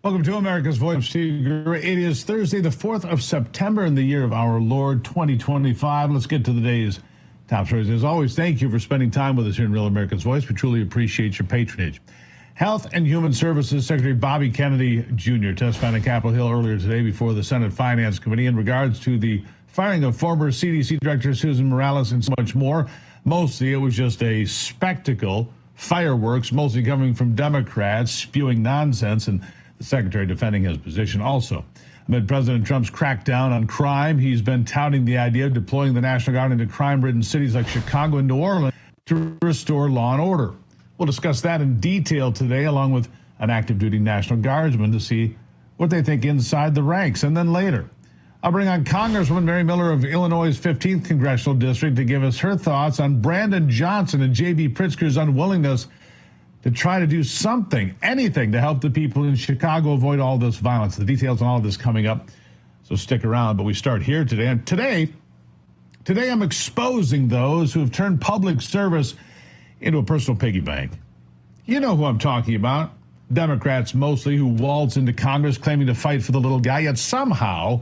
Welcome to America's Voice. Steve Gurr. It is Thursday, the 4th of September in the year of our Lord 2025. Let's get to the day's top stories. As always, thank you for spending time with us here in Real America's Voice. We truly appreciate your patronage. Health and Human Services Secretary Bobby Kennedy Jr. testified on Capitol Hill earlier today before the Senate Finance Committee in regards to the firing of former CDC Director Susan Morales and so much more. Mostly it was just a spectacle, fireworks, mostly coming from Democrats spewing nonsense, and the secretary defending his position also. Amid President Trump's crackdown on crime, he's been touting the idea of deploying the National Guard into crime-ridden cities like Chicago and New Orleans to restore law and order. We'll discuss that in detail today, along with an active-duty National Guardsman to see what they think inside the ranks. And then later, I'll bring on Congresswoman Mary Miller of Illinois' 15th Congressional District to give us her thoughts on Brandon Johnson and J.B. Pritzker's unwillingness to try to do something, anything to help the people in Chicago avoid all this violence. The details on all of this coming up, so stick around. But we start here today. And today I'm exposing those who have turned public service into a personal piggy bank. You know who I'm talking about. Democrats mostly, who waltz into Congress claiming to fight for the little guy, yet somehow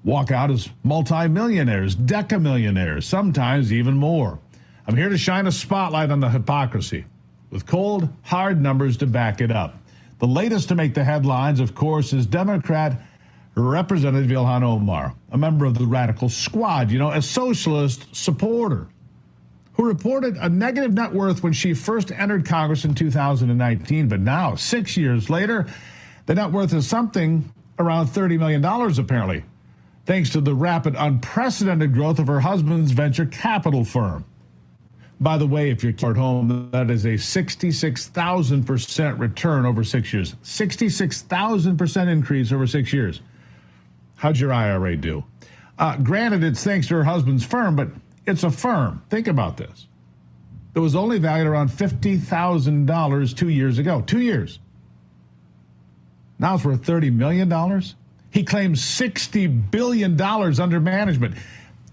walk out as multimillionaires, decamillionaires, sometimes even more. I'm here to shine a spotlight on the hypocrisy, with cold, hard numbers to back it up. The latest to make the headlines, of course, is Democrat Representative Ilhan Omar, a member of the Radical Squad, a socialist supporter, who reported a negative net worth when she first entered Congress in 2019. But now, 6 years later, the net worth is something around $30 million, apparently, thanks to the rapid, unprecedented growth of her husband's venture capital firm. By the way, if you're at home, that is a 66,000% return over 6 years. 66,000% increase over 6 years. How'd your IRA do? Granted, it's thanks to her husband's firm, but it's a firm. Think about this. It was only valued around $50,000 2 years ago. 2 years. Now it's worth $30 million. He claims $60 billion under management.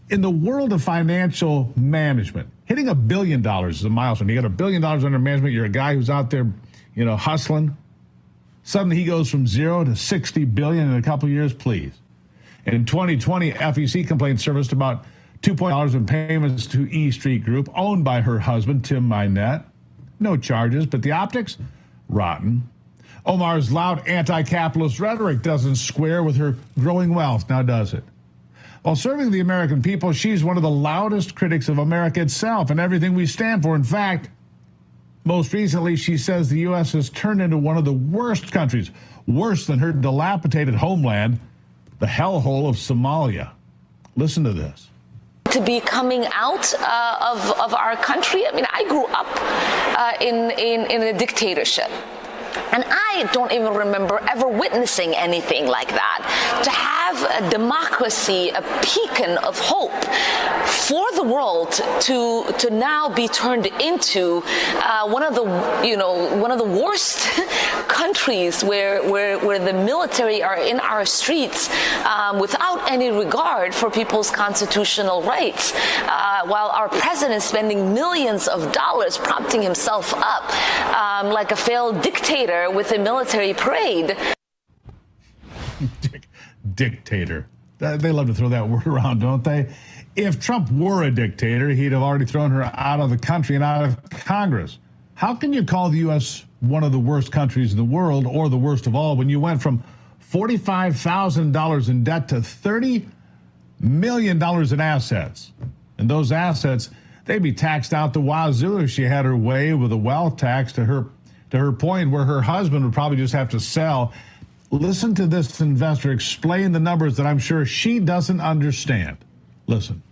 In the world of financial management, hitting $1 billion is a milestone. You got $1 billion under management. You're a guy who's out there, hustling. Suddenly he goes from zero to $60 billion in a couple of years, please. And in 2020, FEC complaints surfaced about $2 million in payments to E Street Group, owned by her husband, Tim Minette. No charges, but the optics, rotten. Omar's loud anti-capitalist rhetoric doesn't square with her growing wealth, now does it? While serving the American people, she's one of the loudest critics of America itself and everything we stand for. In fact, most recently, she says the U.S. has turned into one of the worst countries, worse than her dilapidated homeland, the hellhole of Somalia. Listen to this. To be coming out of our country. I mean, I grew up in a dictatorship. And I don't even remember ever witnessing anything like that. To have a democracy, a beacon of hope for the world to now be turned into one of the worst countries where the military are in our streets without any regard for people's constitutional rights, while our president is spending millions of dollars propping himself up like a failed dictator with a military parade. Dictator. They love to throw that word around, don't they? If Trump were a dictator, he'd have already thrown her out of the country and out of Congress. How can you call the U.S. one of the worst countries in the world, or the worst of all, when you went from $45,000 in debt to $30 million in assets? And those assets, they'd be taxed out the wazoo if she had her way with a wealth tax, to her point where her husband would probably just have to sell. Listen to this investor explain the numbers that I'm sure she doesn't understand. Listen.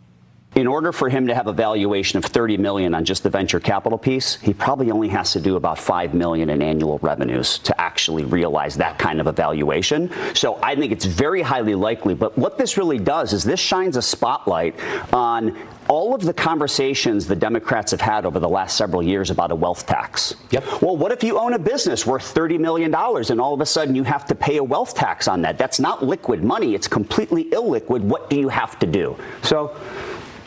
In order for him to have a valuation of $30 million on just the venture capital piece, he probably only has to do about $5 million in annual revenues to actually realize that kind of a valuation. So I think it's very highly likely. But what this really does is this shines a spotlight on all of the conversations the Democrats have had over the last several years about a wealth tax. Yep. Well, what if you own a business worth $30 million and all of a sudden you have to pay a wealth tax on that? That's not liquid money. It's completely illiquid. What do you have to do? So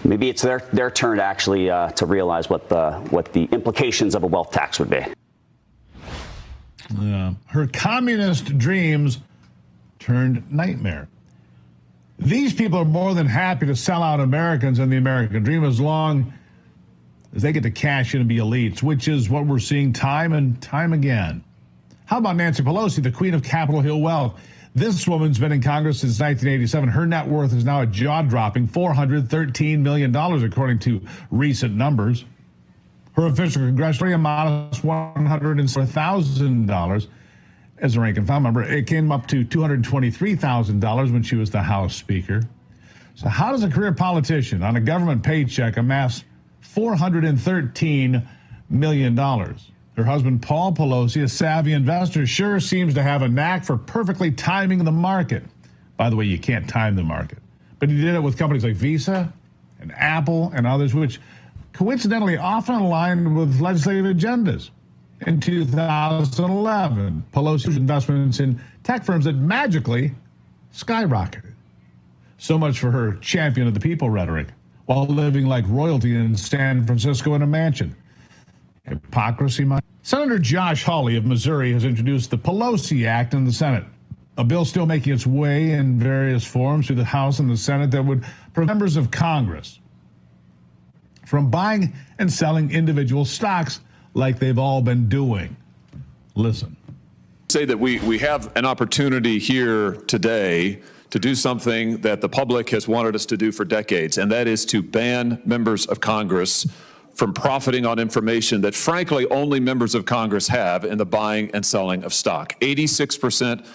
maybe it's their turn to actually to realize what the implications of a wealth tax would be. Her communist dreams turned nightmare. These people are more than happy to sell out Americans and the American dream as long as they get to cash in and be elites, which is what we're seeing time and time again. How about Nancy Pelosi, the queen of Capitol Hill wealth? This woman's been in Congress since 1987. Her net worth is now a jaw-dropping $413 million, according to recent numbers. Her official congressional amount is $104,000 as a rank and file member. It came up to $223,000 when she was the House Speaker. So how does a career politician on a government paycheck amass $413 million? Her husband, Paul Pelosi, a savvy investor, sure seems to have a knack for perfectly timing the market. By the way, you can't time the market. But he did it with companies like Visa and Apple and others, which coincidentally often aligned with legislative agendas. In 2011, Pelosi's investments in tech firms that magically skyrocketed. So much for her champion of the people rhetoric, while living like royalty in San Francisco in a mansion. Hypocrisy, my. Senator Josh Hawley of Missouri has introduced the Pelosi Act in the Senate, a bill still making its way in various forms through the House and the Senate that would prevent members of Congress from buying and selling individual stocks like they've all been doing. Listen. Say that we have an opportunity here today to do something that the public has wanted us to do for decades, and that is to ban members of Congress from profiting on information that, frankly, only members of Congress have in the buying and selling of stock. 86%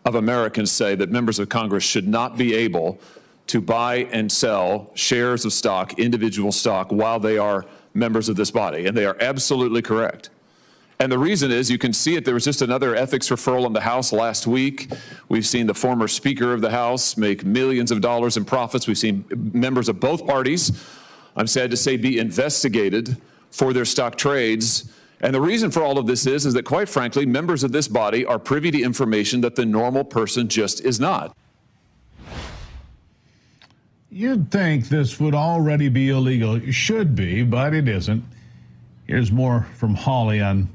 of Americans say that members of Congress should not be able to buy and sell shares of stock, individual stock, while they are members of this body, and they are absolutely correct. And the reason is, you can see it, there was just another ethics referral in the House last week. We've seen the former Speaker of the House make millions of dollars in profits. We've seen members of both parties, I'm sad to say, be investigated for their stock trades. And the reason for all of this is that, quite frankly, members of this body are privy to information that the normal person just is not. You'd think this would already be illegal. It should be, but it isn't. Here's more from Hawley on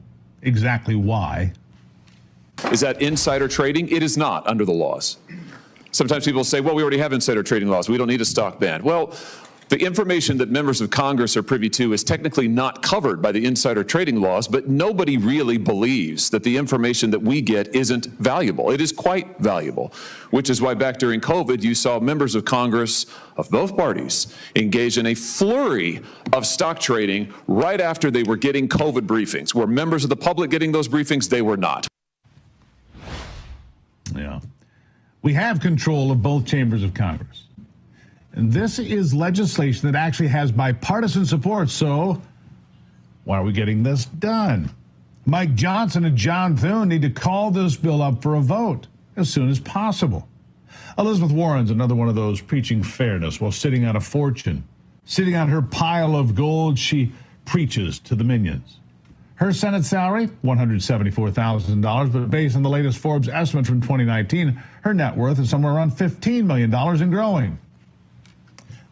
exactly why. Is that insider trading? It is not under the laws. Sometimes people say, well, we already have insider trading laws. We don't need a stock ban. Well, the information that members of Congress are privy to is technically not covered by the insider trading laws, but nobody really believes that the information that we get isn't valuable. It is quite valuable, which is why back during COVID, you saw members of Congress of both parties engage in a flurry of stock trading right after they were getting COVID briefings. Were members of the public getting those briefings? They were not. Yeah. We have control of both chambers of Congress. And this is legislation that actually has bipartisan support, so why are we getting this done? Mike Johnson and John Thune need to call this bill up for a vote as soon as possible. Elizabeth Warren's another one of those preaching fairness while sitting on a fortune. Sitting on her pile of gold, she preaches to the minions. Her Senate salary, $174,000, but based on the latest Forbes estimate from 2019, her net worth is somewhere around $15 million and growing.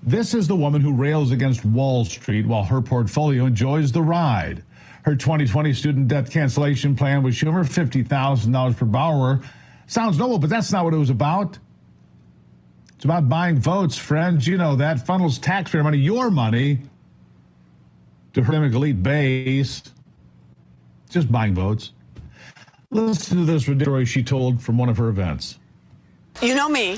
This is the woman who rails against Wall Street while her portfolio enjoys the ride. Her 2020 student debt cancellation plan with Schumer, $50,000 per borrower. Sounds noble, but that's not what it was about. It's about buying votes, friends. You know that. Funnels taxpayer money, your money, to her elite base. Just buying votes. Listen to this story she told from one of her events. You know me,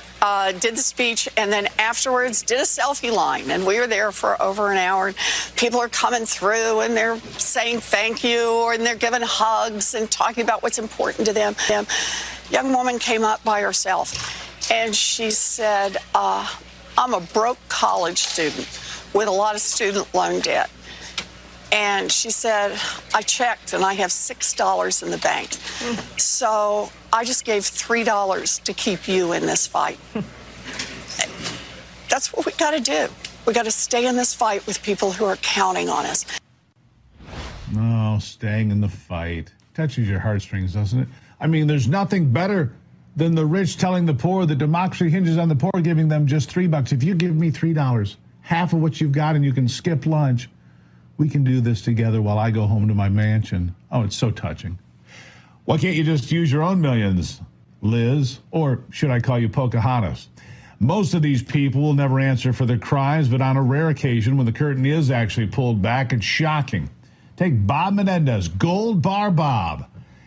did the speech, and then afterwards did a selfie line, and we were there for over an hour. People are coming through, and they're saying thank you, and they're giving hugs and talking about what's important to them. Young woman came up by herself, and she said, I'm a broke college student with a lot of student loan debt. And she said, I checked and I have $6 in the bank. So I just gave $3 to keep you in this fight. That's what we got to do. We got to stay in this fight with people who are counting on us. No, staying in the fight. Touches your heartstrings, doesn't it? I mean, there's nothing better than the rich telling the poor that democracy hinges on the poor giving them just $3. If you give me $3, half of what you've got, and you can skip lunch, we can do this together while I go home to my mansion. Oh, it's so touching. Why can't you just use your own millions, Liz? Or should I call you Pocahontas? Most of these people will never answer for their crimes, but on a rare occasion when the curtain is actually pulled back, it's shocking. Take Bob Menendez, Gold Bar Bob.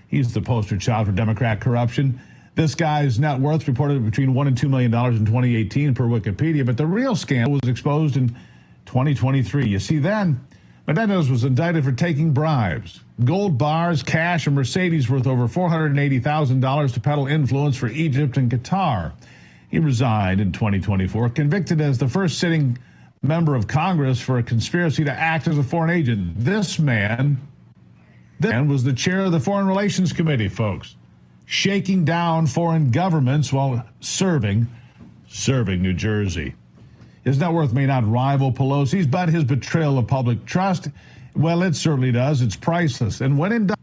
He's the poster child for Democrat corruption. This guy's net worth reported between $1 and $2 million in 2018 per Wikipedia, but the real scandal was exposed in 2023. You see, then Menendez was indicted for taking bribes, gold bars, cash, and Mercedes worth over $480,000 to peddle influence for Egypt and Qatar. He resigned in 2024, convicted as the first sitting member of Congress for a conspiracy to act as a foreign agent. This man was the chair of the Foreign Relations Committee, folks, shaking down foreign governments while serving New Jersey. His net worth may not rival Pelosi's, but his betrayal of public trust, well, it certainly does. It's priceless. And when indicted,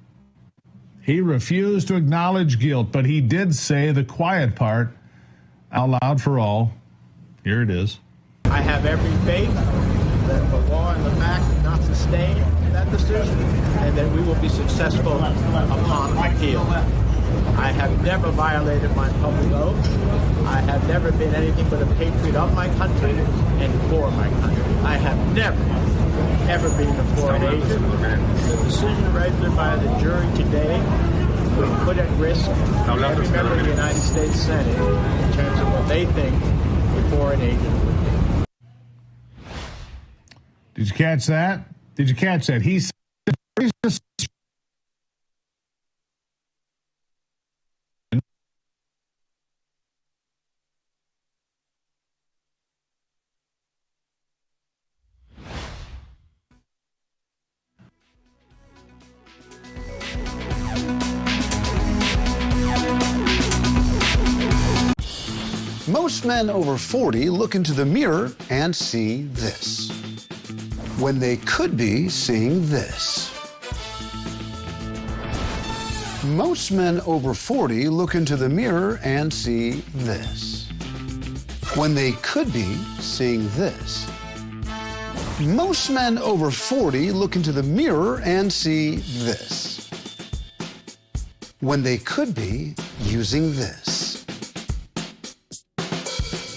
he refused to acknowledge guilt, but he did say the quiet part out loud for all. Here it is. I have every faith that the law and the facts do not sustain that decision and that we will be successful upon appeal. I have never violated my public oath. I have never been anything but a patriot of my country and for my country. I have never, ever been a foreign agent. The decision rendered by the jury today would put at risk every member of the United States Senate in terms of what they think a foreign agent would do. Did you catch that? Did you catch that? He said most men over 40 look into the mirror and see this, when they could be seeing this. Most men over 40 look into the mirror and see this, when they could be seeing this. Most men over 40 look into the mirror and see this, when they could be using this.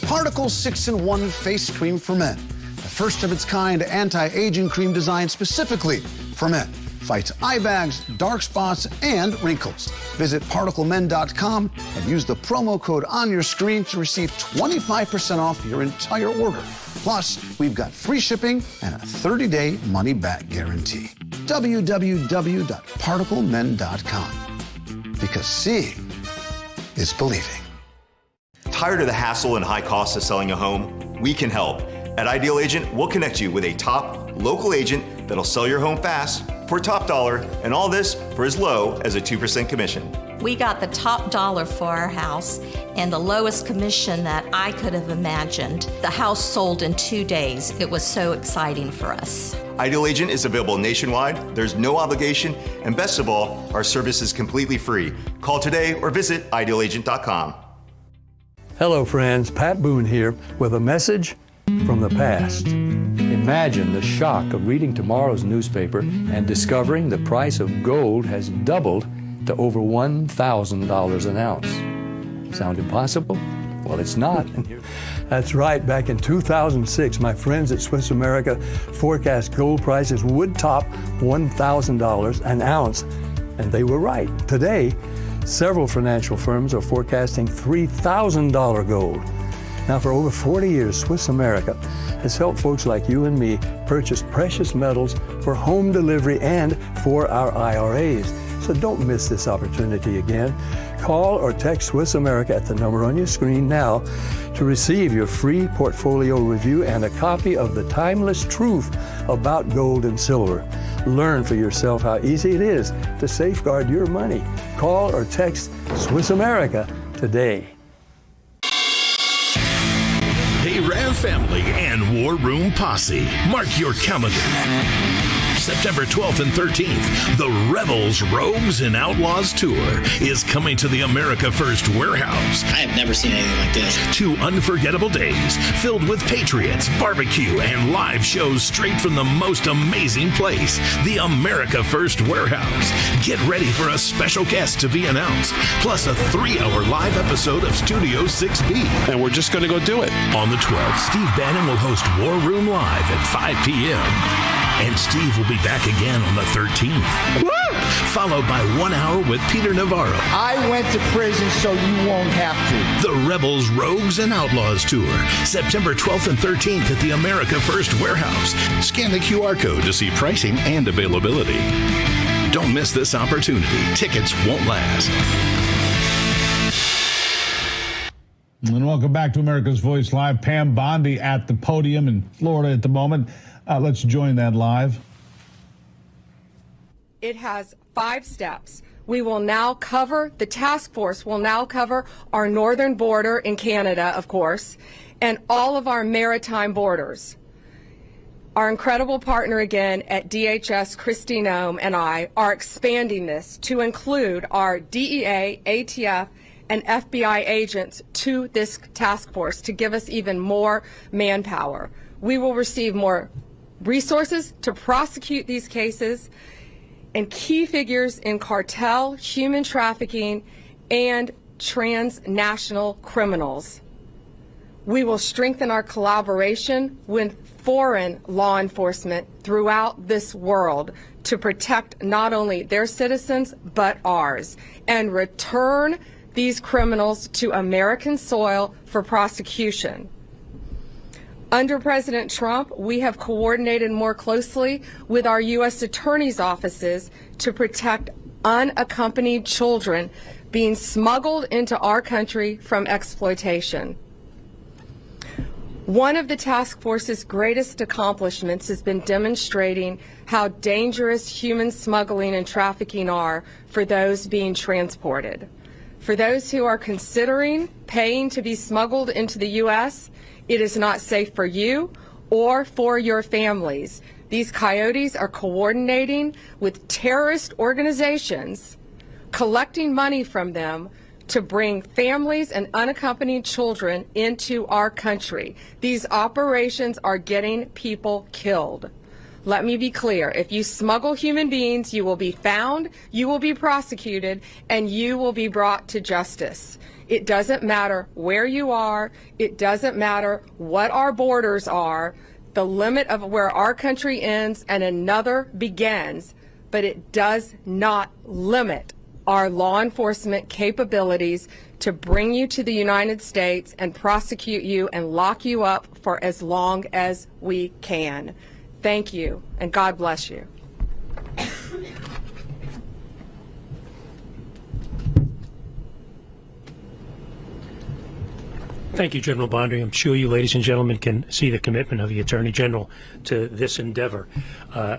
Particle 6-in-1 Face Cream for Men. The first of its kind anti-aging cream designed specifically for men. Fights eye bags, dark spots, and wrinkles. Visit ParticleMen.com and use the promo code on your screen to receive 25% off your entire order. Plus, we've got free shipping and a 30-day money-back guarantee. www.ParticleMen.com. Because seeing is believing. Tired of the hassle and high costs of selling a home? We can help. At Ideal Agent, we'll connect you with a top local agent that'll sell your home fast for top dollar, and all this for as low as a 2% commission. We got the top dollar for our house and the lowest commission that I could have imagined. The house sold in 2 days. It was so exciting for us. Ideal Agent is available nationwide. There's no obligation, and best of all, our service is completely free. Call today or visit idealagent.com. Hello friends, Pat Boone here with a message from the past. Imagine the shock of reading tomorrow's newspaper and discovering the price of gold has doubled to over $1,000 an ounce. Sound impossible? Well, it's not. That's right. Back in 2006, my friends at Swiss America forecast gold prices would top $1,000 an ounce, and they were right. Today, several financial firms are forecasting $3,000 gold. Now, for over 40 years, Swiss America has helped folks like you and me purchase precious metals for home delivery and for our IRAs. So don't miss this opportunity again. Call or text Swiss America at the number on your screen now to receive your free portfolio review and a copy of the timeless truth about gold and silver. Learn for yourself how easy it is to safeguard your money. Call or text Swiss America today. Hey, Rav family and War Room Posse, mark your calendar. September 12th and 13th, the Rebels, Rogues, and Outlaws Tour is coming to the America First Warehouse. I have never seen anything like this. 2 unforgettable days filled with patriots, barbecue, and live shows straight from the most amazing place, the America First Warehouse. Get ready for a special guest to be announced, plus a 3-hour live episode of Studio 6B. And we're just going to go do it. On the 12th, Steve Bannon will host War Room Live at 5 p.m. And Steve will be back again on the 13th. Woo! Followed by 1 hour with Peter Navarro. I went to prison so you won't have to. The Rebels, Rogues, and Outlaws Tour, September 12th and 13th at the America First Warehouse. Scan the QR code to see pricing and availability. Don't miss this opportunity. Tickets won't last. And welcome back to America's Voice Live. Pam Bondi at the podium in Florida at the moment. Let's join that live. It has 5 steps. We will now cover, the task force will now cover our northern border in Canada, of course, and all of our maritime borders. Our incredible partner again at DHS, Kristi Noem, and I are expanding this to include our DEA, ATF, and FBI agents to this task force to give us even more manpower. We will receive more resources to prosecute these cases, and key figures in cartel, human trafficking, and transnational criminals. We will strengthen our collaboration with foreign law enforcement throughout this world to protect not only their citizens, but ours, and return these criminals to American soil for prosecution. Under President Trump, we have coordinated more closely with our U.S. attorneys' offices to protect unaccompanied children being smuggled into our country from exploitation. One of the task force's greatest accomplishments has been demonstrating how dangerous human smuggling and trafficking are for those being transported. For those who are considering paying to be smuggled into the U.S., it is not safe for you or for your families. These coyotes are coordinating with terrorist organizations, collecting money from them to bring families and unaccompanied children into our country. These operations are getting people killed. Let me be clear. If you smuggle human beings, you will be found, you will be prosecuted, and you will be brought to justice. It doesn't matter where you are. It doesn't matter what our borders are. The limit of where our country ends and another begins, but it does not limit our law enforcement capabilities to bring you to the United States and prosecute you and lock you up for as long as we can. Thank you, and God bless you. Thank you, General Bondi. I'm sure you, ladies and gentlemen, can see the commitment of the Attorney General to this endeavor.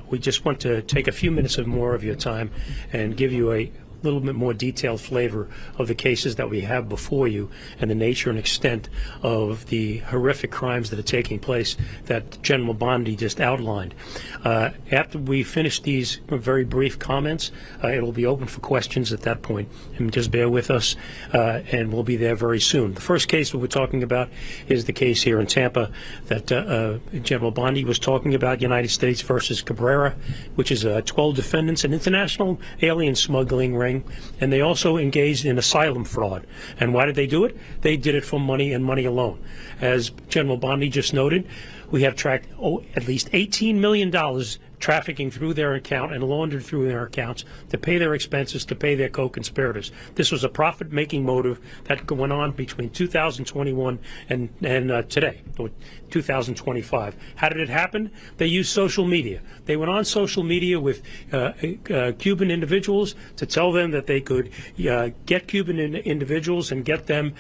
We just want to take a few minutes more of your time and give you a little bit more detailed flavor of the cases that we have before you and the nature and extent of the horrific crimes that are taking place that General Bondi just outlined. After we finish these very brief comments, it will be open for questions at that point. And just bear with us, and we'll be there very soon. The first case that we're talking about is the case here in Tampa that General Bondi was talking about, United States versus Cabrera, which is 12 defendants, an international alien smuggling ring, and they also engaged in asylum fraud. And why did they do it? They did it for money and money alone. As General Bondi just noted, we have tracked at least $18 million trafficking through their account and laundered through their accounts to pay their expenses, to pay their co-conspirators. This was a profit-making motive that went on between 2021 and today, 2025. How did it happen? They used social media. They went on social media with Cuban individuals to tell them that they could get Cuban individuals and get them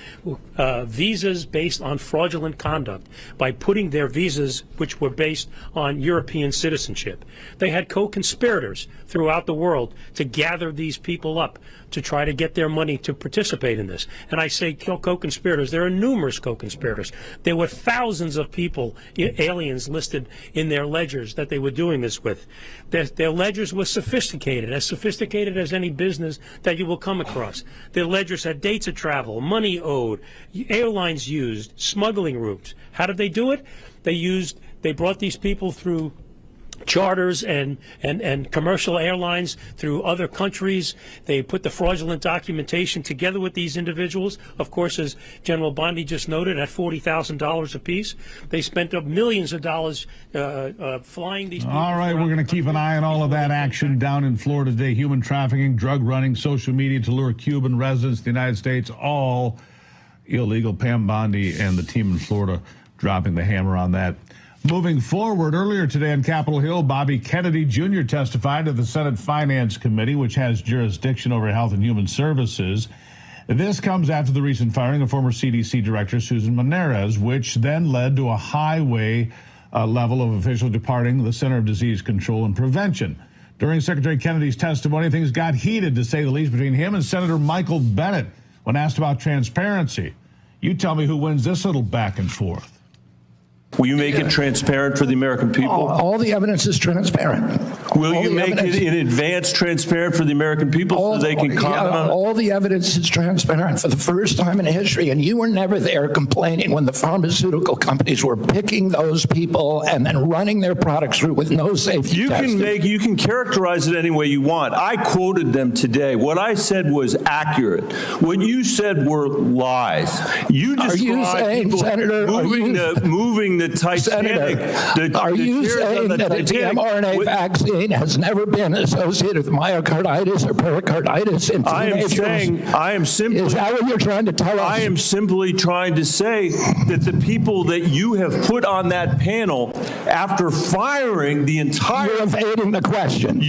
visas based on fraudulent conduct by putting their visas, which were based on European citizenship. They had co-conspirators throughout the world to gather these people up to try to get their money to participate in this. And I say co-conspirators. There are numerous co-conspirators. There were thousands of people, aliens, listed in their ledgers that they were doing this with. Their ledgers were sophisticated as any business that you will come across. Their ledgers had dates of travel, money owed, airlines used, smuggling routes. How did they do it? They brought these people through charters and commercial airlines through other countries. They put the fraudulent documentation together with these individuals. Of course, as General Bondi just noted, at $40,000 apiece. They spent up millions of dollars flying these people. All right, we're going to keep an eye on all of that action down in Florida today. Human trafficking, drug running, social media to lure Cuban residents to the United States, all illegal. Pam Bondi and the team in Florida dropping the hammer on that. Moving forward, earlier today on Capitol Hill, Bobby Kennedy Jr. testified to the Senate Finance Committee, which has jurisdiction over Health and Human Services. This comes after the recent firing of former CDC Director Susan Menendez, which then led to a highway level of officials departing the Center of Disease Control and Prevention. During Secretary Kennedy's testimony, things got heated, to say the least, between him and Senator Michael Bennet when asked about transparency. You tell me who wins this little back and forth. Will you make it transparent for the American people? All the evidence is transparent. Will you make it in advance transparent for the American people so they can comment on it? All the evidence is transparent for the first time in history, and you were never there complaining when the pharmaceutical companies were picking those people and then running their products through with no safety testing. You can characterize it any way you want. I quoted them today. What I said was accurate. What you said were lies. You described people moving the Titanic. Are you saying that a mRNA vaccine has never been associated with myocarditis or pericarditis in teenagers? I am simply. Is that what you're trying to tell us? I am simply trying to say that the people that you have put on that panel, after firing the entire. You're evading the question.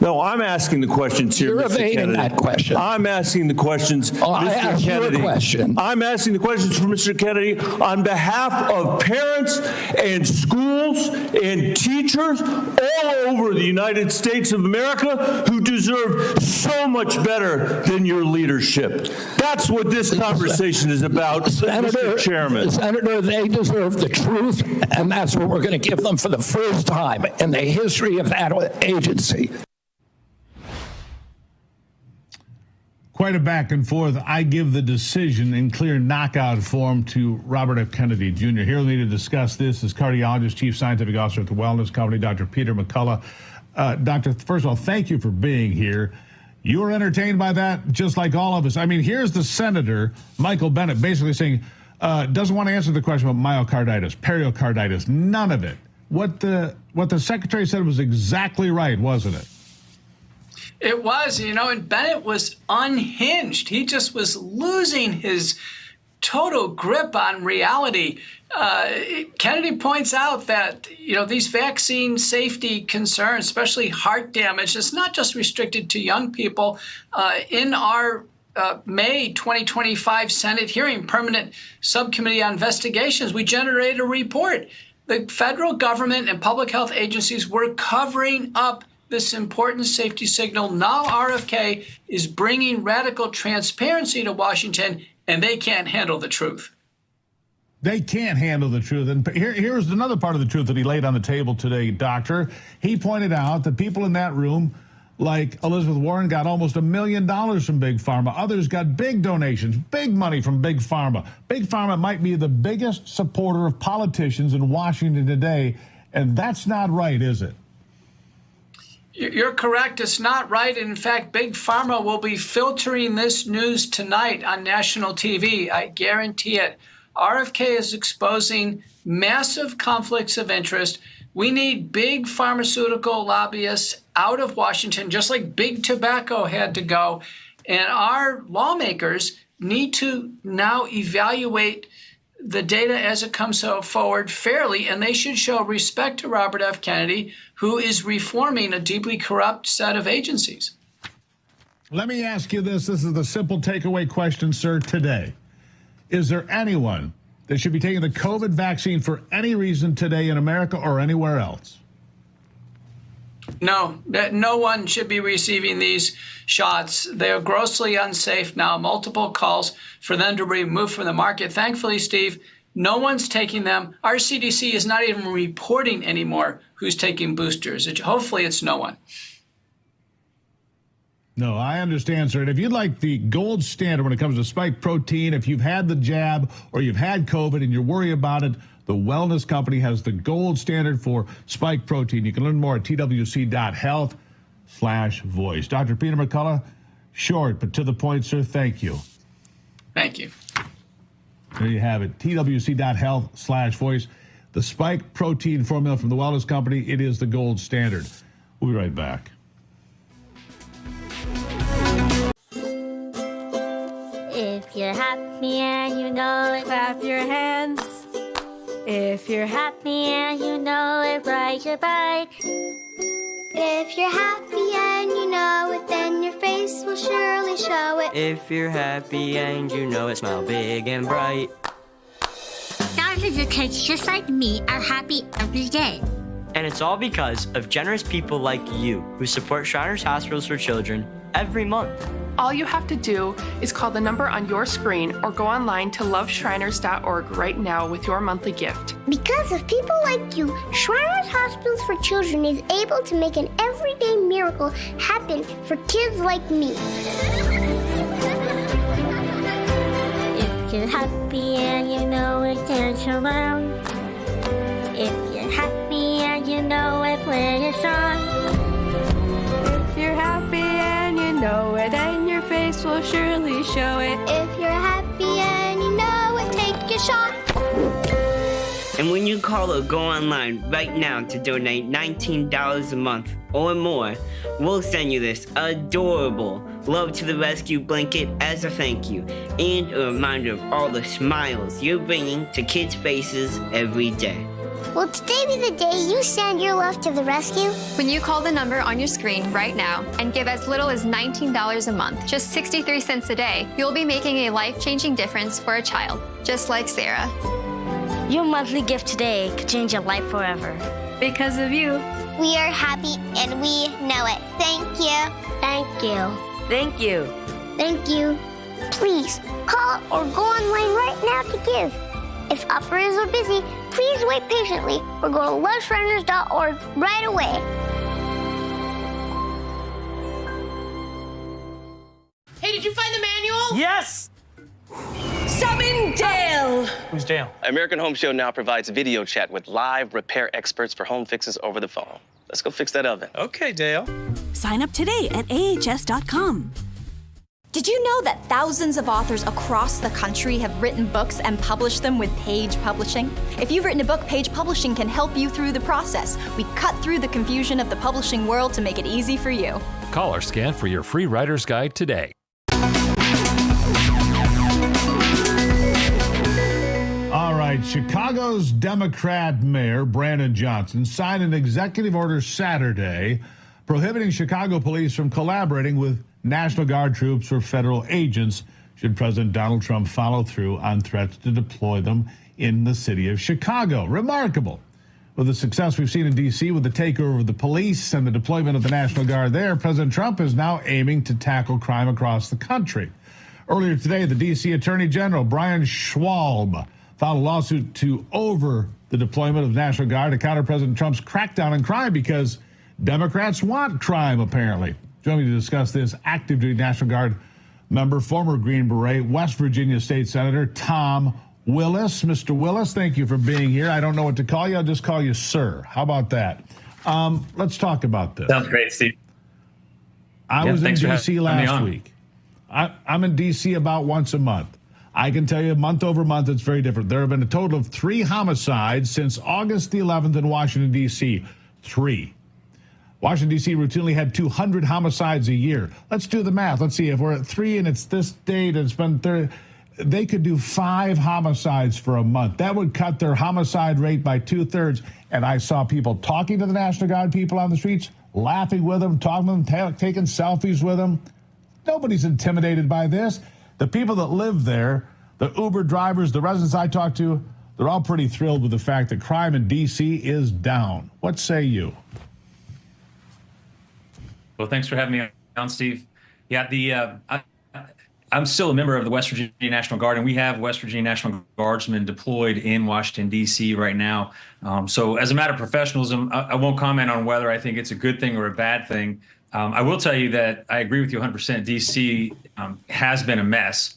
No, I'm asking the questions here, You're Mr. evading Kennedy. that question. I'm asking the questions, Mr. I asked Kennedy. You a question. I'm asking the questions for Mr. Kennedy on behalf of parents and schools and teachers all over the United States of America who deserve so much better than your leadership. That's what this conversation is about, Mr. Chairman. Senator, they deserve the truth, and that's what we're going to give them for the first time in the history of that agency. Quite a back and forth. I give the decision in clear knockout form to Robert F. Kennedy Jr. Here with me to discuss this is cardiologist, chief scientific officer at the Wellness Company, Dr. Peter McCullough. Doctor, first of all, thank you for being here. You were entertained by that, just like all of us. I mean, here's the senator, Michael Bennet, basically saying, doesn't want to answer the question about myocarditis, pericarditis, none of it. What the secretary said was exactly right, wasn't it? It was, and Bennett was unhinged. He just was losing his total grip on reality. Kennedy points out that, these vaccine safety concerns, especially heart damage, is not just restricted to young people. In our May 2025 Senate hearing, Permanent Subcommittee on Investigations, we generated a report. The federal government and public health agencies were covering up this important safety signal. Now RFK is bringing radical transparency to Washington, and they can't handle the truth. They can't handle the truth. And here's another part of the truth that he laid on the table today, Doctor. He pointed out that people in that room, like Elizabeth Warren, got almost $1 million from Big Pharma. Others got big donations, big money from Big Pharma. Big Pharma might be the biggest supporter of politicians in Washington today, and that's not right, is it? You're correct. It's not right. In fact, Big Pharma will be filtering this news tonight on national TV. I guarantee it. RFK is exposing massive conflicts of interest. We need big pharmaceutical lobbyists out of Washington, just like big tobacco had to go. And our lawmakers need to now evaluate the data as it comes forward fairly, and they should show respect to Robert F. Kennedy, who is reforming a deeply corrupt set of agencies. Let me ask you this. This is the simple takeaway question, sir, today. Is there anyone that should be taking the COVID vaccine for any reason today in America or anywhere else? No, no one should be receiving these shots. They're grossly unsafe now. Multiple calls for them to be removed from the market. Thankfully, Steve, no one's taking them. Our CDC is not even reporting anymore who's taking boosters. Hopefully, it's no one. No, I understand, sir. And if you'd like the gold standard when it comes to spike protein, if you've had the jab or you've had COVID and you're worried about it, the Wellness Company has the gold standard for spike protein. You can learn more at twc.health/voice. Dr. Peter McCullough, short but to the point, sir. Thank you. Thank you. There you have it. twc.health/voice. The spike protein formula from the Wellness Company. It is the gold standard. We'll be right back. If you're happy and you know it, clap your hands. If you're happy and you know it, ride your bike. If you're happy and you know it, then your face will surely show it. If you're happy and you know it, smile big and bright. Thousands of kids just like me are happy every day. And it's all because of generous people like you who support Shriners Hospitals for Children every month. All you have to do is call the number on your screen or go online to loveshriners.org right now with your monthly gift. Because of people like you, Shriners Hospitals for Children is able to make an everyday miracle happen for kids like me. If you're happy and you know it, dance around. If you're happy and you know it, play a song. If you're happy and you know it, then your face will surely show it. If you're happy and you know it, take a shot. And when you call or go online right now to donate $19 a month or more, we'll send you this adorable Love to the Rescue blanket as a thank you and a reminder of all the smiles you're bringing to kids' faces every day. Will today be the day you send your love to the rescue? When you call the number on your screen right now and give as little as $19 a month, just 63 cents a day, you'll be making a life-changing difference for a child, just like Sarah. Your monthly gift today could change your life forever. Because of you. We are happy and we know it. Thank you. Thank you. Thank you. Thank you. Please call or go online right now to give. If operators are busy, please wait patiently or go to loveshriners.org right away. Hey, did you find the manual? Yes! Summon Dale! Who's Dale? American Home Show now provides video chat with live repair experts for home fixes over the phone. Let's go fix that oven. Okay, Dale. Sign up today at ahs.com. Did you know that thousands of authors across the country have written books and published them with Page Publishing? If you've written a book, Page Publishing can help you through the process. We cut through the confusion of the publishing world to make it easy for you. Call or scan for your free writer's guide today. All right, Chicago's Democrat Mayor Brandon Johnson signed an executive order Saturday prohibiting Chicago police from collaborating with National Guard troops or federal agents should President Donald Trump follow through on threats to deploy them in the city of Chicago. Remarkable. With the success we've seen in D.C. with the takeover of the police and the deployment of the National Guard there, President Trump is now aiming to tackle crime across the country. Earlier today, the D.C. Attorney General Brian Schwalb filed a lawsuit over the deployment of the National Guard to counter President Trump's crackdown on crime because Democrats want crime, apparently. Joining me to discuss this, active duty National Guard member, former Green Beret, West Virginia State Senator Tom Willis. Mr. Willis, thank you for being here. I don't know what to call you. I'll just call you sir. How about that? Let's talk about this. Sounds great, Steve. I was in D.C. last week. I'm in D.C. about once a month. I can tell you month over month, it's very different. There have been a total of 3 homicides since August the 11th in Washington, D.C. 3. Washington, D.C. routinely had 200 homicides a year. Let's do the math. Let's see. If we're at 3 and it's this date and it's been 30, they could do 5 homicides for a month. That would cut their homicide rate by 2/3. And I saw people talking to the National Guard people on the streets, laughing with them, talking to them, taking selfies with them. Nobody's intimidated by this. The people that live there, the Uber drivers, the residents I talked to, they're all pretty thrilled with the fact that crime in D.C. is down. What say you? Well, thanks for having me on, Steve. Yeah, I'm still a member of the West Virginia National Guard, and we have West Virginia National Guardsmen deployed in Washington, D.C. right now. So as a matter of professionalism, I won't comment on whether I think it's a good thing or a bad thing. I will tell you that I agree with you 100%. D.C. Has been a mess.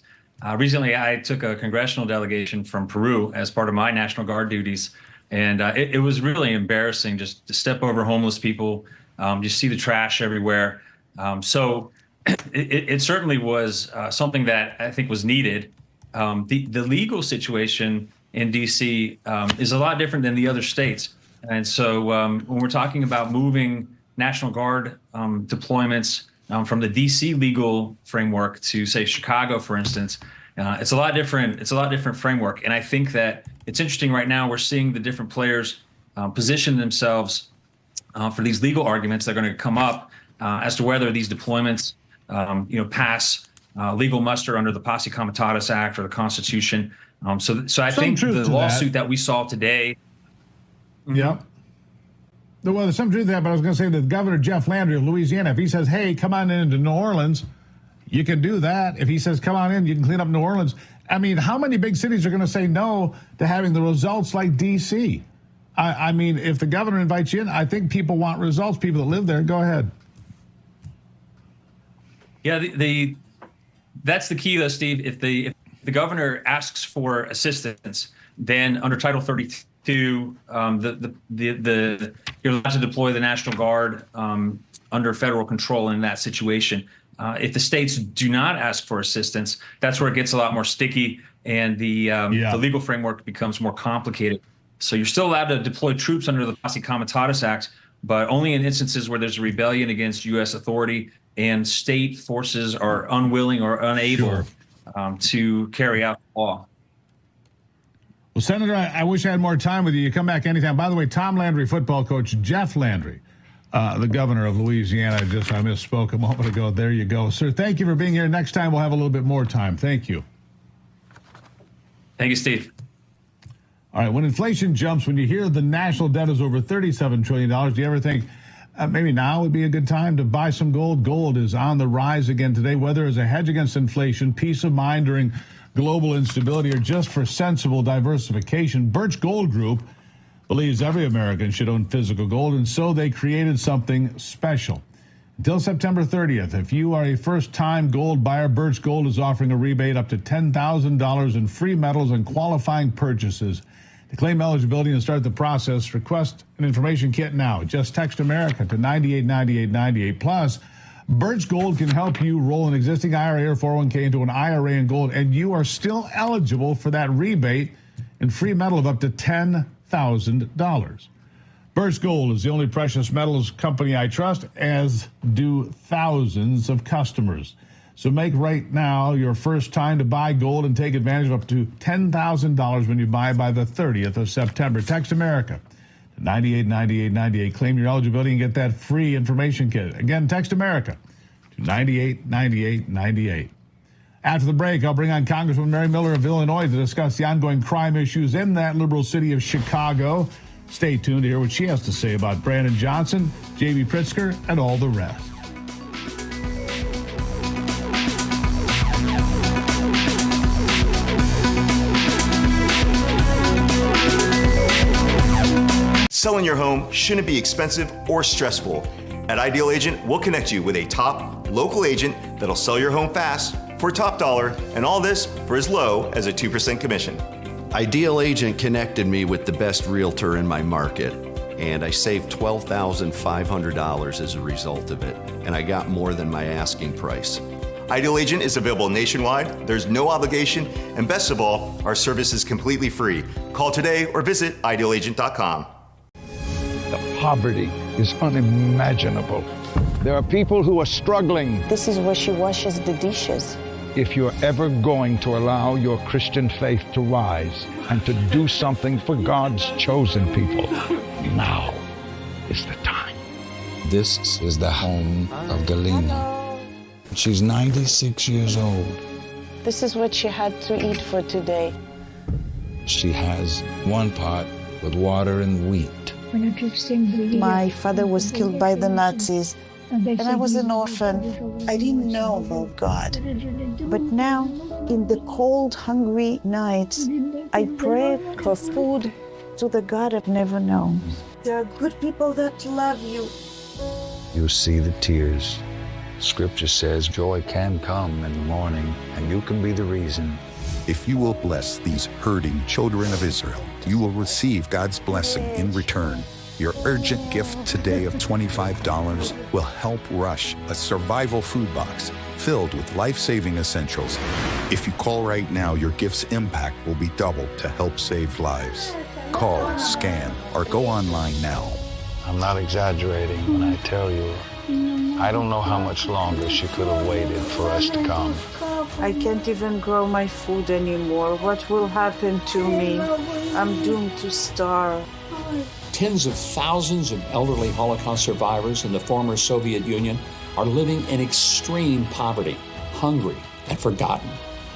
Recently, I took a congressional delegation from Peru as part of my National Guard duties, and it was really embarrassing just to step over homeless people, just see the trash everywhere. So it certainly was something that I think was needed. The legal situation in D.C. Is a lot different than the other states. And so when we're talking about moving National Guard deployments from the D.C. legal framework to, say, Chicago, for instance, it's a lot different. It's a lot different framework. And I think that it's interesting right now. We're seeing the different players position themselves for these legal arguments that are going to come up as to whether these deployments pass legal muster under the Posse Comitatus Act or the Constitution. So I think the lawsuit that we saw today. Yeah. Well, there's some truth to that, but I was going to say that Governor Jeff Landry of Louisiana, if he says, hey, come on into New Orleans, you can do that. If he says, come on in, you can clean up New Orleans. I mean, how many big cities are going to say no to having the results like D.C.? I mean, if the governor invites you in, I think people want results. People that live there, go ahead. Yeah, that's the key, though, Steve. If the governor asks for assistance, then under Title 32, you're allowed to deploy the National Guard under federal control in that situation. If the states do not ask for assistance, that's where it gets a lot more sticky, and the legal framework becomes more complicated. So you're still allowed to deploy troops under the Posse Comitatus Act, but only in instances where there's a rebellion against U.S. authority and state forces are unwilling or unable to carry out the law. Well, Senator, I wish I had more time with you. You come back anytime. By the way, Tom Landry, football coach, Jeff Landry, the governor of Louisiana. I misspoke a moment ago. There you go. Sir, thank you for being here. Next time we'll have a little bit more time. Thank you. Thank you, Steve. All right, when inflation jumps, when you hear the national debt is over $37 trillion, do you ever think maybe now would be a good time to buy some gold? Gold is on the rise again today, whether as a hedge against inflation, peace of mind during global instability, or just for sensible diversification. Birch Gold Group believes every American should own physical gold, and so they created something special. Until September 30th, if you are a first-time gold buyer, Birch Gold is offering a rebate up to $10,000 in free metals and qualifying purchases. To claim eligibility and start the process, request an information kit now. Just text America to 989898. Plus, Birch Gold can help you roll an existing IRA or 401k into an IRA in gold, and you are still eligible for that rebate and free metal of up to $10,000. Birch Gold is the only precious metals company I trust, as do thousands of customers. So make right now your first time to buy gold and take advantage of up to $10,000 when you buy by the 30th of September. Text America to 989898. Claim your eligibility and get that free information kit. Again, text America to 989898. After the break, I'll bring on Congresswoman Mary Miller of Illinois to discuss the ongoing crime issues in that liberal city of Chicago. Stay tuned to hear what she has to say about Brandon Johnson, J.B. Pritzker, and all the rest. Selling your home shouldn't be expensive or stressful. At Ideal Agent, we'll connect you with a top local agent that'll sell your home fast for top dollar, and all this for as low as a 2% commission. Ideal Agent connected me with the best realtor in my market, and I saved $12,500 as a result of it, and I got more than my asking price. Ideal Agent is available nationwide, there's no obligation, and best of all, our service is completely free. Call today or visit idealagent.com. The poverty is unimaginable. There are people who are struggling. This is where she washes the dishes. If you're ever going to allow your Christian faith to rise and to do something for God's chosen people, now is the time. This is the home of Galina. She's 96 years old. This is what she had to eat for today. She has one pot with water and wheat. My father was killed by the Nazis, And I was an orphan. I didn't know about God. But now, in the cold, hungry nights, I pray for food to the God I've never known. There are good people that love you. You see the tears. Scripture says joy can come in the morning, and you can be the reason. If you will bless these hurting children of Israel, you will receive God's blessing in return. Your urgent gift today of $25 will help rush a survival food box filled with life-saving essentials. If you call right now, your gift's impact will be doubled to help save lives. Call, scan, or go online now. I'm not exaggerating when I tell you, I don't know how much longer she could have waited for us to come. I can't even grow my food anymore. What will happen to me? I'm doomed to starve. Tens of thousands of elderly Holocaust survivors in the former Soviet Union are living in extreme poverty, hungry, and forgotten.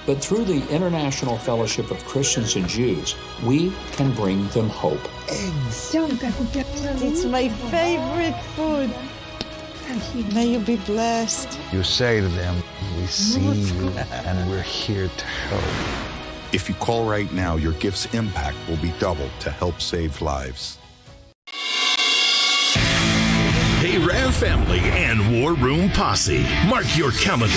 But through the International Fellowship of Christians and Jews, we can bring them hope. Eggs. It's my favorite food. May you be blessed. You say to them, we see you and we're here to help. If you call right now, your gift's impact will be doubled to help save lives. Hey, Rav family and War Room Posse, mark your calendar.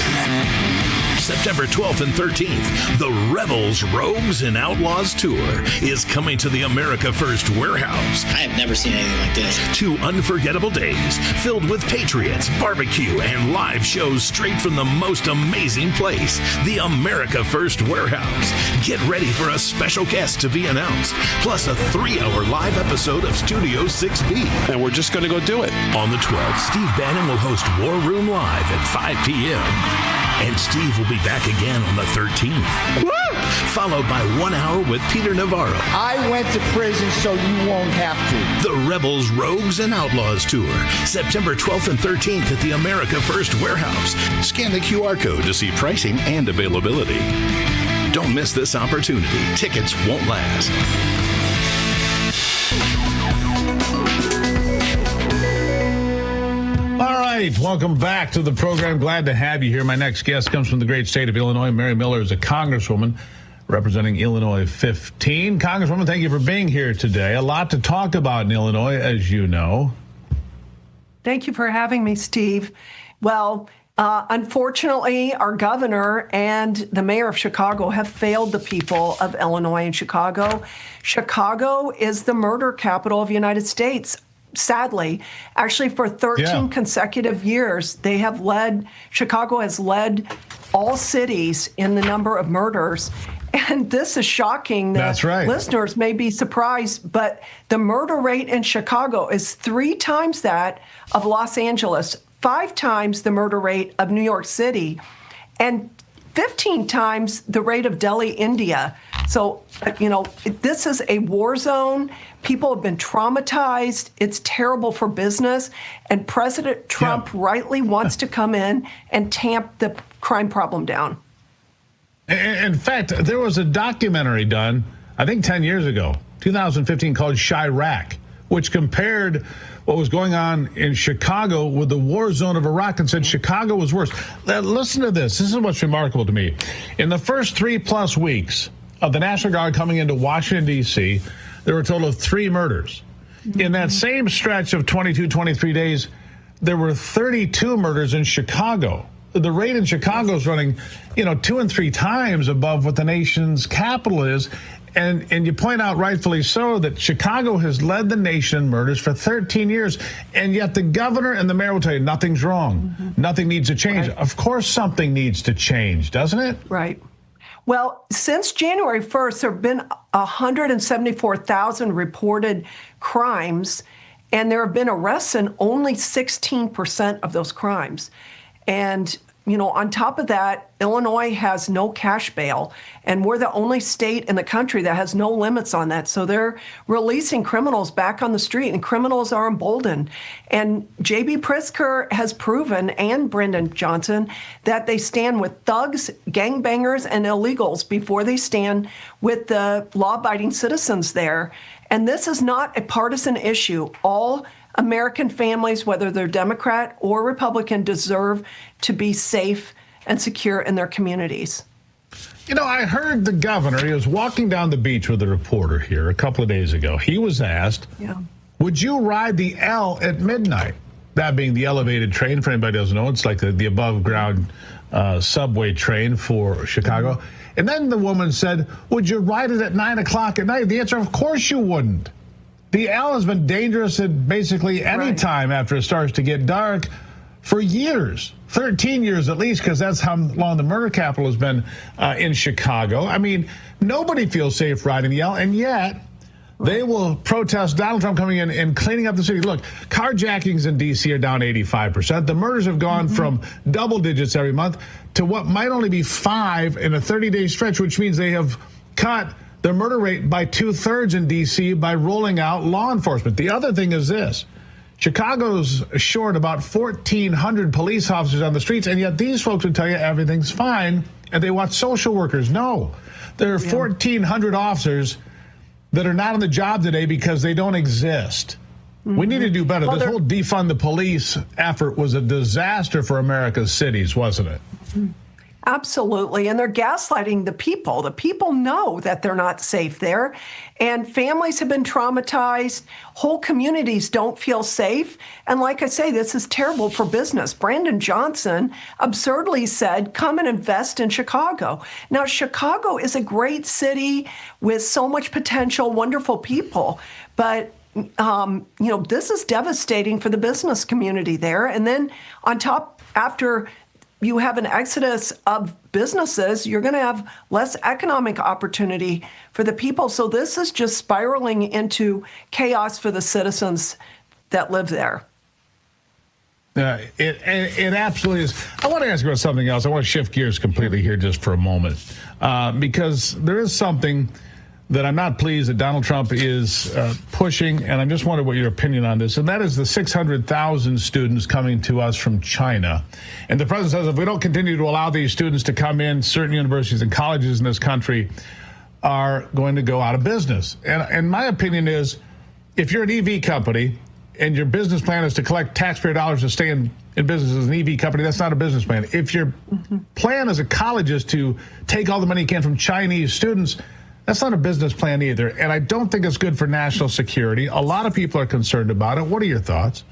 September 12th and 13th, the Rebels, Rogues, and Outlaws Tour is coming to the America First Warehouse. I have never seen anything like this. 2 unforgettable days filled with patriots, barbecue, and live shows straight from the most amazing place, the America First Warehouse. Get ready for a special guest to be announced, plus a 3-hour live episode of Studio 6B. And we're just going to go do it. On the 12th, Steve Bannon will host War Room Live at 5 p.m. And Steve will be back again on the 13th. Woo! Followed by 1 hour with Peter Navarro. I went to prison so you won't have to. The Rebels, Rogues, and Outlaws Tour, September 12th and 13th at the America First Warehouse. Scan the QR code to see pricing and availability. Don't miss this opportunity. Tickets won't last. All right, welcome back to the program. Glad to have you here. My next guest comes from the great state of Illinois. Mary Miller is a congresswoman representing Illinois 15. Congresswoman, thank you for being here today. A lot to talk about in Illinois, as you know. Thank you for having me, Steve. Well, unfortunately, our governor and the mayor of Chicago have failed the people of Illinois and Chicago. Chicago is the murder capital of the United States. Sadly, actually for 13 consecutive years, Chicago has led all cities in the number of murders. And this is shocking. That's right. Listeners may be surprised, but the murder rate in Chicago is 3 times that of Los Angeles, 5 times the murder rate of New York City, and 15 times the rate of Delhi, India. So, this is a war zone. People have been traumatized. It's terrible for business. And President Trump rightly wants to come in and tamp the crime problem down. In fact, there was a documentary done, I think 10 years ago, 2015, called Chirac, which compared what was going on in Chicago with the war zone of Iraq and said Chicago was worse. Listen to this. This is what's remarkable to me. In the first 3+ weeks of the National Guard coming into Washington, D.C., there were a total of 3 murders. In that same stretch of 22, 23 days, there were 32 murders in Chicago. The rate in Chicago is running, 2 and 3 times above what the nation's capital is. And you point out rightfully so that Chicago has led the nation in murders for 13 years. And yet the governor and the mayor will tell you nothing's wrong. Mm-hmm. Nothing needs to change. Right. Of course something needs to change, doesn't it? Right. Well, since January 1st, there have been 174,000 reported crimes, and there have been arrests in only 16% of those crimes. And, on top of that, Illinois has no cash bail, and we're the only state in the country that has no limits on that. So they're releasing criminals back on the street, and criminals are emboldened. And J.B. Pritzker has proven, and Brendan Johnson, that they stand with thugs, gangbangers, and illegals before they stand with the law-abiding citizens there. And this is not a partisan issue. All American families, whether they're Democrat or Republican, deserve to be safe and secure in their communities. You know, I heard the governor, he was walking down the beach with a reporter here a couple of days ago. He was asked, would you ride the L at midnight? That being the elevated train, for anybody who doesn't know, it's like the above ground subway train for Chicago. And then the woman said, would you ride it at 9 o'clock at night? The answer, of course you wouldn't. The L has been dangerous at basically any time after it starts to get dark for years, 13 years at least, because that's how long the murder capital has been in Chicago. I mean, nobody feels safe riding the L, and yet they will protest Donald Trump coming in and cleaning up the city. Look, carjackings in D.C. are down 85%. The murders have gone from double digits every month to what might only be 5 in a 30-day stretch, which means they have cut the murder rate by 2/3 in D.C. by rolling out law enforcement. The other thing is this. Chicago's short about 1,400 police officers on the streets, and yet these folks would tell you everything's fine, and they want social workers. No, there are 1,400 officers that are not on the job today because they don't exist. We need to do better. This whole defund the police effort was a disaster for America's cities, wasn't it? Absolutely. And they're gaslighting the people. The people know that they're not safe there. And families have been traumatized. Whole communities don't feel safe. And like I say, this is terrible for business. Brandon Johnson absurdly said, come and invest in Chicago. Now, Chicago is a great city with so much potential, wonderful people. But this is devastating for the business community there. And then on top, after you have an exodus of businesses, you're going to have less economic opportunity for the people. So this is just spiraling into chaos for the citizens that live there. It absolutely is. I want to ask you about something else. I want to shift gears completely here just for a moment, because there is something that I'm not pleased that Donald Trump is pushing, and I just wonder what your opinion on this, and that is the 600,000 students coming to us from China. And the president says if we don't continue to allow these students to come in, certain universities and colleges in this country are going to go out of business. And my opinion is, if you're an EV company and your business plan is to collect taxpayer dollars to stay in business as an EV company, that's not a business plan. If your plan as a college is to take all the money you can from Chinese students, that's not a business plan either, and I don't think it's good for national security. A lot of people are concerned about it. What are your thoughts?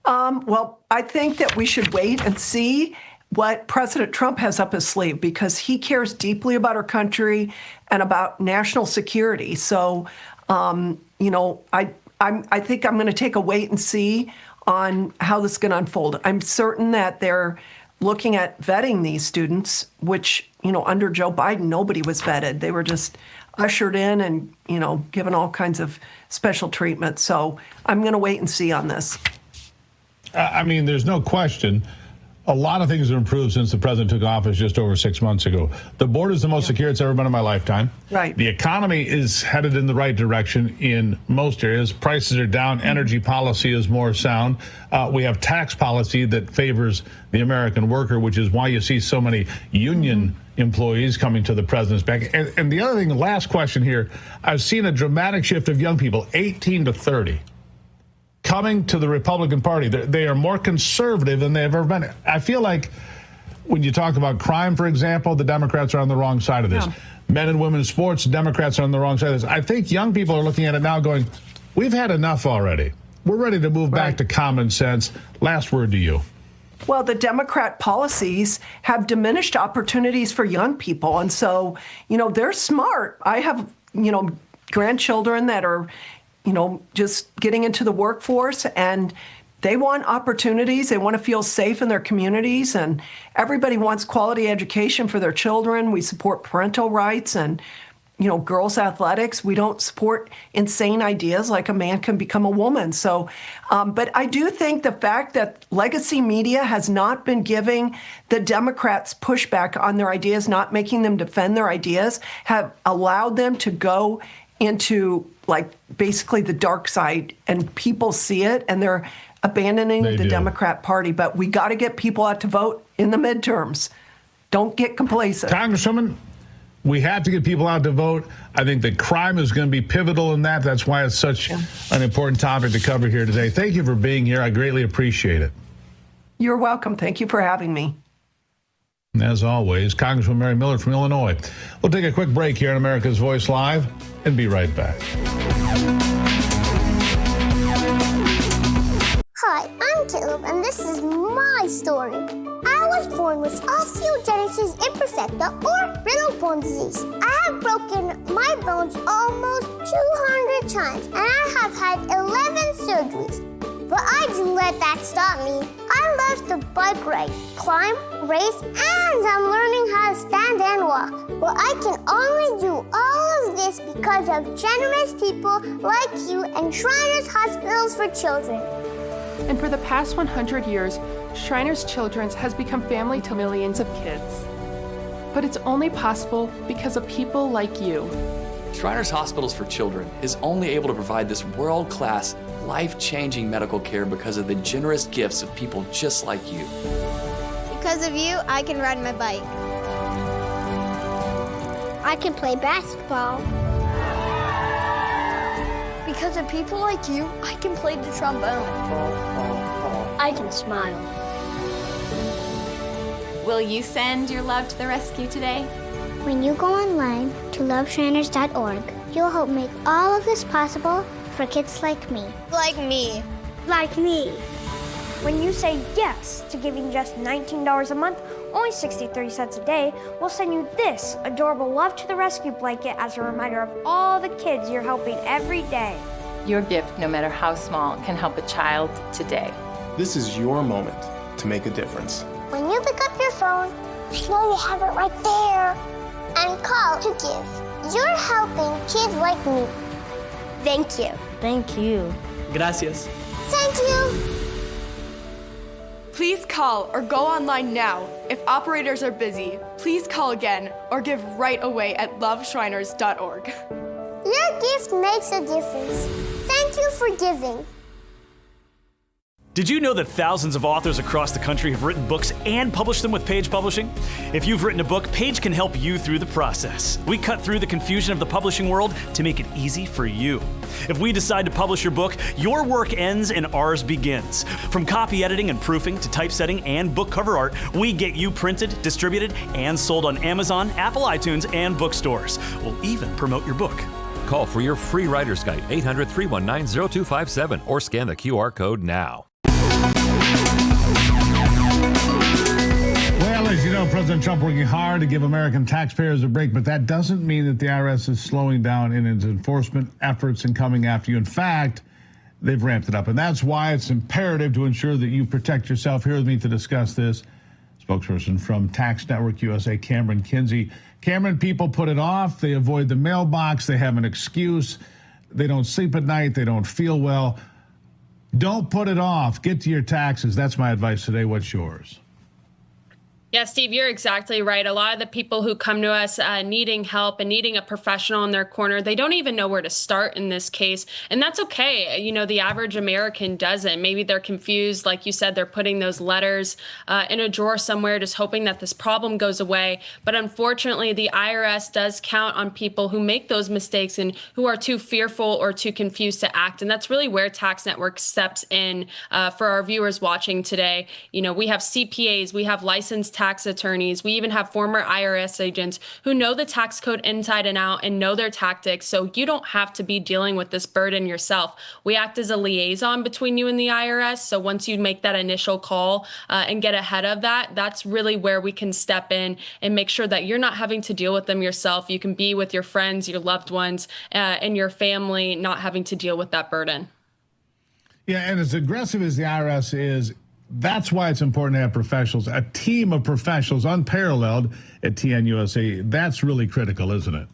Well, I think that we should wait and see what President Trump has up his sleeve, because he cares deeply about our country and about national security. So, I think I'm going to take a wait and see on how this is going to unfold. I'm certain that they're looking at vetting these students, which, under Joe Biden, nobody was vetted. They were just ushered in and, given all kinds of special treatment. So I'm going to wait and see on this. There's no question. A lot of things have improved since the president took office just over 6 months ago. The border is the most secure it's ever been in my lifetime. Right. The economy is headed in the right direction in most areas. Prices are down. Energy policy is more sound. We have tax policy that favors the American worker, which is why you see so many union employees coming to the president's back. And the other thing, the last question here, I've seen a dramatic shift of young people, 18 to 30. Coming to the Republican Party. They are more conservative than they've ever been. I feel like when you talk about crime, for example, the Democrats are on the wrong side of this. Men and women's sports, Democrats are on the wrong side of this. I think young people are looking at it now going, we've had enough already. We're ready to move back to common sense. Last word to you. Well, the Democrat policies have diminished opportunities for young people. And so, they're smart. I have, grandchildren that are just getting into the workforce, and they want opportunities. They want to feel safe in their communities, and everybody wants quality education for their children. We support parental rights and, girls' athletics. We don't support insane ideas like a man can become a woman. So, but I do think the fact that legacy media has not been giving the Democrats pushback on their ideas, not making them defend their ideas, have allowed them to go into basically the dark side, and people see it and they're abandoning the Democrat Party. But we got to get people out to vote in the midterms. Don't get complacent. Congresswoman, We have to get people out to vote. I think that crime is going to be pivotal in that. That's why it's such an important topic to cover here today. Thank you for being here. I greatly appreciate it. You're welcome. Thank you for having me. And as always, Congresswoman Mary Miller from Illinois. We'll take a quick break here on America's Voice Live and be right back. Hi, I'm Caleb, and this is my story. I was born with osteogenesis imperfecta, or brittle-bone disease. I have broken my bones almost 200 times, and I have had 11 surgeries. But I didn't let that stop me. I love to bike ride, climb, race, and I'm learning how to stand and walk. But I can only do all of this because of generous people like you and Shriners Hospitals for Children. And for the past 100 years, Shriners Children's has become family to millions of kids. But it's only possible because of people like you. Shriners Hospitals for Children is only able to provide this world-class, life-changing medical care because of the generous gifts of people just like you. Because of you, I can ride my bike. I can play basketball. Because of people like you, I can play the trombone. I can smile. Will you send your love to the rescue today? When you go online to loveshriners.org, you'll help make all of this possible for kids like me. Like me. Like me. When you say yes to giving just $19 a month, only 63 cents a day, we'll send you this adorable Love to the Rescue blanket as a reminder of all the kids you're helping every day. Your gift, no matter how small, can help a child today. This is your moment to make a difference. When you pick up your phone, I know you have it right there, and call to give. You're helping kids like me. Thank you. Thank you. Gracias. Thank you. Please call or go online now. If operators are busy, please call again or give right away at loveshriners.org. Your gift makes a difference. Thank you for giving. Did you know that thousands of authors across the country have written books and published them with Page Publishing? If you've written a book, Page can help you through the process. We cut through the confusion of the publishing world to make it easy for you. If we decide to publish your book, your work ends and ours begins. From copy editing and proofing to typesetting and book cover art, we get you printed, distributed, and sold on Amazon, Apple iTunes, and bookstores. We'll even promote your book. Call for your free writer's guide, 800-319-0257, or scan the QR code now. Well, as you know, President Trump working hard to give American taxpayers a break, but that doesn't mean that the IRS is slowing down in its enforcement efforts and coming after you. In fact, they've ramped it up, and that's why it's imperative to ensure that you protect yourself. Here with me to discuss this, spokesperson from Tax Network USA, Cameron Kinsey. Cameron, people put it off. They avoid the mailbox. They have an excuse. They don't sleep at night. They don't feel well. Don't put it off. Get to your taxes. That's my advice today. What's yours? Yeah, Steve, you're exactly right. A lot of the people who come to us needing help and needing a professional in their corner, they don't even know where to start in this case. And that's okay. You know, the average American doesn't. Maybe they're confused. Like you said, they're putting those letters in a drawer somewhere, just hoping that this problem goes away. But unfortunately, the IRS does count on people who make those mistakes and who are too fearful or too confused to act. And that's really where Tax Network steps in for our viewers watching today. You know, we have CPAs, we have licensed tax attorneys. We even have former IRS agents who know the tax code inside and out and know their tactics. So you don't have to be dealing with this burden yourself. We act as a liaison between you and the IRS. So once you make that initial call and get ahead of that, that's really where we can step in and make sure that you're not having to deal with them yourself. You can be with your friends, your loved ones, and your family, not having to deal with that burden. Yeah, and as aggressive as the IRS is, that's why it's important to have professionals, a team of professionals unparalleled at TNUSA. That's really critical, isn't it?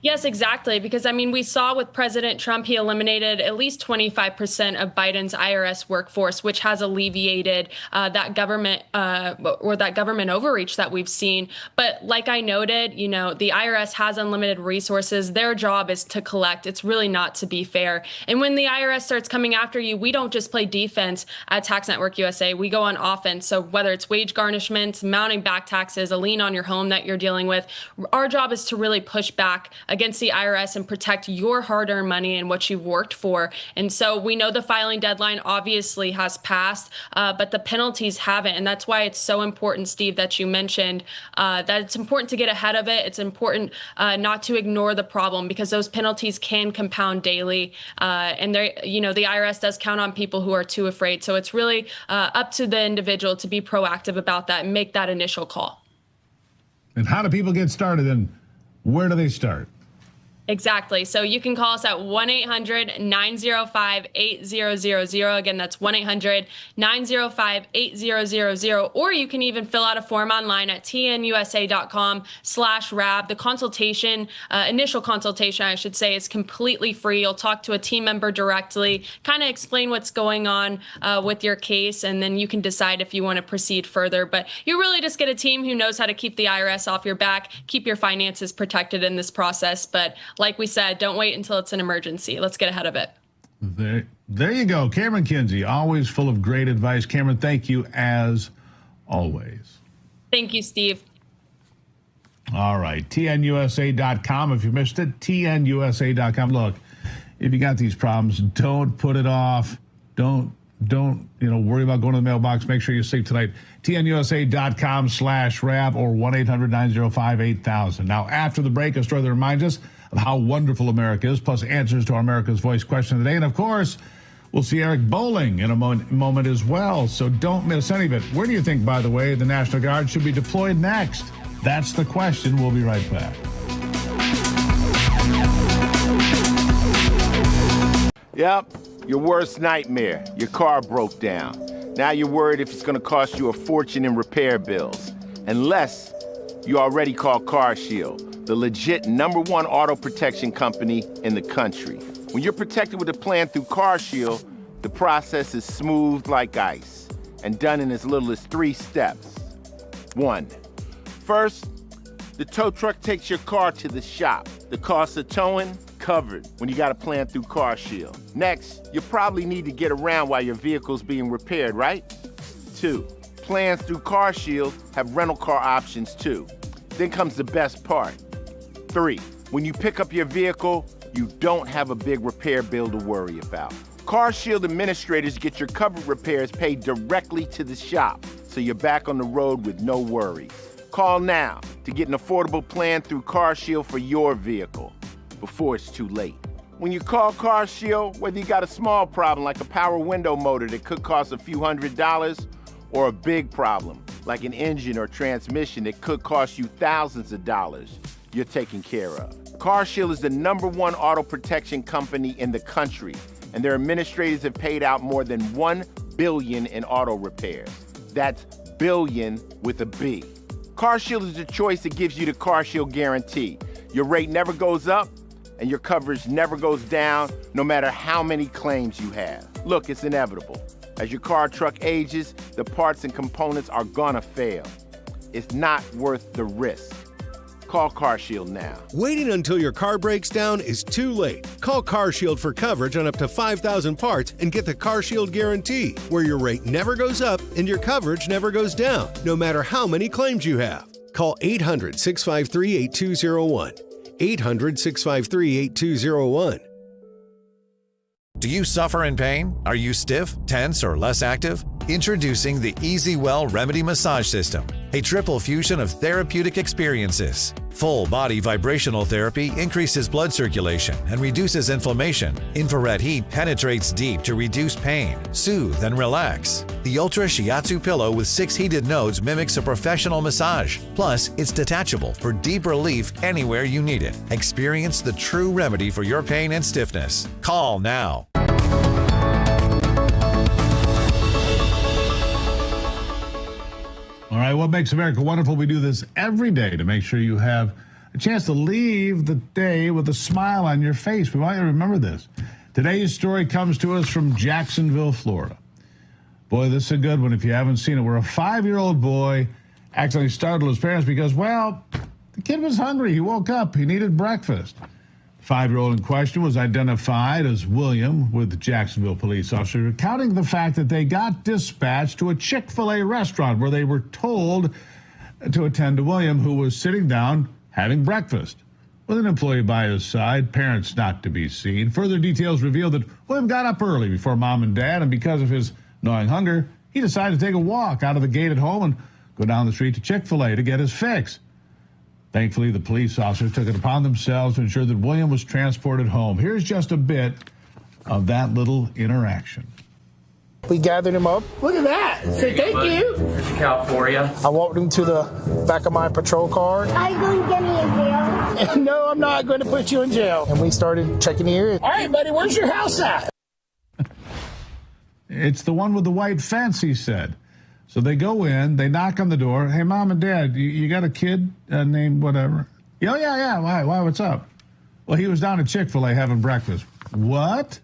Yes, exactly. Because, I mean, we saw with President Trump, he eliminated at least 25% of Biden's IRS workforce, which has alleviated that government overreach that we've seen. But like I noted, you know, the IRS has unlimited resources. Their job is to collect. It's really not to be fair. And when the IRS starts coming after you, we don't just play defense at Tax Network USA. We go on offense. So whether it's wage garnishments, mounting back taxes, a lien on your home that you're dealing with, our job is to really push back against the IRS and protect your hard-earned money and what you've worked for. And so we know the filing deadline obviously has passed, but the penalties haven't. And that's why it's so important, Steve, that you mentioned that it's important to get ahead of it. It's important not to ignore the problem, because those penalties can compound daily. And the IRS does count on people who are too afraid. So it's really up to the individual to be proactive about that and make that initial call. And how do people get started, and where do they start? Exactly. So you can call us at 1-800-905-8000. Again, that's 1-800-905-8000. Or you can even fill out a form online at tnusa.com/RAB. The consultation, initial consultation, I should say, is completely free. You'll talk to a team member directly, kind of explain what's going on with your case, and then you can decide if you want to proceed further. But you really just get a team who knows how to keep the IRS off your back, keep your finances protected in this process. But like we said, don't wait until it's an emergency. Let's get ahead of it. There you go. Cameron Kinsey, always full of great advice. Cameron, thank you as always. Thank you, Steve. All right. TNUSA.com. If you missed it, TNUSA.com. Look, if you got these problems, don't put it off. Don't worry about going to the mailbox. Make sure you sleep tonight. TNUSA.com/RAB or 1-800-905-8000. Now, after the break, a story that reminds us of how wonderful America is, plus answers to our America's Voice question of the day. And of course, we'll see Eric Bowling in a moment as well. So don't miss any of it. Where do you think, by the way, the National Guard should be deployed next? That's the question. We'll be right back. Yep, your worst nightmare. Your car broke down. Now you're worried if it's going to cost you a fortune in repair bills. Unless you already called CarShield, the legit #1 auto protection company in the country. When you're protected with a plan through CarShield, the process is smooth like ice and done in as little as 3 steps. 1. First, the tow truck takes your car to the shop. The cost of towing, covered when you got a plan through CarShield. Next, you'll probably need to get around while your vehicle's being repaired, right? 2. Plans through CarShield have rental car options too. Then comes the best part. 3. When you pick up your vehicle, you don't have a big repair bill to worry about. CarShield administrators get your covered repairs paid directly to the shop, so you're back on the road with no worries. Call now to get an affordable plan through CarShield for your vehicle before it's too late. When you call CarShield, whether you got a small problem like a power window motor that could cost a few $100s, or a big problem like an engine or transmission that could cost you thousands of dollars, you're taken care of. CarShield is the #1 auto protection company in the country, and their administrators have paid out more than $1 billion in auto repairs. That's billion with a B. CarShield is the choice that gives you the CarShield guarantee. Your rate never goes up, and your coverage never goes down, no matter how many claims you have. Look, it's inevitable. As your car or truck ages, the parts and components are gonna fail. It's not worth the risk. Call CarShield now. Waiting until your car breaks down is too late. Call CarShield for coverage on up to 5,000 parts and get the CarShield guarantee, where your rate never goes up and your coverage never goes down, no matter how many claims you have. Call 800-653-8201. 800-653-8201. Do you suffer in pain? Are you stiff, tense, or less active? Introducing the Easy Well Remedy Massage System, a triple fusion of therapeutic experiences. Full body vibrational therapy increases blood circulation and reduces inflammation. Infrared heat penetrates deep to reduce pain, soothe, and relax. The Ultra Shiatsu pillow with 6 heated nodes mimics a professional massage. Plus, it's detachable for deep relief anywhere you need it. Experience the true remedy for your pain and stiffness. Call now. All right, what makes America wonderful? We do this every day to make sure you have a chance to leave the day with a smile on your face. We want you to remember this. Today's story comes to us from Jacksonville, Florida. Boy, this is a good one if you haven't seen it. Where a 5-year-old boy accidentally startled his parents because, well, the kid was hungry. He woke up. He needed breakfast. The 5-year-old in question was identified as William with the Jacksonville police officer, recounting the fact that they got dispatched to a Chick-fil-A restaurant where they were told to attend to William, who was sitting down having breakfast with an employee by his side, parents not to be seen. Further details reveal that William got up early before mom and dad, and because of his gnawing hunger, he decided to take a walk out of the gate at home and go down the street to Chick-fil-A to get his fix. Thankfully, the police officers took it upon themselves to ensure that William was transported home. Here's just a bit of that little interaction. We gathered him up. Look at that. Say thank you. There's a cow for you. I walked him to the back of my patrol car. Are you going to get me in jail? No, I'm not going to put you in jail. And we started checking the area. All right, buddy, where's your house at? It's the one with the white fence, he said. So they go in, they knock on the door. Hey, mom and dad, you got a kid named whatever? Yeah. Why? What's up? Well, he was down at Chick-fil-A having breakfast. What?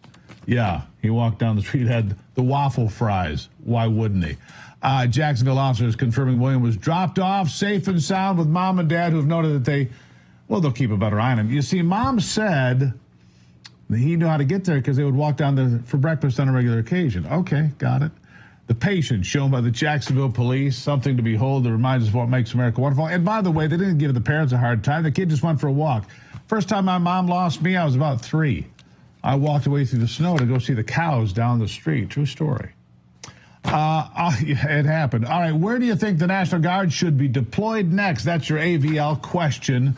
Yeah, he walked down the street, had the waffle fries. Why wouldn't he? Jacksonville officers confirming William was dropped off safe and sound with mom and dad, who have noted that they'll keep a better eye on him. You see, mom said that he knew how to get there because they would walk down there for breakfast on a regular occasion. Okay, got it. The patience shown by the Jacksonville police, something to behold that reminds us of what makes America wonderful. And by the way, they didn't give the parents a hard time. The kid just went for a walk. First time my mom lost me, I was about 3. I walked away through the snow to go see the cows down the street. True story. It happened. All right, where do you think the National Guard should be deployed next? That's your AVL question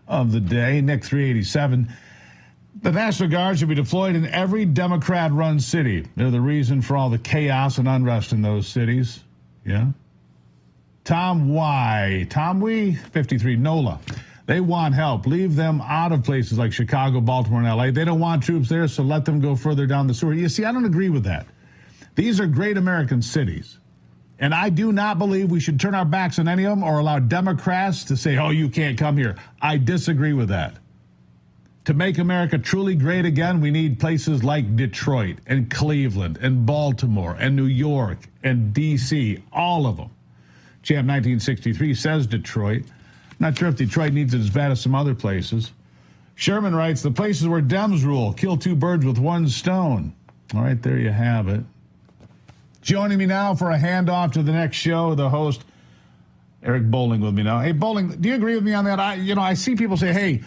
of the day. Nick 387. The National Guard should be deployed in every Democrat-run city. They're the reason for all the chaos and unrest in those cities. Yeah. Tom Y. Tom Wee, 53. NOLA. They want help. Leave them out of places like Chicago, Baltimore, and L.A. They don't want troops there, so let them go further down the sewer. You see, I don't agree with that. These are great American cities. And I do not believe we should turn our backs on any of them or allow Democrats to say, oh, you can't come here. I disagree with that. To make America truly great again, we need places like Detroit and Cleveland and Baltimore and New York and D.C., all of them. Champ 1963 says Detroit. Not sure if Detroit needs it as bad as some other places. Sherman writes, the places where Dems rule, kill 2 birds with 1 stone. All right, there you have it. Joining me now for a handoff to the next show, the host, Eric Bowling, with me now. Hey, Bowling, do you agree with me on that? I see people say, hey,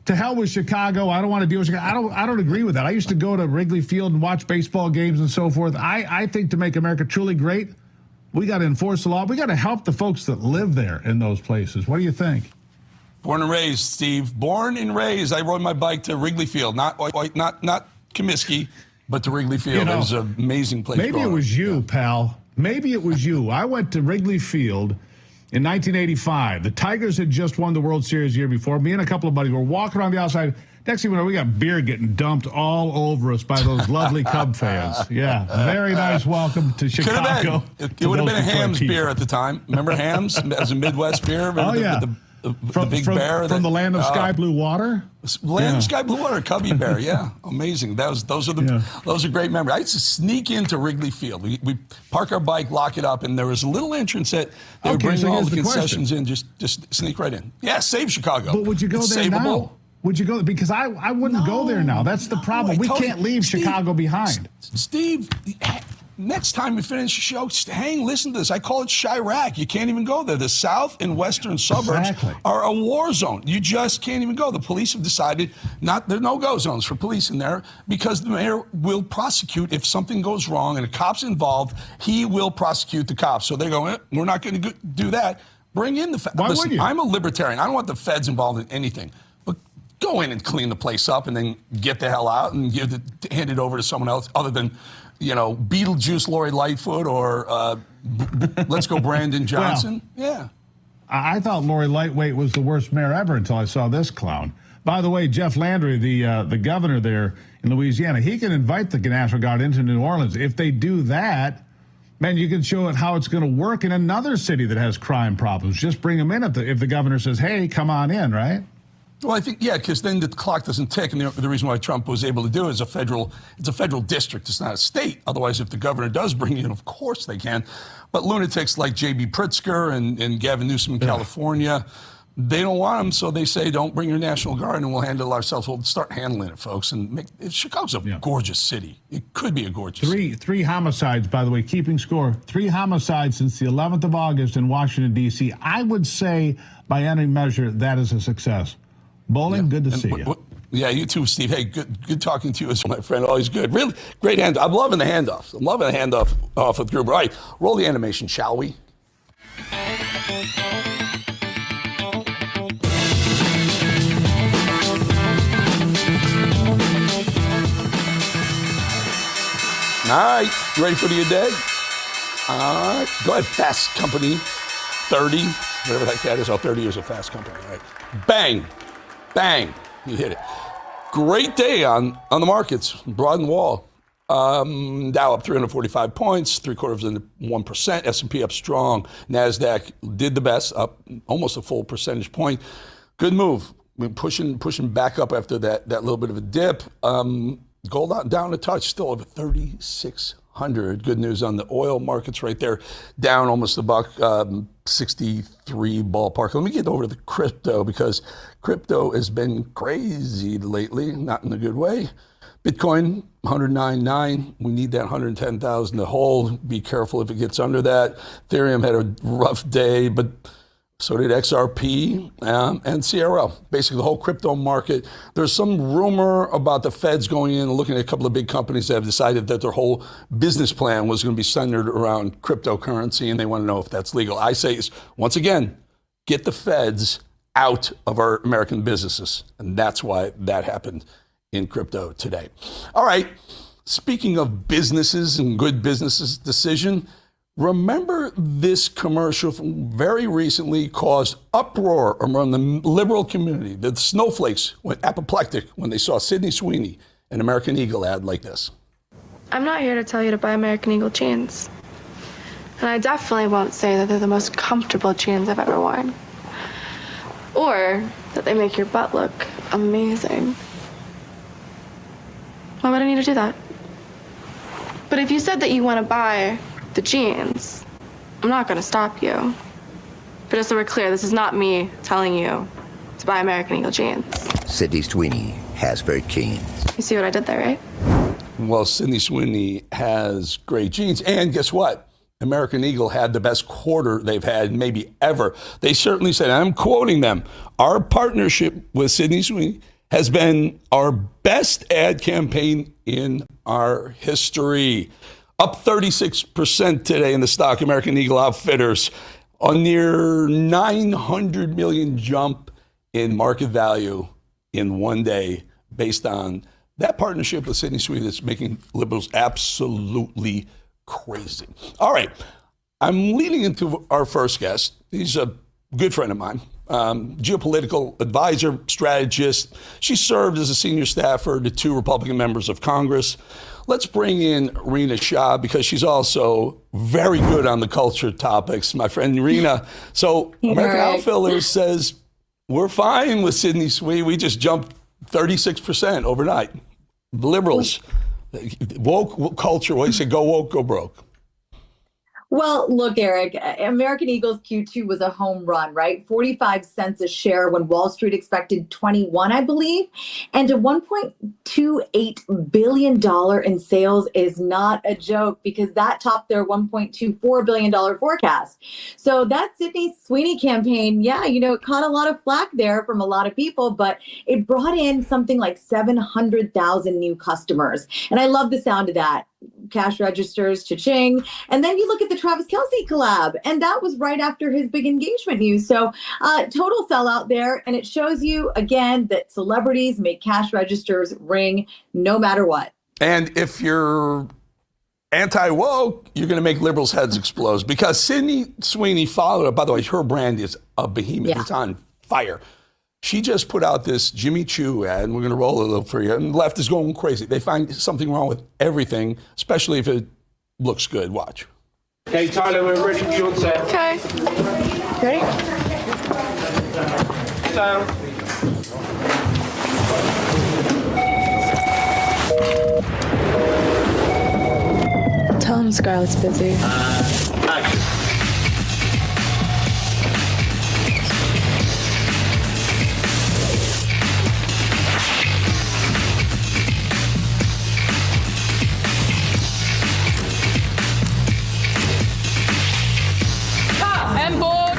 to hell with Chicago. I don't want to deal with Chicago. I don't agree with that. I used to go to Wrigley Field and watch baseball games and so forth. I think to make America truly great, we got to enforce the law. We got to help the folks that live there in those places. What do you think? Born and raised, Steve. Born and raised. I rode my bike to Wrigley Field, not Comiskey, but to Wrigley Field. It was an amazing place. Maybe it was you, pal. Maybe it was you. I went to Wrigley Field in 1985. The Tigers had just won the World Series the year before. Me and a couple of buddies were walking around the outside. Next thing we know, we got beer getting dumped all over us by those lovely Cub fans. Yeah, very nice welcome to Chicago. It would have been a Hams beer at the time. Remember Hams as a Midwest beer? Remember the big bear. From the land of sky blue water? Land of sky blue water, Cubby Bear, yeah. Amazing. Those are great memories. I used to sneak into Wrigley Field. We park our bike, lock it up, and there was a little entrance that they would bring all the concessions in, just sneak right in. Yeah, save Chicago. But would you go there now? Would you go? Because I wouldn't go there now. That's the problem. We can't leave Chicago behind. Steve, next time we finish the show, listen to this. I call it Chirac. You can't even go there. The south and western suburbs are a war zone. You just can't even go. The police have decided there are no-go zones for police in there because the mayor will prosecute if something goes wrong and a cop's involved. He will prosecute the cops. So they're going, we're not going to do that. Bring in the feds. Listen, I'm a libertarian. I don't want the feds involved in anything. Go in and clean the place up and then get the hell out and hand it over to someone else other than, Beetlejuice Lori Lightfoot or let's go Brandon Johnson. Well, yeah. I thought Lori Lightweight was the worst mayor ever until I saw this clown. By the way, Jeff Landry, the governor there in Louisiana, he can invite the National Guard into New Orleans. If they do that, man, you can show it how it's going to work in another city that has crime problems. Just bring them in if the governor says, hey, come on in, right? Well, I think, yeah, because then the clock doesn't tick. And the reason why Trump was able to do it is it's a federal district. It's not a state. Otherwise, if the governor does bring you in, of course they can. But lunatics like J.B. Pritzker and Gavin Newsom in California, they don't want them, so they say, don't bring your National Guard and we'll handle it ourselves. We'll start handling it, folks. And Chicago's a gorgeous city. It could be a gorgeous city. Three homicides, by the way, keeping score. 3 homicides since the 11th of August in Washington, D.C. I would say, by any measure, that is a success. Bowling, good to see you. Yeah, you too, Steve. Hey, good talking to you as my friend. Always good. Really great handoff. I'm loving the handoffs. I'm loving the handoff off with Gruber. All right, roll the animation, shall we? All right, you ready for the day? All right, go ahead. Fast Company, 30, whatever that cat is. 30 years of Fast Company. All right. Bang, bang, you hit it. Great day on the markets, broad and wall. Dow up 345 points, 0.75%. S&P up strong. NASDAQ did the best, up almost a full percentage point. Good move. We're pushing back up after that little bit of a dip. Gold down a touch, still over 3,600. Good news on the oil markets right there, down almost a buck, 63 ballpark. Let me get over to the crypto because crypto has been crazy lately, not in a good way. Bitcoin, 109.9. We need that 110,000 to hold. Be careful if it gets under that. Ethereum had a rough day, but so did XRP and CRL. Basically, the whole crypto market. There's some rumor about the Feds going in and looking at a couple of big companies that have decided that their whole business plan was going to be centered around cryptocurrency, and they want to know if that's legal. I say, once again, get the Feds out of our American businesses, and that's why that happened in crypto today. All right, speaking of businesses and good businesses decision, remember this commercial from very recently caused uproar among the liberal community. The snowflakes went apoplectic when they saw Sydney Sweeney, an American Eagle ad like this. I'm not here to tell you to buy American Eagle jeans. And I definitely won't say that they're the most comfortable jeans I've ever worn. Or that they make your butt look amazing. Why would I need to do that? But if you said that you want to buy the jeans, I'm not going to stop you. But just so we're clear, this is not me telling you to buy American Eagle jeans. Sydney Sweeney has great jeans. You see what I did there, right? Well, Sydney Sweeney has great jeans. And guess what? American Eagle had the best quarter they've had maybe ever. They certainly said, I'm quoting them, our partnership with Sydney Sweeney has been our best ad campaign in our history. Up 36% today in the stock, American Eagle Outfitters, a near 900 million jump in market value in one day based on that partnership with Sydney Sweeney that's making liberals absolutely crazy. All right, I'm leading into our first guest. He's a good friend of mine. Geopolitical advisor, strategist. She served as a senior staffer to 2 Republican members of Congress. Let's bring in Rena Shah because she's also very good on the culture topics. My friend Rena. So American Outfitters says we're fine with Sydney Sweeney. We just jumped 36% overnight. The liberals, woke culture. What do you say? Go woke, go broke. Well, look, Eric, American Eagle's Q2 was a home run, right? 45 cents a share when Wall Street expected 21, I believe. And a $1.28 billion in sales is not a joke because that topped their $1.24 billion forecast. So that Sydney Sweeney campaign, it caught a lot of flack there from a lot of people, but it brought in something like 700,000 new customers. And I love the sound of that. Cash registers, cha-ching. And then you look at the Travis Kelce collab, and that was right after his big engagement news. So total sellout there. And it shows you, again, that celebrities make cash registers ring no matter what. And if you're anti-woke, you're going to make liberals' heads explode because Sydney Sweeney followed up. By the way, her brand is a behemoth. Yeah. It's on fire. She just put out this Jimmy Choo ad, and we're going to roll it a little for you. And the left is going crazy. They find something wrong with everything, especially if it looks good. Watch. Hey, Tyler, we're ready for your set. Okay. Ready? Down. Scarlett's busy. And board.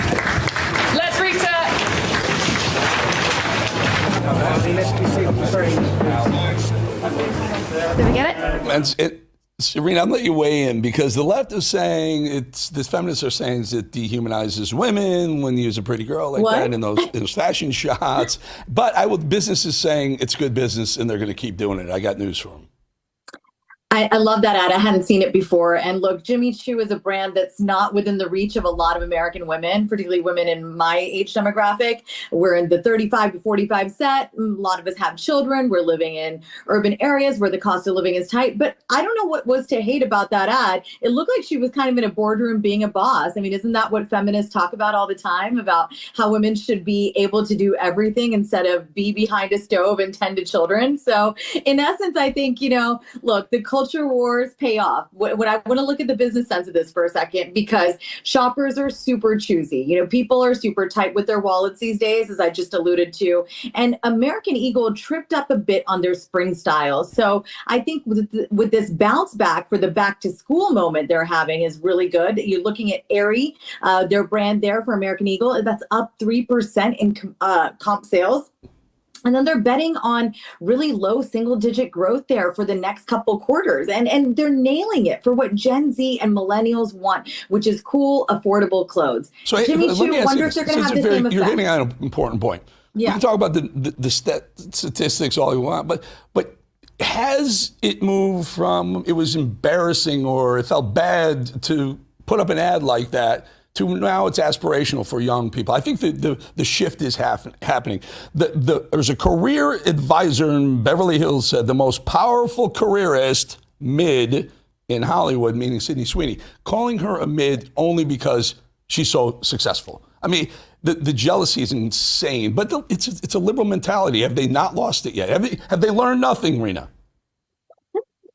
Let's reset. Did we get it? Serena, I'll let you weigh in because the left is saying the feminists are saying it dehumanizes women when you use a pretty girl like that in those fashion shots. But business is saying it's good business and they're going to keep doing it. I got news for them. I love that ad. I hadn't seen it before. And look, Jimmy Choo is a brand that's not within the reach of a lot of American women, particularly women in my age demographic. We're in the 35 to 45 set. A lot of us have children. We're living in urban areas where the cost of living is tight. But I don't know what was to hate about that ad. It looked like she was kind of in a boardroom being a boss. I mean, isn't that what feminists talk about all the time, about how women should be able to do everything instead of be behind a stove and tend to children? So in essence, I think, look, the culture wars pay off. When I want to look at the business sense of this for a second, because shoppers are super choosy. People are super tight with their wallets these days, as I just alluded to. And American Eagle tripped up a bit on their spring styles. So I think with this bounce back for the back to school moment they're having is really good. You're looking at Aerie, their brand there for American Eagle, that's up 3% in comp sales. And then they're betting on really low single-digit growth there for the next couple quarters. And they're nailing it for what Gen Z and millennials want, which is cool, affordable clothes. So Jimmy Choo, wonder if they're going to have the same effect. You're hitting on an important point. Yeah. We can talk about the statistics all you want, but has it moved from it was embarrassing or it felt bad to put up an ad like that to now it's aspirational for young people? I think the shift is happening. There's a career advisor in Beverly Hills said the most powerful careerist mid in Hollywood, meaning Sydney Sweeney, calling her a mid only because she's so successful. I mean, the jealousy is insane, but it's a liberal mentality. Have they not lost it yet? Have they learned nothing, Rena?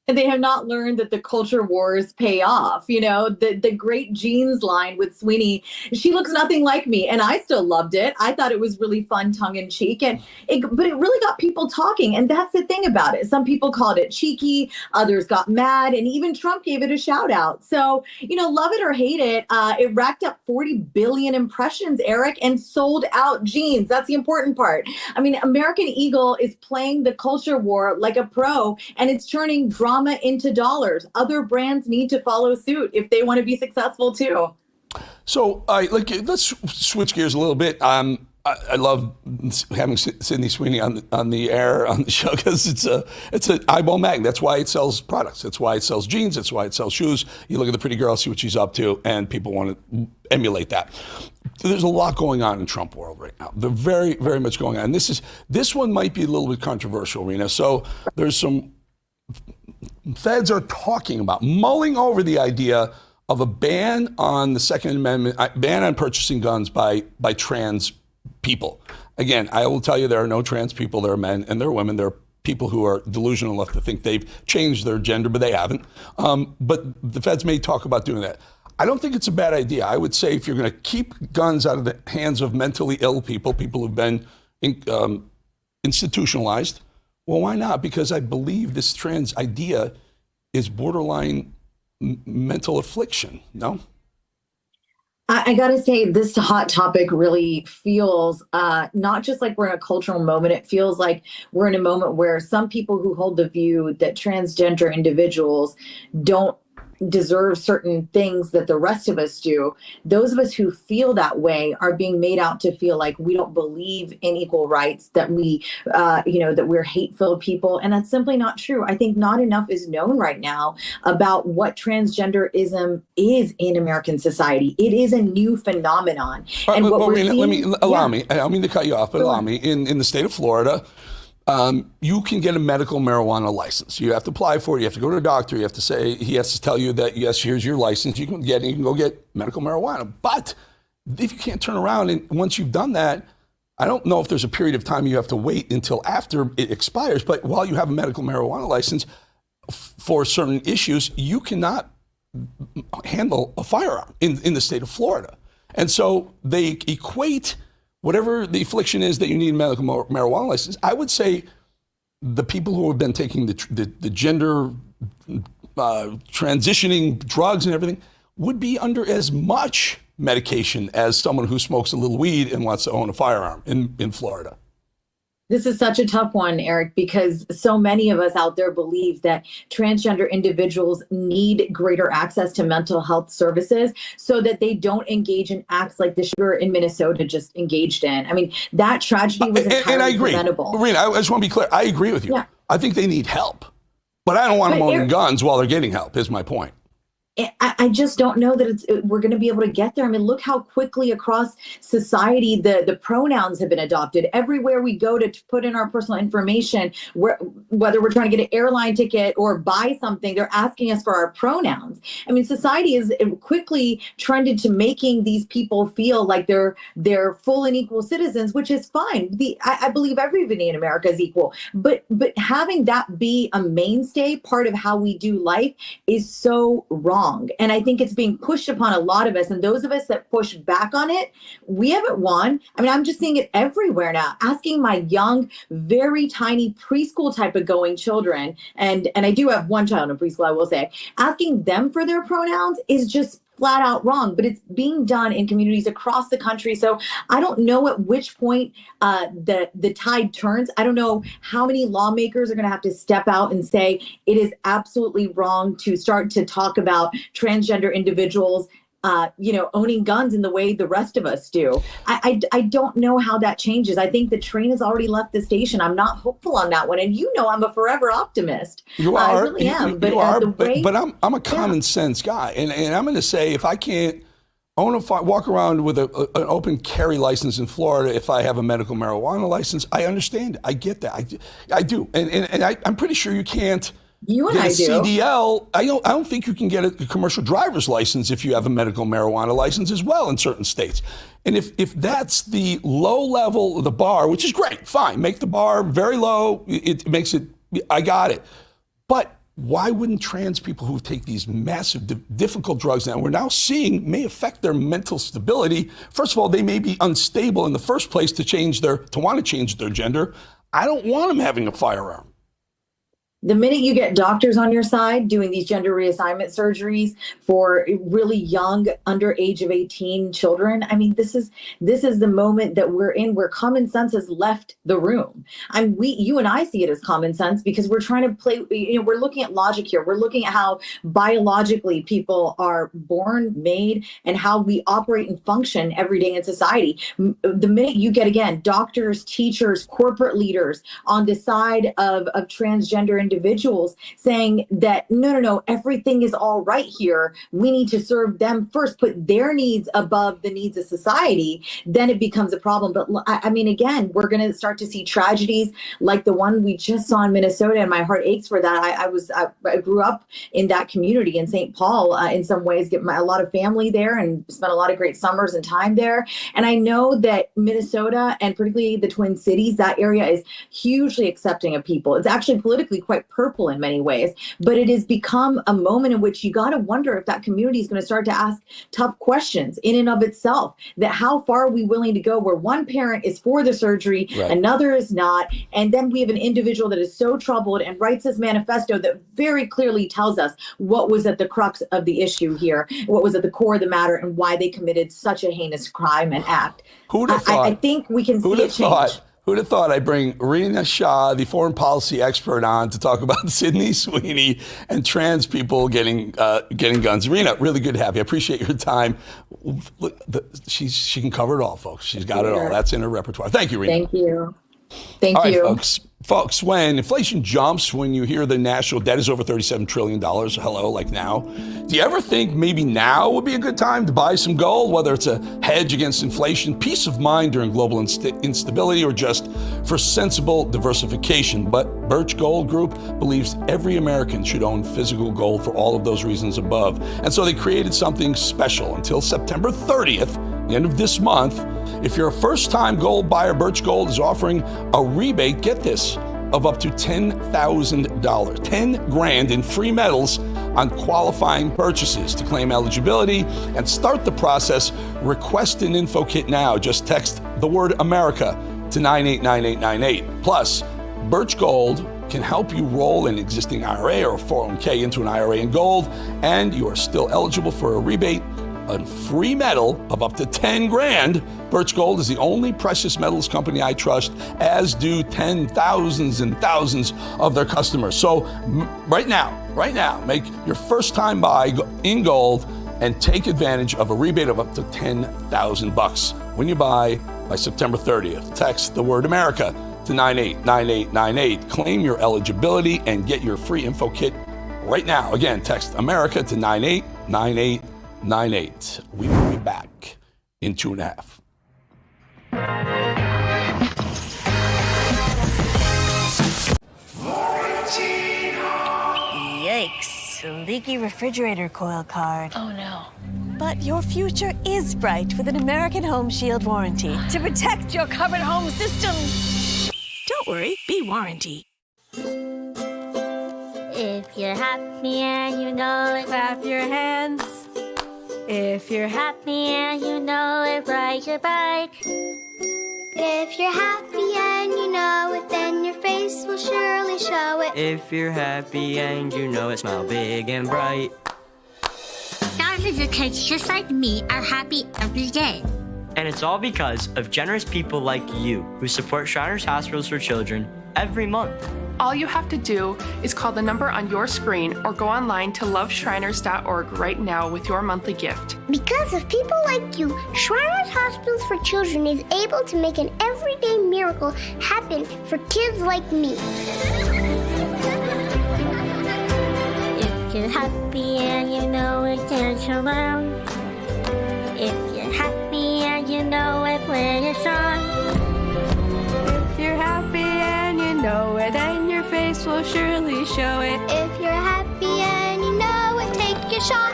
They have not learned that the culture wars pay off. The great jeans line with Sweeney, she looks nothing like me, and I still loved it. I thought it was really fun, tongue in cheek, but it really got people talking, and that's the thing about it. Some people called it cheeky, others got mad, and even Trump gave it a shout out. So, love it or hate it, it racked up 40 billion impressions, Eric, and sold out jeans. That's the important part. I mean, American Eagle is playing the culture war like a pro, and it's turning drama into dollars. Other brands need to follow suit if they want to be successful too. So let's switch gears a little bit. I love having Sydney Sweeney on the air on the show because it's an eyeball magnet. That's why it sells products. That's why it sells jeans. That's why it sells shoes. You look at the pretty girl, see what she's up to, and people want to emulate that. So there's a lot going on in Trump world right now. They're very, very much going on. This one might be a little bit controversial, Rena. So there's some feds are talking about mulling over the idea of a ban on the Second Amendment, ban on purchasing guns by trans people. Again, I will tell you there are no trans people. There are men and there are women. There are people who are delusional enough to think they've changed their gender, but they haven't. But the feds may talk about doing that. I don't think it's a bad idea. I would say if you're going to keep guns out of the hands of mentally ill people who've been institutionalized, well, why not? Because I believe this trans idea is borderline mental affliction, no? I got to say, this hot topic really feels not just like we're in a cultural moment. It feels like we're in a moment where some people who hold the view that transgender individuals don't deserve certain things that the rest of us do. Those of us who feel that way are being made out to feel like we don't believe in equal rights, that we, that we're hateful people. And that's simply not true. I think not enough is known right now about what transgenderism is in American society. It is a new phenomenon. And what we're seeing, allow me, I don't mean to cut you off, but allow me, in the state of Florida, you can get a medical marijuana license. You have to apply for it. You have to go to a doctor. You have to say, he has to tell you that, yes, here's your license. You can go get medical marijuana. But if you can't turn around and once you've done that, I don't know if there's a period of time you have to wait until after it expires. But while you have a medical marijuana license for certain issues, you cannot handle a firearm in the state of Florida. And so they equate whatever the affliction is that you need a medical marijuana license. I would say the people who have been taking the gender transitioning drugs and everything would be under as much medication as someone who smokes a little weed and wants to own a firearm in Florida. This is such a tough one, Eric, because so many of us out there believe that transgender individuals need greater access to mental health services so that they don't engage in acts like the shooter in Minnesota just engaged in. I mean, that tragedy was entirely preventable. Marina, I just want to be clear. I agree with you. Yeah. I think they need help, but I don't want them owning guns while they're getting help, is my point. I just don't know that we're going to be able to get there. I mean, look how quickly across society the pronouns have been adopted. Everywhere we go to put in our personal information, whether we're trying to get an airline ticket or buy something, they're asking us for our pronouns. I mean, society is quickly trended to making these people feel like they're full and equal citizens, which is fine. I believe everybody in America is equal, but having that be a mainstay part of how we do life is so wrong. And I think it's being pushed upon a lot of us. And those of us that push back on it, we haven't won. I mean, I'm just seeing it everywhere now. Asking my young, very tiny preschool type of going children, and I do have one child in preschool, I will say, asking them for their pronouns is just flat out wrong, but it's being done in communities across the country. So I don't know at which point the tide turns. I don't know how many lawmakers are going to have to step out and say it is absolutely wrong to start to talk about transgender individuals owning guns in the way the rest of us do. I don't know how that changes. I think the train has already left the station. I'm not hopeful on that one. And I'm a forever optimist. You are. I really am. But I'm a common sense guy. And I'm going to say if I can't walk around with an open carry license in Florida if I have a medical marijuana license, I understand it. I get that. I do. And I'm pretty sure you can't. You and I do. CDL, I don't think you can get a commercial driver's license if you have a medical marijuana license as well in certain states. And if that's the low level of the bar, which is great, fine, make the bar very low. It makes it, I got it. But why wouldn't trans people who take these massive, difficult drugs now, we're now seeing may affect their mental stability. First of all, they may be unstable in the first place to want to change their gender. I don't want them having a firearm. The minute you get doctors on your side doing these gender reassignment surgeries for really young, under age of 18 children, I mean, this is the moment that we're in where common sense has left the room. You and I see it as common sense because we're trying to play, we're looking at logic here. We're looking at how biologically people are born, made, and how we operate and function every day in society. The minute you get, again, doctors, teachers, corporate leaders on the side of transgender individuals saying that no, everything is all right here. We need to serve them first, put their needs above the needs of society, then it becomes a problem. But I mean, again, we're going to start to see tragedies like the one we just saw in Minnesota, and my heart aches for that. I grew up in that community in St. Paul, in some ways, get a lot of family there and spent a lot of great summers and time there. And I know that Minnesota, and particularly the Twin Cities, that area is hugely accepting of people. It's actually politically quite purple in many ways, but it has become a moment in which you got to wonder if that community is going to start to ask tough questions in and of itself, that how far are we willing to go where one parent is for the surgery, right, another is not, and then we have an individual that is so troubled and writes this manifesto that very clearly tells us what was at the crux of the issue here, what was at the core of the matter, and why they committed such a heinous crime and act. Who'd have thought? I think we can see it change. Who'd have thought I'd bring Rena Shah, the foreign policy expert, on to talk about Sydney Sweeney and trans people getting guns. Rena, really good to have you. I appreciate your time. She can cover it all, folks. She's got it all. That's in her repertoire. Thank you, Rena. Thank you. Thank you. All right, folks, when inflation jumps, when you hear the national debt is over $37 trillion, hello, like now, do you ever think maybe now would be a good time to buy some gold, whether it's a hedge against inflation, peace of mind during global instability, or just for sensible diversification? But Birch Gold Group believes every American should own physical gold for all of those reasons above. And so they created something special until September 30th, the end of this month. If you're a first-time gold buyer, Birch Gold is offering a rebate, get this, of up to $10,000, $10 grand in free metals on qualifying purchases. To claim eligibility and start the process, request an info kit now. Just text the word America to 989898. Plus, Birch Gold can help you roll an existing IRA or 401k into an IRA in gold, and you are still eligible for a rebate on free metal of up to 10 grand. Birch Gold is the only precious metals company I trust, as do thousands and thousands of their customers. So right now, make your first time buy in gold and take advantage of a rebate of up to $10,000 when you buy by September 30th. Text the word America to 989898. Claim your eligibility and get your free info kit right now. Again, text America to 989898. We will be back in 2.5. Yikes. Leaky refrigerator coil card. Oh no. But your future is bright with an American Home Shield warranty to protect your covered home systems. Don't worry, be warranty. If you're happy and you know it, clap your hands. If you're happy and you know it, ride your bike. If you're happy and you know it, then your face will surely show it. If you're happy and you know it, smile big and bright. Thousands of kids just like me are happy every day. And it's all because of generous people like you who support Shriners Hospitals for Children every month. All you have to do is call the number on your screen or go online to loveshriners.org right now with your monthly gift. Because of people like you, Shriners Hospitals for Children is able to make an everyday miracle happen for kids like me. If you're happy and you know it, dance around. If you're happy and you know it, play a song. If you're happy and you know it, then your face will surely show it. If you're happy and you know it, take your shot.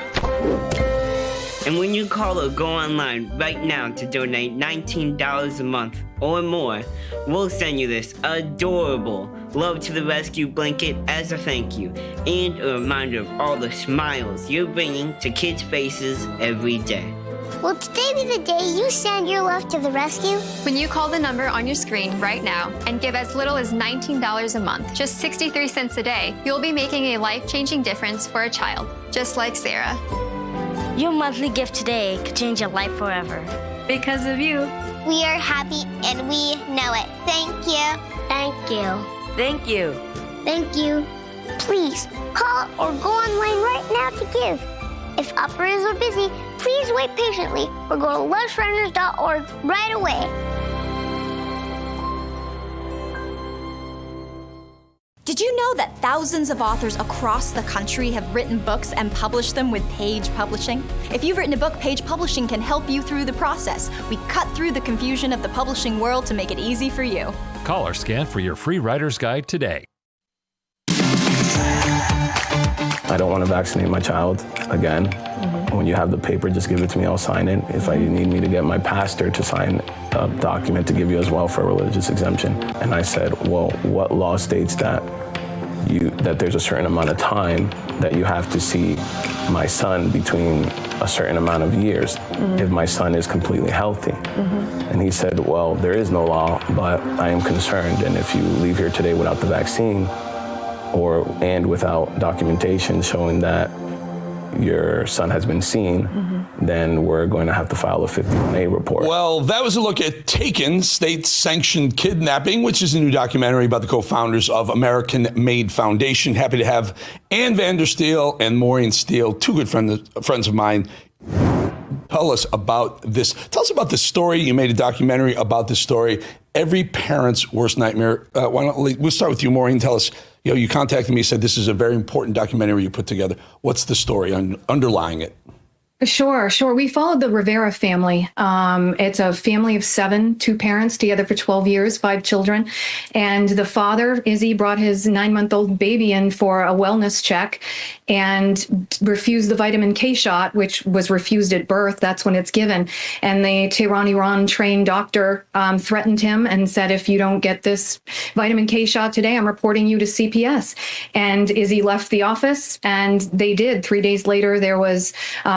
And when you call or go online right now to donate $19 a month or more, we'll send you this adorable Love to the Rescue blanket as a thank you and a reminder of all the smiles you're bringing to kids' faces every day. Will today be the day you send your love to the rescue? When you call the number on your screen right now and give as little as $19 a month, just 63 cents a day, you'll be making a life-changing difference for a child, just like Sarah. Your monthly gift today could change your life forever. Because of you. We are happy and we know it. Thank you. Thank you. Thank you. Thank you. Please call or go online right now to give. If operators are busy, please wait patiently or go to loveshriners.org right away. Did you know that thousands of authors across the country have written books and published them with Page Publishing? If you've written a book, Page Publishing can help you through the process. We cut through the confusion of the publishing world to make it easy for you. Call or scan for your free writer's guide today. I don't want to vaccinate my child again. When you have the paper, just give it to me, I'll sign it. If you need me to get my pastor to sign a document to give you as well for a religious exemption. And I said, well, what law states that there's a certain amount of time that you have to see my son between a certain amount of years if my son is completely healthy? And he said, well, there is no law, but I am concerned. And if you leave here today without the vaccine, and without documentation showing that your son has been seen, then we're going to have to file a 51A report. Well, that was a look at Taken, State-Sanctioned Kidnapping, which is a new documentary about the co-founders of American Made Foundation. Happy to have Ann Vandersteel and Maureen Steele, two good friends of mine. Tell us about this. Tell us about this story. You made a documentary about this story. Every parent's worst nightmare. We'll start with you, Maureen. Tell us, you contacted me, said this is a very important documentary you put together. What's the story underlying it? Sure. We followed the Rivera family. It's a family of 7, 2 parents together for 12 years, 5 children. And the father, Izzy, brought his 9-month-old baby in for a wellness check and refused the vitamin K shot, which was refused at birth. That's when it's given. And the Tehran, Iran trained doctor threatened him and said, if you don't get this vitamin K shot today, I'm reporting you to CPS. And Izzy left the office, and they did. 3 days later, there was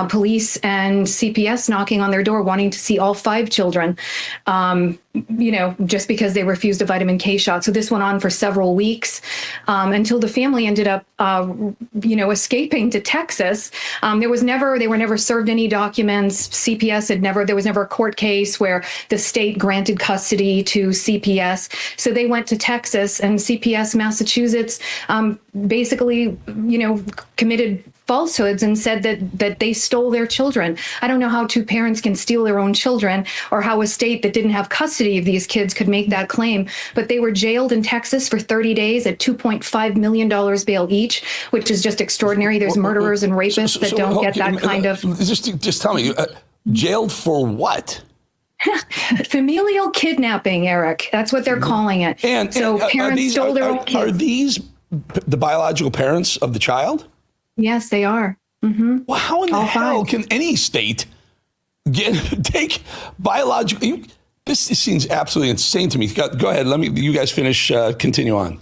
police and CPS knocking on their door wanting to see all 5 children, just because they refused a vitamin K shot. So this went on for several weeks until the family ended up, escaping to Texas. They were never served any documents. CPS there was never a court case where the state granted custody to CPS. So they went to Texas, and CPS Massachusetts basically, committed falsehoods and said that they stole their children. I don't know how 2 parents can steal their own children, or how a state that didn't have custody of these kids could make that claim. But they were jailed in Texas for 30 days at $2.5 million bail each, which is just extraordinary. There's murderers and rapists that don't get that kind of... Just tell me, jailed for what? Familial kidnapping, Eric. That's what they're calling it. And parents stole their own kids. Are these the biological parents of the child? Yes, they are. Mm-hmm. Well, how in the hell can any state take biological? This seems absolutely insane to me. Go ahead. You guys finish. Continue on.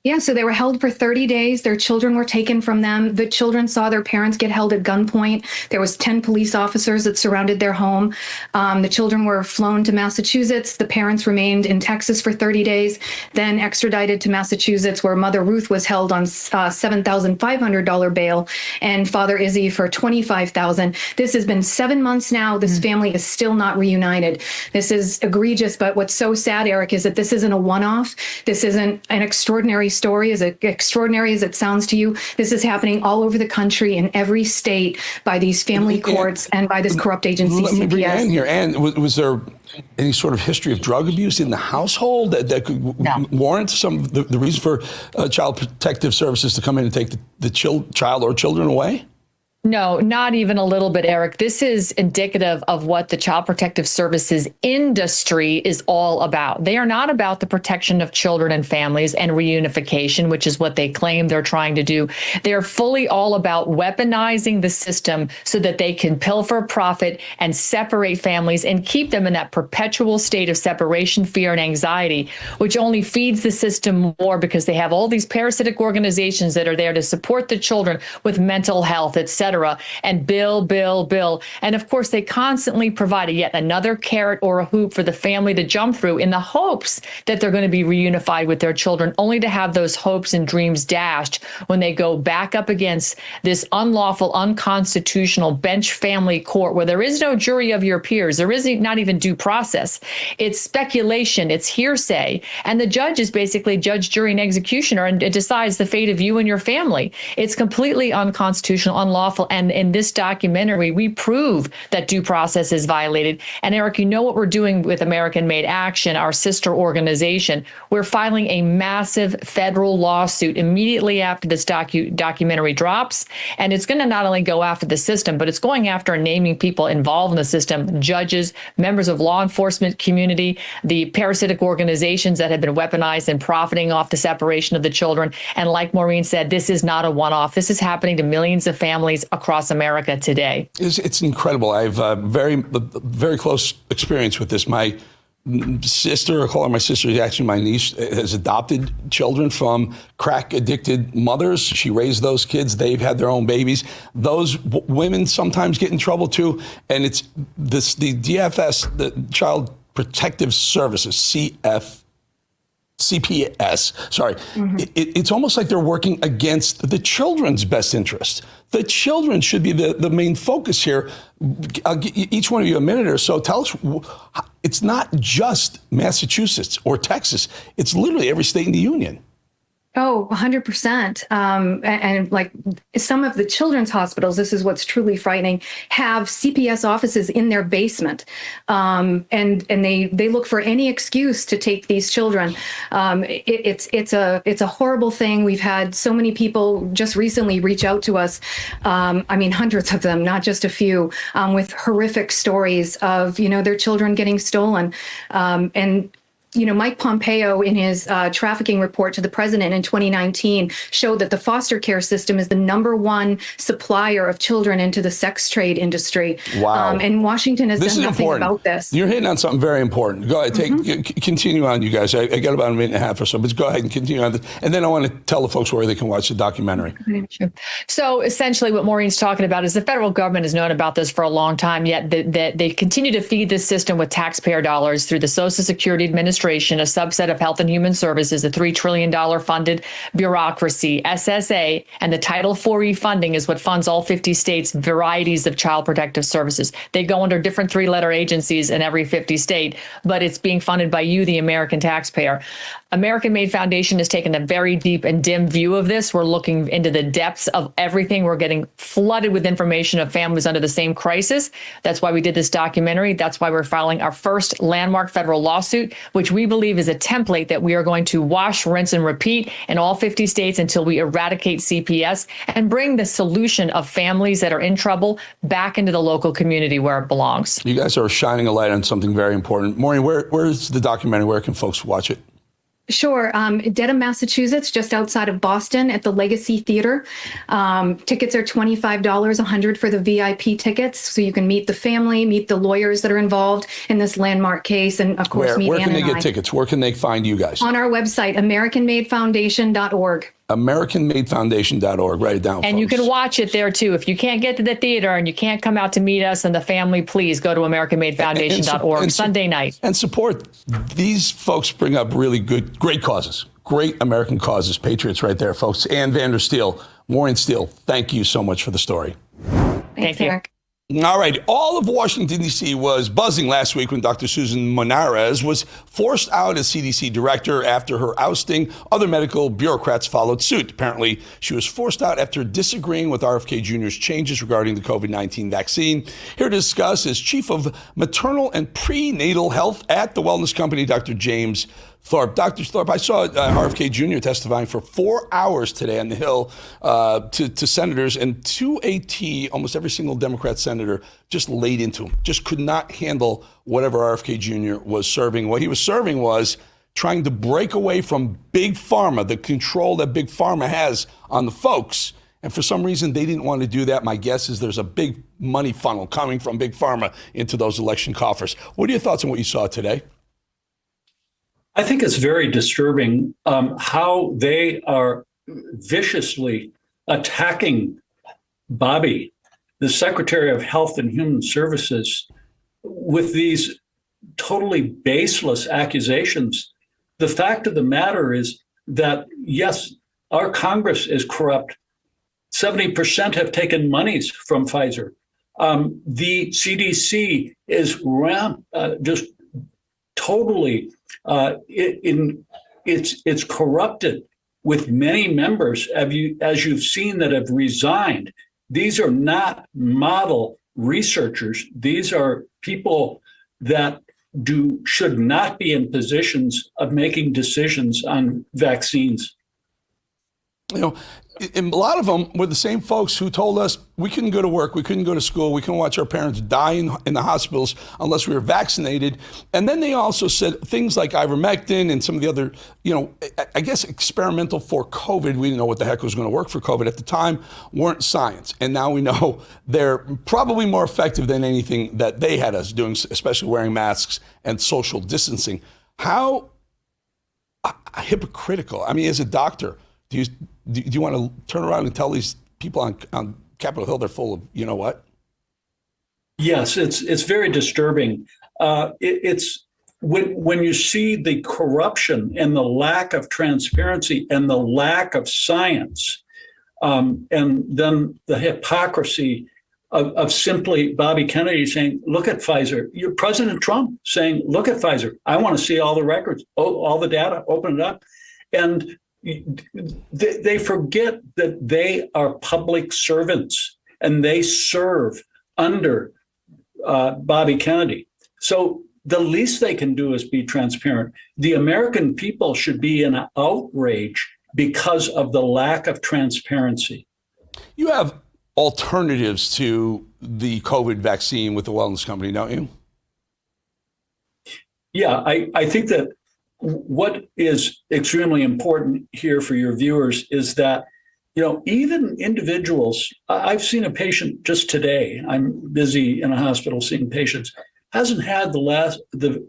Yeah, so they were held for 30 days. Their children were taken from them. The children saw their parents get held at gunpoint. There was 10 police officers that surrounded their home. The children were flown to Massachusetts. The parents remained in Texas for 30 days, then extradited to Massachusetts, where Mother Ruth was held on $7,500 bail and Father Izzy for $25,000. This has been 7 months now. This family is still not reunited. This is egregious, but what's so sad, Eric, is that this isn't a one-off. This isn't an extraordinary story, as extraordinary as it sounds to you. This is happening all over the country in every state by these family courts and by this corrupt agency, Let me bring CPS. Ann here. Ann, was there any sort of history of drug abuse in the household that could warrant the reason for Child Protective Services to come in and take the child or children away? No, not even a little bit, Eric. This is indicative of what the Child Protective Services industry is all about. They are not about the protection of children and families and reunification, which is what they claim they're trying to do. They're fully all about weaponizing the system so that they can pilfer profit and separate families and keep them in that perpetual state of separation, fear, and anxiety, which only feeds the system more because they have all these parasitic organizations that are there to support the children with mental health, et cetera. And bill. And of course, they constantly provide yet another carrot or a hoop for the family to jump through in the hopes that they're going to be reunified with their children, only to have those hopes and dreams dashed when they go back up against this unlawful, unconstitutional bench family court where there is no jury of your peers. There is not even due process. It's speculation. It's hearsay. And the judge is basically judge, jury, and executioner, and it decides the fate of you and your family. It's completely unconstitutional, unlawful. And in this documentary, we prove that due process is violated. And Eric, you know what we're doing with American Made Action, our sister organization. We're filing a massive federal lawsuit immediately after this documentary drops. And it's going to not only go after the system, but it's going after naming people involved in the system, judges, members of law enforcement community, the parasitic organizations that have been weaponized and profiting off the separation of the children. And like Maureen said, this is not a one-off. This is happening to millions of families across America today. It's incredible. I have very close experience with this. My sister, I call her my sister, actually my niece, has adopted children from crack-addicted mothers. She raised those kids. They've had their own babies. Those women sometimes get in trouble too. And it's the DFS, the Child Protective Services, CPS, sorry. Mm-hmm. It's almost like they're working against the children's best interest. The children should be the main focus here. I'll give each one of you a minute or so. Tell us, it's not just Massachusetts or Texas. It's literally every state in the union. Oh, 100%. And like some of the children's hospitals, this is what's truly frightening, have CPS offices in their basement. And they look for any excuse to take these children. It's a horrible thing. We've had so many people just recently reach out to us. I mean, hundreds of them, not just a few, with horrific stories of, their children getting stolen. And Mike Pompeo, in his trafficking report to the president in 2019, showed that the foster care system is the #1 supplier of children into the sex trade industry. Wow. And Washington has This done is nothing important. about this. You're hitting on something very important. Go ahead, continue on, you guys. I got about a minute and a half or so, but go ahead and continue on. And then I want to tell the folks where they can watch the documentary. So essentially what Maureen's talking about is the federal government has known about this for a long time, yet that they continue to feed this system with taxpayer dollars through the Social Security Administration, a subset of Health and Human Services, the $3 trillion funded bureaucracy. SSA and the Title IV funding is what funds all 50 states' varieties of child protective services. They go under different 3-letter agencies in every 50 state, but it's being funded by you, the American taxpayer. American Made Foundation has taken a very deep and dim view of this. We're looking into the depths of everything. We're getting flooded with information of families under the same crisis. That's why we did this documentary. That's why we're filing our first landmark federal lawsuit, which we believe is a template that we are going to wash, rinse, and repeat in all 50 states until we eradicate CPS and bring the solution of families that are in trouble back into the local community where it belongs. You guys are shining a light on something very important. Maureen, where's the documentary? Where can folks watch it? Sure. Dedham, Massachusetts, just outside of Boston at the Legacy Theater. Tickets are $25, $100 for the VIP tickets. So you can meet the family, meet the lawyers that are involved in this landmark case, and of course, meet Ann and I. Where can they get tickets? Where can they find you guys? On our website, AmericanMadeFoundation.org. AmericanMadeFoundation.org. Write it down, And folks. you can watch it there, too. If you can't get to the theater and you can't come out to meet us and the family, please go to AmericanMadeFoundation.org Sunday night. And support. These folks bring up really great causes. Great American causes. Patriots right there, folks. Ann Vander Steel, Maureen Steele, thank you so much for the story. Thanks, Eric. All right. All of Washington, D.C. was buzzing last week when Dr. Susan Monarez was forced out as CDC director after her ousting. Other medical bureaucrats followed suit. Apparently, she was forced out after disagreeing with RFK Jr.'s changes regarding the COVID-19 vaccine. Here to discuss is Chief of Maternal and Prenatal Health at the wellness company, Dr. James Thorpe. Dr. Thorpe, I saw RFK Jr. testifying for 4 hours today on the Hill to senators, and to a T, almost every single Democrat senator just laid into him, just could not handle whatever RFK Jr. was serving. What he was serving was trying to break away from Big Pharma, the control that Big Pharma has on the folks. And for some reason, they didn't want to do that. My guess is there's a big money funnel coming from Big Pharma into those election coffers. What are your thoughts on what you saw today? I think it's very disturbing how they are viciously attacking Bobby, the Secretary of Health and Human Services, with these totally baseless accusations. The fact of the matter is that, yes, our Congress is corrupt. 70% have taken monies from Pfizer. The CDC is just totally it's corrupted with many members, as you've seen, that have resigned. These are not model researchers. These are people that should not be in positions of making decisions on vaccines. You know, and a lot of them were the same folks who told us we couldn't go to work, we couldn't go to school, we couldn't watch our parents die in the hospitals unless we were vaccinated. And then they also said things like ivermectin and some of the other, I guess experimental for COVID. We didn't know what the heck was going to work for COVID at the time, weren't science. And now we know they're probably more effective than anything that they had us doing, especially wearing masks and social distancing. How hypocritical. I mean, as a doctor, do you want to turn around and tell these people on Capitol Hill they're full of what? Yes, it's very disturbing. It's when you see the corruption and the lack of transparency and the lack of science, and then the hypocrisy of simply Bobby Kennedy saying, "Look at Pfizer." You're President Trump saying, "Look at Pfizer. I want to see all the records, all the data. Open it up," and they forget that they are public servants and they serve under Bobby Kennedy. So the least they can do is be transparent. The American people should be in outrage because of the lack of transparency. You have alternatives to the COVID vaccine with the wellness company, don't you? Yeah, I think that what is extremely important here for your viewers is that, even individuals, I've seen a patient just today, I'm busy in a hospital seeing patients, hasn't had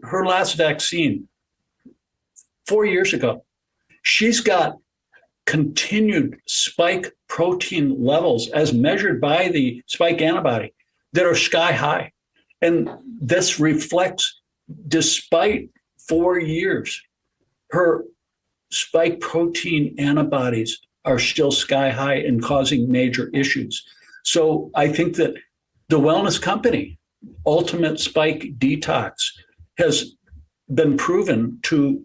her last vaccine 4 years ago. She's got continued spike protein levels as measured by the spike antibody that are sky high. And this reflects, despite 4 years, her spike protein antibodies are still sky high and causing major issues. So I think that the wellness company, Ultimate Spike Detox, has been proven to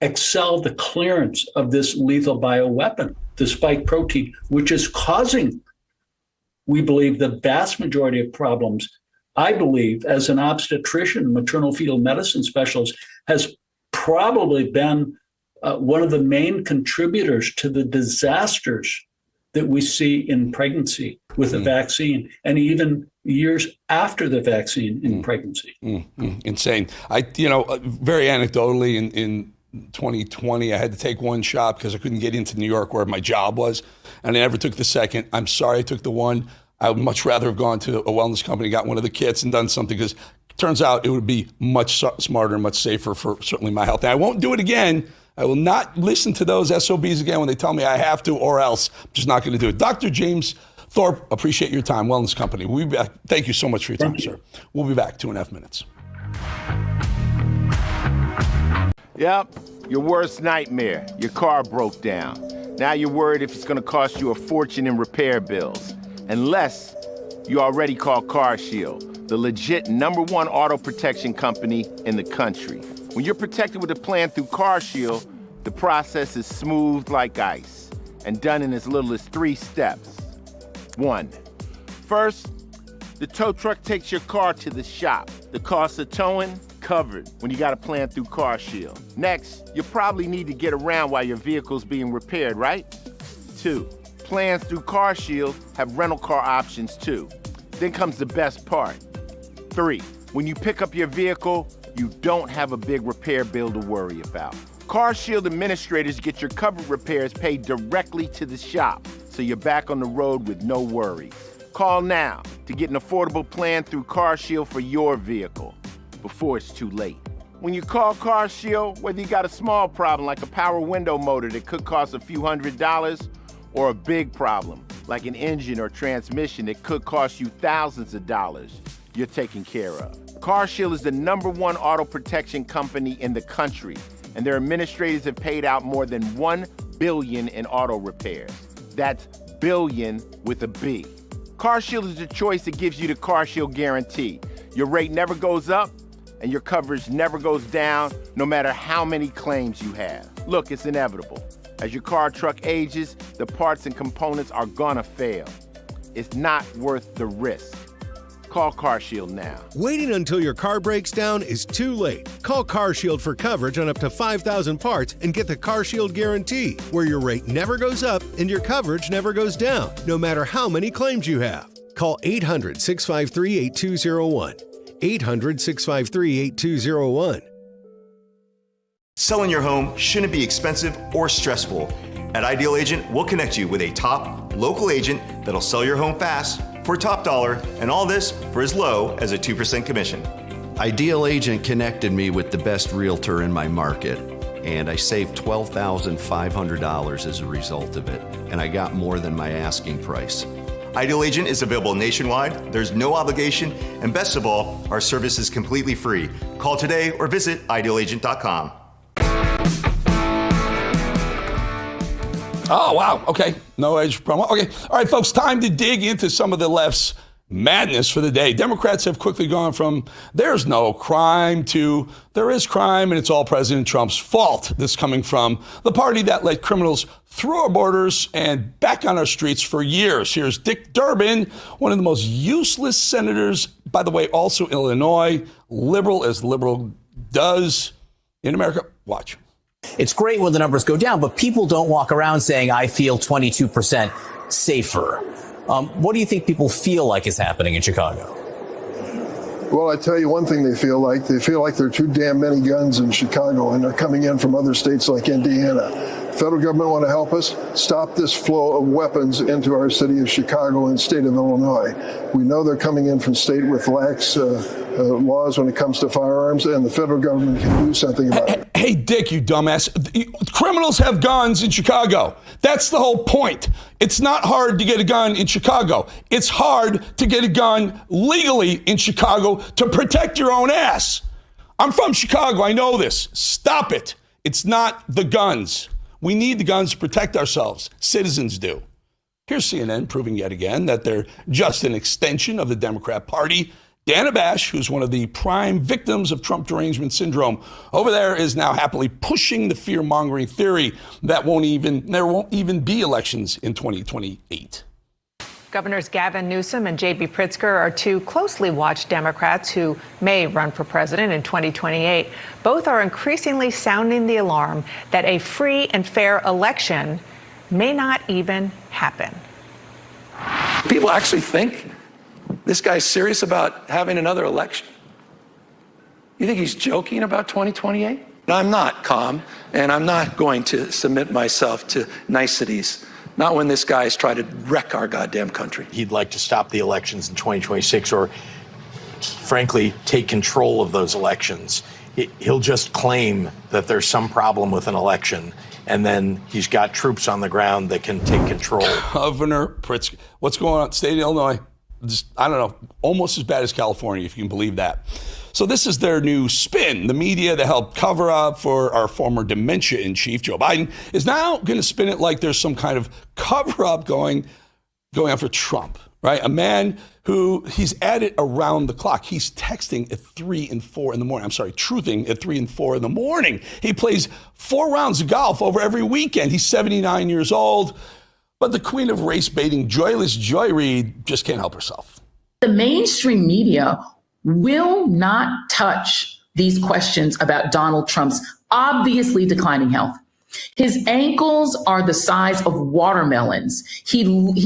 excel the clearance of this lethal bioweapon, the spike protein, which is causing, we believe, the vast majority of problems. I believe, as an obstetrician, maternal fetal medicine specialist, has probably been one of the main contributors to the disasters that we see in pregnancy with the vaccine, and even years after the vaccine in pregnancy. Insane. Very anecdotally, in 2020, I had to take one shot because I couldn't get into New York where my job was, and I never took the second. I'm sorry I took the one. I would much rather have gone to a wellness company, got one of the kits and done something, because it turns out it would be much smarter and much safer for certainly my health. And I won't do it again. I will not listen to those SOBs again when they tell me I have to, or else I'm just not going to do it. Dr. James Thorpe, appreciate your time. Wellness Company. We'll be back. Thank you so much for your time, sir. We'll be back 2.5 minutes. Yep, your worst nightmare. Your car broke down. Now you're worried if it's going to cost you a fortune in repair bills. Unless you already call CarShield, the legit #1 auto protection company in the country. When you're protected with a plan through CarShield, the process is smooth like ice and done in as little as 3 steps. 1. First, the tow truck takes your car to the shop. The cost of towing, covered when you got a plan through CarShield. Next, you probably need to get around while your vehicle's being repaired, right? 2. Plans through CarShield have rental car options too. Then comes the best part. 3. When you pick up your vehicle, you don't have a big repair bill to worry about. CarShield administrators get your covered repairs paid directly to the shop, so you're back on the road with no worries. Call now to get an affordable plan through CarShield for your vehicle before it's too late. When you call CarShield, whether you got a small problem like a power window motor that could cost a few $100s, or a big problem like an engine or transmission that could cost you thousands of dollars, you're taken care of. CarShield is the #1 auto protection company in the country, and their administrators have paid out more than $1 billion in auto repairs. That's billion with a B. CarShield is the choice that gives you the CarShield guarantee. Your rate never goes up, and your coverage never goes down, no matter how many claims you have. Look, it's inevitable. As your car or truck ages, the parts and components are gonna fail. It's not worth the risk. Call CarShield now. Waiting until your car breaks down is too late. Call CarShield for coverage on up to 5,000 parts and get the CarShield guarantee, where your rate never goes up and your coverage never goes down, no matter how many claims you have. Call 800-653-8201. 800-653-8201. Selling your home shouldn't be expensive or stressful. At Ideal Agent, we'll connect you with a top local agent that'll sell your home fast for top dollar, and all this for as low as a 2% commission. Ideal Agent connected me with the best realtor in my market, and I saved $12,500 as a result of it, and I got more than my asking price. Ideal Agent is available nationwide, there's no obligation, and best of all, our service is completely free. Call today or visit idealagent.com. Oh, wow. Okay. No age promo. Okay. All right, folks, time to dig into some of the left's madness for the day. Democrats have quickly gone from there's no crime to there is crime and it's all President Trump's fault. This coming from the party that let criminals through our borders and back on our streets for years. Here's Dick Durbin, one of the most useless senators, by the way, also Illinois, liberal as liberal does in America. Watch. It's great when the numbers go down, but people don't walk around saying, I feel 22% safer. What do you think people feel like is happening in Chicago? Well, I tell you one thing they feel like. They feel like there are too damn many guns in Chicago, and they're coming in from other states like Indiana. Federal government want to help us stop this flow of weapons into our city of Chicago and state of Illinois. We know they're coming in from state with lax laws when it comes to firearms, and the federal government can do something about it. Hey, Dick, you dumbass. Criminals have guns in Chicago. That's the whole point. It's not hard to get a gun in Chicago. It's hard to get a gun legally in Chicago to protect your own ass. I'm from Chicago. I know this. Stop it. It's not the guns. We need the guns to protect ourselves. Citizens do. Here's CNN proving yet again that they're just an extension of the Democrat Party. Dana Bash, who's one of the prime victims of Trump derangement syndrome, over there is now happily pushing the fear-mongering theory that there won't even be elections in 2028. Governors Gavin Newsom and J.B. Pritzker are two closely watched Democrats who may run for president in 2028. Both are increasingly sounding the alarm that a free and fair election may not even happen. People actually think this guy's serious about having another election? You think he's joking about 2028? I'm not calm, and I'm not going to submit myself to niceties. Not when this guy's trying to wreck our goddamn country. He'd like to stop the elections in 2026 or, frankly, take control of those elections. He'll just claim that there's some problem with an election, and then he's got troops on the ground that can take control. Governor Pritzker, what's going on? State of Illinois, just, I don't know, almost as bad as California, if you can believe that. So this is their new spin. The media that helped cover up for our former dementia in chief, Joe Biden, is now going to spin it like there's some kind of cover up going on for Trump, right? A man who he's at it around the clock. He's texting at 3 and 4 in the morning. I'm sorry, truthing at 3 and 4 in the morning. He plays 4 rounds of golf over every weekend. He's 79 years old. But the queen of race baiting, joyless Joy Reid, just can't help herself. The mainstream media will not touch these questions about Donald Trump's obviously declining health. His ankles are the size of watermelons. He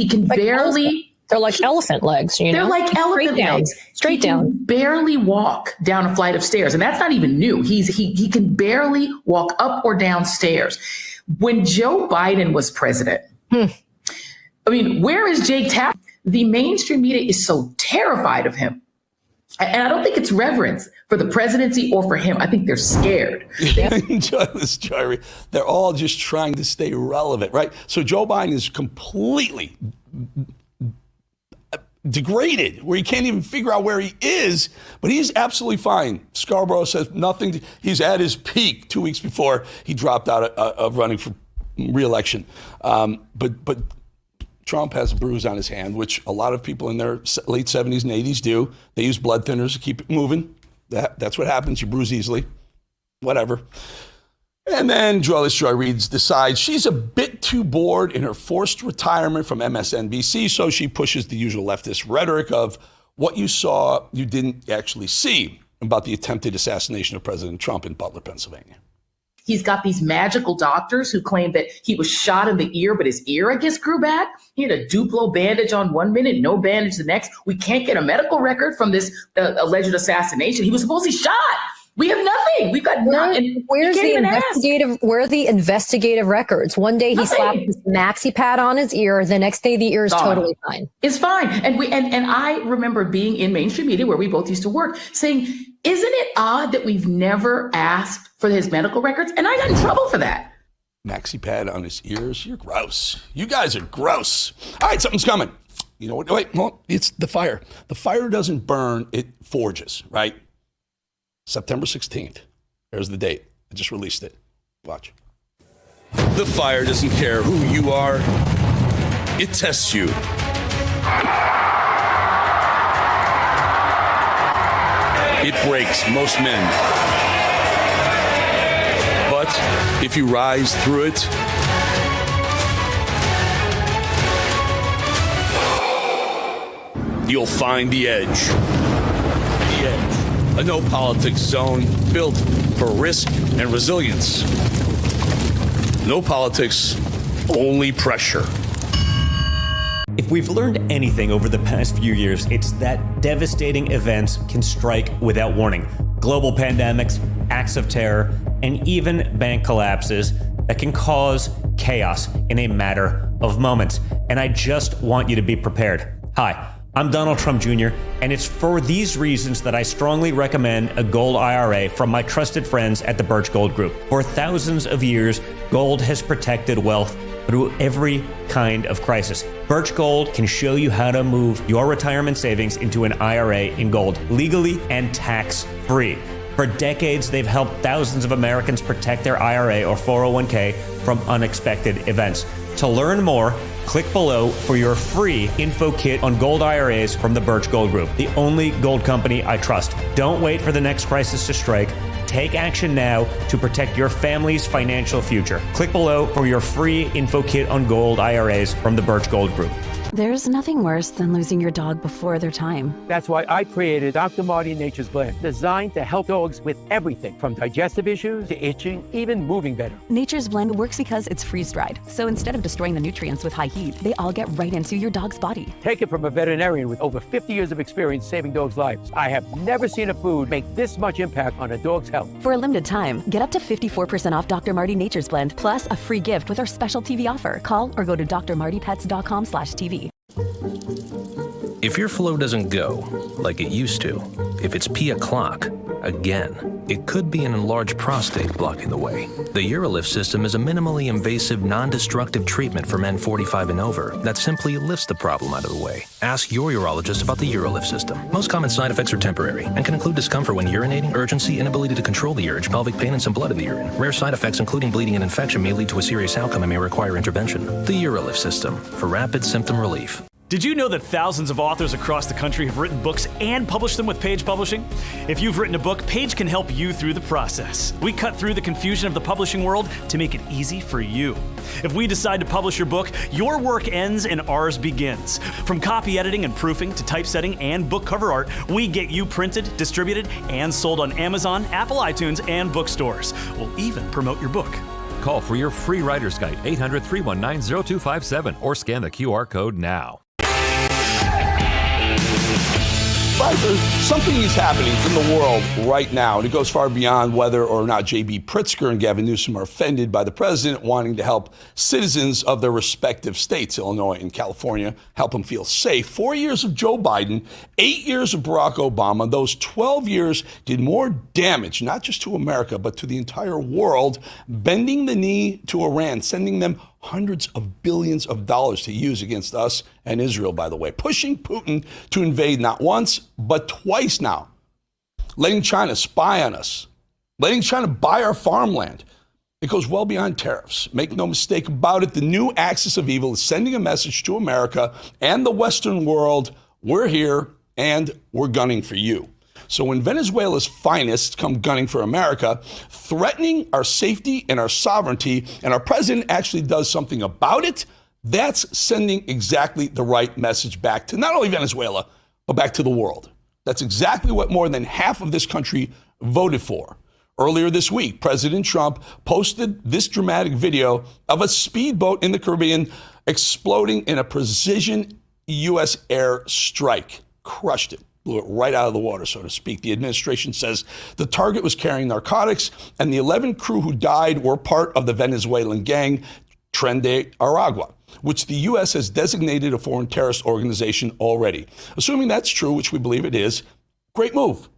can like barely. They're like elephant legs, you know? They're like elephant legs. Straight down. He can barely walk down a flight of stairs. And that's not even new. He can barely walk up or down stairs. When Joe Biden was president, I mean, where is Jake Tapper? The mainstream media is so terrified of him. And I don't think it's reverence for the presidency or for him. I think they're scared. They're all just trying to stay relevant, right? So Joe Biden is completely degraded, where he can't even figure out where he is, but he's absolutely fine. Scarborough says nothing. He's at his peak 2 weeks before he dropped out of running for re-election. But Trump has a bruise on his hand, which a lot of people in their late 70s and 80s do. They use blood thinners to keep it moving. That's what happens. You bruise easily. Whatever. And then Joyless Joy Reid decides she's a bit too bored in her forced retirement from MSNBC, so she pushes the usual leftist rhetoric of what you saw, you didn't actually see about the attempted assassination of President Trump in Butler, Pennsylvania. He's got these magical doctors who claim that he was shot in the ear, but his ear, I guess, grew back. He had a Duplo bandage on 1 minute, no bandage the next. We can't get a medical record from this alleged assassination. He was supposedly shot. We have nothing. We've got nothing. Where's the investigative? Where are the investigative records? One day he slapped his maxi pad on his ear. The next day the ear is totally fine. It's fine. And I remember being in mainstream media where we both used to work, saying, "Isn't it odd that we've never asked for his medical records?" And I got in trouble for that. Maxi pad on his ears. You're gross. You guys are gross. All right, something's coming. You know what? Wait, well, it's the fire. The fire doesn't burn; it forges. Right. September 16th. There's the date. I just released it. Watch. The fire doesn't care who you are. It tests you. It breaks most men. But if you rise through it, you'll find the edge. The Edge, a no-politics zone built for risk and resilience. No politics, only pressure. If we've learned anything over the past few years, it's that devastating events can strike without warning. Global pandemics, acts of terror, and even bank collapses that can cause chaos in a matter of moments. And I just want you to be prepared. Hi, I'm Donald Trump Jr., and it's for these reasons that I strongly recommend a gold IRA from my trusted friends at the Birch Gold Group. For thousands of years, gold has protected wealth through every kind of crisis. Birch Gold can show you how to move your retirement savings into an IRA in gold, legally and tax-free. For decades, they've helped thousands of Americans protect their IRA or 401k from unexpected events. To learn more, click below for your free info kit on gold IRAs from the Birch Gold Group, the only gold company I trust. Don't wait for the next crisis to strike. Take action now to protect your family's financial future. Click below for your free info kit on gold IRAs from the Birch Gold Group. There's nothing worse than losing your dog before their time. That's why I created Dr. Marty Nature's Blend, designed to help dogs with everything from digestive issues to itching, even moving better. Nature's Blend works because it's freeze-dried. So instead of destroying the nutrients with high heat, they all get right into your dog's body. Take it from a veterinarian with over 50 years of experience saving dogs' lives. I have never seen a food make this much impact on a dog's health. For a limited time, get up to 54% off Dr. Marty Nature's Blend, plus a free gift with our special TV offer. Call or go to drmartypets.com/TV. If your flow doesn't go like it used to, if it's pee o'clock again, it could be an enlarged prostate blocking the way. The Urolift system is a minimally invasive, non-destructive treatment for men 45 and over that simply lifts the problem out of the way. Ask your urologist about the Urolift system. Most common side effects are temporary and can include discomfort when urinating, urgency, inability to control the urge, pelvic pain, and some blood in the urine. Rare side effects, including bleeding and infection, may lead to a serious outcome and may require intervention. The Urolift system for rapid symptom relief. Did you know that thousands of authors across the country have written books and published them with Page Publishing? If you've written a book, Page can help you through the process. We cut through the confusion of the publishing world to make it easy for you. If we decide to publish your book, your work ends and ours begins. From copy editing and proofing to typesetting and book cover art, we get you printed, distributed, and sold on Amazon, Apple iTunes, and bookstores. We'll even promote your book. Call for your free writer's guide, 800-319-0257, or scan the QR code now. Something is happening in the world right now, and it goes far beyond whether or not J.B. Pritzker and Gavin Newsom are offended by the president wanting to help citizens of their respective states, Illinois and California, help them feel safe. 4 years of Joe Biden, 8 years of Barack Obama, those 12 years did more damage, not just to America, but to the entire world, bending the knee to Iran, sending them hundreds of billions of dollars to use against us and Israel, by the way, pushing Putin to invade not once, but twice now, letting China spy on us, letting China buy our farmland. It goes well beyond tariffs. Make no mistake about it. The new axis of evil is sending a message to America and the Western world. We're here and we're gunning for you. So when Venezuela's finest come gunning for America, threatening our safety and our sovereignty, and our president actually does something about it, that's sending exactly the right message back to not only Venezuela, but back to the world. That's exactly what more than half of this country voted for. Earlier this week, President Trump posted this dramatic video of a speedboat in the Caribbean exploding in a precision U.S. air strike. Crushed it. Blew it right out of the water, so to speak. The administration says the target was carrying narcotics, and the 11 crew who died were part of the Venezuelan gang Tren de Aragua, which the U.S. has designated a foreign terrorist organization already. Assuming that's true, which we believe it is, great move.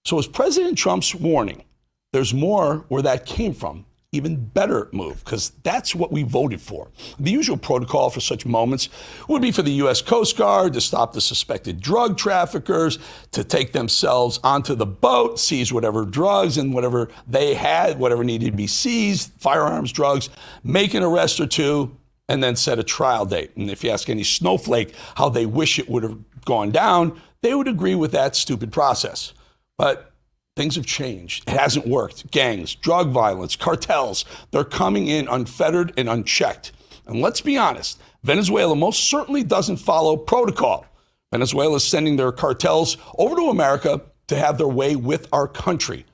So as President Trump's warning, there's more where that came from. Even better move, because that's what we voted for. The usual protocol for such moments would be for the U.S. Coast Guard to stop the suspected drug traffickers, to take themselves onto the boat, seize whatever drugs and whatever they had, whatever needed to be seized, firearms, drugs, make an arrest or two, and then set a trial date. And if you ask any snowflake how they wish it would have gone down, they would agree with that stupid process. But things have changed. It hasn't worked. Gangs, drug violence, cartels, they're coming in unfettered and unchecked. And let's be honest, Venezuela most certainly doesn't follow protocol. Venezuela is sending their cartels over to America to have their way with our country.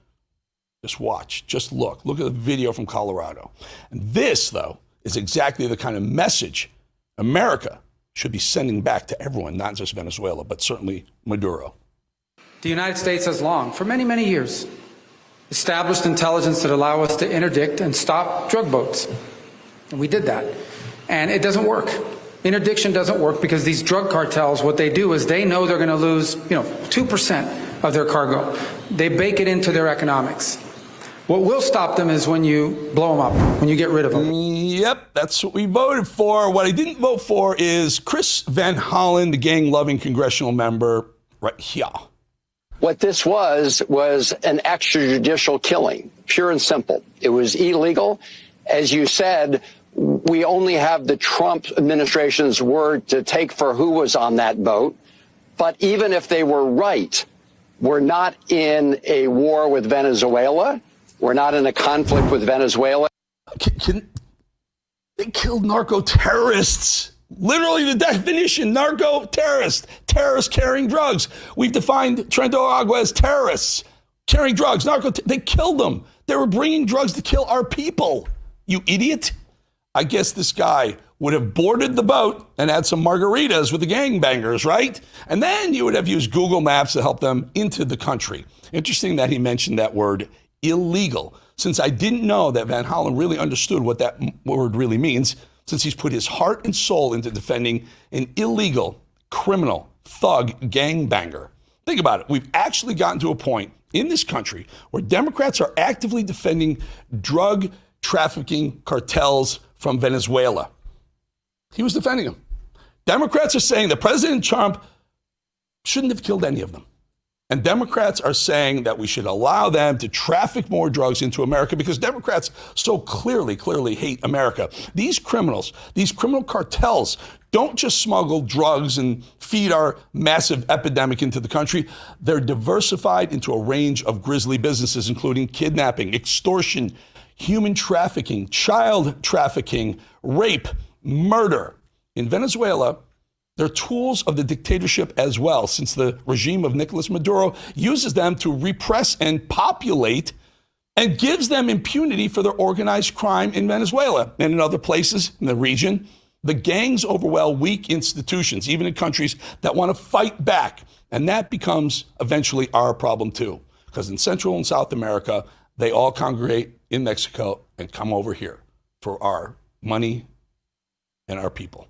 Just watch, just look. Look at the video from Colorado. And this, though, is exactly the kind of message America should be sending back to everyone, not just Venezuela, but certainly Maduro. The United States has long, for many, many years, established intelligence that allow us to interdict and stop drug boats. And we did that. And it doesn't work. Interdiction doesn't work because these drug cartels, what they do is they know they're going to lose, 2% of their cargo. They bake it into their economics. What will stop them is when you blow them up, when you get rid of them. Yep, that's what we voted for. What I didn't vote for is Chris Van Hollen, the gang-loving congressional member, right here. What this was an extrajudicial killing, pure and simple. It was illegal. As you said, we only have the Trump administration's word to take for who was on that boat. But even if they were right, we're not in a war with Venezuela. We're not in a conflict with Venezuela. They killed narco-terrorists. Literally the definition, narco-terrorist, terrorists carrying drugs. We've defined Trento Agua as terrorists carrying drugs. They killed them. They were bringing drugs to kill our people. You idiot. I guess this guy would have boarded the boat and had some margaritas with the gangbangers, right? And then you would have used Google Maps to help them into the country. Interesting that he mentioned that word illegal, since I didn't know that Van Hollen really understood what that word really means, since he's put his heart and soul into defending an illegal, criminal, thug gangbanger. Think about it. We've actually gotten to a point in this country where Democrats are actively defending drug trafficking cartels from Venezuela. He was defending them. Democrats are saying that President Trump shouldn't have killed any of them. And Democrats are saying that we should allow them to traffic more drugs into America because Democrats so clearly hate America. These criminals, these criminal cartels don't just smuggle drugs and feed our massive epidemic into the country. They're diversified into a range of grisly businesses, including kidnapping, extortion, human trafficking, child trafficking, rape, murder. In Venezuela, they're tools of the dictatorship as well, since the regime of Nicolas Maduro uses them to repress and populate and gives them impunity for their organized crime in Venezuela and in other places in the region. The gangs overwhelm weak institutions, even in countries that want to fight back. And that becomes eventually our problem too, because in Central and South America, they all congregate in Mexico and come over here for our money and our people.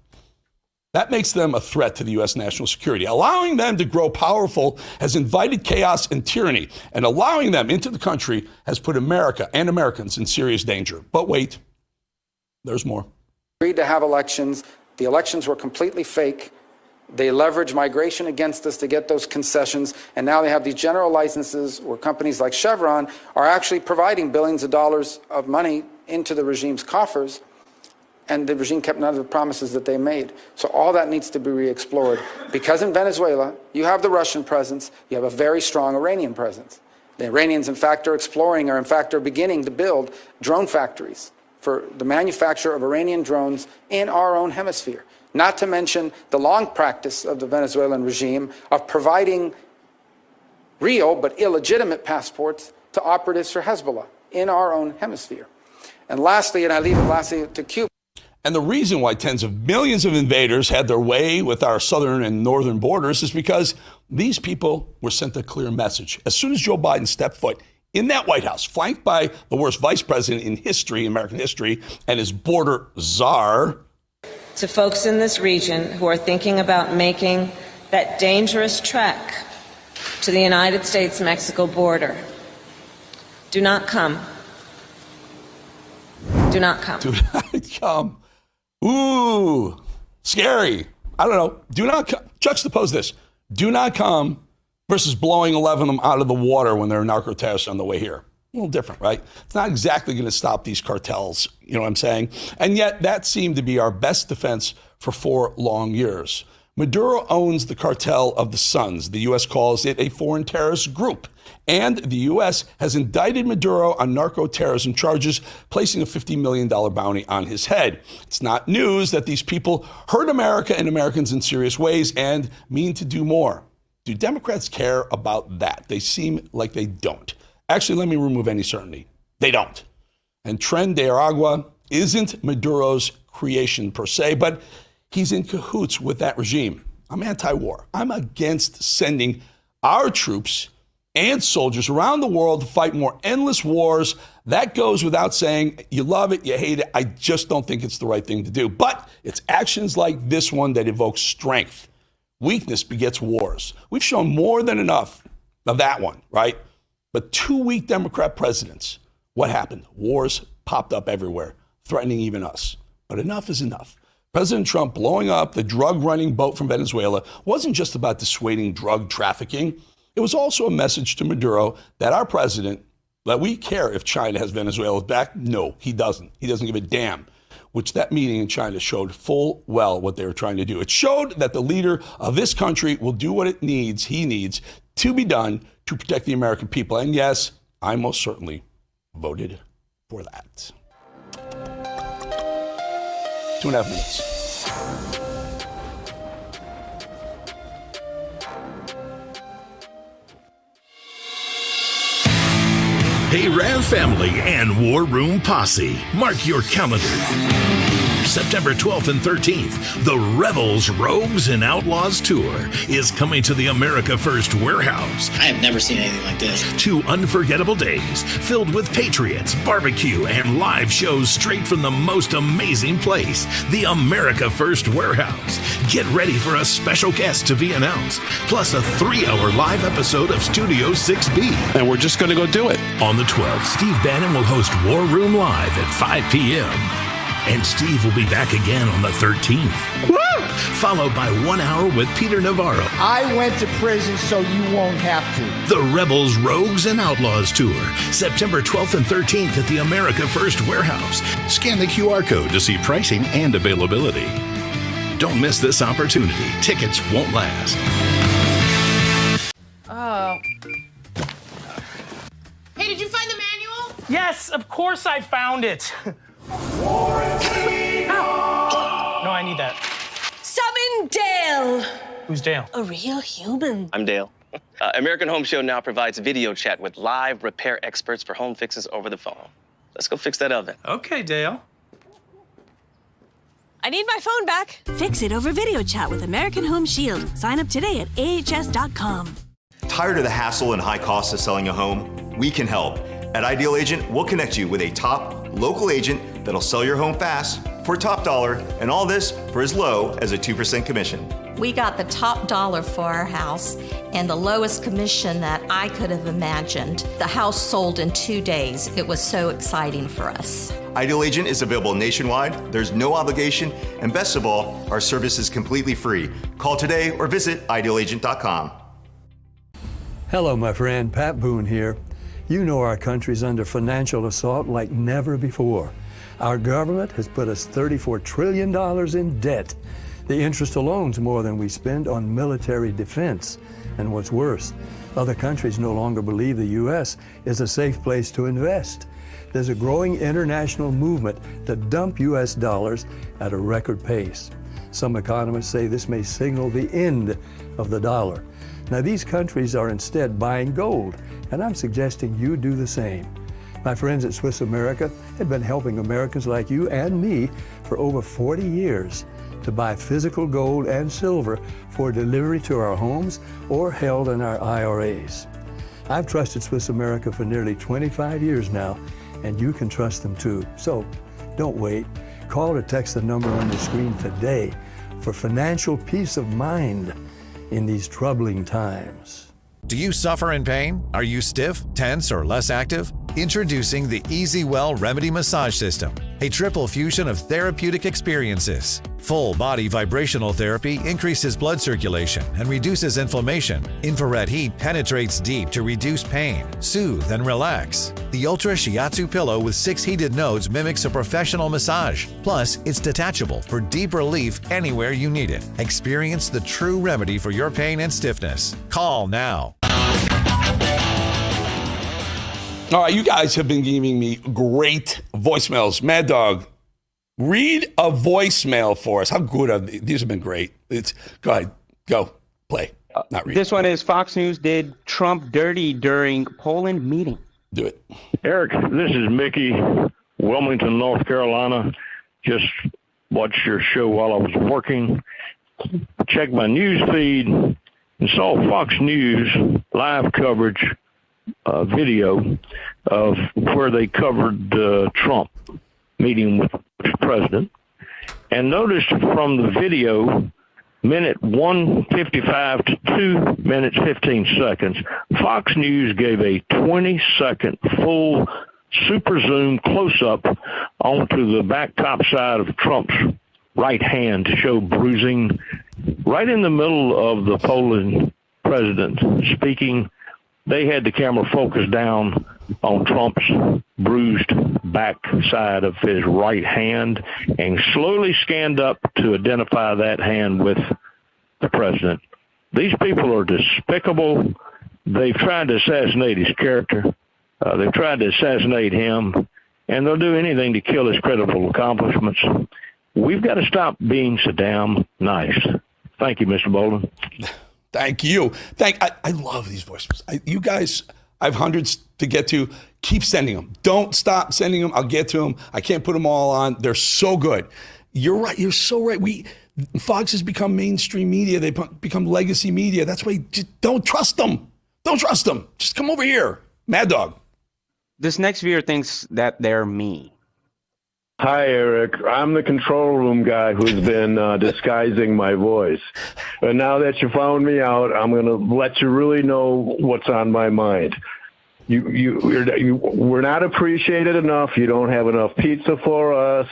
That makes them a threat to the U.S. national security. Allowing them to grow powerful has invited chaos and tyranny, and allowing them into the country has put America and Americans in serious danger. But wait, there's more. Agreed to have elections. The elections were completely fake. They leveraged migration against us to get those concessions, and now they have these general licenses where companies like Chevron are actually providing billions of dollars of money into the regime's coffers. And the regime kept none of the promises that they made. So all that needs to be re-explored. Because in Venezuela, you have the Russian presence, you have a very strong Iranian presence. The Iranians, in fact, are beginning to build drone factories for the manufacture of Iranian drones in our own hemisphere. Not to mention the long practice of the Venezuelan regime of providing real but illegitimate passports to operatives for Hezbollah in our own hemisphere. And lastly, and I leave it lastly to Cuba. And the reason why tens of millions of invaders had their way with our southern and northern borders is because these people were sent a clear message. As soon as Joe Biden stepped foot in that White House, flanked by the worst vice president in history, American history, and his border czar. To folks in this region who are thinking about making that dangerous trek to the United States-Mexico border, do not come. Do not come. Do not come. Ooh, scary. I don't know. Do not come. Juxtapose this. Do not come versus blowing 11 of them out of the water when they're narco-terrorists on the way here. A little different, right? It's not exactly going to stop these cartels. You know what I'm saying? And yet that seemed to be our best defense for 4 long years. Maduro owns the cartel of the Suns. The U.S. calls it a foreign terrorist group. And the U.S. has indicted Maduro on narco-terrorism charges, placing a $50 million bounty on his head. It's not news that these people hurt America and Americans in serious ways and mean to do more. Do Democrats care about that? They seem like they don't. Actually, let me remove any certainty. They don't. And Tren de Aragua isn't Maduro's creation per se, but he's in cahoots with that regime. I'm anti-war. I'm against sending our troops and soldiers around the world to fight more endless wars. That goes without saying. You love it, you hate it. I just don't think it's the right thing to do. But it's actions like this one that evoke strength. Weakness begets wars. We've shown more than enough of that one, right? But 2 weak Democrat presidents, what happened? Wars popped up everywhere, threatening even us. But enough is enough. President Trump blowing up the drug-running boat from Venezuela wasn't just about dissuading drug trafficking. It was also a message to Maduro that our president, that we care if China has Venezuela's back. No, he doesn't. He doesn't give a damn, which that meeting in China showed full well what they were trying to do. It showed that the leader of this country will do what he needs to be done to protect the American people. And yes, I most certainly voted for that. 2.5 minutes. Hey, Rav family and War Room Posse, mark your calendar. September 12th and 13th, the Rebels, Rogues, and Outlaws Tour is coming to the America First Warehouse. I have never seen anything like this. 2 unforgettable days filled with patriots, barbecue, and live shows straight from the most amazing place, the America First Warehouse. Get ready for a special guest to be announced, plus a 3-hour live episode of Studio 6B. And we're just going to go do it. On the 12th, Steve Bannon will host War Room Live at 5 p.m. And Steve will be back again on the 13th. Woo! Followed by 1 hour with Peter Navarro. I went to prison so you won't have to. The Rebels, Rogues, and Outlaws Tour, September 12th and 13th at the America First Warehouse. Scan the QR code to see pricing and availability. Don't miss this opportunity. Tickets won't last. Oh. Hey, did you find the manual? Yes, of course I found it. No, I need that. Summon Dale. Who's Dale? A real human. I'm Dale. American Home Show now provides video chat with live repair experts for home fixes over the phone. Let's go fix that oven. Okay, Dale. I need my phone back. Fix it over video chat with American Home Shield. Sign up today at ahs.com. Tired of the hassle and high cost of selling a home? We can help. At Ideal Agent, we'll connect you with a top local agent that'll sell your home fast for top dollar, and all this for as low as a 2% commission. We got the top dollar for our house and the lowest commission that I could have imagined. The house sold in 2 days. It was so exciting for us. Ideal Agent is available nationwide. There's no obligation, and best of all, our service is completely free. Call today or visit idealagent.com. Hello, my friend. Pat Boone here. You know our country's under financial assault like never before. Our government has put us $34 trillion in debt. The interest alone's more than we spend on military defense. And what's worse, other countries no longer believe the U.S. is a safe place to invest. There's a growing international movement to dump U.S. dollars at a record pace. Some economists say this may signal the end of the dollar. Now, these countries are instead buying gold, and I'm suggesting you do the same. My friends at Swiss America have been helping Americans like you and me for over 40 years to buy physical gold and silver for delivery to our homes or held in our IRAs. I've trusted Swiss America for nearly 25 years now, and you can trust them too. So don't wait. Call or text the number on the screen today for financial peace of mind in these troubling times. Do you suffer in pain? Are you stiff, tense, or less active? Introducing the EasyWell Remedy Massage System, a triple fusion of therapeutic experiences. Full body vibrational therapy increases blood circulation and reduces inflammation. Infrared heat penetrates deep to reduce pain, soothe, and relax. The Ultra Shiatsu pillow with 6 heated nodes mimics a professional massage. Plus, it's detachable for deep relief anywhere you need it. Experience the true remedy for your pain and stiffness. Call now. All right, you guys have been giving me great voicemails. Mad Dog, read a voicemail for us. How good are these? These have been great. Go ahead. Go. Play. Not read. This one is Fox News did Trump dirty during Poland meeting. Do it. Eric, this is Mickey, Wilmington, North Carolina. Just watched your show while I was working. Checked my news feed and saw Fox News live coverage video of where they covered Trump meeting with the president, and noticed from the video, minute 1:55 to 2 minutes 15 seconds, Fox News gave a 20-second full super zoom close-up onto the back top side of Trump's right hand to show bruising right in the middle of the Poland president speaking. They had the camera focused down on Trump's bruised back side of his right hand and slowly scanned up to identify that hand with the president. These people are despicable. They've tried to assassinate his character. They've tried to assassinate him, and they'll do anything to kill his credible accomplishments. We've got to stop being so damn nice. Thank you, Mr. Bolden. Thank you. I love these voicemails. You guys, I have hundreds to get to. Keep sending them. Don't stop sending them. I'll get to them. I can't put them all on. They're so good. You're right. You're so right. Fox has become mainstream media. They become legacy media. That's why just don't trust them. Don't trust them. Just come over here. Mad Dog. This next viewer thinks that they're me. Hi, Eric. I'm the control room guy who's been disguising my voice. And now that you found me out, I'm going to let you really know what's on my mind. We're not appreciated enough. You don't have enough pizza for us.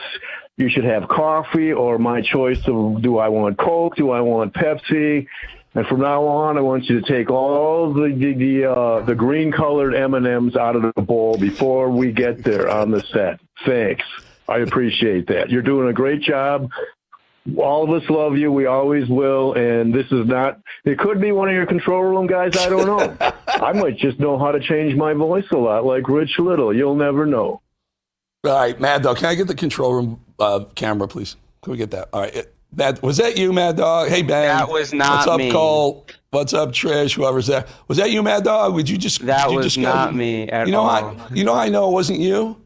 You should have coffee or my choice of do I want Coke, do I want Pepsi? And from now on, I want you to take all the green-colored M&Ms out of the bowl before we get there on the set. Thanks. I appreciate that. You're doing a great job. All of us love you. We always will. And this is not, it could be one of your control room guys. I don't know. I might just know how to change my voice a lot like Rich Little. You'll never know. All right, Mad Dog. Can I get the control room camera, please? Can we get that? All right. Was that you, Mad Dog? Hey, Ben. That was not me. What's up, Cole? What's up, Trish? Whoever's there. Was that you, Mad Dog? Would you just? That was not me at all. You know I know it wasn't you?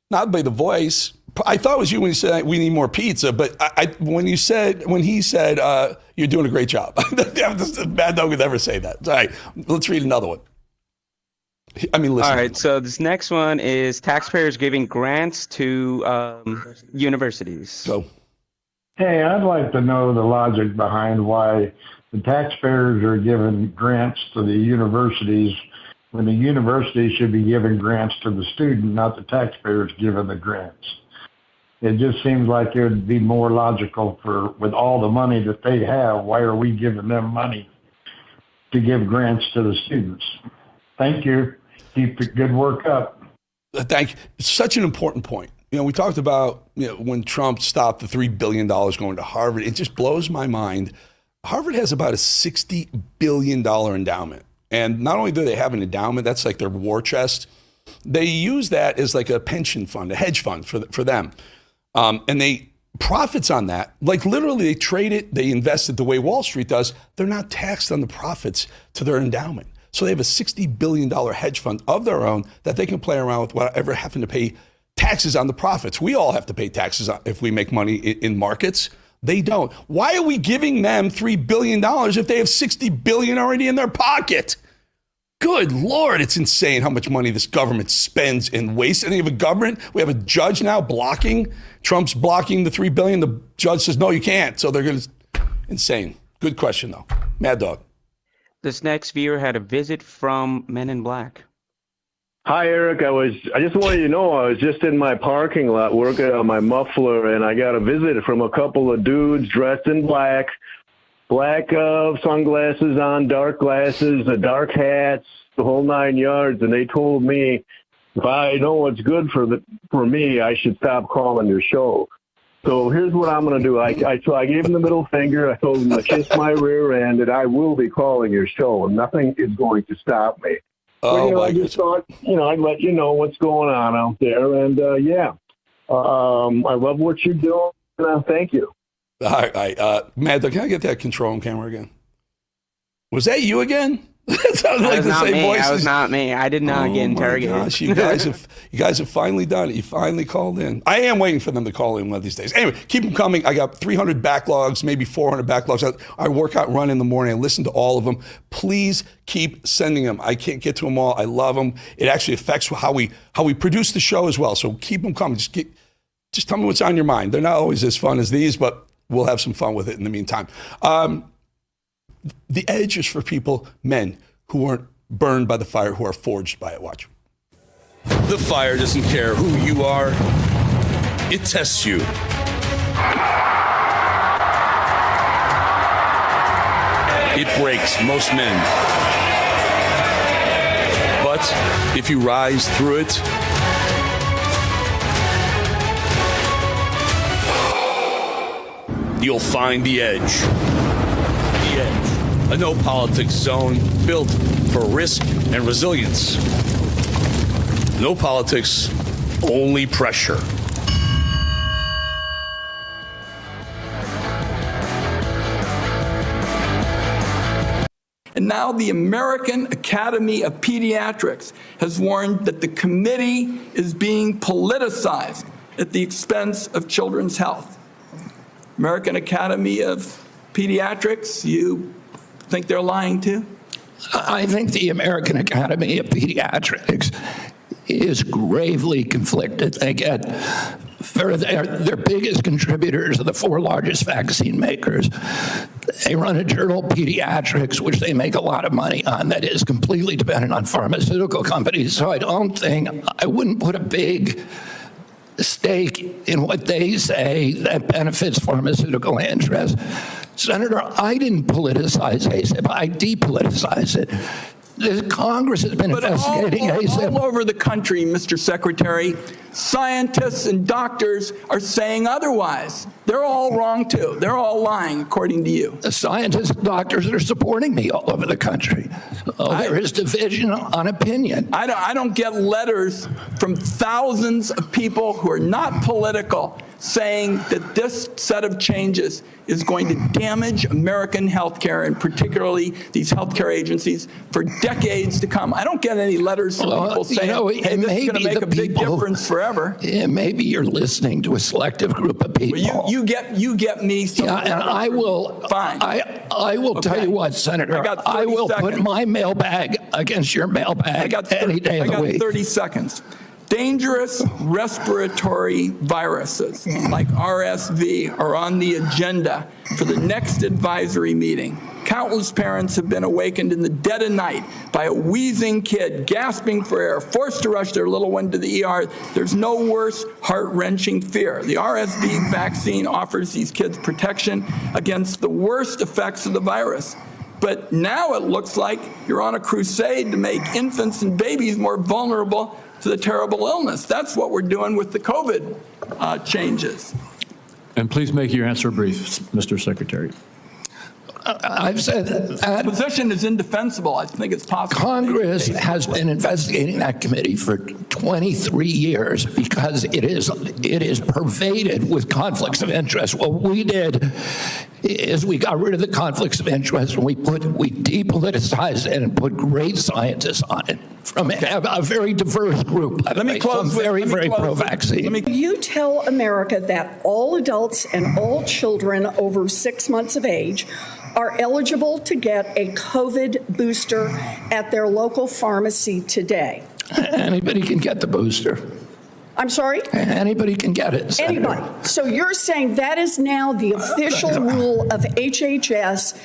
Not by the voice. I thought it was you when you said we need more pizza, but when he said you're doing a great job. Mad Dog would never say that. All right, let's read another one. Listen. All right, so this next one is taxpayers giving grants to universities. Go. Hey, I'd like to know the logic behind why the taxpayers are giving grants to the universities when the university should be giving grants to the student, not the taxpayers giving the grants. It just seems like it would be more logical with all the money that they have, why are we giving them money to give grants to the students? Thank you. Keep the good work up. Thank you. It's such an important point. We talked about when Trump stopped the $3 billion going to Harvard. It just blows my mind. Harvard has about a $60 billion endowment. And not only do they have an endowment, that's like their war chest. They use that as like a pension fund, a hedge fund for them. And they profits on that. Like literally they trade it, they invest it the way Wall Street does. They're not taxed on the profits to their endowment. So they have a $60 billion hedge fund of their own that they can play around with without ever having to pay taxes on the profits. We all have to pay taxes if we make money in markets. They don't. Why are we giving them $3 billion if they have $60 billion already in their pocket? Good Lord, it's insane how much money this government spends and wastes. And they have a government, we have a judge now blocking, Trump's blocking the $3 billion. The judge says, no, you can't. So they're going to, insane. Good question though. Mad Dog. This next viewer had a visit from Men in Black. Hi, Eric. I just wanted you to know I was just in my parking lot working on my muffler, and I got a visit from a couple of dudes dressed in black sunglasses on, dark glasses, dark hats, the whole 9 yards, and they told me if I know what's good for me, I should stop calling your show. So here's what I'm going to do. I gave them the middle finger. I told them to kiss my rear end, and I will be calling your show, and nothing is going to stop me. But, I just thought, I'd let you know what's going on out there. And, I love what you're doing. Thank you. All right. Matt, can I get that control camera again? Was that you again? That sounded like the same voices. That was not me. I did not get interrogated. Gosh, you guys have finally done it. You finally called in. I am waiting for them to call in one of these days. Anyway, keep them coming. I got 300 backlogs, maybe 400 backlogs. I work out, run in the morning. I listen to all of them. Please keep sending them. I can't get to them all. I love them. It actually affects how we produce the show as well. So keep them coming. Just tell me what's on your mind. They're not always as fun as these, but we'll have some fun with it in the meantime. The edge is for people, men, who weren't burned by the fire, who are forged by it. Watch. The fire doesn't care who you are. It tests you. It breaks most men. But if you rise through it, you'll find the edge. The edge. A no-politics zone built for risk and resilience. No politics, only pressure. And now the American Academy of Pediatrics has warned that the committee is being politicized at the expense of children's health. American Academy of Pediatrics, you think they're lying too? I think the American Academy of Pediatrics is gravely conflicted. They get their biggest contributors are the 4 largest vaccine makers. They run a journal, Pediatrics, which they make a lot of money on, that is completely dependent on pharmaceutical companies. So I wouldn't put a big stake in what they say that benefits pharmaceutical interests. Senator, I didn't politicize ASAP. I depoliticized it. The Congress has been investigating ASAP. All over the country, Mr. Secretary, scientists and doctors are saying otherwise. They're all wrong, too. They're all lying, according to you. The scientists and doctors are supporting me all over the country. There is division on opinion. I don't get letters from thousands of people who are not political saying that this set of changes is going to damage American healthcare, and particularly these healthcare agencies, for decades to come. I don't get any letters from people saying, hey, this is going to make a big difference forever. Yeah, maybe you're listening to a selective group of people. Well, you get me. Yeah, and I will. Fine. I will tell you what, Senator. I will put my mailbag against your mailbag any day of the week. I got 30 seconds. Dangerous respiratory viruses like RSV are on the agenda for the next advisory meeting. Countless parents have been awakened in the dead of night by a wheezing kid gasping for air, forced to rush their little one to the ER. There's no worse heart-wrenching fear. The RSV vaccine offers these kids protection against the worst effects of the virus. But now it looks like you're on a crusade to make infants and babies more vulnerable to the terrible illness. That's what we're doing with the COVID changes. And please make your answer brief, Mr. Secretary. I've said that position is indefensible. I think it's possible. Congress has been investigating that committee for 23 years because it is pervaded with conflicts of interest. What we did is we got rid of the conflicts of interest and we depoliticized it and put great scientists on it from a very diverse group. Let me close with very pro-vaccine. You tell America that all adults and all children over 6 months of age are eligible to get a COVID booster at their local pharmacy today. Anybody can get the booster. I'm sorry? Anybody can get it, Senator. Anybody. So you're saying that is now the official rule of HHS,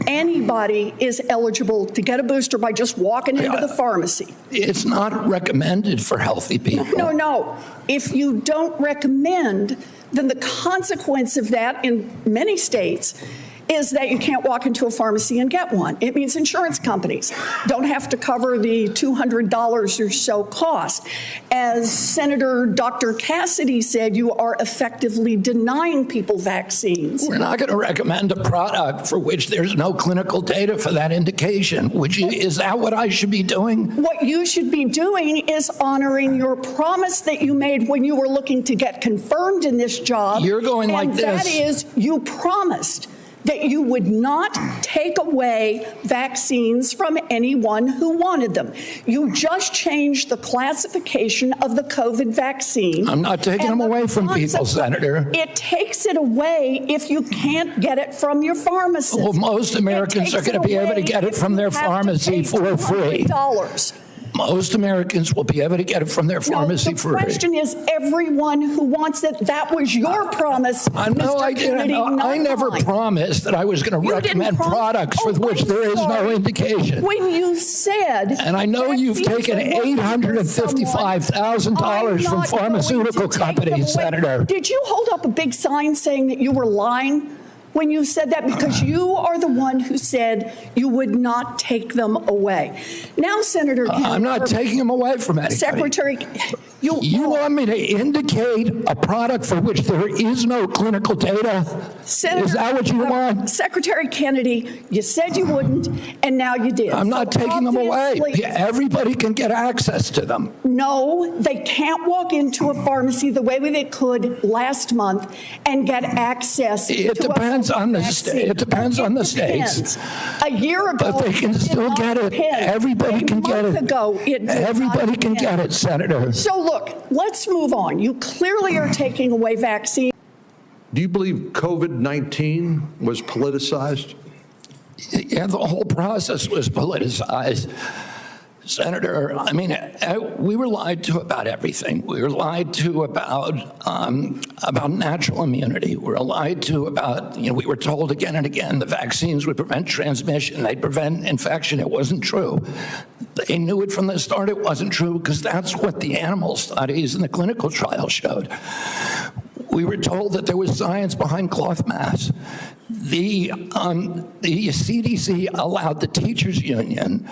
Anybody is eligible to get a booster by just walking into the pharmacy. It's not recommended for healthy people. No. If you don't recommend, then the consequence of that in many states is that you can't walk into a pharmacy and get one. It means insurance companies don't have to cover the $200 or so cost. As Senator Dr. Cassidy said, you are effectively denying people vaccines. We're not going to recommend a product for which there's no clinical data for that indication. Is that what I should be doing? What you should be doing is honoring your promise that you made when you were looking to get confirmed in this job. You're going like and this. That is, you promised that you would not take away vaccines from anyone who wanted them. You just changed the classification of the COVID vaccine. I'm not taking them away from people, Senator. It takes it away if you can't get it from your pharmacist. Well, most Americans are going to be able to get it from their pharmacy for free. Most Americans will be able to get it from their pharmacy for free. The question is everyone who wants it. That was your promise, No, I didn't. I never promised that I was going to recommend products for which there is no indication. When you said... And I know you've taken $855,000 from pharmaceutical companies, Senator. Did you hold up a big sign saying that you were lying when you said that? Because you are the one who said you would not take them away. Now, Senator Kennedy, I'm not taking them away from anybody. Secretary, you want me to indicate a product for which there is no clinical data? Senator, is that what you want? Secretary Kennedy, you said you wouldn't, and now you did. I'm not taking them away. Everybody can get access to them. No, they can't walk into a pharmacy the way they could last month and get access. It depends on the state. It depends on the states. A year ago, but they can still get it. Everybody can get it. Everybody can get it, Senator. So look, let's move on. You clearly are taking away vaccines. Do you believe COVID-19 was politicized? Yeah, the whole process was politicized. Senator, I mean, we were lied to about everything. We were lied to about natural immunity. We were lied to about, we were told again and again the vaccines would prevent transmission, they'd prevent infection. It wasn't true. They knew it from the start it wasn't true because that's what the animal studies and the clinical trials showed. We were told that there was science behind cloth masks. The CDC allowed the teachers union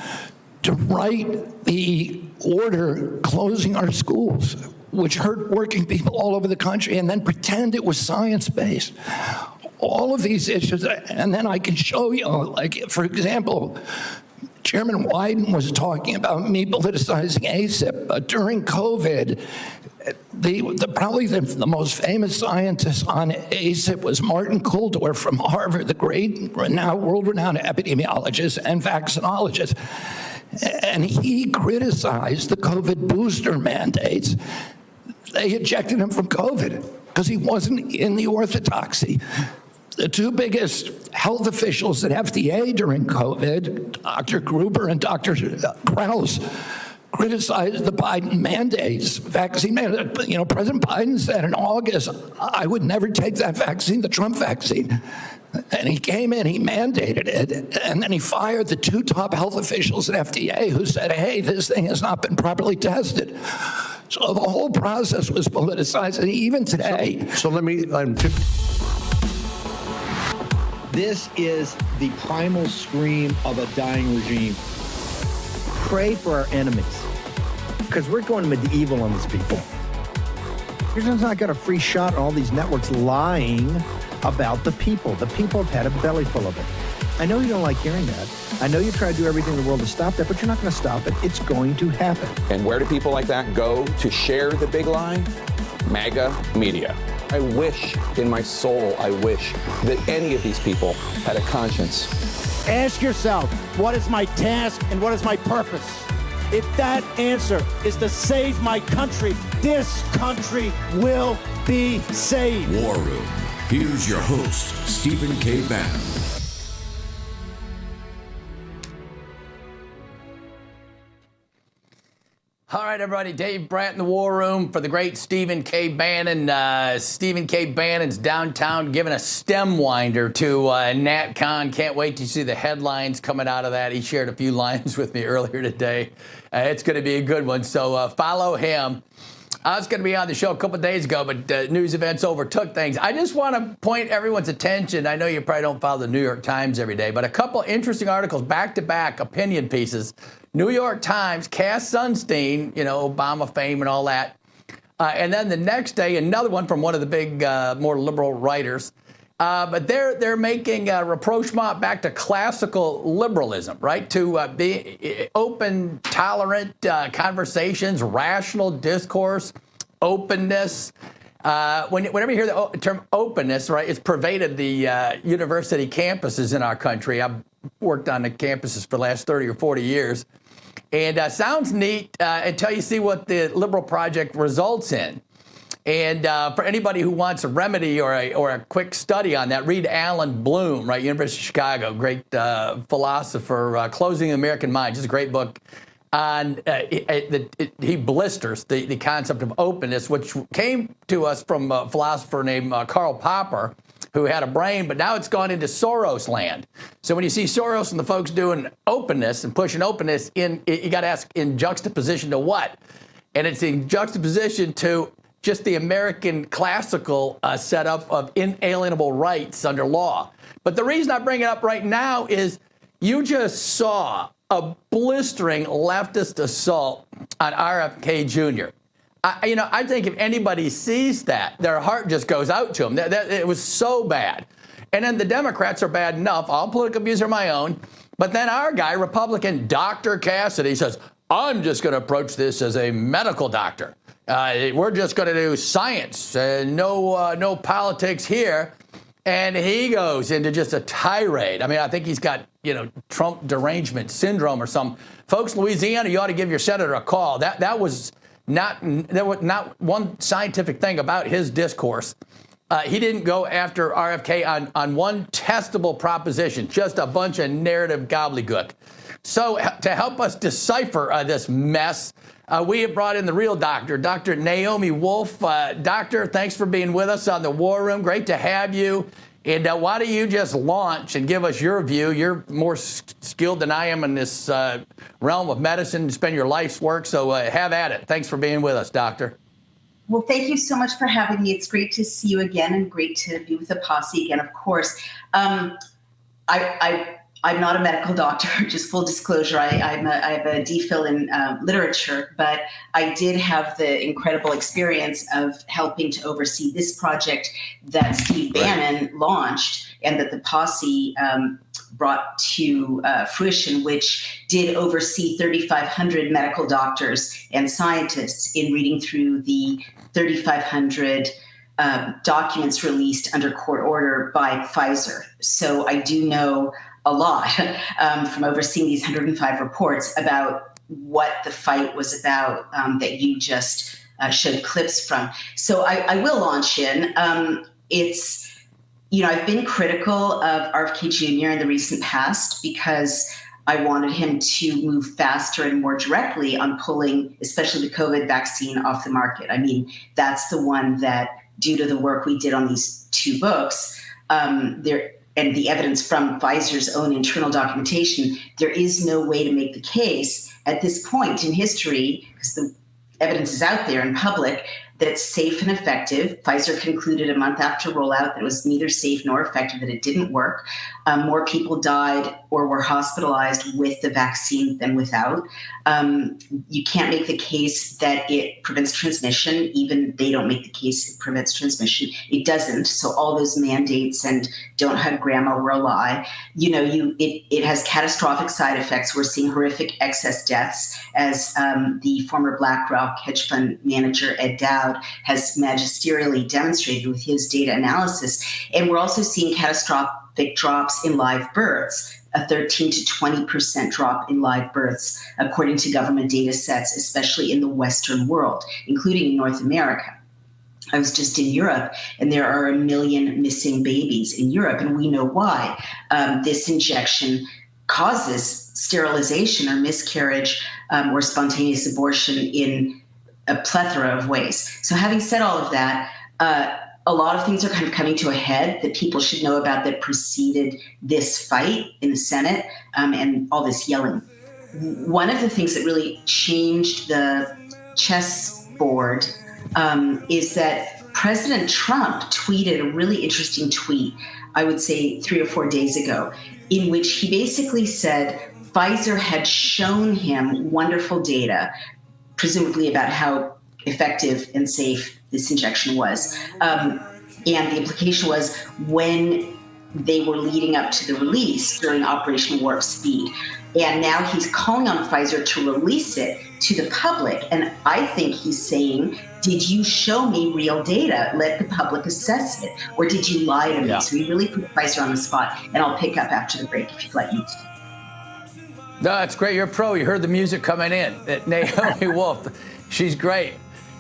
to write the order closing our schools, which hurt working people all over the country, and then pretend it was science-based. All of these issues, and then I can show you, like, for example, Chairman Wyden was talking about me politicizing ACIP, but during COVID, probably the most famous scientist on ACIP was Martin Kulldorff from Harvard, the great world-renowned epidemiologist and vaccinologist. And he criticized the COVID booster mandates. They ejected him from COVID because he wasn't in the orthodoxy. The two biggest health officials at FDA during COVID, Dr. Gruber and Dr. Krause, criticized the Biden mandates, vaccine mandates. President Biden said in August, I would never take that vaccine, the Trump vaccine. And he came in, he mandated it, and then he fired the two top health officials at FDA who said, hey, this thing has not been properly tested. So the whole process was politicized, and even today. So let me, This is the primal scream of a dying regime. Pray for our enemies, because we're going medieval on these people. Here's not got a free shot on all these networks lying about the people. The people have had a belly full of it. I know you don't like hearing that. I know you try to do everything in the world to stop that, but you're not going to stop it. It's going to happen. And where do people like that go to share the big lie? MAGA media. I wish in my soul, I wish that any of these people had a conscience. Ask yourself, what is my task and what is my purpose? If that answer is to save my country, this country will be saved. War Room. Here's your host, Stephen K. Bannon. All right, everybody. Dave Brandt in the War Room for the great Stephen K. Bannon. Stephen K. Bannon's downtown giving a stem winder to NatCon. Can't wait to see the headlines coming out of that. He shared a few lines with me earlier today. It's going to be a good one, so follow him. I was going to be on the show a couple of days ago, but news events overtook things. I just want to point everyone's attention. I know you probably don't follow the New York Times every day, but a couple interesting articles, back-to-back opinion pieces. New York Times, Cass Sunstein, Obama fame and all that. And then the next day, another one from one of the big, more liberal writers. But they're making a rapprochement back to classical liberalism, right? To be open, tolerant conversations, rational discourse, openness. Whenever you hear the term openness, right, it's pervaded the university campuses in our country. I've worked on the campuses for the last 30 or 40 years. And sounds neat until you see what the Liberal Project results in. And for anybody who wants a remedy or a quick study on that, read Alan Bloom, right, University of Chicago, great philosopher, Closing the American Mind, just a great book. On he blisters the concept of openness, which came to us from a philosopher named Karl Popper, who had a brain, but now it's gone into Soros land. So when you see Soros and the folks doing openness and pushing openness, you got to ask in juxtaposition to what? And it's in juxtaposition to just the American classical setup of inalienable rights under law. But the reason I bring it up right now is you just saw a blistering leftist assault on RFK Jr. I think if anybody sees that, their heart just goes out to them. It was so bad. And then the Democrats are bad enough. All political views are my own. But then our guy, Republican Dr. Cassidy, says, I'm just going to approach this as a medical doctor. We're just going to do science, no politics here. And he goes into just a tirade. I mean, I think he's got, Trump derangement syndrome or something. Folks, Louisiana, you ought to give your senator a call. There was not one scientific thing about his discourse. He didn't go after RFK on one testable proposition, just a bunch of narrative gobbledygook. So to help us decipher this mess, we have brought in the real doctor, Dr. Naomi Wolf. Doctor, thanks for being with us on the War Room. Great to have you. And why don't you just launch and give us your view? You're more skilled than I am in this realm of medicine, spend your life's work. So have at it. Thanks for being with us, Doctor. Well, thank you so much for having me. It's great to see you again and great to be with the posse again, of course. I'm not a medical doctor, just full disclosure. I have a DPhil in literature, but I did have the incredible experience of helping to oversee this project that Steve Bannon launched and that the posse brought to fruition, which did oversee 3,500 medical doctors and scientists in reading through the 3,500 documents released under court order by Pfizer. So I do know a lot from overseeing these 105 reports about what the fight was about that you just showed clips from. So I will launch in. I've been critical of RFK Jr. in the recent past because I wanted him to move faster and more directly on pulling, especially the COVID vaccine, off the market. I mean, that's the one that, due to the work we did on these two books, and the evidence from Pfizer's own internal documentation, there is no way to make the case at this point in history, because the evidence is out there in public, that it's safe and effective. Pfizer concluded a month after rollout that it was neither safe nor effective, that it didn't work. More people died or were hospitalized with the vaccine than without. You can't make the case that it prevents transmission. Even they don't make the case it prevents transmission. It doesn't. So all those mandates and don't hug grandma were a lie. It has catastrophic side effects. We're seeing horrific excess deaths, as the former BlackRock hedge fund manager, Ed Dowd, has magisterially demonstrated with his data analysis. And we're also seeing catastrophic drops in live births, a 13 to 20% drop in live births, according to government data sets, especially in the Western world, including in North America. I was just in Europe, and there are 1 million missing babies in Europe, and we know why. This injection causes sterilization or miscarriage or spontaneous abortion in a plethora of ways. So having said all of that, a lot of things are kind of coming to a head that people should know about that preceded this fight in the Senate and all this yelling. One of the things that really changed the chessboard is that President Trump tweeted a really interesting tweet, I would say 3 or 4 days ago, in which he basically said Pfizer had shown him wonderful data, presumably about how effective and safe this injection was. And the implication was when they were leading up to the release during Operation Warp Speed. And now he's calling on Pfizer to release it to the public. And I think he's saying, did you show me real data? Let the public assess it. Or did you lie to me? Yeah. So he really put Pfizer on the spot. And I'll pick up after the break if you'd like me to. No, that's great. You're a pro. You heard the music coming in. Naomi Wolf, she's great.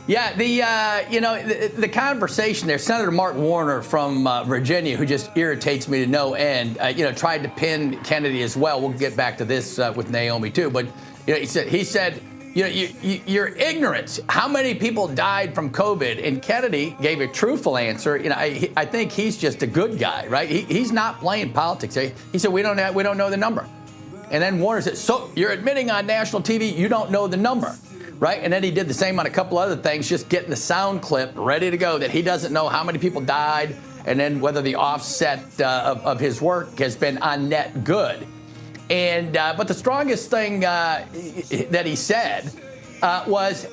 Yeah, the conversation there, Senator Mark Warner from Virginia, who just irritates me to no end, tried to pin Kennedy as well. We'll get back to this with Naomi too. But he said, your ignorance. How many people died from COVID? And Kennedy gave a truthful answer. I think he's just a good guy, right? He's not playing politics. He said we don't know the number. And then Warner said, so you're admitting on national TV you don't know the number. Right? And then he did the same on a couple other things, just getting the sound clip ready to go that he doesn't know how many people died and then whether the offset of his work has been on net good. And but the strongest thing that he said was,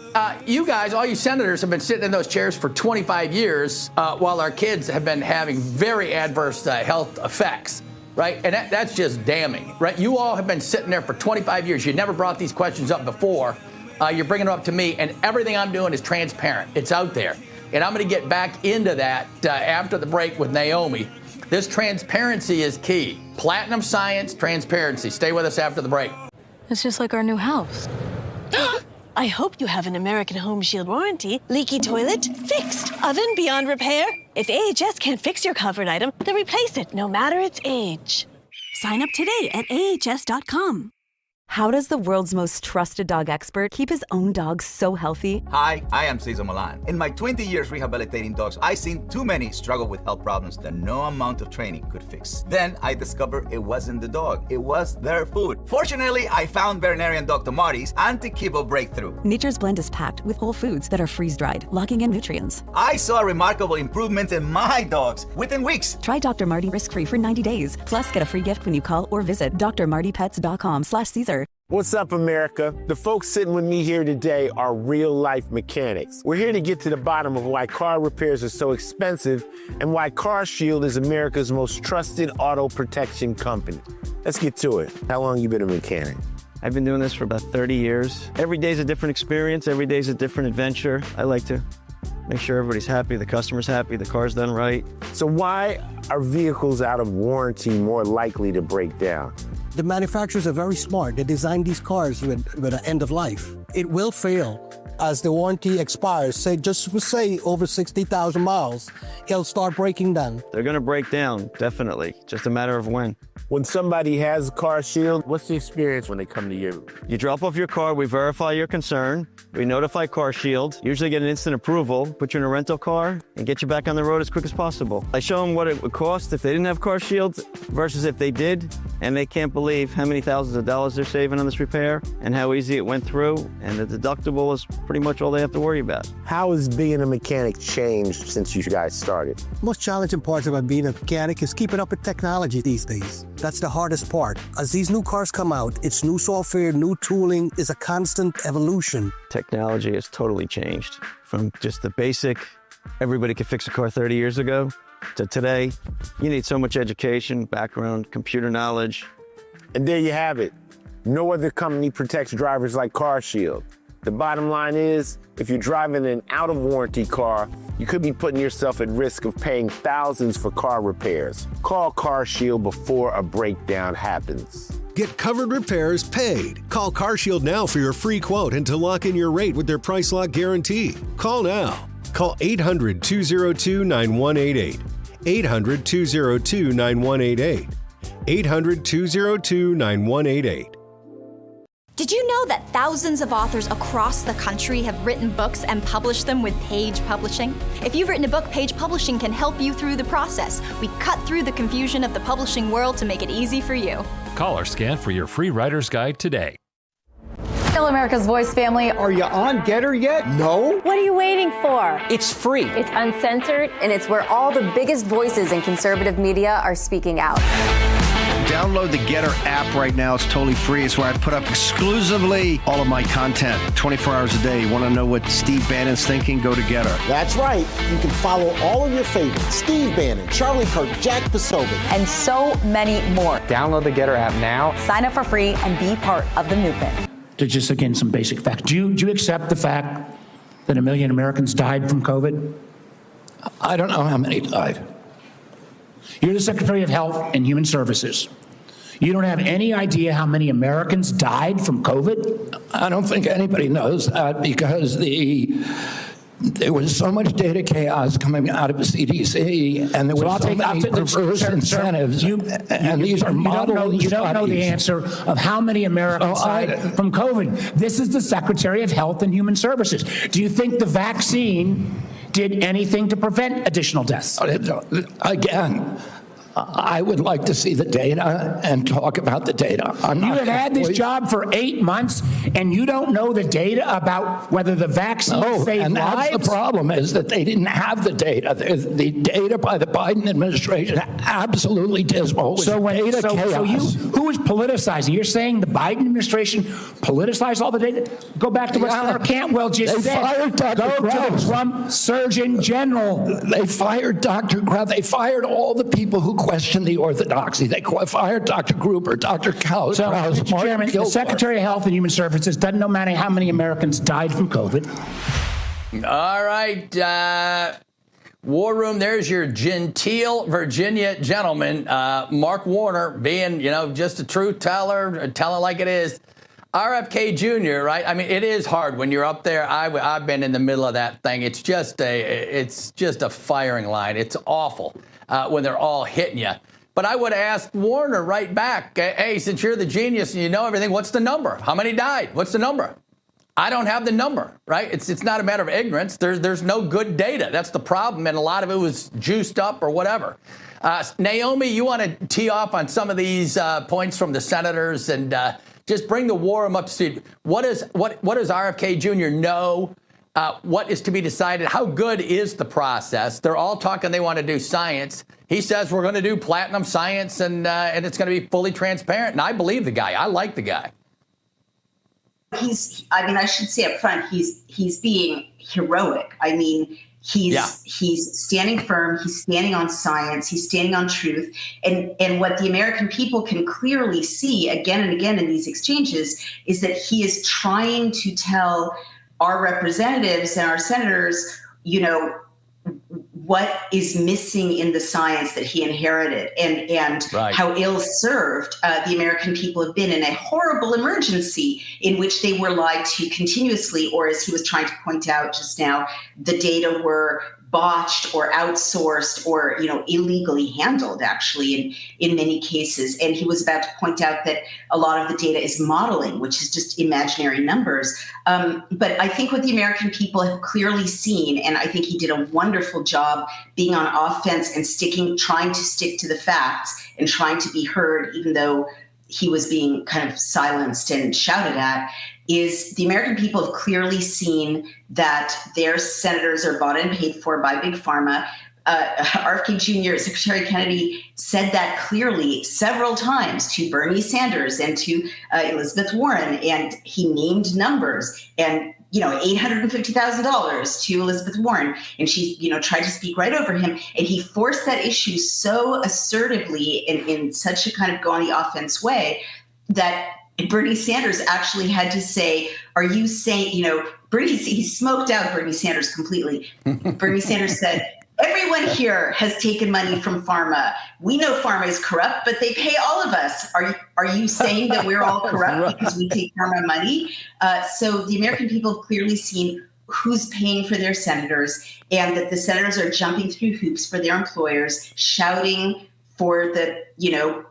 you guys, all you senators have been sitting in those chairs for 25 years while our kids have been having very adverse health effects. Right? And that's just damning. Right? You all have been sitting there for 25 years. You never brought these questions up before. You're bringing it up to me, and everything I'm doing is transparent. It's out there. And I'm going to get back into that after the break with Naomi. This transparency is key. Platinum science, transparency. Stay with us after the break. It's just like our new house. I hope you have an American Home Shield warranty. Leaky toilet? Fixed. Oven beyond repair? If AHS can't fix your covered item, then replace it, no matter its age. Sign up today at ahs.com. How does the world's most trusted dog expert keep his own dog so healthy? Hi, I am Cesar Milan. In my 20 years rehabilitating dogs, I've seen too many struggle with health problems that no amount of training could fix. Then I discovered it wasn't the dog, it was their food. Fortunately, I found veterinarian Dr. Marty's anti-kibble breakthrough. Nature's Blend is packed with whole foods that are freeze-dried, locking in nutrients. I saw remarkable improvements in my dogs within weeks. Try Dr. Marty risk-free for 90 days. Plus, get a free gift when you call or visit drmartypets.com/Caesar. What's up, America? The folks sitting with me here today are real-life mechanics. We're here to get to the bottom of why car repairs are so expensive and why CarShield is America's most trusted auto protection company. Let's get to it. How long you been a mechanic? I've been doing this for about 30 years. Every day's a different experience. Every day's a different adventure. I like to make sure everybody's happy, the customer's happy, the car's done right. So why are vehicles out of warranty more likely to break down? The manufacturers are very smart. They designed these cars with an end of life. It will fail as the warranty expires. Say over 60,000 miles, it'll start breaking down. They're going to break down, definitely. Just a matter of when. When somebody has CarShield, what's the experience when they come to you? You drop off your car, we verify your concern, we notify CarShield, usually get an instant approval, put you in a rental car, and get you back on the road as quick as possible. I show them what it would cost if they didn't have CarShield versus if they did, and they can't believe how many thousands of dollars they're saving on this repair and how easy it went through, and the deductible is pretty much all they have to worry about. How has being a mechanic changed since you guys started? Most challenging parts about being a mechanic is keeping up with technology these days. That's the hardest part. As these new cars come out, it's new software, new tooling is a constant evolution. Technology has totally changed from just the basic, everybody could fix a car 30 years ago, to today. You need so much education, background, computer knowledge. And there you have it. No other company protects drivers like CarShield. The bottom line is, if you're driving an out-of-warranty car, you could be putting yourself at risk of paying thousands for car repairs. Call CarShield before a breakdown happens. Get covered repairs paid. Call CarShield now for your free quote and to lock in your rate with their price lock guarantee. Call now. Call 800-202-9188. 800-202-9188. 800-202-9188. Did you know that thousands of authors across the country have written books and published them with Page Publishing? If you've written a book, Page Publishing can help you through the process. We cut through the confusion of the publishing world to make it easy for you. Call or scan for your free writer's guide today. Hello, America's Voice family. Are you on Getter yet? No? What are you waiting for? It's free. It's uncensored, and it's where all the biggest voices in conservative media are speaking out. Download the Getter app right now. It's totally free. It's where I put up exclusively all of my content 24 hours a day. You want to know what Steve Bannon's thinking? Go to Getter. That's right. You can follow all of your favorites. Steve Bannon, Charlie Kirk, Jack Posobiec, and so many more. Download the Getter app now. Sign up for free and be part of the movement. To just, again, some basic facts. Do you accept the fact that 1 million Americans died from COVID? I don't know how many died. You're the Secretary of Health and Human Services. You don't have any idea how many Americans died from COVID? I don't think anybody knows that because there was so much data chaos coming out of the CDC, and there was so many perverse incentives. And these are model You don't know the answer of how many Americans died from COVID. This is the Secretary of Health and Human Services. Do you think the vaccine did anything to prevent additional deaths? Again, I would like to see the data and talk about the data. You have had this job for 8 months, and you don't know the data about whether the vaccine saved and lives? That's the problem, is that they didn't have the data. The data by the Biden administration, absolutely dismal. So who is politicizing? You're saying the Biden administration politicized all the data? Go back to what Senator Cantwell just said. Fired Dr. Go Krause. to the Trump Surgeon General. They fired Dr. Krause. They fired all the people who questioned the orthodoxy. They fired Dr. Gruber, Dr. Krause, Mr. Chairman, the Secretary of Health and Human Services doesn't know how many Americans died from COVID. All right. War Room, there's your genteel Virginia gentleman, Mark Warner, being, just a truth teller, telling like it is. RFK Jr., right? I mean, it is hard when you're up there. I've been in the middle of that thing. It's just a firing line. It's awful when they're all hitting you. But I would ask Warner right back, hey, since you're the genius and you know everything, what's the number? How many died? What's the number? I don't have the number, right? It's not a matter of ignorance. There's no good data. That's the problem, and a lot of it was juiced up or whatever. Naomi, you want to tee off on some of these points from the senators and just bring the war room up to speed. What does RFK Jr. know? What is to be decided? How good is the process? They're all talking they want to do science. He says we're going to do platinum science and it's going to be fully transparent. And I believe the guy. I like the guy. I should say up front, he's being heroic. I mean, he's standing firm. He's standing on science. He's standing on truth. And what the American people can clearly see again and again in these exchanges is that he is trying to tell our representatives and our senators, what is missing in the science that he inherited and how ill-served the American people have been in a horrible emergency in which they were lied to continuously, or as he was trying to point out just now, the data were botched or outsourced or, illegally handled, actually, in many cases. And he was about to point out that a lot of the data is modeling, which is just imaginary numbers. But I think what the American people have clearly seen, and I think he did a wonderful job being on offense and trying to stick to the facts and trying to be heard, even though he was being kind of silenced and shouted at, is the American people have clearly seen that their senators are bought and paid for by Big Pharma. RFK Jr., Secretary Kennedy said that clearly several times to Bernie Sanders and to Elizabeth Warren, and he named numbers and, $850,000 to Elizabeth Warren, and she, tried to speak right over him, and he forced that issue so assertively in such a kind of go on the offense way that Bernie Sanders actually had to say, are you saying, he smoked out Bernie Sanders completely. Bernie Sanders said, everyone here has taken money from pharma. We know pharma is corrupt, but they pay all of us. Are you saying that we're all corrupt because we take pharma money? So the American people have clearly seen who's paying for their senators and that the senators are jumping through hoops for their employers, shouting for the,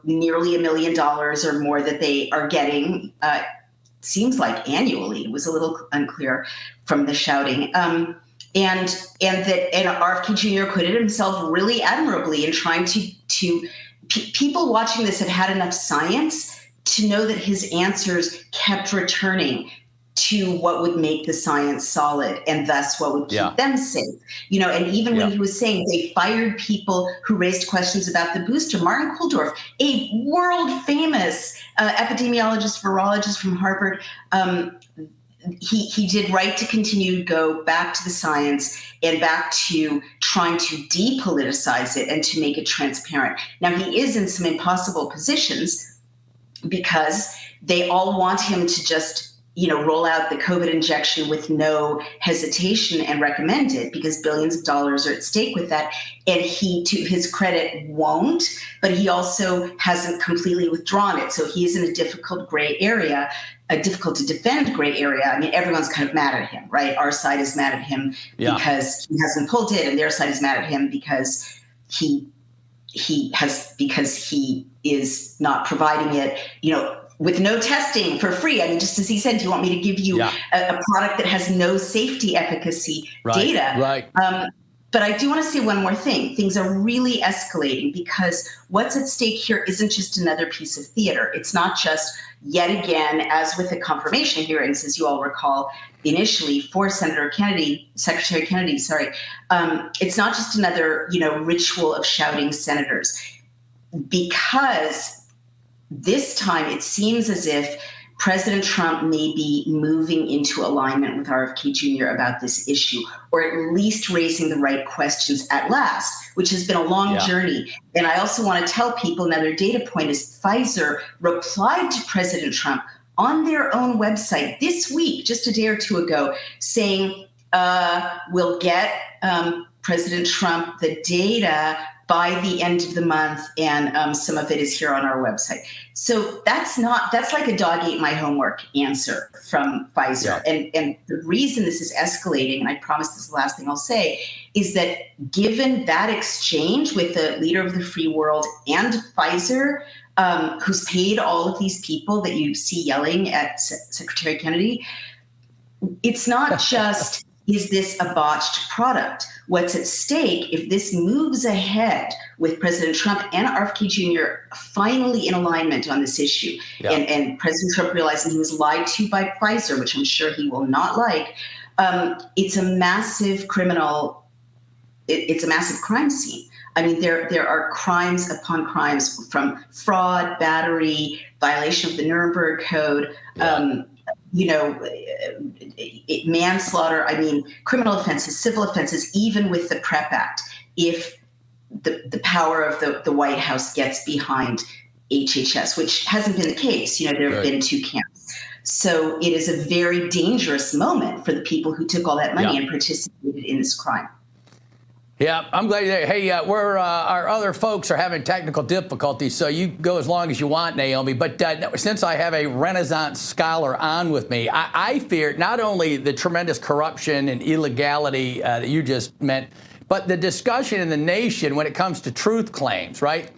nearly $1 million or more that they are getting seems like annually. It was a little unclear from the shouting. And RFK Jr. acquitted himself really admirably in trying to people watching this had enough science to know that his answers kept returning to what would make the science solid and thus what would keep them safe. And even when he was saying they fired people who raised questions about the booster, Martin Kulldorff, a world famous epidemiologist, virologist from Harvard, he did right to continue to go back to the science and back to trying to depoliticize it and to make it transparent. Now, he is in some impossible positions because they all want him to just roll out the COVID injection with no hesitation and recommend it because billions of dollars are at stake with that. And he, to his credit, won't, but he also hasn't completely withdrawn it. So he is in a difficult gray area, a difficult to defend gray area. I mean, everyone's kind of mad at him, right? Our side is mad at him because he hasn't pulled it, and their side is mad at him because he is not providing it, with no testing for free. I mean, just as he said, do you want me to give you a product that has no safety efficacy data? Right. But I do want to say one more thing. Things are really escalating because what's at stake here isn't just another piece of theater. It's not just yet again, as with the confirmation hearings, as you all recall, initially for Secretary Kennedy, it's not just another, ritual of shouting senators, because this time it seems as if President Trump may be moving into alignment with RFK Jr. about this issue, or at least raising the right questions at last, which has been a long journey. And I also want to tell people another data point is Pfizer replied to President Trump on their own website this week, just a day or two ago, saying, we'll get President Trump the data by the end of the month, and some of it is here on our website. So that's like a dog ate my homework answer from Pfizer. And the reason this is escalating, and I promise this is the last thing I'll say, is that given that exchange with the leader of the free world and Pfizer, who's paid all of these people that you see yelling at Secretary Kennedy, it's not just, is this a botched product? What's at stake, if this moves ahead with President Trump and RFK Jr. finally in alignment on this issue, and President Trump realizing he was lied to by Pfizer, which I'm sure he will not like, it's a massive it's a massive crime scene. I mean, there are crimes upon crimes, from fraud, battery, violation of the Nuremberg Code, manslaughter, criminal offenses, civil offenses, even with the PrEP Act, if the power of the White House gets behind HHS, which hasn't been the case. There have been two camps. So it is a very dangerous moment for the people who took all that money and participated in this crime. Yeah, I'm glad you're there. Hey, our other folks are having technical difficulties, so you go as long as you want, Naomi. But since I have a Renaissance scholar on with me, I fear not only the tremendous corruption and illegality that you just meant, but the discussion in the nation when it comes to truth claims, right?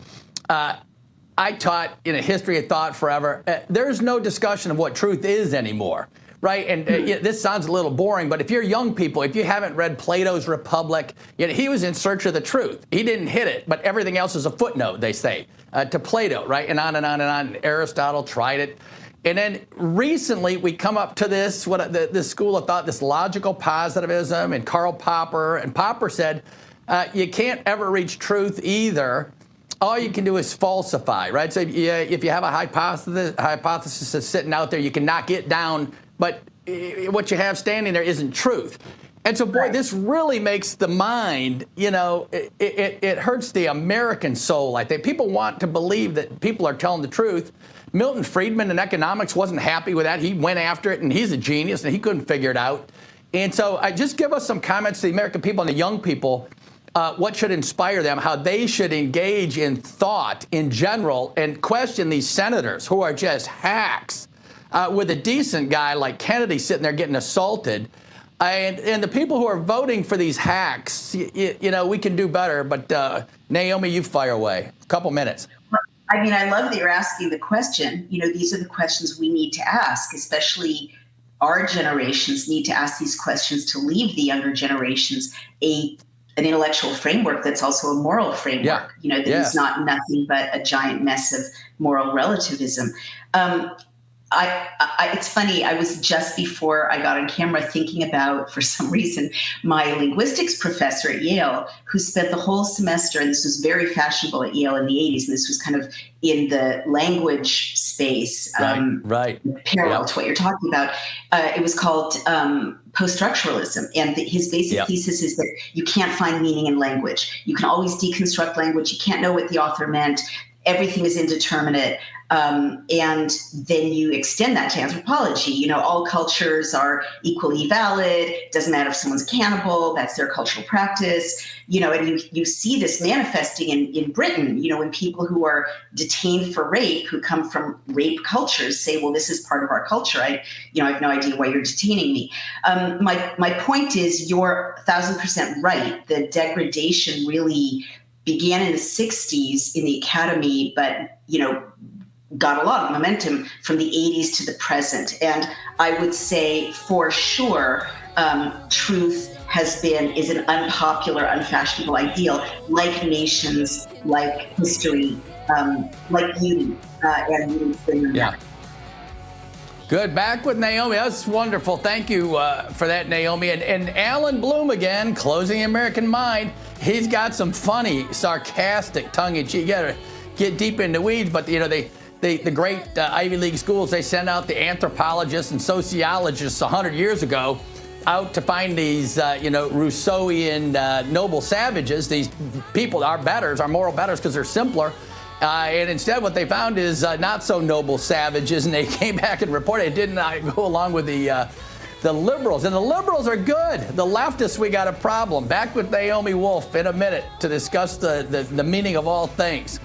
I taught in a history of thought forever. There's no discussion of what truth is anymore. Right, and this sounds a little boring, but if you're young people, if you haven't read Plato's Republic, he was in search of the truth. He didn't hit it, but everything else is a footnote, they say, to Plato, right? And on and on and on. Aristotle tried it. And then recently we come up to this, this school of thought, this logical positivism, and Karl Popper. And Popper said, you can't ever reach truth either. All you can do is falsify, right? So if you have a hypothesis that's sitting out there, you can knock it down, but what you have standing there isn't truth. And so, boy, this really makes the mind, it hurts the American soul. I think people want to believe that people are telling the truth. Milton Friedman in economics wasn't happy with that. He went after it, and he's a genius, and he couldn't figure it out. And so just give us some comments to the American people and the young people. What should inspire them, how they should engage in thought in general and question these senators who are just hacks, with a decent guy like Kennedy sitting there getting assaulted. And the people who are voting for these hacks, we can do better. But Naomi, you fire away. A couple minutes. I mean, I love that you're asking the question. These are the questions we need to ask, especially our generations need to ask these questions to leave the younger generations an intellectual framework that's also a moral framework, that is not nothing but a giant mess of moral relativism. It's funny, I was just before I got on camera thinking about, for some reason, my linguistics professor at Yale, who spent the whole semester, and this was very fashionable at Yale in the 80s, and this was kind of in the language space, right. parallel to what you're talking about. It was called post-structuralism, and his basic thesis is that you can't find meaning in language. You can always deconstruct language. You can't know what the author meant. Everything is indeterminate. And then you extend that to anthropology. All cultures are equally valid. It doesn't matter if someone's a cannibal. That's their cultural practice. And you see this manifesting in Britain, when people who are detained for rape, who come from rape cultures, say, well, this is part of our culture. I have no idea why you're detaining me. My point is, you're 1,000% right. The degradation really began in the 60s in the academy, but, got a lot of momentum from the 80s to the present. And I would say for sure, truth is an unpopular, unfashionable ideal, like nations, like history, like beauty, and yeah. Good. Back with Naomi. That's wonderful. Thank you for that, Naomi. And Alan Bloom again, closing the American mind. He's got some funny, sarcastic, tongue-in-cheek. You got to get deep in the weeds, but the great Ivy League schools, they sent out the anthropologists and sociologists 100 years ago out to find these, Rousseauian noble savages, these people, our betters, our moral betters, because they're simpler. And instead what they found is not so noble savages, and they came back and reported it did not go along with the liberals. And the liberals are good. The leftists, we got a problem. Back with Naomi Wolf in a minute to discuss the meaning of all things.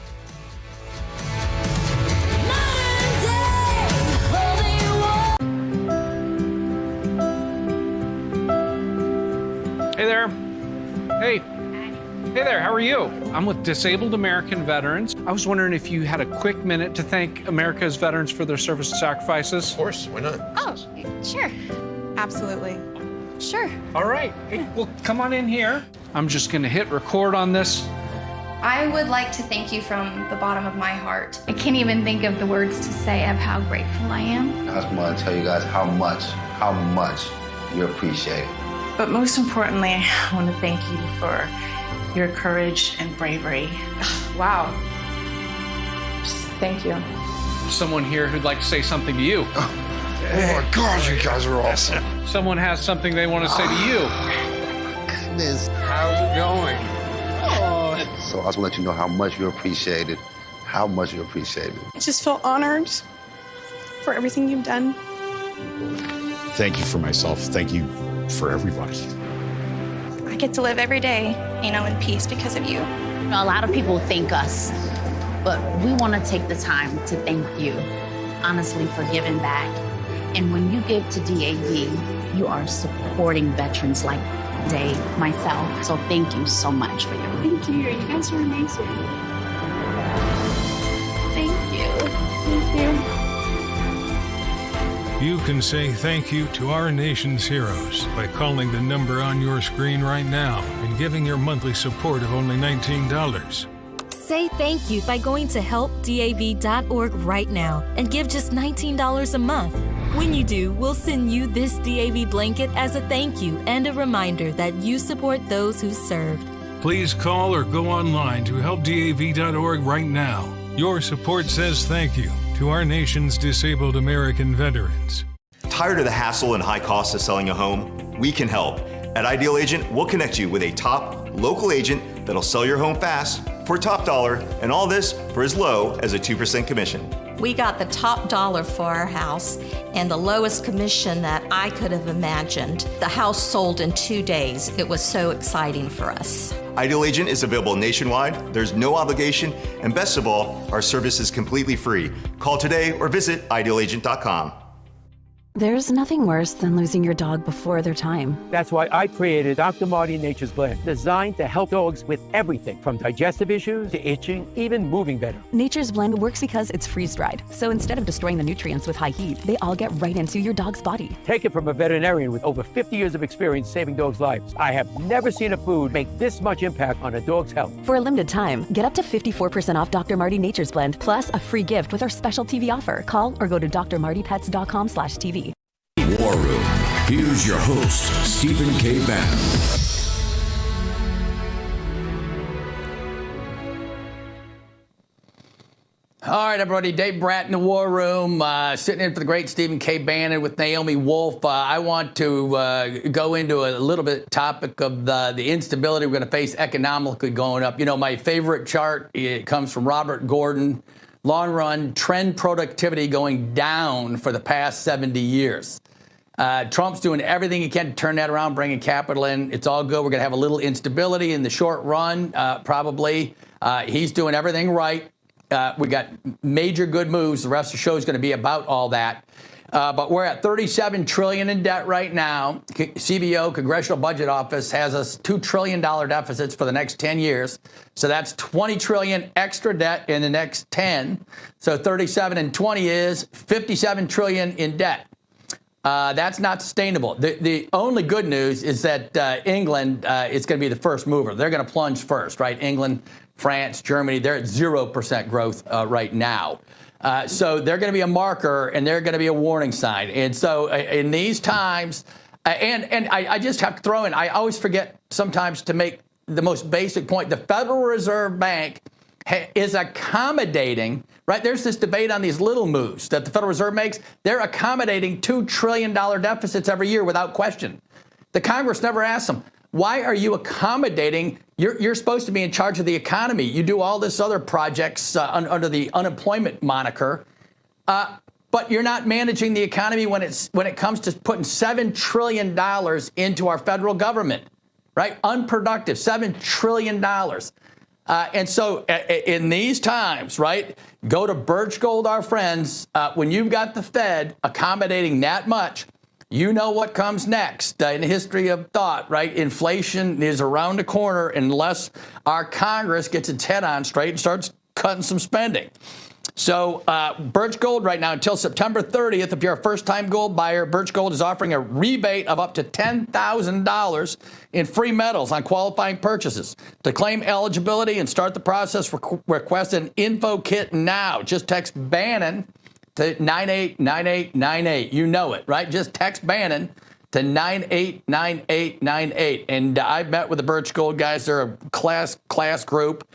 Hey there. Hey there, how are you? I'm with Disabled American Veterans. I was wondering if you had a quick minute to thank America's veterans for their service and sacrifices. Of course, why not? Oh, sure. Absolutely. Sure. All right, hey, well, come on in here. I'm just gonna hit record on this. I would like to thank you from the bottom of my heart. I can't even think of the words to say of how grateful I am. I just want to tell you guys how much you appreciate it. But most importantly, I want to thank you for your courage and bravery. Wow. Just thank you. Someone here who'd like to say something to you. Oh my God, you guys are awesome. Someone has something they want to say to you. Goodness. How's it going? Oh. So I just want to let you know how much you appreciate it. How much you appreciate it. I just feel honored for everything you've done. Thank you for myself. Thank you for everybody. I get to live every day, in peace because of you. A lot of people thank us, but we want to take the time to thank you, honestly, for giving back. And when you give to DAV, you are supporting veterans like Dave, myself. So thank you so much for your work. Thank you. You guys are amazing. Thank you. Thank you. You can say thank you to our nation's heroes by calling the number on your screen right now and giving your monthly support of only $19. Say thank you by going to helpdav.org right now and give just $19 a month. When you do, we'll send you this DAV blanket as a thank you and a reminder that you support those who served. Please call or go online to helpdav.org right now. Your support says thank you to our nation's disabled American veterans. Tired of the hassle and high costs of selling a home? We can help. At Ideal Agent, we'll connect you with a top local agent that'll sell your home fast for top dollar, and all this for as low as a 2% commission. We got the top dollar for our house and the lowest commission that I could have imagined. The house sold in 2 days. It was so exciting for us. Ideal Agent is available nationwide, there's no obligation, and best of all, our service is completely free. Call today or visit idealagent.com. There's nothing worse than losing your dog before their time. That's why I created Dr. Marty Nature's Blend, designed to help dogs with everything from digestive issues to itching, even moving better. Nature's Blend works because it's freeze-dried. So instead of destroying the nutrients with high heat, they all get right into your dog's body. Take it from a veterinarian with over 50 years of experience saving dogs' lives. I have never seen a food make this much impact on a dog's health. For a limited time, get up to 54% off Dr. Marty Nature's Blend, plus a free gift with our special TV offer. Call or go to drmartypets.com/TV. War Room. Here's your host, Stephen K. Bannon. All right, everybody. Dave Bratt in the War Room, sitting in for the great Stephen K. Bannon with Naomi Wolf. I want to go into a little bit topic of the instability we're going to face economically going up. You know, my favorite chart, it comes from Robert Gordon. Long run trend productivity going down for the past 70 years. Trump's doing everything he can to turn that around, bringing capital in. It's all good. We're going to have a little instability in the short run, probably. He's doing everything right. We got major good moves. The rest of the show is going to be about all that. But we're at $37 trillion in debt right now. CBO, Congressional Budget Office, has us $2 trillion deficits for the next 10 years. So that's $20 trillion extra debt in the next 10. So 37 and 20 is $57 trillion in debt. That's not sustainable. The only good news is that England is going to be the first mover. They're going to plunge first, right? England, France, Germany, they're at 0% growth right now. So they're going to be a marker, and they're going to be a warning sign. And so in these times, and I just have to throw in, I always forget sometimes to make the most basic point. The Federal Reserve Bank is accommodating, right? There's this debate on these little moves that the Federal Reserve makes. They're accommodating $2 trillion deficits every year without question. The Congress never asks them, why are you accommodating? You're supposed to be in charge of the economy. You do all this other projects under the unemployment moniker, but you're not managing the economy when it comes to putting $7 trillion into our federal government, right? Unproductive, $7 trillion. And so in these times, right, go to Birch Gold, our friends. When you've got the Fed accommodating that much, you know what comes next in the history of thought, right? Inflation is around the corner unless our Congress gets its head on straight and starts cutting some spending. So Birch Gold right now until September 30th, if you're a first-time gold buyer, Birch Gold is offering a rebate of up to $10,000 in free metals on qualifying purchases. To claim eligibility and start the process, request an info kit now. Just text Bannon to 989898. You know it, right? Just text Bannon to 989898. And I've met with the Birch Gold guys. They're a class group.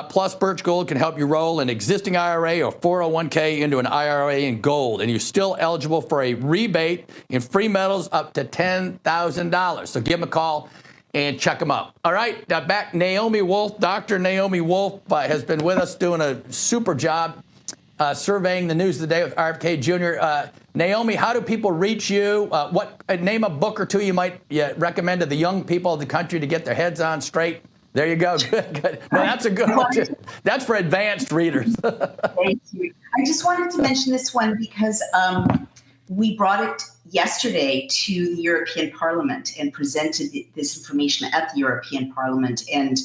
Plus, Birch Gold can help you roll an existing IRA or 401k into an IRA in gold, and you're still eligible for a rebate in free metals up to $10,000. So give them a call and check them out. All right, now back Naomi Wolf. Dr. Naomi Wolf has been with us doing a super job surveying the news of the day with RFK Jr. Naomi, how do people reach you? Name a book or two you might recommend to the young people of the country to get their heads on straight. There you go. Good. No, that's a good one. That's for advanced readers. Thank you. I just wanted to mention this one because we brought it yesterday to the European Parliament and presented this information at the European Parliament. And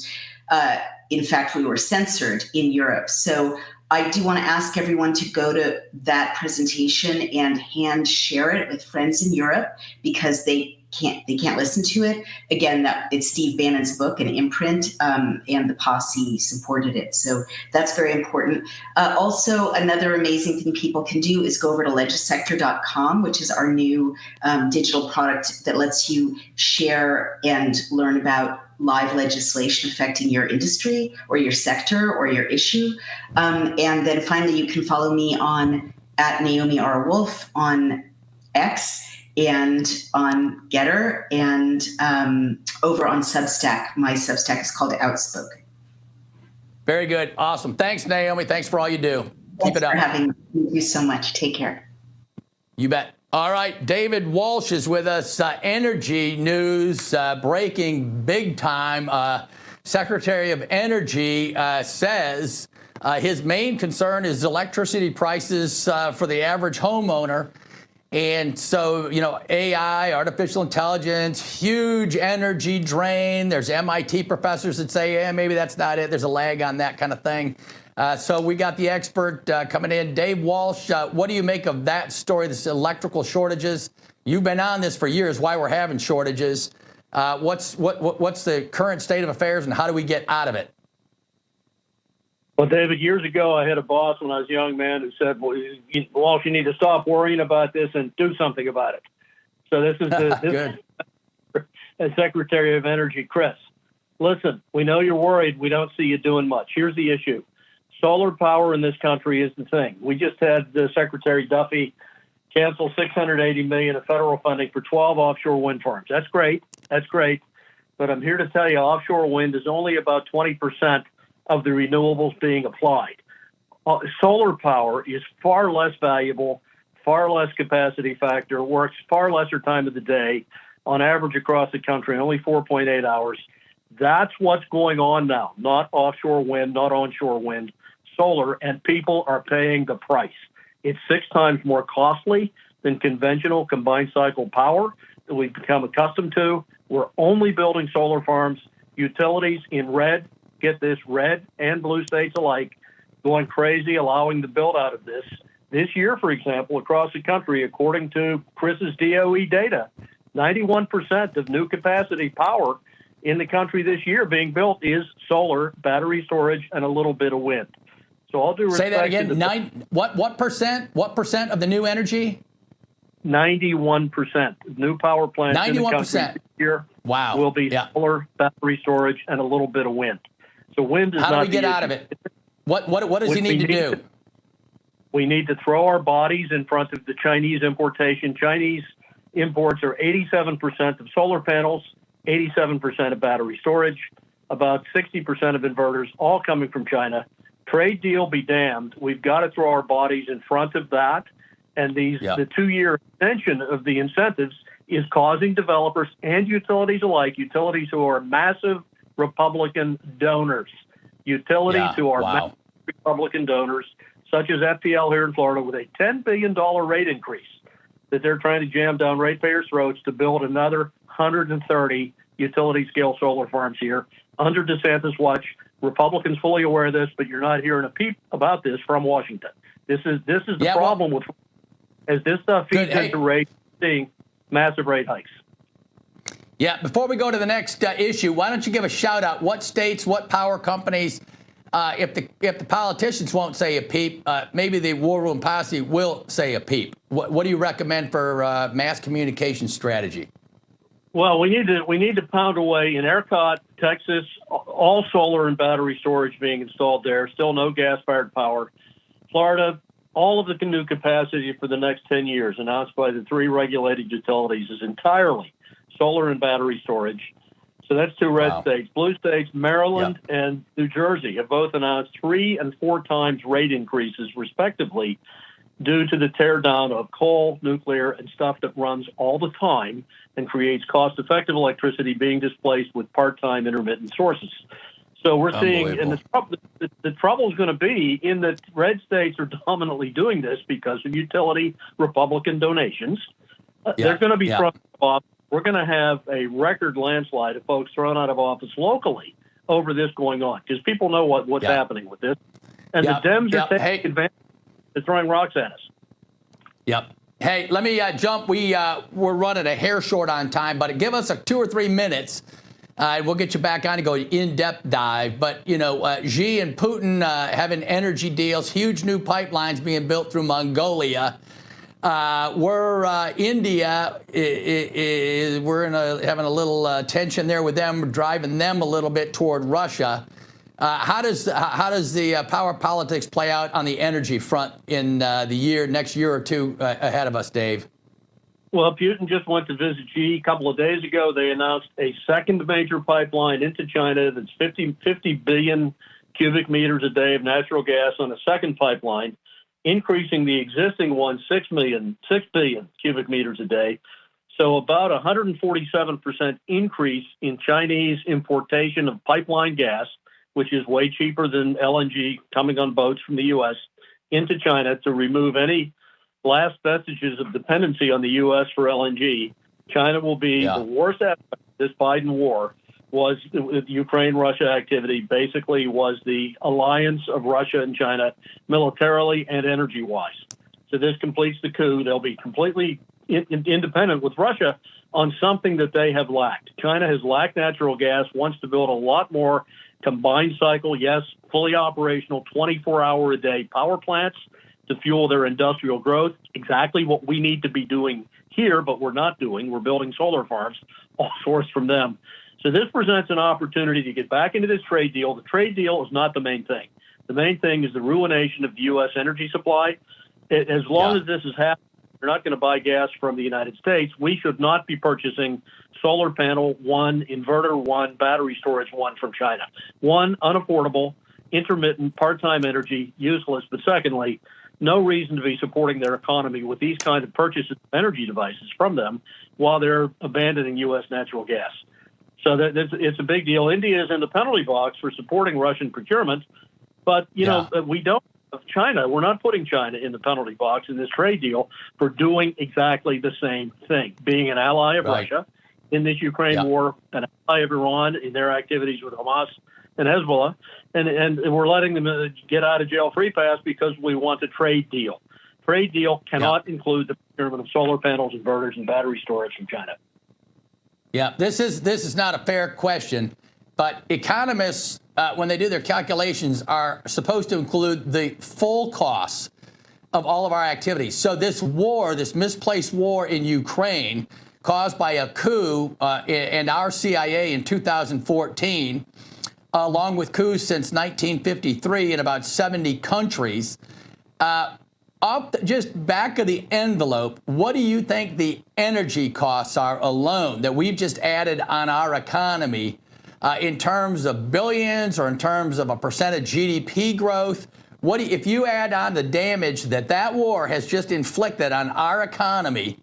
in fact, we were censored in Europe. So I do want to ask everyone to go to that presentation and hand share it with friends in Europe because they can't listen to it. Again, it's Steve Bannon's book, an imprint, and the posse supported it. So that's very important. Also, another amazing thing people can do is go over to legisector.com, which is our new digital product that lets you share and learn about live legislation affecting your industry or your sector or your issue. And then finally, you can follow me at Naomi R. Wolf on X and on Getter and over on Substack. My Substack is called Outspoken. Very good. Awesome. Thanks, Naomi. Thanks for all you do. Keep it up. Thank you so much. Take care. You bet. All right. David Walsh is with us. Energy news breaking big time. Secretary of Energy says his main concern is electricity prices for the average homeowner. And so, AI, artificial intelligence, huge energy drain. There's MIT professors that say, yeah, maybe that's not it. There's a lag on that kind of thing. So we got the expert coming in. Dave Walsh, what do you make of that story, this electrical shortages? You've been on this for years, why we're having shortages. What's the current state of affairs, and how do we get out of it? Well, David, years ago, I had a boss when I was a young man who said, Walsh, you need to stop worrying about this and do something about it. So this is the Secretary of Energy, Chris. Listen, we know you're worried. We don't see you doing much. Here's the issue. Solar power in this country is the thing. We just had Secretary Duffy cancel $680 million of federal funding for 12 offshore wind farms. That's great. That's great. But I'm here to tell you, offshore wind is only about 20% of the renewables being applied. Solar power is far less valuable, far less capacity factor, works far lesser time of the day, on average across the country, only 4.8 hours. That's what's going on now, not offshore wind, not onshore wind, solar, and people are paying the price. It's 6 times more costly than conventional combined cycle power that we've become accustomed to. We're only building solar farms. Utilities in red, get this, red and blue states alike, going crazy, allowing the build out of this. This year, for example, across the country, according to Chris's DOE data, 91% of new capacity power in the country this year being built is solar, battery storage, and a little bit of wind. So all due respect. Say that again. What percent? What percent of the new energy? 91% new power plants 91% in the country this year will be solar, battery storage, and a little bit of wind. So wind is not. How do we get out of it? What does he need to do? We need to throw our bodies in front of the Chinese importation. Chinese imports are 87% of solar panels, 87% of battery storage, about 60% of inverters, all coming from China. Trade deal be damned. We've got to throw our bodies in front of that. And the 2-year extension of the incentives is causing developers and utilities alike, utilities who are massive Republican donors, utilities who are massive Republican donors, such as FPL here in Florida, with a $10 billion rate increase that they're trying to jam down ratepayers' throats to build another 130 utility-scale solar farms here under DeSantis' watch. Republicans fully aware of this, but you're not hearing a peep about this from Washington. This is the problem with as this stuff feeds into rates, seeing massive rate hikes. Yeah. Before we go to the next issue, why don't you give a shout out? What states, what power companies? If the politicians won't say a peep, maybe the War Room Posse will say a peep. What do you recommend for mass communication strategy? Well, we need to pound away in ERCOT, Texas, all solar and battery storage being installed there. Still no gas-fired power. Florida, all of the new capacity for the next 10 years announced by the 3 regulated utilities is entirely solar and battery storage. So that's 2 red states. Blue states, Maryland and New Jersey, have both announced 3 and 4 times rate increases, respectively, due to the tear down of coal, nuclear, and stuff that runs all the time and creates cost-effective electricity being displaced with part-time intermittent sources. So we're seeing, and the trouble is going to be in that red states are dominantly doing this because of utility Republican donations. They're going to be thrown off. We're going to have a record landslide of folks thrown out of office locally over this going on because people know what's happening with this. And the Dems are taking advantage. They're throwing rocks at us. Yep. Hey, let me jump. We're running a hair short on time, but give us 2 or 3 minutes. We'll get you back on to go in-depth dive. But, Xi and Putin having energy deals, huge new pipelines being built through Mongolia. India we're having a little tension there with them, driving them a little bit toward Russia. How does the power politics play out on the energy front in the next year or 2 ahead of us, Dave? Well, Putin just went to visit Xi a couple of days ago. They announced a second major pipeline into China that's 50 billion cubic meters a day of natural gas on a second pipeline, increasing the existing one 6 billion cubic meters a day. So about 147% increase in Chinese importation of pipeline gas, which is way cheaper than LNG coming on boats from the U.S. into China to remove any last vestiges of dependency on the U.S. for LNG, China will be the worst aspect of this Biden war. Was the Ukraine-Russia activity basically was the alliance of Russia and China militarily and energy-wise. So this completes the coup. They'll be completely independent with Russia on something that they have lacked. China has lacked natural gas, wants to build a lot more combined cycle, yes, fully operational, 24-hour-a-day power plants to fuel their industrial growth, exactly what we need to be doing here, but we're not doing. We're building solar farms, all sourced from them. So this presents an opportunity to get back into this trade deal. The trade deal is not the main thing. The main thing is the ruination of the U.S. energy supply. As long as this is happening, we're not going to buy gas from the United States. We should not be purchasing solar panel one, inverter one, battery storage one from China. One, unaffordable, intermittent, part-time energy, useless. But secondly, no reason to be supporting their economy with these kinds of purchases of energy devices from them while they're abandoning U.S. natural gas. So it's a big deal. India is in the penalty box for supporting Russian procurement, but, you know, we don't have China. We're not putting China in the penalty box in this trade deal for doing exactly the same thing, being an ally of Russia in this Ukraine war, an ally of Iran in their activities with Hamas and Hezbollah, and we're letting them get out of jail free pass because we want a trade deal. Trade deal cannot include the procurement of solar panels, inverters, and battery storage from China. Yeah, this is not a fair question, but economists, when they do their calculations, are supposed to include the full costs of all of our activities. So this war, this misplaced war in Ukraine, caused by a coup and our CIA in 2014, along with coups since 1953 in about 70 countries, just back of the envelope, what do you think the energy costs are alone that we've just added on our economy in terms of billions or in terms of a percent of GDP growth? If you add on the damage that war has just inflicted on our economy,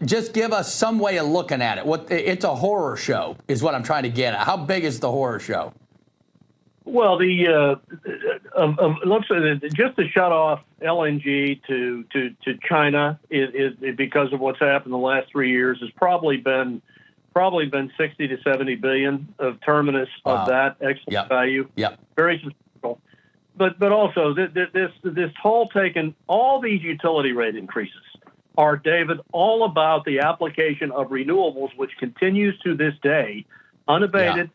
just give us some way of looking at it. It's a horror show is what I'm trying to get at. How big is the horror show? Well, looks just to shut off LNG to China is because of what's happened the last 3 years has probably been 60 to 70 billion of terminus of that export value. Very substantial. But also this whole taken all these utility rate increases are, David, all about the application of renewables, which continues to this day unabated,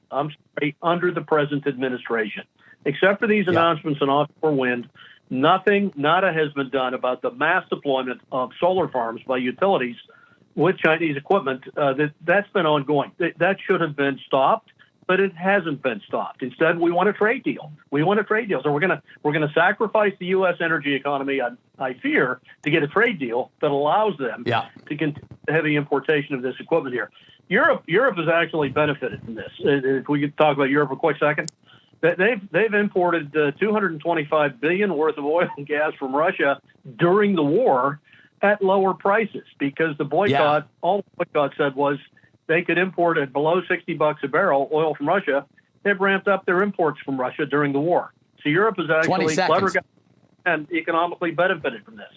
under the present administration. Except for these announcements on offshore wind, nada has been done about the mass deployment of solar farms by utilities with Chinese equipment. That's been ongoing. That should have been stopped, but it hasn't been stopped. Instead, we want a trade deal. We want a trade deal. So we're gonna sacrifice the U.S. energy economy, I fear, to get a trade deal that allows them to continue heavy importation of this equipment here. Europe has actually benefited from this. If we could talk about Europe for a quick second, they've imported 225 billion worth of oil and gas from Russia during the war at lower prices because the boycott, all the boycott said was they could import at below $60 a barrel oil from Russia. They've ramped up their imports from Russia during the war. So Europe has actually clever and economically benefited from this.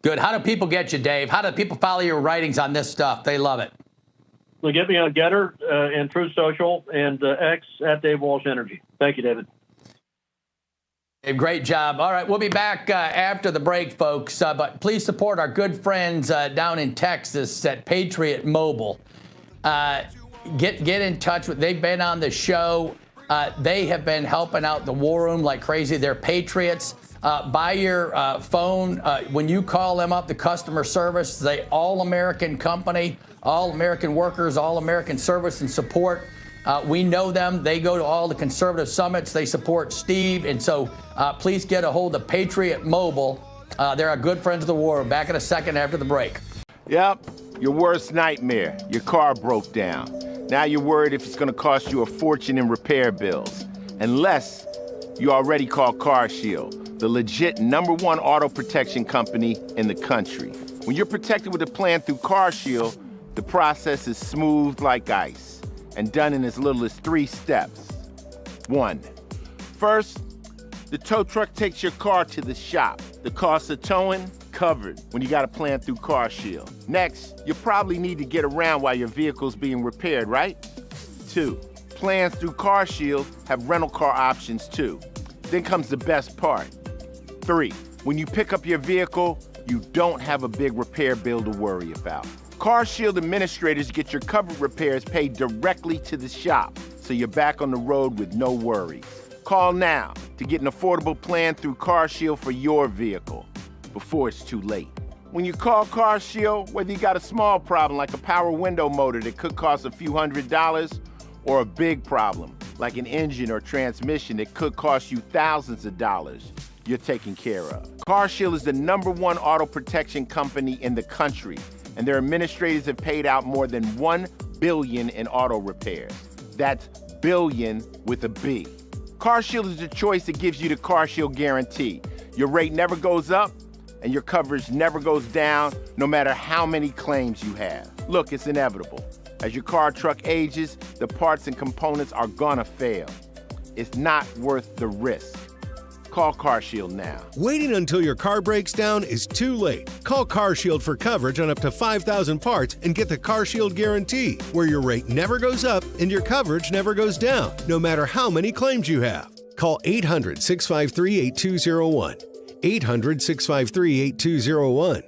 Good. How do people get you, Dave? How do people follow your writings on this stuff? They love it. So get me on Getter and Truth Social and X at Dave Walsh Energy. Thank you, David. Dave, great job. All right, we'll be back after the break, folks. But please support our good friends down in Texas at Patriot Mobile. Get in touch with. They've been on the show. They have been helping out the war room like crazy. They're patriots. By your phone, when you call them up, the customer service, they all-American company, all-American workers, all-American service and support. We know them. They go to all the conservative summits. They support Steve. And so please get a hold of Patriot Mobile. They're our good friends of the war. Back in a second after the break. Yep, your worst nightmare. Your car broke down. Now you're worried if it's going to cost you a fortune in repair bills. Unless you already called CarShield, the legit #1 auto protection company in the country. When you're protected with a plan through CarShield, the process is smooth like ice and done in as little as 3 steps. 1. First, The tow truck takes your car to the shop. The cost of towing, covered when you got a plan through CarShield. Next, you probably need to get around while your vehicle's being repaired, right? 2, plans through CarShield have rental car options too. Then comes the best part. 3, when you pick up your vehicle, you don't have a big repair bill to worry about. CarShield administrators get your covered repairs paid directly to the shop, so you're back on the road with no worries. Call now to get an affordable plan through CarShield for your vehicle before it's too late. When you call CarShield, whether you got a small problem like a power window motor that could cost a few $100s, or a big problem like an engine or transmission that could cost you thousands of dollars, you're taken care of. CarShield is the #1 auto protection company in the country, and their administrators have paid out more than $1 billion in auto repairs. That's billion with a B. CarShield is the choice that gives you the CarShield guarantee. Your rate never goes up, and your coverage never goes down, no matter how many claims you have. Look, it's inevitable. As your car or truck ages, the parts and components are gonna fail. It's not worth the risk. Call CarShield now. Waiting until your car breaks down is too late. Call CarShield for coverage on up to 5,000 parts and get the CarShield guarantee, where your rate never goes up and your coverage never goes down, no matter how many claims you have. Call 800-653-8201. 800-653-8201.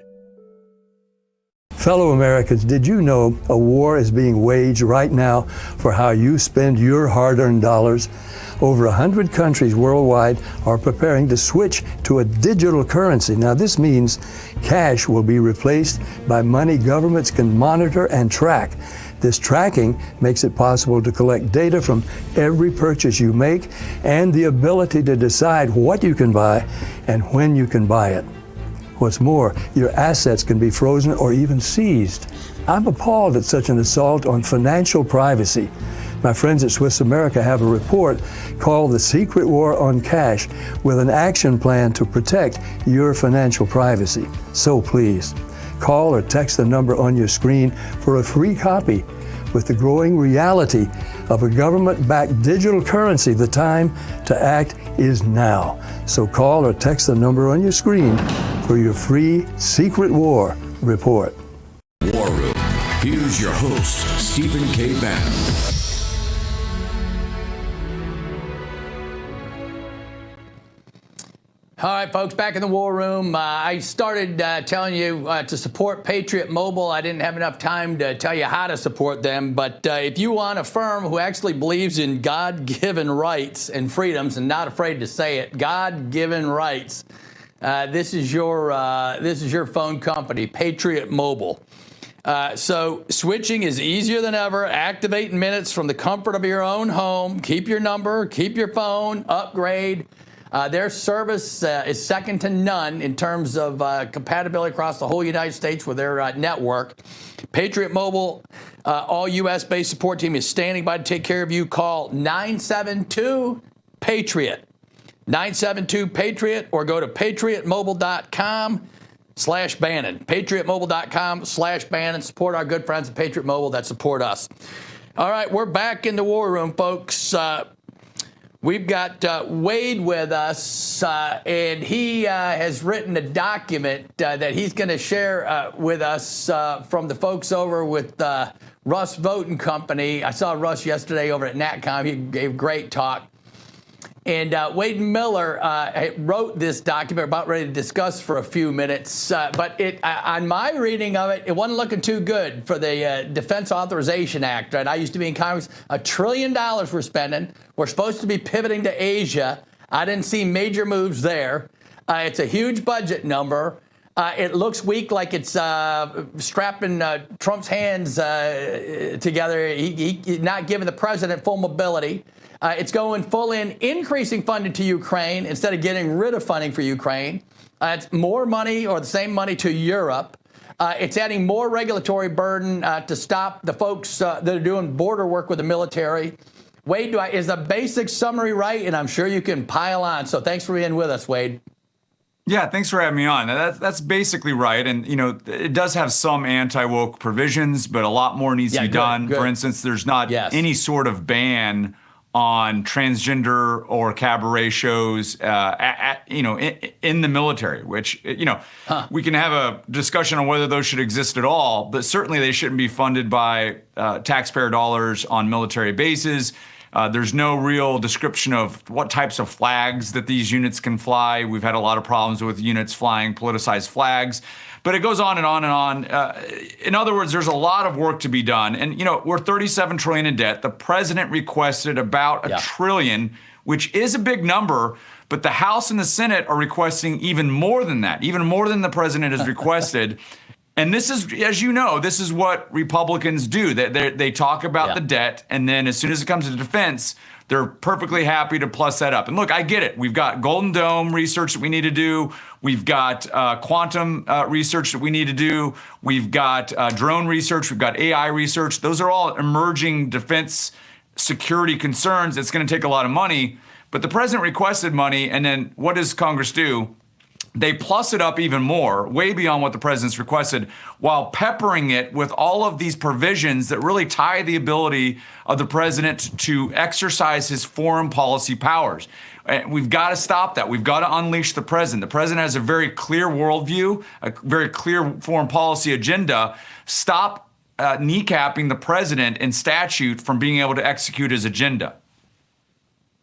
Fellow Americans, did you know a war is being waged right now for how you spend your hard-earned dollars? Over 100 countries worldwide are preparing to switch to a digital currency. Now, this means cash will be replaced by money governments can monitor and track. This tracking makes it possible to collect data from every purchase you make and the ability to decide what you can buy and when you can buy it. What's more, your assets can be frozen or even seized. I'm appalled at such an assault on financial privacy. My friends at Swiss America have a report called The Secret War on Cash with an action plan to protect your financial privacy. So please, call or text the number on your screen for a free copy. With the growing reality of a government-backed digital currency, the time to act is now. So call or text the number on your screen for your free Secret War report. War Room. Here's your host, Stephen K. Bannon. All right, folks, back in the war room. I started telling you to support Patriot Mobile. I didn't have enough time to tell you how to support them. But if you want a firm who actually believes in God-given rights and freedoms, and not afraid to say it, God-given rights, this is your phone company, Patriot Mobile. So switching is easier than ever. Activate in minutes from the comfort of your own home. Keep your number, keep your phone, upgrade. Their service is second to none in terms of compatibility across the whole United States with their network. Patriot Mobile, all U.S.-based support team is standing by to take care of you. Call 972-PATRIOT. 972-PATRIOT, or go to patriotmobile.com/Bannon. patriotmobile.com/Bannon. Support our good friends at Patriot Mobile that support us. All right, we're back in the war room, folks. We've got Wade with us, and he has written a document that he's going to share with us from the folks over with Russ Voting Company. I saw Russ yesterday over at NatCom. He gave a great talk. And Wade Miller wrote this document, about ready to discuss for a few minutes. But on my reading of it, it wasn't looking too good for the Defense Authorization Act. Right? I used to be in Congress. $1 trillion we're spending. We're supposed to be pivoting to Asia. I didn't see major moves there. It's a huge budget number. It looks weak, like it's strapping Trump's hands together. He's not giving the president full mobility. It's going full in, increasing funding to Ukraine instead of getting rid of funding for Ukraine. It's more money or the same money to Europe. It's adding more regulatory burden to stop the folks that are doing border work with the military. Wade, is the basic summary right? And I'm sure you can pile on. So thanks for being with us, Wade. Yeah, thanks for having me on. That's basically right. And, you know, it does have some anti-woke provisions, but a lot more needs to be done. Good. For instance, there's not any sort of ban on transgender or cabaret shows, in the military, which, we can have a discussion on whether those should exist at all, but certainly they shouldn't be funded by taxpayer dollars on military bases. There's no real description of what types of flags that these units can fly. We've had a lot of problems with units flying politicized flags. But it goes on and on and on. In other words, there's a lot of work to be done. And, we're $37 trillion in debt. The president requested about $1 trillion, which is a big number. But the House and the Senate are requesting even more than that, even more than the president has requested. And this is, as you know, this is what Republicans do. They talk about the debt, and then as soon as it comes to defense, they're perfectly happy to plus that up. And look, I get it. We've got Golden Dome research that we need to do. We've got quantum research that we need to do. We've got drone research. We've got AI research. Those are all emerging defense security concerns. It's going to take a lot of money. But the president requested money, and then what does Congress do? They plus it up even more, way beyond what the president's requested, while peppering it with all of these provisions that really tie the ability of the president to exercise his foreign policy powers. We've got to stop that. We've got to unleash the president. The president has a very clear worldview, a very clear foreign policy agenda. Stop kneecapping the president in statute from being able to execute his agenda.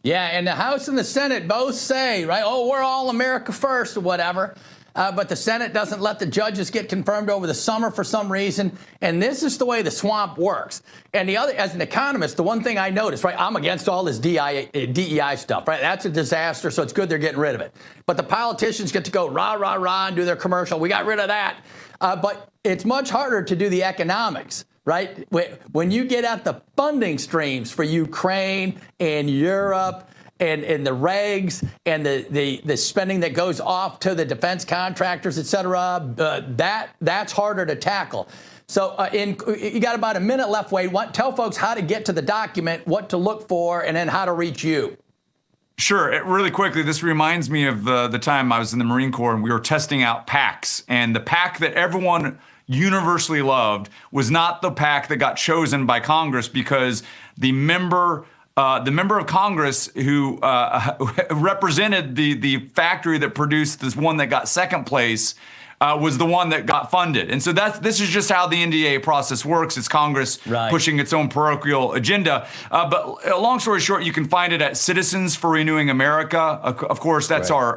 Yeah, and the House and the Senate both say, right, oh, we're all America first or whatever. But the Senate doesn't let the judges get confirmed over the summer for some reason. And this is the way the swamp works. And the other, as an economist, the one thing I noticed, right, I'm against all this DEI stuff, right? That's a disaster, so it's good they're getting rid of it. But the politicians get to go rah, rah, rah and do their commercial. We got rid of that. But it's much harder to do the economics. Right? When you get at the funding streams for Ukraine and Europe and the regs and the spending that goes off to the defense contractors, et cetera, that's harder to tackle. So you got about a minute left, Wade. Tell folks how to get to the document, what to look for, and then how to reach you. Sure. Really quickly, this reminds me of the time I was in the Marine Corps and we were testing out PACs. And the PAC that everyone universally loved was not the PAC that got chosen by Congress, because the member of Congress who represented the factory that produced this one that got second place was the one that got funded. And so this is just how the NDA process works. It's Congress pushing its own parochial agenda. But long story short, you can find it at Citizens for Renewing America. Of course, that's our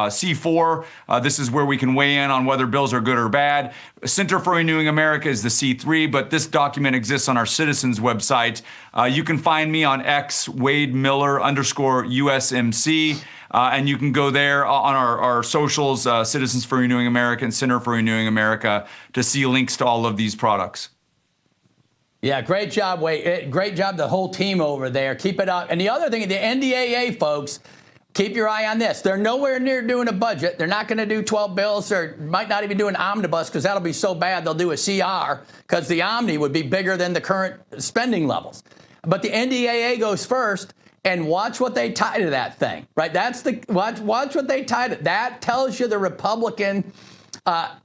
C4. This is where we can weigh in on whether bills are good or bad. Center for Renewing America is the C3, but this document exists on our Citizens website. You can find me on X, Wade Miller _USMC. And you can go there on our socials, Citizens for Renewing America and Center for Renewing America, to see links to all of these products. Yeah, great job, Wade. Great job, the whole team over there. Keep it up. And the other thing, the NDAA folks, keep your eye on this. They're nowhere near doing a budget. They're not going to do 12 bills, or might not even do an omnibus, because that'll be so bad they'll do a CR, because the omni would be bigger than the current spending levels. But the NDAA goes first. And watch what they tie to that thing, right? Watch what they tie to. That tells you the Republican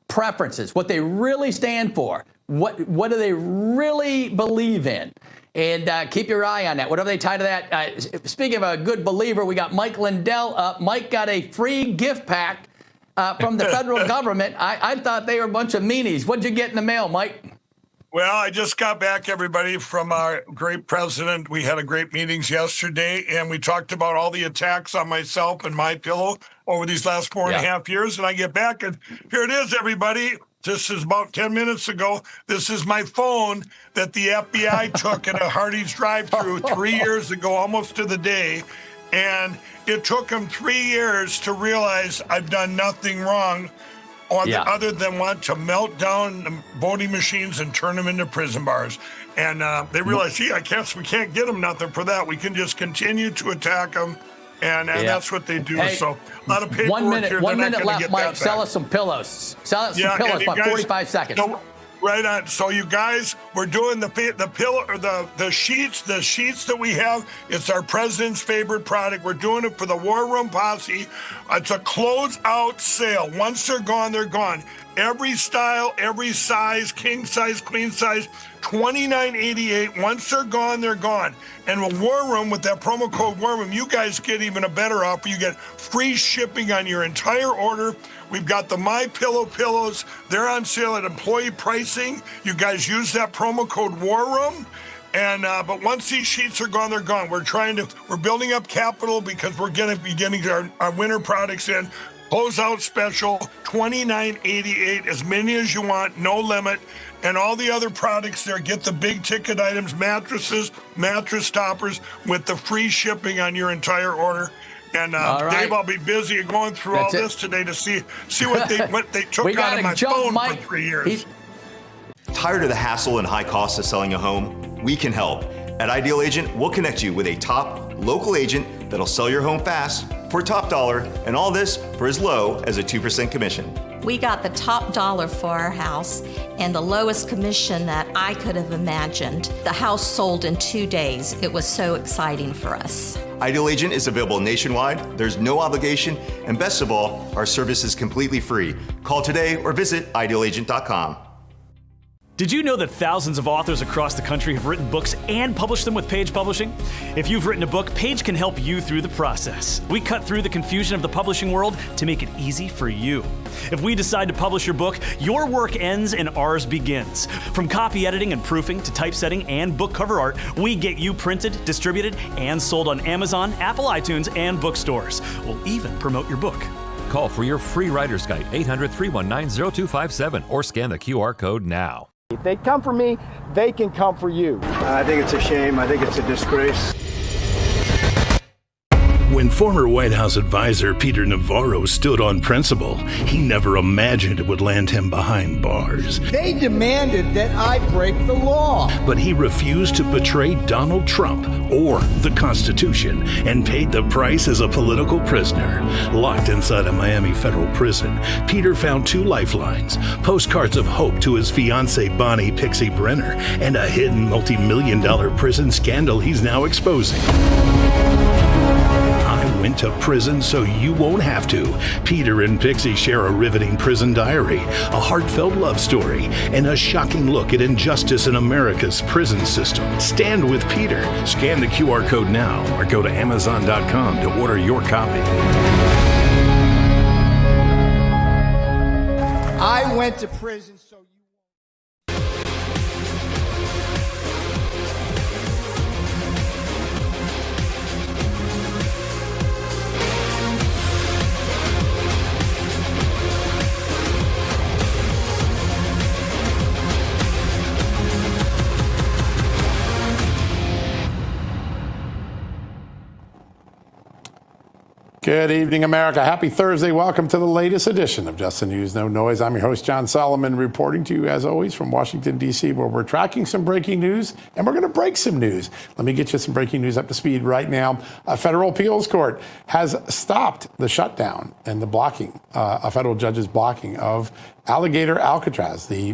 preferences, what they really stand for, what do they really believe in, and keep your eye on that. Whatever they tie to that. Speaking of a good believer, we got Mike Lindell up. Mike got a free gift pack from the federal government. I thought they were a bunch of meanies. What'd you get in the mail, Mike? Well, I just got back, everybody, from our great president. We had a great meetings yesterday, and we talked about all the attacks on myself and my pillow over these last 4.5 years. And I get back, and here it is, everybody. This is about 10 minutes ago. This is my phone that the FBI took at a Hardee's drive-thru 3 years ago, almost to the day. And it took them 3 years to realize I've done nothing wrong other than want to melt down the voting machines and turn them into prison bars. And they realized, we can't get them nothing for that. We can just continue to attack them. And that's what they do. Hey, so a lot of paperwork 1 minute, here. 1 minute left, Mike. Sell us some pillows. Sell us some pillows, about 45 seconds. Right on. So you guys, We're doing the pillow or the sheets that we have. It's our president's favorite product. We're doing it for the War Room Posse. It's a close-out sale. Once they're gone, they're gone. Every style, every size, king size, queen size, $29.88. Once they're gone, they're gone. And with War Room, with that promo code War Room, you guys get even a better offer. You get free shipping on your entire order. We've got the MyPillow pillows. They're on sale at employee pricing. You guys use that promo code War Room. And but once these sheets are gone, they're gone. We're building up capital because we're going to be getting our winter products in. Closeout special, $29.88, as many as you want, no limit. And all the other products there, get the big ticket items, mattresses, mattress toppers, with the free shipping on your entire order. And Dave, I'll be busy going through all this today to see what they took out of my phone for 3 years. Tired of the hassle and high cost of selling a home? We can help. At Ideal Agent, we'll connect you with a top local agent that'll sell your home fast for top dollar, and all this for as low as a 2% commission. We got the top dollar for our house and the lowest commission that I could have imagined. The house sold in 2 days. It was so exciting for us. Ideal Agent is available nationwide. There's no obligation, and best of all, our service is completely free. Call today or visit idealagent.com. Did you know that thousands of authors across the country have written books and published them with Page Publishing? If you've written a book, Page can help you through the process. We cut through the confusion of the publishing world to make it easy for you. If we decide to publish your book, your work ends and ours begins. From copy editing and proofing to typesetting and book cover art, we get you printed, distributed, and sold on Amazon, Apple iTunes, and bookstores. We'll even promote your book. Call for your free writer's guide, 800-319-0257, or scan the QR code now. If they come for me, they can come for you. I think it's a shame. I think it's a disgrace. When former White House advisor Peter Navarro stood on principle, he never imagined it would land him behind bars. They demanded that I break the law. But he refused to betray Donald Trump or the Constitution and paid the price as a political prisoner. Locked inside a Miami federal prison, Peter found 2 lifelines, postcards of hope to his fiancée Bonnie Pixie Brenner, and a hidden multi-million-dollar prison scandal he's now exposing. Went to prison so you won't have to. Peter and Pixie share a riveting prison diary, a heartfelt love story, and a shocking look at injustice in America's prison system. Stand with Peter. Scan the QR code now or go to Amazon.com to order your copy. I went to prison so Good evening, America. Happy Thursday. Welcome to the latest edition of Just the News, No Noise. I'm your host, John Solomon, reporting to you, as always, from Washington, D.C., where we're tracking some breaking news, and we're going to break some news. Let me get you some breaking news up to speed right now. A federal appeals court has stopped the shutdown and the blocking, a federal judge's blocking of Alligator Alcatraz, the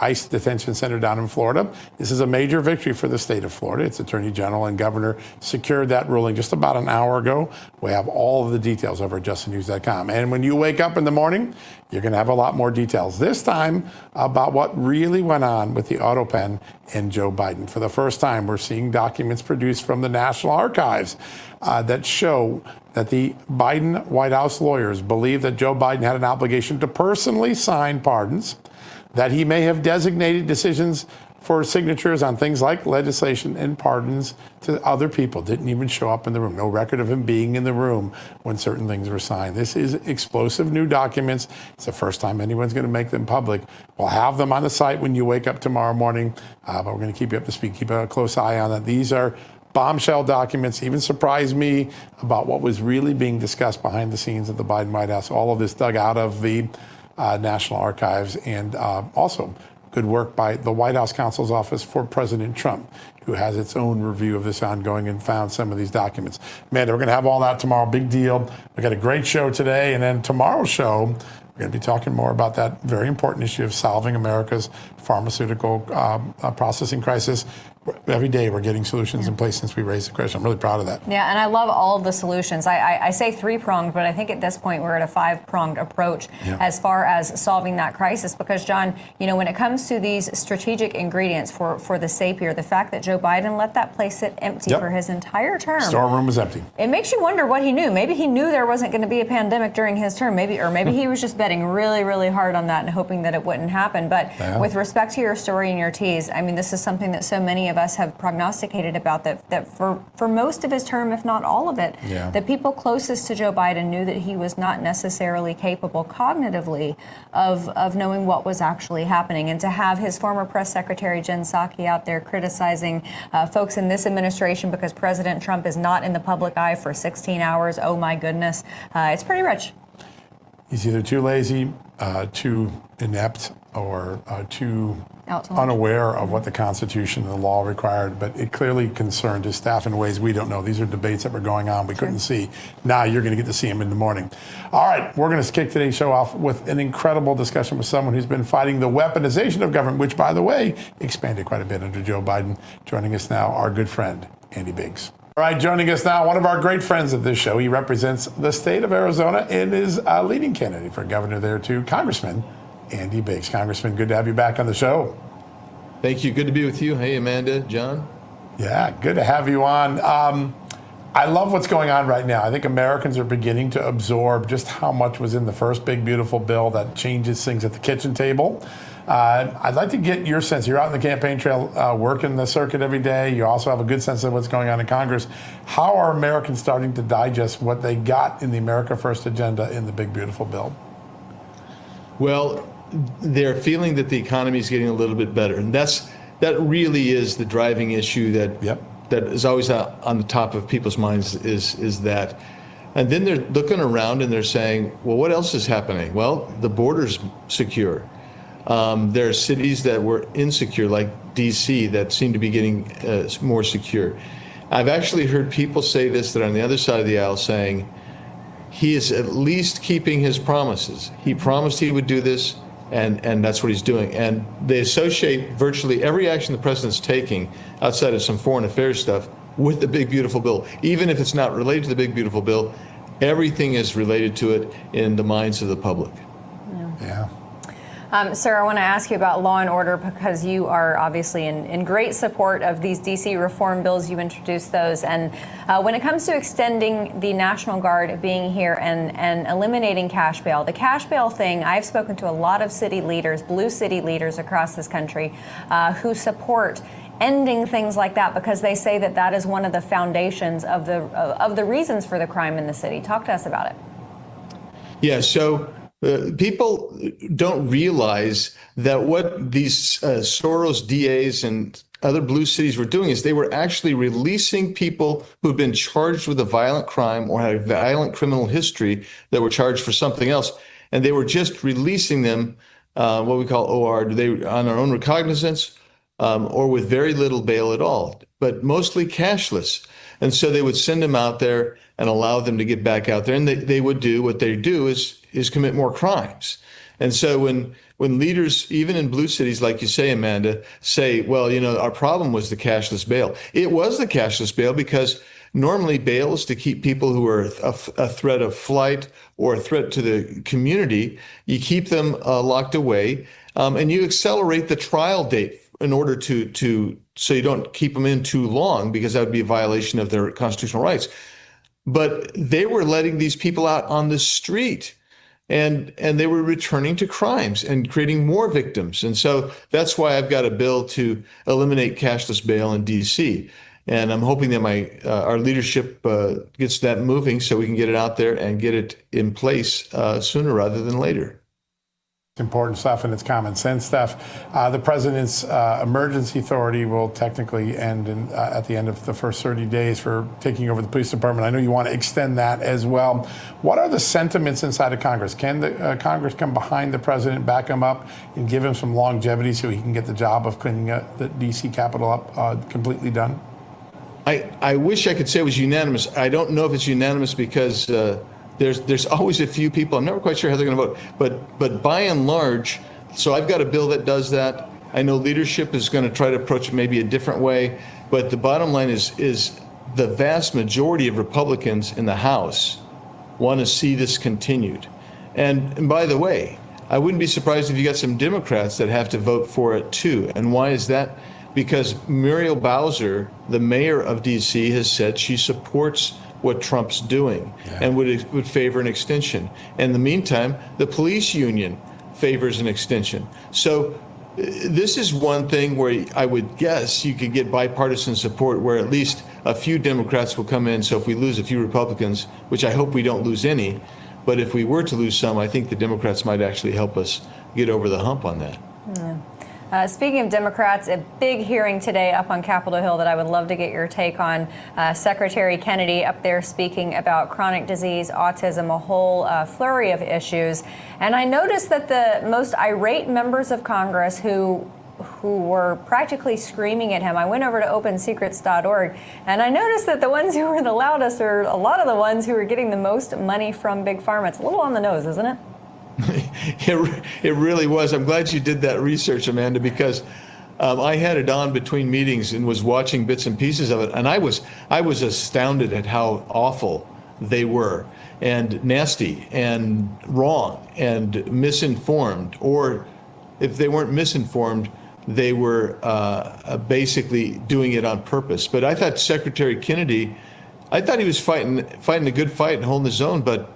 ICE detention center down in Florida. This is a major victory for the state of Florida. Its attorney general and governor secured that ruling just about an hour ago. We have all of the details over at justthenews.com. And when you wake up in the morning, you're going to have a lot more details, this time about what really went on with the auto pen and Joe Biden. For the first time, we're seeing documents produced from the National Archives that show that the Biden White House lawyers believe that Joe Biden had an obligation to personally sign pardons, that he may have designated decisions for signatures on things like legislation and pardons to other people. Didn't even show up in the room. No record of him being in the room when certain things were signed. This is explosive new documents. It's the first time anyone's going to make them public. We'll have them on the site when you wake up tomorrow morning, but we're going to keep you up to speed. Keep a close eye on that. These are bombshell documents. Even surprised me about what was really being discussed behind the scenes at the Biden White House. All of this dug out of the National Archives, and also good work by the White House counsel's office for President Trump, who has its own review of this ongoing and found some of these documents. Amanda, we're going to have all that tomorrow. Big deal. We got a great show today, and then tomorrow's show, We're going to be talking more about that very important issue of solving America's pharmaceutical processing crisis. Every day we're getting solutions in place since we raised the question. I'm really proud of that. Yeah, and I love all of the solutions. I say three-pronged, but I think at this point we're at a five-pronged approach as far as solving that crisis. Because, John, you know, when it comes to these strategic ingredients for the SAPIR, the fact that Joe Biden let that place sit empty for his entire term. Storeroom was empty. It makes you wonder what he knew. Maybe he knew there wasn't going to be a pandemic during his term. Maybe he was just betting really, really hard on that and hoping that it wouldn't happen. But with respect to your story and your tease, I mean, this is something that so many of us have prognosticated about, that for most of his term, if not all of it, the people closest to Joe Biden knew that he was not necessarily capable cognitively of knowing what was actually happening. And to have his former press secretary, Jen Psaki, out there criticizing folks in this administration because President Trump is not in the public eye for 16 hours, oh my goodness, it's pretty rich. He's either too lazy, too inept, or too unaware of what the Constitution and the law required, but it clearly concerned his staff in ways we don't know. These are debates that were going on we couldn't see. Now you're going to get to see him in the morning. All right, we're going to kick today's show off with an incredible discussion with someone who's been fighting the weaponization of government, which, by the way, expanded quite a bit under Joe Biden. Joining us now, our good friend, Andy Biggs. All right, joining us now, one of our great friends of this show. He represents the state of Arizona and is a leading candidate for governor there, too, Congressman Andy Biggs. Congressman, good to have you back on the show. Thank you. Good to be with you. Hey, Amanda, John. Yeah, good to have you on. I love what's going on right now. I think Americans are beginning to absorb just how much was in the first big, beautiful bill that changes things at the kitchen table. I'd like to get your sense. You're out in the campaign trail working the circuit every day. You also have a good sense of what's going on in Congress. How are Americans starting to digest what they got in the America First agenda in the big, beautiful bill? Well, they're feeling that the economy is getting a little bit better. And that really is the driving issue that is always on the top of people's minds is that. And then they're looking around and they're saying, well, what else is happening? Well, the border's secure. There are cities that were insecure, like D.C., that seem to be getting more secure. I've actually heard people say this that are on the other side of the aisle saying, he is at least keeping his promises. He promised he would do this, and that's what he's doing. And they associate virtually every action the president's taking outside of some foreign affairs stuff with the big, beautiful bill. Even if it's not related to the big, beautiful bill, everything is related to it in the minds of the public. Yeah. Sir, I want to ask you about law and order because you are obviously in great support of these D.C. reform bills. You introduced those. And when it comes to extending the National Guard being here and eliminating cash bail, the cash bail thing, I've spoken to a lot of city leaders, blue city leaders across this country who support ending things like that because they say that that is one of the foundations of the reasons for the crime in the city. Talk to us about it. Yeah, so people don't realize that what these Soros DAs and other blue cities were doing is they were actually releasing people who've been charged with a violent crime or had a violent criminal history that were charged for something else. And they were just releasing them, what we call OR, on their own recognizance or with very little bail at all, but mostly cashless. And so they would send them out there and allow them to get back out there. And they would do what they do is commit more crimes. And so when leaders, even in blue cities, like you say, Amanda, say, well, you know, our problem was the cashless bail. It was the cashless bail because normally bail is to keep people who are a threat of flight or a threat to the community. You keep them locked away and you accelerate the trial date in order so you don't keep them in too long because that would be a violation of their constitutional rights. But they were letting these people out on the street and they were returning to crimes and creating more victims. And so that's why I've got a bill to eliminate cashless bail in D.C. And I'm hoping that our leadership gets that moving so we can get it out there and get it in place sooner rather than later. Important stuff, and it's common sense stuff. The president's emergency authority will technically end at the end of the first 30 days for taking over the police department. I know you want to extend that as well. What are the sentiments inside of Congress? Can the Congress come behind the president, back him up, and give him some longevity so he can get the job of cleaning the D.C. Capitol up completely done? I wish I could say it was unanimous. I don't know if it's unanimous because There's always a few people. I'm never quite sure how they're going to vote, but by and large, so I've got a bill that does that. I know leadership is going to try to approach it maybe a different way, but the bottom line is the vast majority of Republicans in the House want to see this continued. And by the way, I wouldn't be surprised if you got some Democrats that have to vote for it too. And why is that? Because Muriel Bowser, the mayor of D.C., has said she supports what Trump's doing and would favor an extension. In the meantime, the police union favors an extension. So this is one thing where I would guess you could get bipartisan support where at least a few Democrats will come in. So if we lose a few Republicans, which I hope we don't lose any, but if we were to lose some, I think the Democrats might actually help us get over the hump on that. Speaking of Democrats, a big hearing today up on Capitol Hill that I would love to get your take on. Secretary Kennedy up there speaking about chronic disease, autism, a whole flurry of issues. And I noticed that the most irate members of Congress who were practically screaming at him. I went over to opensecrets.org and I noticed that the ones who were the loudest are a lot of the ones who are getting the most money from Big Pharma. It's a little on the nose, isn't it? It really was. I'm glad you did that research, Amanda, because I had it on between meetings and was watching bits and pieces of it, and I was astounded at how awful they were, and nasty, and wrong, and misinformed. Or if they weren't misinformed, they were basically doing it on purpose. But I thought Secretary Kennedy, I thought he was fighting a good fight and holding his own, but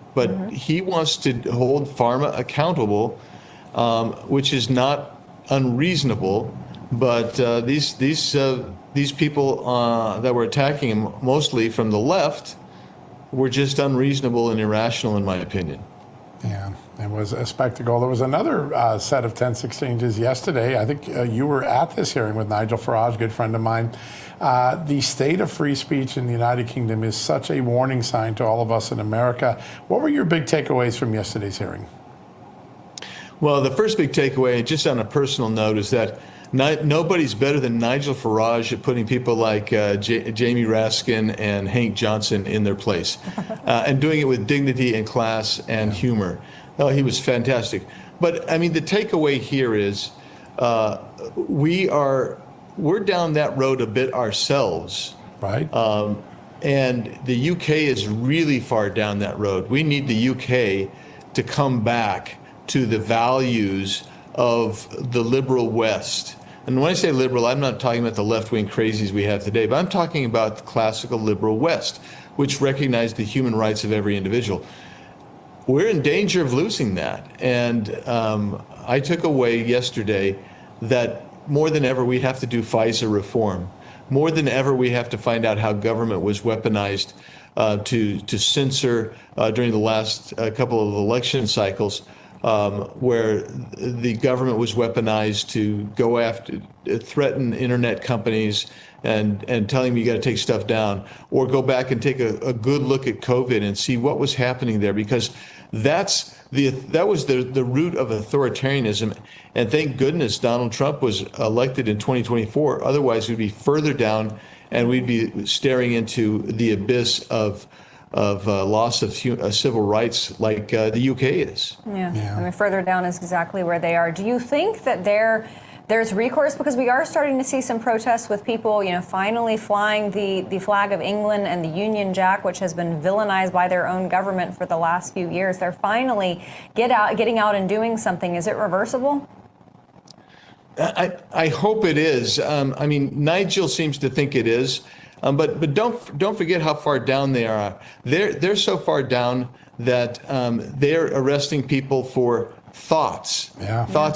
he wants to hold pharma accountable, which is not unreasonable. But these people that were attacking him, mostly from the left, were just unreasonable and irrational, in my opinion. Yeah, it was a spectacle. There was another set of tense exchanges yesterday. I think you were at this hearing with Nigel Farage, good friend of mine. The state of free speech in the United Kingdom is such a warning sign to all of us in America. What were your big takeaways from yesterday's hearing? Well, the first big takeaway, just on a personal note, is that nobody's better than Nigel Farage at putting people like Jamie Raskin and Hank Johnson in their place and doing it with dignity and class and humor. Oh, he was fantastic. But I mean, the takeaway here is we're down that road a bit ourselves. Right. And the UK is really far down that road. We need the UK to come back to the values of the liberal West. And when I say liberal, I'm not talking about the left-wing crazies we have today, but I'm talking about the classical liberal West, which recognized the human rights of every individual. We're in danger of losing that. And I took away yesterday that more than ever, we have to do FISA reform. More than ever, we have to find out how government was weaponized to censor during the last couple of election cycles, where the government was weaponized to go after, threaten internet companies and telling them you got to take stuff down, or go back and take a good look at COVID and see what was happening there, because that was the root of authoritarianism. And thank goodness Donald Trump was elected in 2024. Otherwise, we'd be further down and we'd be staring into the abyss of loss of civil rights like the UK is. Yeah. I mean, further down is exactly where they are. Do you think that there's recourse? Because we are starting to see some protests with people, finally flying the flag of England and the Union Jack, which has been villainized by their own government for the last few years. They're finally getting out and doing something. Is it reversible? I hope it is. I mean, Nigel seems to think it is, but don't forget how far down they are. They're so far down that they're arresting people for thoughts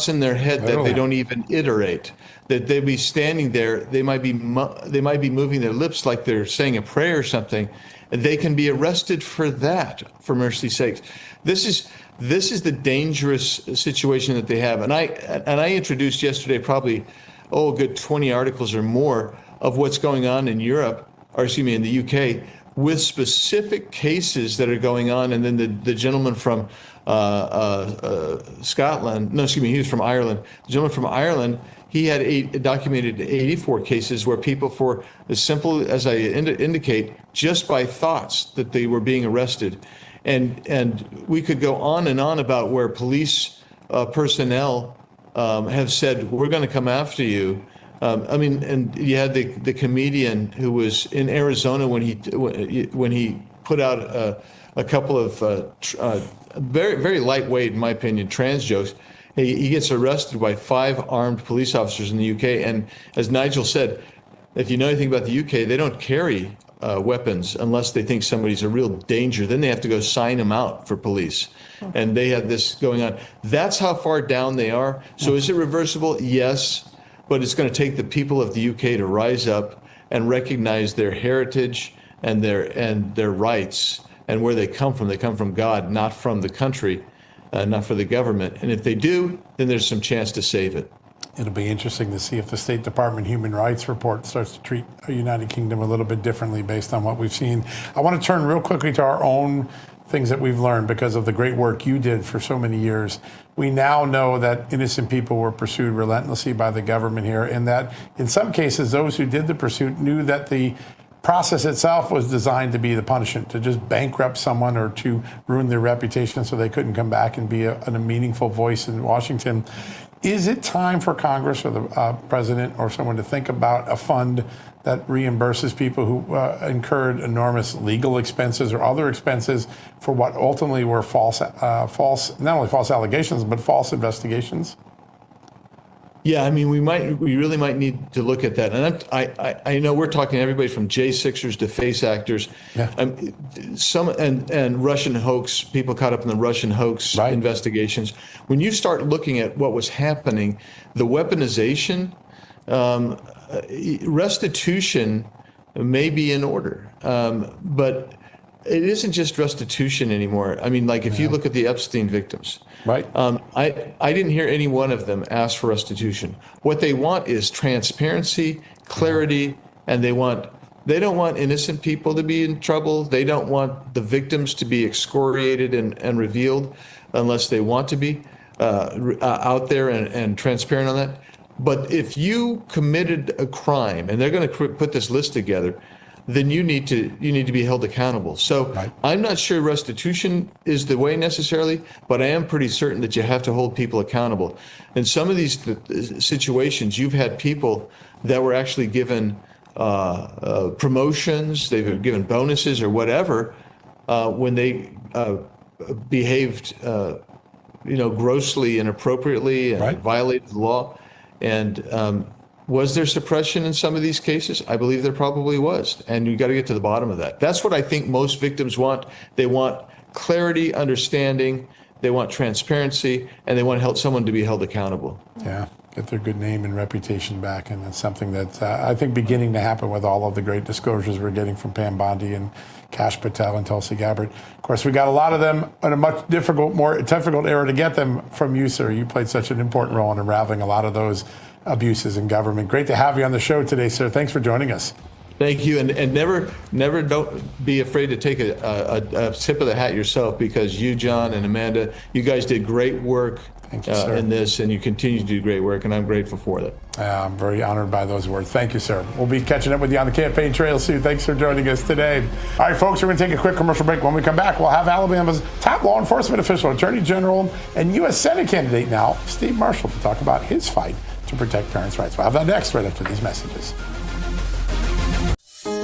in their head that they don't even iterate. That they'd be standing there, they might be moving their lips like they're saying a prayer or something. They can be arrested for that, for mercy's sakes. This is the dangerous situation that they have. And I introduced yesterday probably a good 20 articles or more of what's going on in Europe, or excuse me, in the UK, with specific cases that are going on. And then the gentleman from Scotland, no, excuse me, he was from Ireland. The gentleman from Ireland, he had documented 84 cases where people, for as simple as I indicate, just by thoughts that they were being arrested. And we could go on and on about where police personnel have said, we're going to come after you. And you had the comedian who was in Arizona when he put out a couple of very, very lightweight, in my opinion, trans jokes. He gets arrested by 5 armed police officers in the UK. And as Nigel said, if you know anything about the UK, they don't carry weapons unless they think somebody's a real danger. Then they have to go sign them out for police. And they had this going on. That's how far down they are. So is it reversible? Yes. But it's going to take the people of the UK to rise up and recognize their heritage and their rights and where they come from. They come from God, not from the country. Not for the government. And if they do, then there's some chance to save it. It'll be interesting to see if the State Department Human Rights Report starts to treat the United Kingdom a little bit differently based on what we've seen. I want to turn real quickly to our own things that we've learned because of the great work you did for so many years. We now know that innocent people were pursued relentlessly by the government here, and that in some cases, those who did the pursuit knew that the process itself was designed to be the punishment, to just bankrupt someone or to ruin their reputation so they couldn't come back and be a meaningful voice in Washington. Is it time for Congress or the president or someone to think about a fund that reimburses people who incurred enormous legal expenses or other expenses for what ultimately were false, not only false allegations, but false investigations? Yeah, I mean, we really might need to look at that. And I know we're talking everybody from J6ers to face actors. Yeah. And Russian hoax, people caught up in the Russian hoax investigations. When you start looking at what was happening, the weaponization, restitution may be in order. But it isn't just restitution anymore. I mean, like if you look at the Epstein victims, right? I didn't hear any one of them ask for restitution. What they want is transparency, clarity, and they don't want innocent people to be in trouble. They don't want the victims to be excoriated and revealed unless they want to be out there and transparent on that. But if you committed a crime, and they're going to put this list together, then you need to be held accountable. So I'm not sure restitution is the way necessarily, but I am pretty certain that you have to hold people accountable. In some of these situations, you've had people that were actually given promotions, they've been given bonuses or whatever, when they behaved, grossly inappropriately and violated the law. And was there suppression in some of these cases? I believe there probably was. And you got to get to the bottom of that. That's what I think most victims want. They want clarity, understanding, they want transparency, and they want someone to be held accountable. Yeah, get their good name and reputation back. And it's something that's, I think, beginning to happen with all of the great disclosures we're getting from Pam Bondi and Kash Patel and Tulsi Gabbard. Of course, we got a lot of them in a much more difficult era to get them from you, sir. You played such an important role in unraveling a lot of those abuses in government. Great to have you on the show today, sir. Thanks for joining us. Thank you, and never don't be afraid to take a tip of the hat yourself, because you, John, and Amanda, you guys did great work in this, and you continue to do great work, and I'm grateful for that. I'm very honored by those words. Thank you, sir. We'll be catching up with you on the campaign trail soon. Thanks for joining us today. All right, folks, we're going to take a quick commercial break. When we come back, we'll have Alabama's top law enforcement official, Attorney General, and U.S. Senate candidate now, Steve Marshall, to talk about his fight to protect parents' rights. We'll have that next, right after these messages.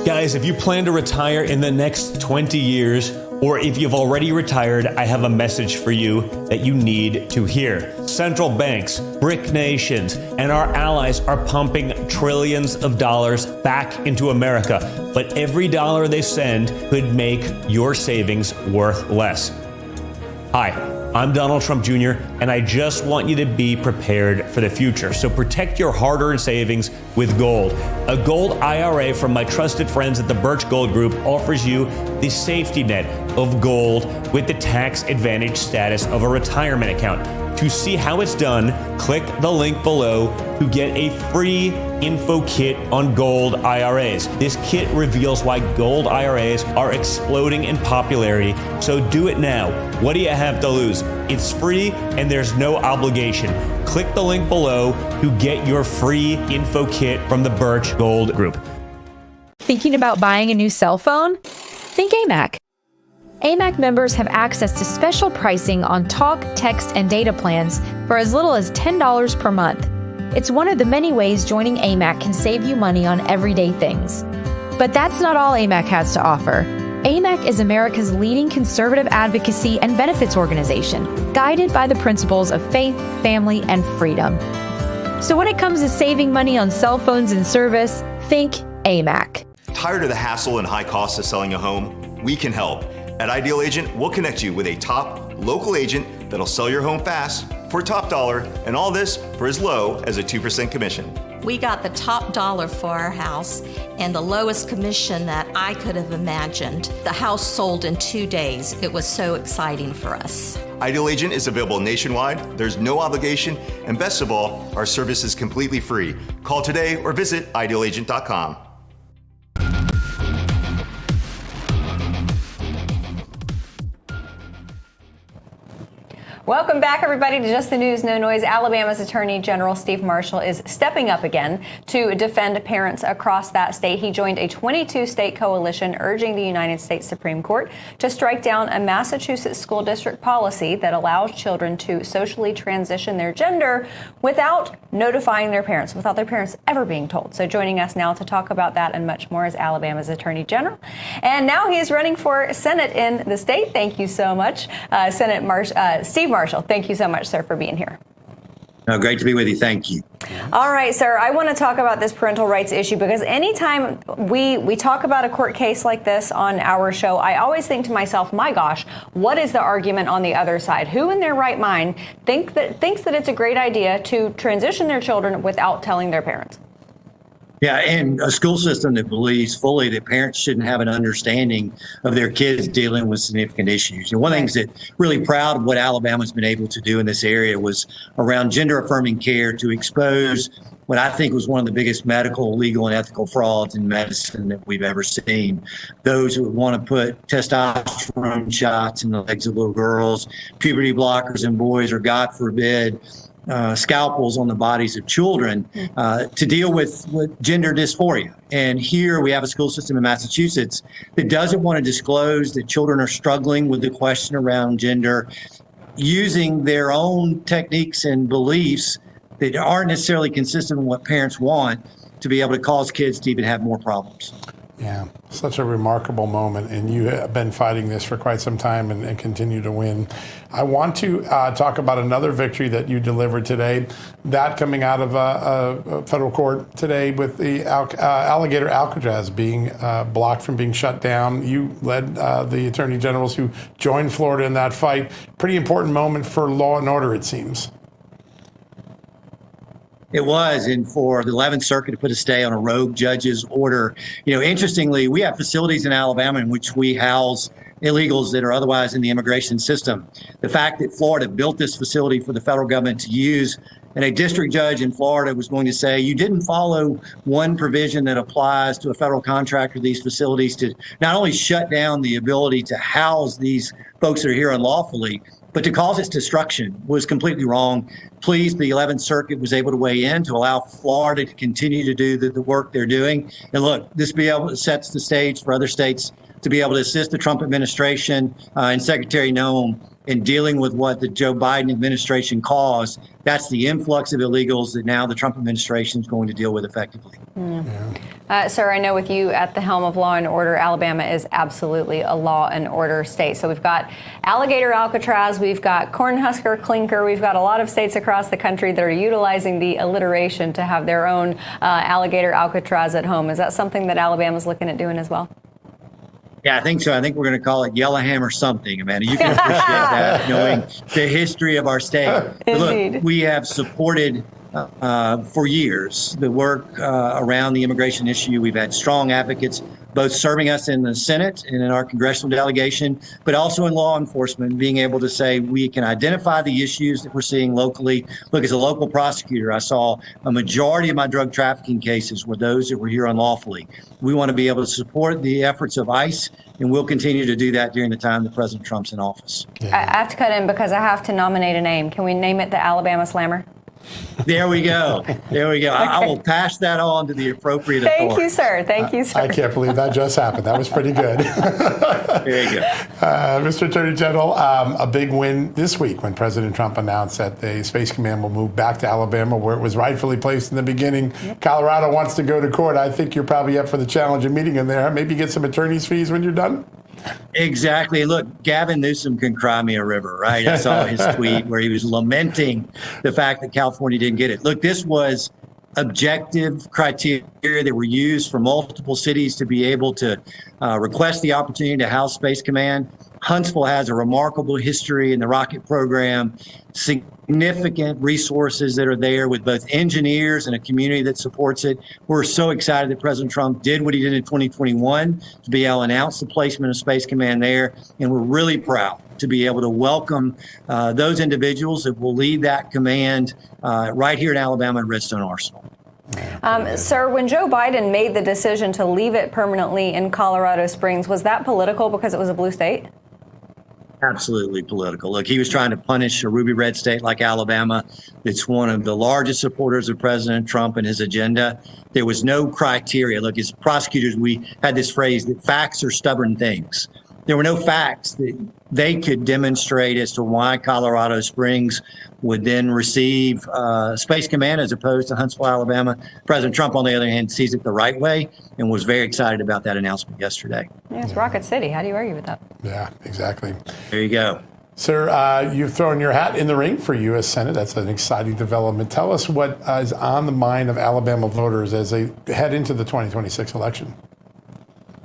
Guys, if you plan to retire in the next 20 years, or if you've already retired, I have a message for you that you need to hear. Central banks, BRIC nations, and our allies are pumping trillions of dollars back into America, but every dollar they send could make your savings worth less. Hi. I'm Donald Trump Jr., and I just want you to be prepared for the future. So protect your hard-earned savings with gold. A gold IRA from my trusted friends at the Birch Gold Group offers you the safety net of gold with the tax advantage status of a retirement account. To see how it's done, click the link below to get a free info kit on gold IRAs. This kit reveals why gold IRAs are exploding in popularity, so do it now. What do you have to lose? It's free and there's no obligation. Click the link below to get your free info kit from the Birch Gold Group. Thinking about buying a new cell phone? Think AMAC. AMAC members have access to special pricing on talk, text, and data plans for as little as $10 per month. It's one of the many ways joining AMAC can save you money on everyday things. But that's not all AMAC has to offer. AMAC is America's leading conservative advocacy and benefits organization, guided by the principles of faith, family, and freedom. So when it comes to saving money on cell phones and service, think AMAC. Tired of the hassle and high costs of selling a home? We can help. At Ideal Agent, we'll connect you with a top local agent that'll sell your home fast for top dollar, and all this for as low as a 2% commission. We got the top dollar for our house and the lowest commission that I could have imagined. The house sold in 2 days. It was so exciting for us. Ideal Agent is available nationwide, there's no obligation, and best of all, our service is completely free. Call today or visit idealagent.com. Welcome back, everybody, to Just the News, No Noise. Alabama's Attorney General Steve Marshall is stepping up again to defend parents across that state. He joined a 22-state coalition urging the United States Supreme Court to strike down a Massachusetts school district policy that allows children to socially transition their gender without notifying their parents, without their parents ever being told. So joining us now to talk about that and much more is Alabama's Attorney General. And now he is running for Senate in the state. Thank you so much, Steve Marshall. Thank you so much, sir, for being here. No, great to be with you. Thank you. All right, sir. I want to talk about this parental rights issue because anytime we talk about a court case like this on our show, I always think to myself, my gosh, what is the argument on the other side? Who in their right mind thinks that it's a great idea to transition their children without telling their parents? Yeah, and a school system that believes fully that parents shouldn't have an understanding of their kids dealing with significant issues. And one of the things that really proud of what Alabama's been able to do in this area was around gender affirming care to expose what I think was one of the biggest medical, legal, and ethical frauds in medicine that we've ever seen. Those who would want to put testosterone shots in the legs of little girls, puberty blockers in boys, or God forbid, scalpels on the bodies of children to deal with gender dysphoria. And here we have a school system in Massachusetts that doesn't want to disclose that children are struggling with the question around gender, using their own techniques and beliefs that aren't necessarily consistent with what parents want to be able to cause kids to even have more problems. Yeah, such a remarkable moment, and you have been fighting this for quite some time and continue to win. I want to talk about another victory that you delivered today, that coming out of a federal court today with the alligator Alcatraz being blocked from being shut down. You led the attorney generals who joined Florida in that fight. Pretty important moment for law and order, it seems. It was, and for the 11th Circuit to put a stay on a rogue judge's order. You know, interestingly, we have facilities in Alabama in which we house illegals that are otherwise in the immigration system. The fact that Florida built this facility for the federal government to use, and a district judge in Florida was going to say, you didn't follow one provision that applies to a federal contract for these facilities to not only shut down the ability to house these folks that are here unlawfully, but to cause its destruction, was completely wrong. Pleased the 11th Circuit was able to weigh in to allow Florida to continue to do the work they're doing. And look, this sets the stage for other states to be able to assist the Trump administration and Secretary Noem in dealing with what the Joe Biden administration caused. That's the influx of illegals that now the Trump administration is going to deal with effectively. Sir, I know with you at the helm of law and order, Alabama is absolutely a law and order state. So we've got alligator Alcatraz, we've got Cornhusker Clinker, we've got a lot of states across the country that are utilizing the alliteration to have their own alligator Alcatraz at home. Is that something that Alabama's looking at doing as well? Yeah, I think so. I think we're going to call it Yellowhammer something, Amanda. You can appreciate that, knowing the history of our state. Look, we have supported for years the work around the immigration issue. We've had strong advocates both serving us in the Senate and in our congressional delegation, but also in law enforcement, being able to say we can identify the issues that we're seeing locally. Look, as a local prosecutor, I saw a majority of my drug trafficking cases were those that were here unlawfully. We want to be able to support the efforts of ICE, and we'll continue to do that during the time that President Trump's in office. I have to cut in because I have to nominate a name. Can we name it the Alabama Slammer? There we go. There we go. Okay. I will pass that on to the appropriate authority. Thank you, sir. Thank you, sir. I can't believe that just happened. That was pretty good. There you go. Mr. Attorney General, a big win this week when President Trump announced that the Space Command will move back to Alabama, where it was rightfully placed in the beginning. Yep. Colorado wants to go to court. I think you're probably up for the challenge of meeting in there. Maybe get some attorney's fees when you're done. Exactly. Look, Gavin Newsom can cry me a river, right? I saw his tweet where he was lamenting the fact that California didn't get it. Look, this was objective criteria that were used for multiple cities to be able to request the opportunity to house Space Command. Huntsville has a remarkable history in the rocket program, significant resources that are there with both engineers and a community that supports it. We're so excited that President Trump did what he did in 2021 to be able to announce the placement of Space Command there. And we're really proud to be able to welcome those individuals that will lead that command right here in Alabama at Redstone Arsenal. Sir, when Joe Biden made the decision to leave it permanently in Colorado Springs, was that political because it was a blue state? Absolutely political. Look, he was trying to punish a ruby red state like Alabama. It's one of the largest supporters of President Trump and his agenda. There was no criteria. Look, as prosecutors, we had this phrase that facts are stubborn things. There were no facts that they could demonstrate as to why Colorado Springs would then receive Space Command as opposed to Huntsville, Alabama. President Trump, on the other hand, sees it the right way and was very excited about that announcement yesterday. Yeah, it's Rocket City. How do you argue with that? Yeah, exactly. There you go. Sir, you've thrown your hat in the ring for U.S. Senate. That's an exciting development. Tell us what is on the mind of Alabama voters as they head into the 2026 election.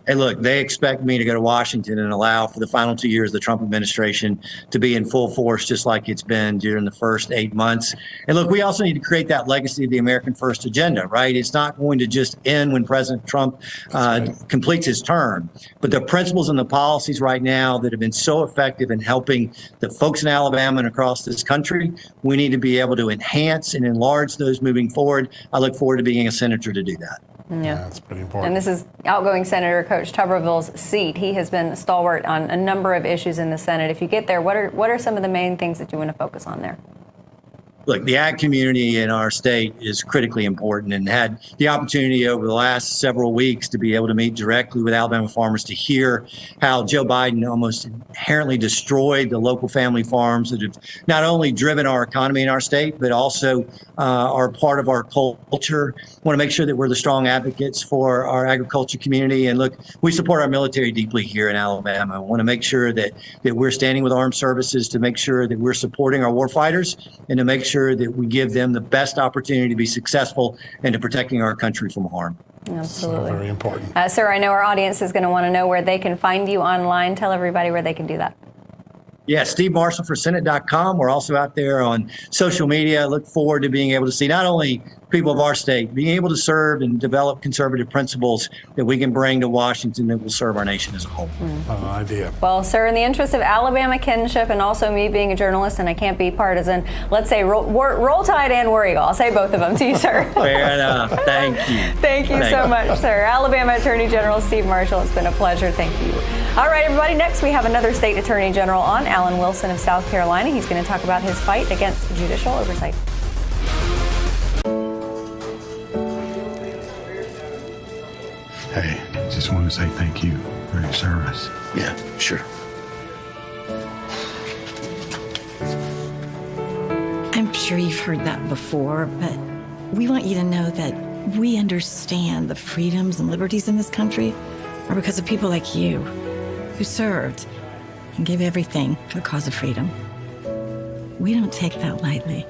Hey, look, they expect me to go to Washington and allow for the final 2 years of the Trump administration to be in full force, just like it's been during the first 8 months. And look, we also need to create that legacy of the American First agenda, right? It's not going to just end when President Trump completes his term. But the principles and the policies right now that have been so effective in helping the folks in Alabama and across this country, we need to be able to enhance and enlarge those moving forward. I look forward to being a senator to do that. Yeah, that's pretty important. And this is outgoing Senator Coach Tuberville's seat. He has been stalwart on a number of issues in the Senate. If you get there, what are some of the main things that you want to focus on there? Look, the ag community in our state is critically important, and had the opportunity over the last several weeks to be able to meet directly with Alabama farmers to hear how Joe Biden almost inherently destroyed the local family farms that have not only driven our economy in our state, but also are part of our culture. I want to make sure that we're the strong advocates for our agriculture community. And look, we support our military deeply here in Alabama. I want to make sure that we're standing with armed services to make sure that we're supporting our warfighters and to make sure that we give them the best opportunity to be successful and to protecting our country from harm. Absolutely. So very important. Sir, I know our audience is going to want to know where they can find you online. Tell everybody where they can do that. Yeah, SteveMarshallForSenate.com. We're also out there on social media. I look forward to being able to see not only people of our state being able to serve and develop conservative principles that we can bring to Washington that will serve our nation as a whole. An idea. Well, sir, in the interest of Alabama kinship and also me being a journalist, and I can't be partisan, let's say roll Tide and War Eagle. I'll say both of them to you, sir. Fair enough. Thank you. Thank you so much, sir. Alabama Attorney General Steve Marshall, it's been a pleasure. Thank you. All right, everybody, next we have another state attorney general on, Alan Wilson of South Carolina. He's going to talk about his fight against judicial oversight. Hey, just want to say thank you for your service. Yeah, sure. I'm sure you've heard that before, but we want you to know that we understand the freedoms and liberties in this country are because of people like you who served and gave everything for the cause of freedom. We don't take that lightly.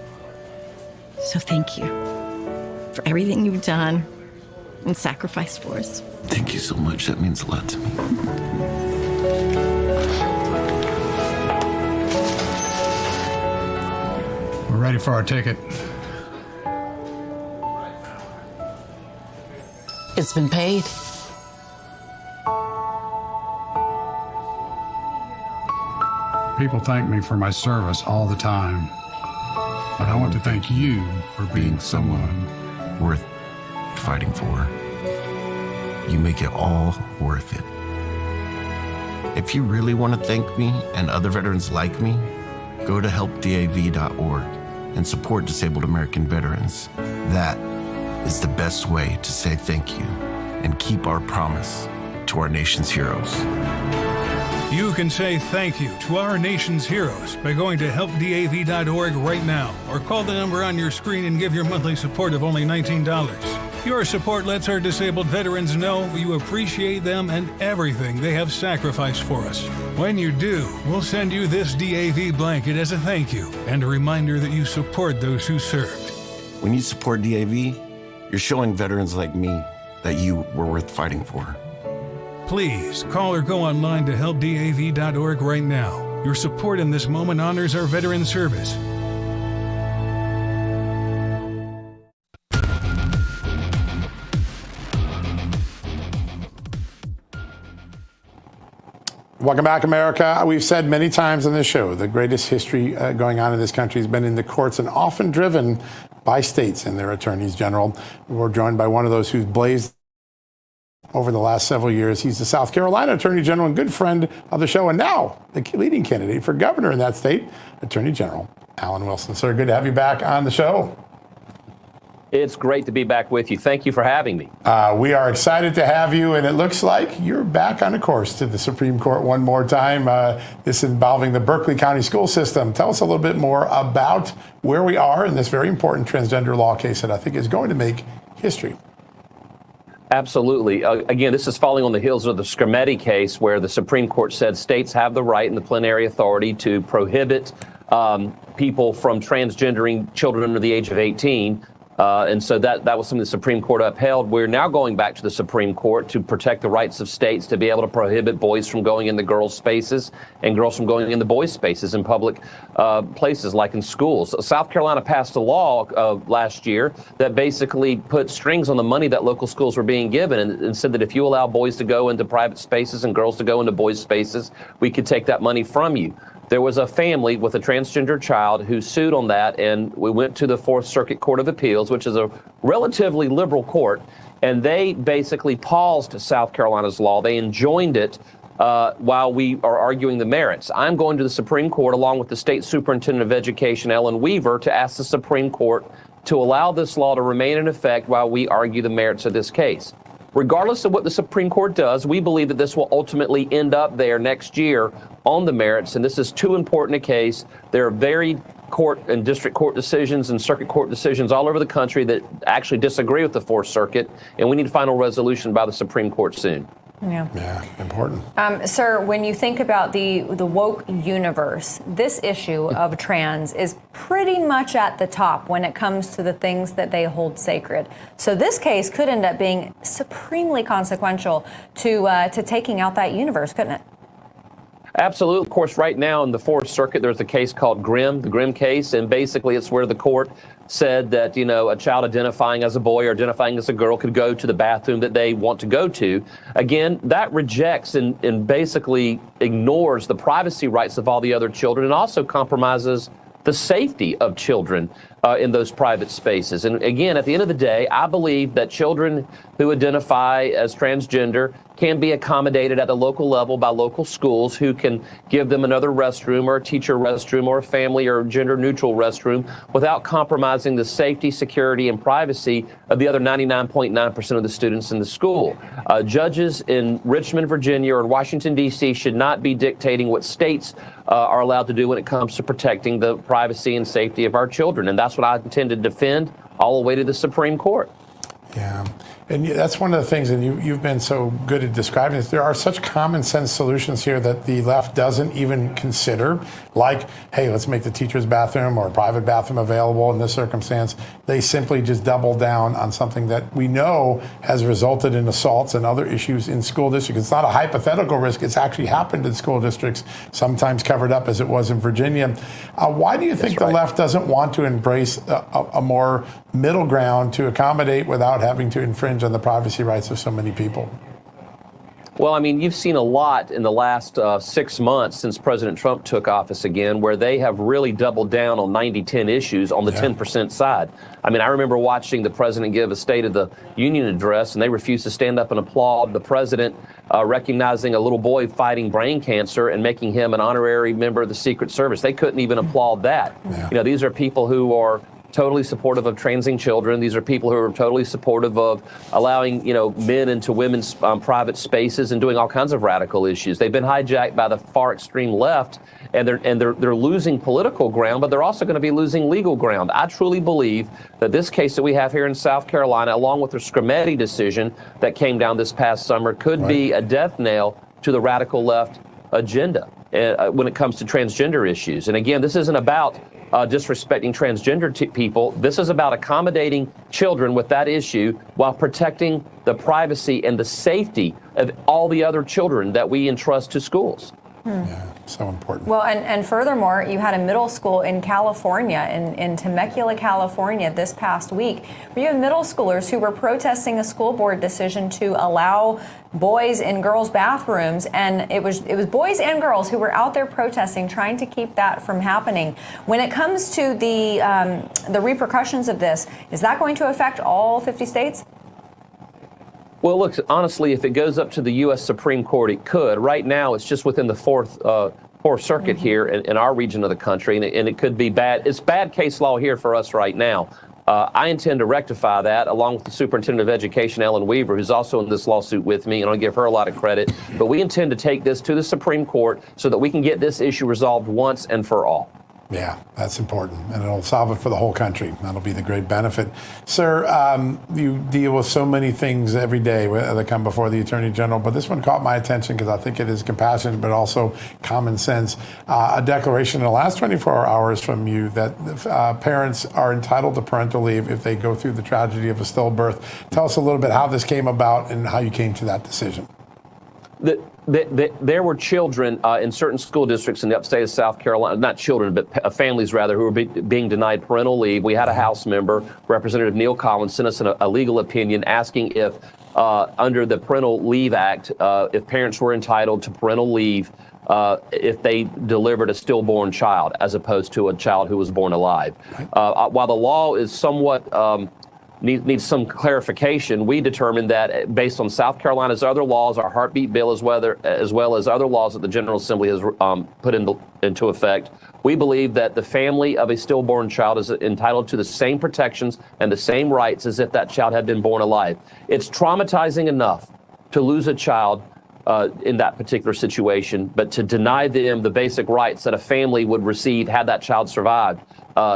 So thank you for everything you've done and sacrificed for us. Thank you so much. That means a lot to me. We're ready for our ticket. It's been paid. People thank me for my service all the time. But I want to thank you for being someone worth fighting for. You make it all worth it. If you really want to thank me and other veterans like me, go to helpdav.org and support disabled American veterans. That is the best way to say thank you and keep our promise to our nation's heroes. You can say thank you to our nation's heroes by going to helpdav.org right now, or call the number on your screen and give your monthly support of only $19. Your support lets our disabled veterans know you appreciate them and everything they have sacrificed for us. When you do, we'll send you this DAV blanket as a thank you and a reminder that you support those who served. When you support DAV, you're showing veterans like me that you were worth fighting for. Please call or go online to helpdav.org right now. Your support in this moment honors our veteran service. Welcome back, America. We've said many times on this show, the greatest history going on in this country has been in the courts and often driven by states and their attorneys general. We're joined by one of those who's blazed over the last several years. He's the South Carolina Attorney General and good friend of the show, and now the leading candidate for governor in that state, Attorney General Alan Wilson. Sir, good to have you back on the show. It's great to be back with you. Thank you for having me. We are excited to have you, and it looks like you're back on a course to the Supreme Court one more time, this involving the Berkeley County school system. Tell us a little bit more about where we are in this very important transgender law case that I think is going to make history. Absolutely. Again, this is following on the heels of the Scarametti case, where the Supreme Court said states have the right and the plenary authority to prohibit people from transgendering children under the age of 18. And so that was something the Supreme Court upheld. We're now going back to the Supreme Court to protect the rights of states to be able to prohibit boys from going in the girls' spaces and girls from going in the boys' spaces in public places like in schools. South Carolina passed a law last year that basically put strings on the money that local schools were being given and said that if you allow boys to go into private spaces and girls to go into boys' spaces, we could take that money from you. There was a family with a transgender child who sued on that, and we went to the Fourth Circuit Court of Appeals, which is a relatively liberal court, and they basically paused South Carolina's law. They enjoined it while we are arguing the merits. I'm going to the Supreme Court along with the State Superintendent of Education, Ellen Weaver, to ask the Supreme Court to allow this law to remain in effect while we argue the merits of this case. Regardless of what the Supreme Court does, we believe that this will ultimately end up there next year on the merits, and this is too important a case. There are varied court and district court decisions and circuit court decisions all over the country that actually disagree with the Fourth Circuit, and we need a final resolution by the Supreme Court soon. Yeah, important. Sir, when you think about the woke universe, this issue of trans is pretty much at the top when it comes to the things that they hold sacred. So this case could end up being supremely consequential to taking out that universe, couldn't it? Absolutely. Of course, right now in the Fourth Circuit, there's a case called Grimm, the Grimm case, and basically it's where the court said that, a child identifying as a boy or identifying as a girl could go to the bathroom that they want to go to. Again, that rejects and basically ignores the privacy rights of all the other children and also compromises the safety of children in those private spaces. And again, at the end of the day, I believe that children who identify as transgender can be accommodated at the local level by local schools who can give them another restroom or a teacher restroom or a family or gender neutral restroom without compromising the safety, security, and privacy of the other 99.9% of the students in the school. Judges in Richmond, Virginia, or in Washington, D.C. should not be dictating what states are allowed to do when it comes to protecting the privacy and safety of our children. And that's what I intend to defend all the way to the Supreme Court. Yeah. And that's one of the things, and you've been so good at describing this, there are such common sense solutions here that the left doesn't even consider, like, hey, let's make the teacher's bathroom or a private bathroom available in this circumstance. They simply just double down on something that we know has resulted in assaults and other issues in school districts. It's not a hypothetical risk. It's actually happened in school districts, sometimes covered up as it was in Virginia. Why do you think the left doesn't want to embrace a more middle ground to accommodate without having to infringe on the privacy rights of so many people? Well, I mean, you've seen a lot in the last 6 months since President Trump took office again, where they have really doubled down on 90-10 issues on the 10% side. I mean, I remember watching the president give a State of the Union address, and they refused to stand up and applaud the president recognizing a little boy fighting brain cancer and making him an honorary member of the Secret Service. They couldn't even applaud that. Yeah. You know, these are people who are totally supportive of transing children. These are people who are totally supportive of allowing, you know, men into women's private spaces and doing all kinds of radical issues. They've been hijacked by the far extreme left, and they're losing political ground, but they're also going to be losing legal ground. I truly believe that this case that we have here in South Carolina, along with the Scarametti decision that came down this past summer, could be a death knell to the radical left agenda when it comes to transgender issues. And again, this isn't about disrespecting transgender people. This is about accommodating children with that issue while protecting the privacy and the safety of all the other children that we entrust to schools. Yeah, so important. Well, and furthermore, you had a middle school in California, in Temecula, California, this past week, where you have middle schoolers who were protesting a school board decision to allow boys in girls' bathrooms, and it was boys and girls who were out there protesting, trying to keep that from happening. When it comes to the repercussions of this, is that going to affect all 50 states? Well, look, honestly, if it goes up to the U.S. Supreme Court, it could. Right now, it's just within the Fourth Circuit here in our region of the country, and it could be bad. It's bad case law here for us right now. I intend to rectify that, along with the Superintendent of Education, Ellen Weaver, who's also in this lawsuit with me, and I'll give her a lot of credit. But we intend to take this to the Supreme Court so that we can get this issue resolved once and for all. Yeah, that's important, and it'll solve it for the whole country. That'll be the great benefit. Sir, you deal with so many things every day that come before the Attorney General, but this one caught my attention because I think it is compassionate, but also common sense. A declaration in the last 24 hours from you that parents are entitled to parental leave if they go through the tragedy of a stillbirth. Tell us a little bit how this came about and how you came to that decision. There were children in certain school districts in the upstate of South Carolina, not children, but families rather, who were being denied parental leave. We had a House member, Representative Neil Collins, sent us a legal opinion asking if, under the Parental Leave Act, if parents were entitled to parental leave if they delivered a stillborn child, as opposed to a child who was born alive. While the law is somewhat needs some clarification, we determined that based on South Carolina's other laws, our heartbeat bill, as well as other laws that the General Assembly has put into effect, we believe that the family of a stillborn child is entitled to the same protections and the same rights as if that child had been born alive. It's traumatizing enough to lose a child in that particular situation, but to deny them the basic rights that a family would receive had that child survived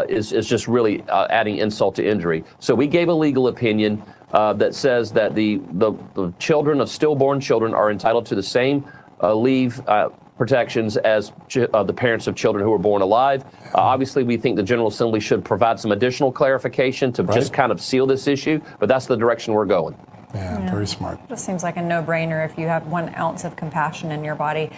is just really adding insult to injury. So we gave a legal opinion that says that the children of stillborn children are entitled to the same leave protections as the parents of children who were born alive. Obviously, we think the General Assembly should provide some additional clarification to just kind of seal this issue, but that's the direction we're going. Yeah, very smart. Just seems like a no-brainer if you have 1 ounce of compassion in your body.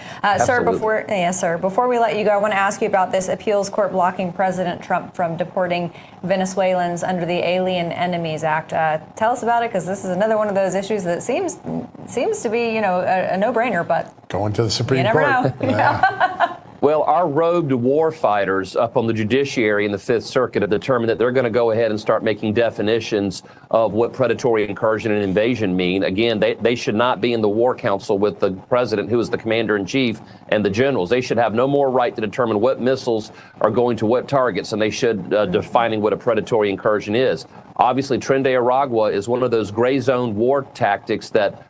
Sir, before we let you go, I want to ask you about this appeals court blocking President Trump from deporting Venezuelans under the Alien Enemies Act. Tell us about it, because this is another one of those issues that seems to be, a no-brainer, but going to the Supreme Court. You never know. Yeah. Well, our robed war fighters up on the judiciary in the Fifth Circuit have determined that they're going to go ahead and start making definitions of what predatory incursion and invasion mean. Again, they should not be in the war council with the president, who is the commander-in-chief, and the generals. They should have no more right to determine what missiles are going to what targets, and they should defining what a predatory incursion is. Obviously, Tren de Aragua is one of those gray zone war tactics that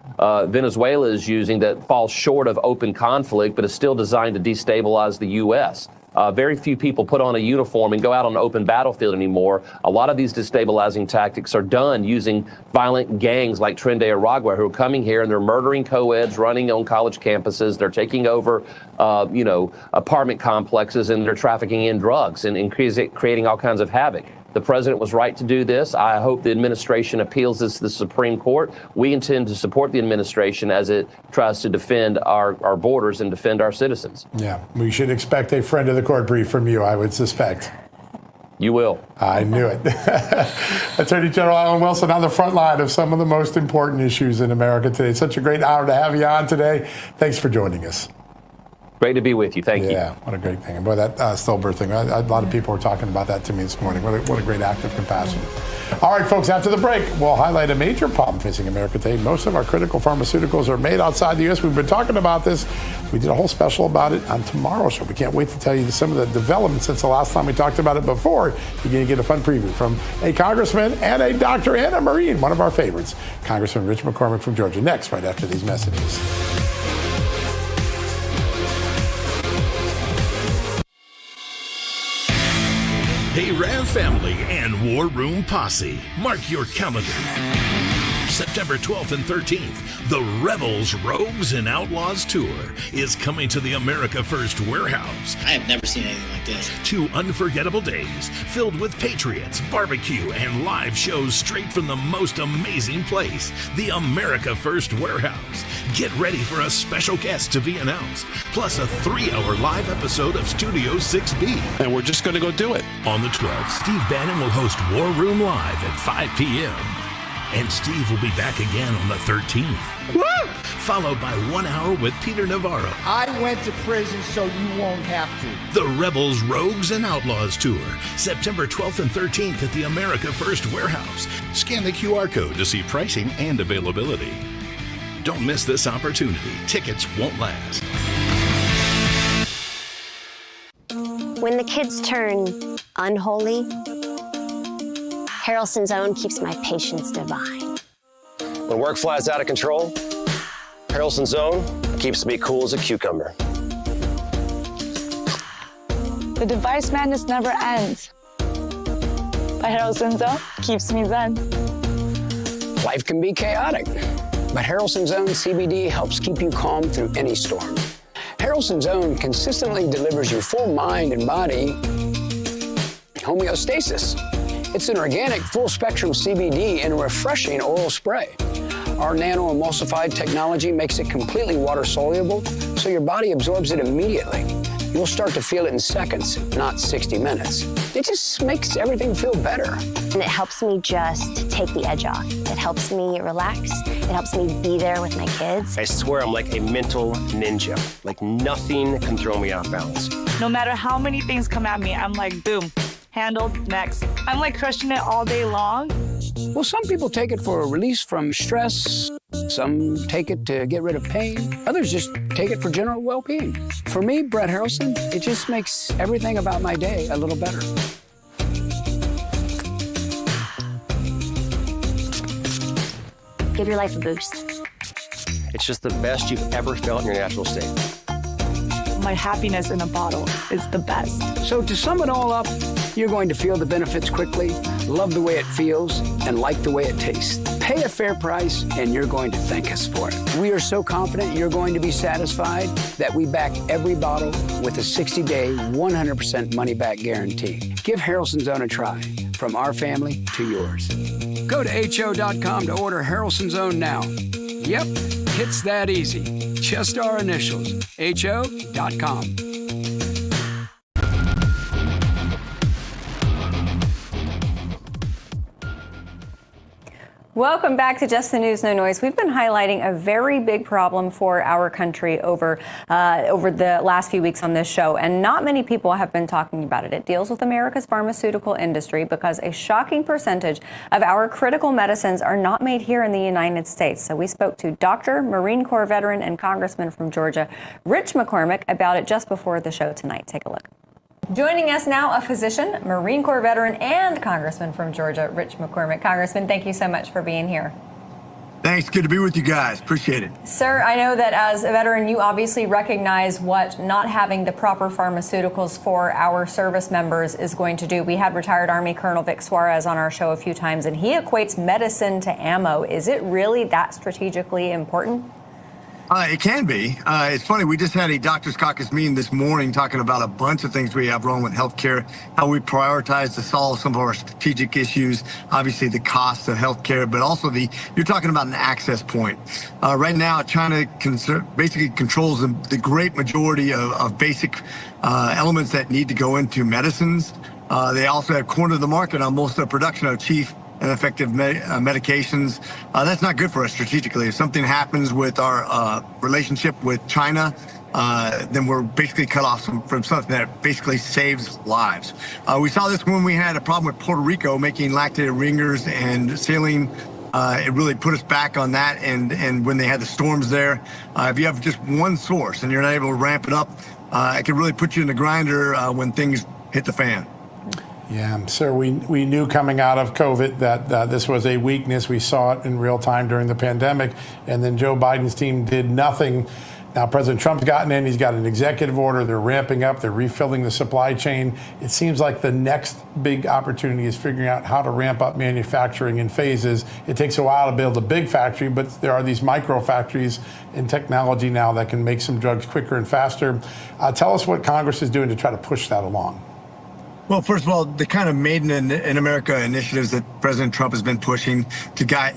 Venezuela is using that falls short of open conflict, but is still designed to destabilize the U.S. Very few people put on a uniform and go out on an open battlefield anymore. A lot of these destabilizing tactics are done using violent gangs like Tren de Aragua, who are coming here and they're murdering co-eds, running on college campuses. They're taking over, apartment complexes, and they're trafficking in drugs and creating all kinds of havoc. The president was right to do this. I hope the administration appeals this to the Supreme Court. We intend to support the administration as it tries to defend our borders and defend our citizens. Yeah, we should expect a friend of the court brief from you, I would suspect. You will. I knew it. Attorney General Alan Wilson on the front line of some of the most important issues in America today. Such a great honor to have you on today. Thanks for joining us. Great to be with you. Thank you. Yeah, what a great thing. And boy, that stillbirth thing, a lot of people were talking about that to me this morning. What a great act of compassion. All right, folks, after the break, we'll highlight a major problem facing America today. Most of our critical pharmaceuticals are made outside the U.S. We've been talking about this. We did a whole special about it on tomorrow's show. We can't wait to tell you some of the developments since the last time we talked about it before. You're going to get a fun preview from a congressman and a doctor and a Marine, one of our favorites, Congressman Rich McCormick from Georgia. Next, right after these messages. Hey, Rav family and War Room Posse, mark your calendar. September 12th and 13th, the Rebels, Rogues, and Outlaws Tour is coming to the America First Warehouse. I have never seen anything like this. 2 unforgettable days filled with patriots, barbecue, and live shows straight from the most amazing place, the America First Warehouse. Get ready for a special guest to be announced, plus a 3-hour live episode of Studio 6B. And we're just going to go do it. On the 12th, Steve Bannon will host War Room Live at 5 p.m. And Steve will be back again on the 13th. Woo! Followed by 1 hour with Peter Navarro. I went to prison so you won't have to. The Rebels, Rogues, and Outlaws Tour, September 12th and 13th at the America First Warehouse. Scan the QR code to see pricing and availability. Don't miss this opportunity. Tickets won't last. When the kids turn unholy, Harrelson's Own keeps my patience divine. When work flies out of control, Harrelson's Own keeps me cool as a cucumber. The device madness never ends, but Harrelson's Own keeps me zen. Life can be chaotic, but Harrelson's Own CBD helps keep you calm through any storm. Harrelson's Own consistently delivers your full mind and body homeostasis. It's an organic, full-spectrum CBD in a refreshing oral spray. Our nano-emulsified technology makes it completely water-soluble, so your body absorbs it immediately. You'll start to feel it in seconds, not 60 minutes. It just makes everything feel better. And it helps me just take the edge off. It helps me relax. It helps me be there with my kids. I swear I'm like a mental ninja. Like nothing can throw me off balance. No matter how many things come at me, I'm like, boom, handled, next. I'm like crushing it all day long. Well, some people take it for a release from stress. Some take it to get rid of pain. Others just take it for general well-being. For me, Brett Harrelson, it just makes everything about my day a little better. Give your life a boost. It's just the best you've ever felt in your natural state. My happiness in a bottle is the best. So to sum it all up, you're going to feel the benefits quickly, love the way it feels, and like the way it tastes. Pay a fair price, and you're going to thank us for it. We are so confident you're going to be satisfied that we back every bottle with a 60-day, 100% money-back guarantee. Give Harrelson's Own a try, from our family to yours. Go to HO.com to order Harrelson's Own now. Yep, it's that easy. Just our initials, HO.com. Welcome back to Just the News, No Noise. We've been highlighting a very big problem for our country over the last few weeks on this show, and not many people have been talking about it. It deals with America's pharmaceutical industry because a shocking percentage of our critical medicines are not made here in the United States. So we spoke to Dr., Marine Corps veteran, and Congressman from Georgia, Rich McCormick, about it just before the show tonight. Take a look. Joining us now, a physician, Marine Corps veteran, and Congressman from Georgia, Rich McCormick. Congressman, thank you so much for being here. Thanks. Good to be with you guys. Appreciate it. Sir, I know that as a veteran, you obviously recognize what not having the proper pharmaceuticals for our service members is going to do. We had retired Army Colonel Vic Suarez on our show a few times, and he equates medicine to ammo. Is it really that strategically important? It can be. It's funny. We just had a doctor's caucus meeting this morning talking about a bunch of things we have wrong with healthcare, how we prioritize to solve some of our strategic issues, obviously the cost of healthcare, but also you're talking about an access point. Right now, China basically controls the great majority of basic elements that need to go into medicines. They also have cornered the market on most of the production of cheap and effective medications. That's not good for us strategically. If something happens with our relationship with China, then we're basically cut off from something that basically saves lives. We saw this when we had a problem with Puerto Rico making lactated ringers and saline. It really put us back on that, and when they had the storms there, if you have just one source and you're not able to ramp it up, it can really put you in the grinder when things hit the fan. Yeah, sir, we knew coming out of COVID that this was a weakness. We saw it in real time during the pandemic, and then Joe Biden's team did nothing. Now, President Trump's gotten in. He's got an executive order. They're ramping up. They're refilling the supply chain. It seems like the next big opportunity is figuring out how to ramp up manufacturing in phases. It takes a while to build a big factory, but there are these micro factories in technology now that can make some drugs quicker and faster. Tell us what Congress is doing to try to push that along. Well, first of all, the kind of Made in America initiatives that President Trump has been pushing to get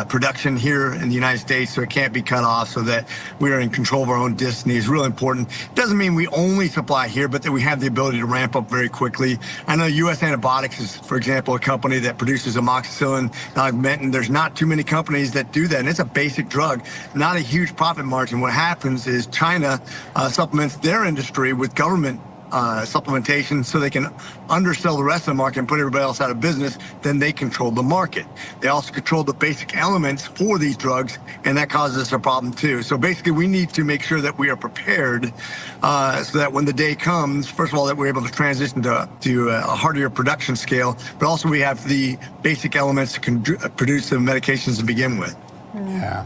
production here in the United States so it can't be cut off, so that we are in control of our own destiny is really important. It doesn't mean we only supply here, but that we have the ability to ramp up very quickly. I know U.S. Antibiotics is, for example, a company that produces amoxicillin, augmentin. There's not too many companies that do that, and it's a basic drug, not a huge profit margin. What happens is China supplements their industry with government supplementation so they can undersell the rest of the market and put everybody else out of business. Then they control the market. They also control the basic elements for these drugs, and that causes us a problem too. So basically, we need to make sure that we are prepared so that when the day comes, first of all, that we're able to transition to a hardier production scale, but also we have the basic elements to produce the medications to begin with. Yeah.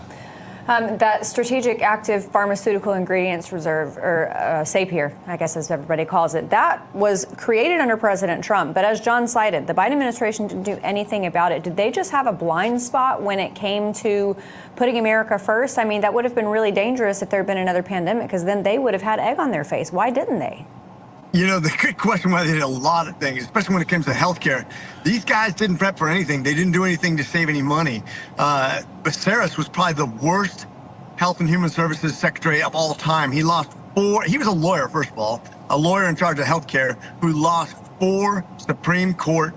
That Strategic Active Pharmaceutical Ingredients Reserve, or SAPIR, I guess as everybody calls it, that was created under President Trump. But as John cited, the Biden administration didn't do anything about it. Did they just have a blind spot when it came to putting America first? I mean, that would have been really dangerous if there had been another pandemic, because then they would have had egg on their face. Why didn't they? You know, the good question why they did a lot of things, especially when it comes to healthcare. These guys didn't prep for anything. They didn't do anything to save any money. Becerra was probably the worst Health and Human Services Secretary of all time. He lost 4, he was a lawyer, first of all, a lawyer in charge of healthcare who lost 4 Supreme Court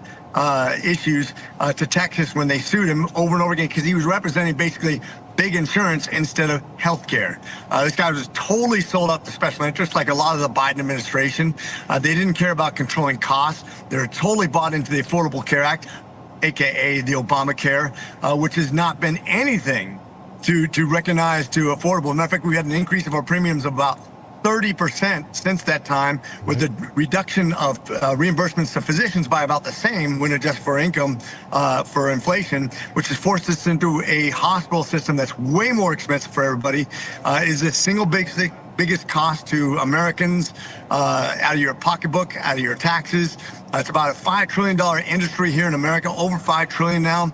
issues to Texas when they sued him over and over again because he was representing basically big insurance instead of healthcare. This guy was totally sold out to special interests, like a lot of the Biden administration. They didn't care about controlling costs. They're totally bought into the Affordable Care Act, aka the Obamacare, which has not been anything to recognize to affordable. Matter of fact, we had an increase of our premiums of about 30% since that time, with the reduction of reimbursements to physicians by about the same when adjusted for income for inflation, which has forced us into a hospital system that's way more expensive for everybody. Is the single biggest cost to Americans out of your pocketbook, out of your taxes. It's about a $5 trillion industry here in America, over $5 trillion now.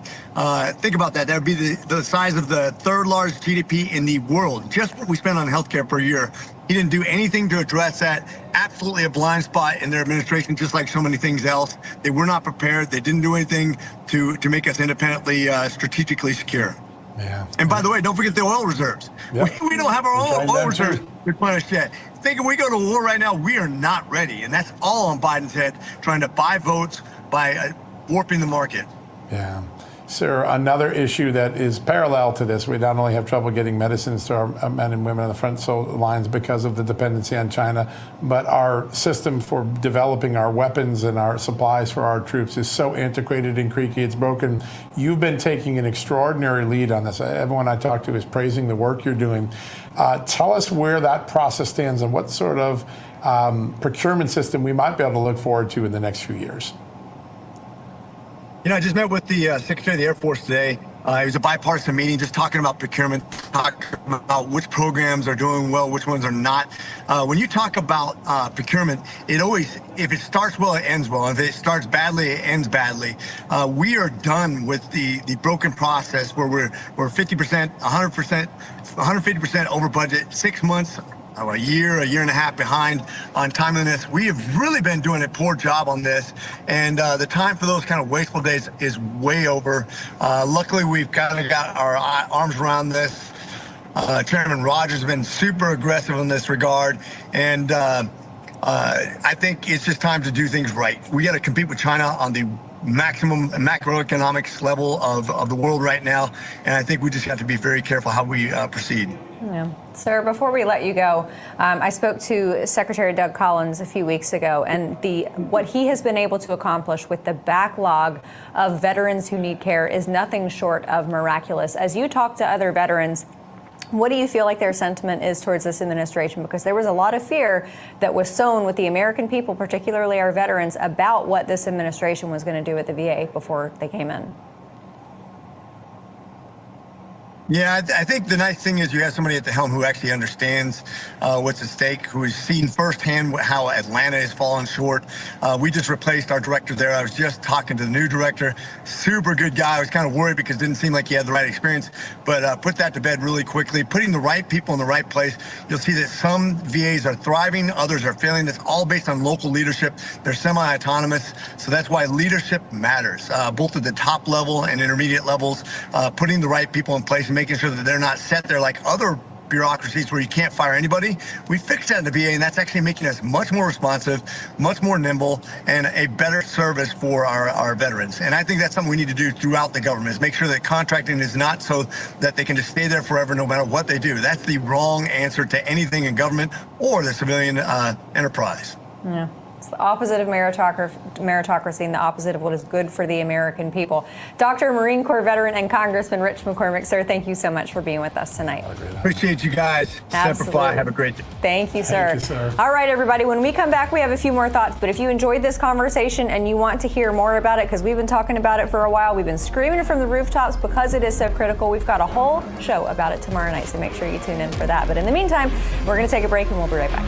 Think about that. That would be the size of the 3rd largest GDP in the world, just what we spend on healthcare per year. He didn't do anything to address that. Absolutely a blind spot in their administration, just like so many things else. They were not prepared. They didn't do anything to make us independently, strategically secure. Yeah. And by the way, don't forget the oil reserves. Yep. We don't have our oil reserves replenished yet. Think if we go to war right now, we are not ready. And that's all on Biden's head, trying to buy votes by warping the market. Yeah. Sir, another issue that is parallel to this, we not only have trouble getting medicines to our men and women on the front lines because of the dependency on China, but our system for developing our weapons and our supplies for our troops is so antiquated and creaky, it's broken. You've been taking an extraordinary lead on this. Everyone I talk to is praising the work you're doing. Tell us where that process stands and what sort of procurement system we might be able to look forward to in the next few years. You know, I just met with the Secretary of the Air Force today. It was a bipartisan meeting, just talking about procurement, talking about which programs are doing well, which ones are not. When you talk about procurement, it always, if it starts well, it ends well. If it starts badly, it ends badly. We are done with the broken process where we're 50%, 100%, 150% over budget, 6 months, a year and a half behind on timeliness. We have really been doing a poor job on this, and the time for those kind of wasteful days is way over. Luckily, we've kind of got our arms around this. Chairman Rogers has been super aggressive in this regard, and I think it's just time to do things right. We got to compete with China on the maximum macroeconomics level of the world right now. And I think we just have to be very careful how we proceed. Yeah. Sir, before we let you go, I spoke to Secretary Doug Collins a few weeks ago, and what he has been able to accomplish with the backlog of veterans who need care is nothing short of miraculous. As you talk to other veterans, what do you feel like their sentiment is towards this administration? Because there was a lot of fear that was sown with the American people, particularly our veterans, about what this administration was going to do at the VA before they came in. Yeah, I think the nice thing is you have somebody at the helm who actually understands what's at stake, who has seen firsthand how Atlanta has fallen short. We just replaced our director there. I was just talking to the new director. Super good guy. I was kind of worried because it didn't seem like he had the right experience, but put that to bed really quickly. Putting the right people in the right place. You'll see that some VAs are thriving, others are failing. That's all based on local leadership. They're semi-autonomous, so that's why leadership matters, both at the top level and intermediate levels. Putting the right people in place and making sure that they're not set there like other bureaucracies where you can't fire anybody. We fixed that in the VA, and that's actually making us much more responsive, much more nimble, and a better service for our veterans. And I think that's something we need to do throughout the government, is make sure that contracting is not so that they can just stay there forever no matter what they do. That's the wrong answer to anything in government or the civilian enterprise. Yeah. It's the opposite of meritocracy and the opposite of what is good for the American people. Dr. Marine Corps veteran and Congressman Rich McCormick, sir, thank you so much for being with us tonight. Appreciate you guys. Semper Fi. Have a great day. Thank you, sir. Thank you, sir. All right, everybody, when we come back, we have a few more thoughts. But if you enjoyed this conversation and you want to hear more about it, because we've been talking about it for a while, we've been screaming it from the rooftops because it is so critical. We've got a whole show about it tomorrow night, so make sure you tune in for that. But in the meantime, we're going to take a break and we'll be right back.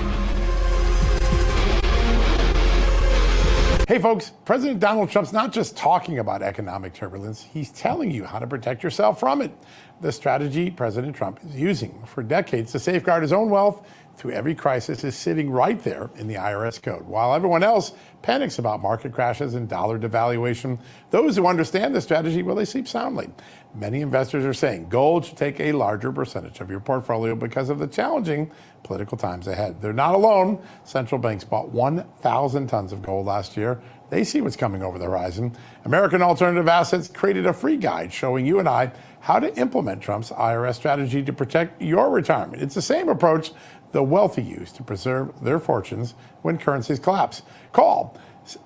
Hey folks, President Donald Trump's not just talking about economic turbulence, he's telling you how to protect yourself from it. The strategy President Trump is using for decades to safeguard his own wealth through every crisis is sitting right there in the IRS code. While everyone else panics about market crashes and dollar devaluation, those who understand the strategy, well, they sleep soundly. Many investors are saying gold should take a larger percentage of your portfolio because of the challenging political times ahead. They're not alone. Central banks bought 1,000 tons of gold last year. They see what's coming over the horizon. American Alternative Assets created a free guide showing you and I how to implement Trump's IRS strategy to protect your retirement. It's the same approach the wealthy use to preserve their fortunes when currencies collapse. Call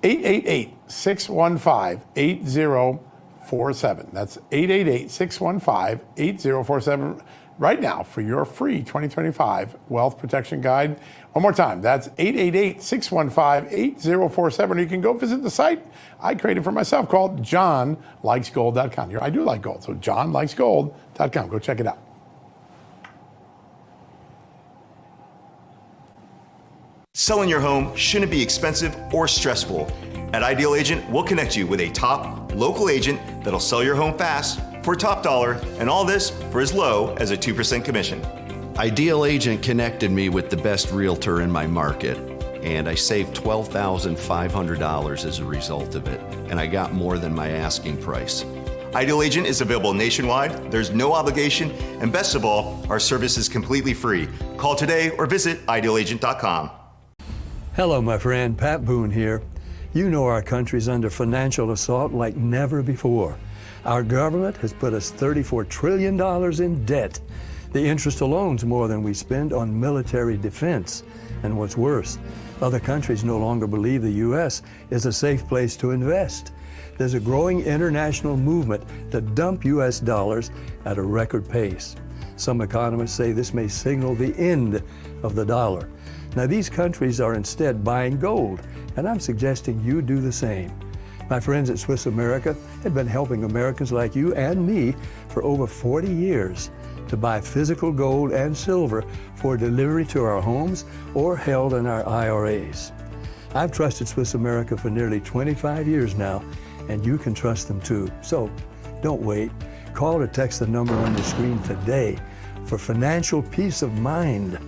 888-615-8047. That's 888-615-8047 right now for your free 2025 Wealth Protection Guide. One more time, that's 888-615-8047. You can go visit the site I created for myself called johnlikesgold.com. I do like gold, so johnlikesgold.com. Go check it out. Selling your home shouldn't be expensive or stressful. At Ideal Agent, we'll connect you with a top local agent that'll sell your home fast for top dollar, and all this for as low as a 2% commission. Ideal Agent connected me with the best realtor in my market, and I saved $12,500 as a result of it, and I got more than my asking price. Ideal Agent is available nationwide, there's no obligation, and best of all, our service is completely free. Call today or visit idealagent.com. Hello, my friend. Pat Boone here. You know our country's under financial assault like never before. Our government has put us $34 trillion in debt. The interest alone's more than we spend on military defense. And what's worse, other countries no longer believe the U.S. is a safe place to invest. There's a growing international movement to dump U.S. dollars at a record pace. Some economists say this may signal the end of the dollar. Now, these countries are instead buying gold, and I'm suggesting you do the same. My friends at Swiss America have been helping Americans like you and me for over 40 years to buy physical gold and silver for delivery to our homes or held in our IRAs. I've trusted Swiss America for nearly 25 years now, and you can trust them too. So don't wait. Call or text the number on your screen today for financial peace of mind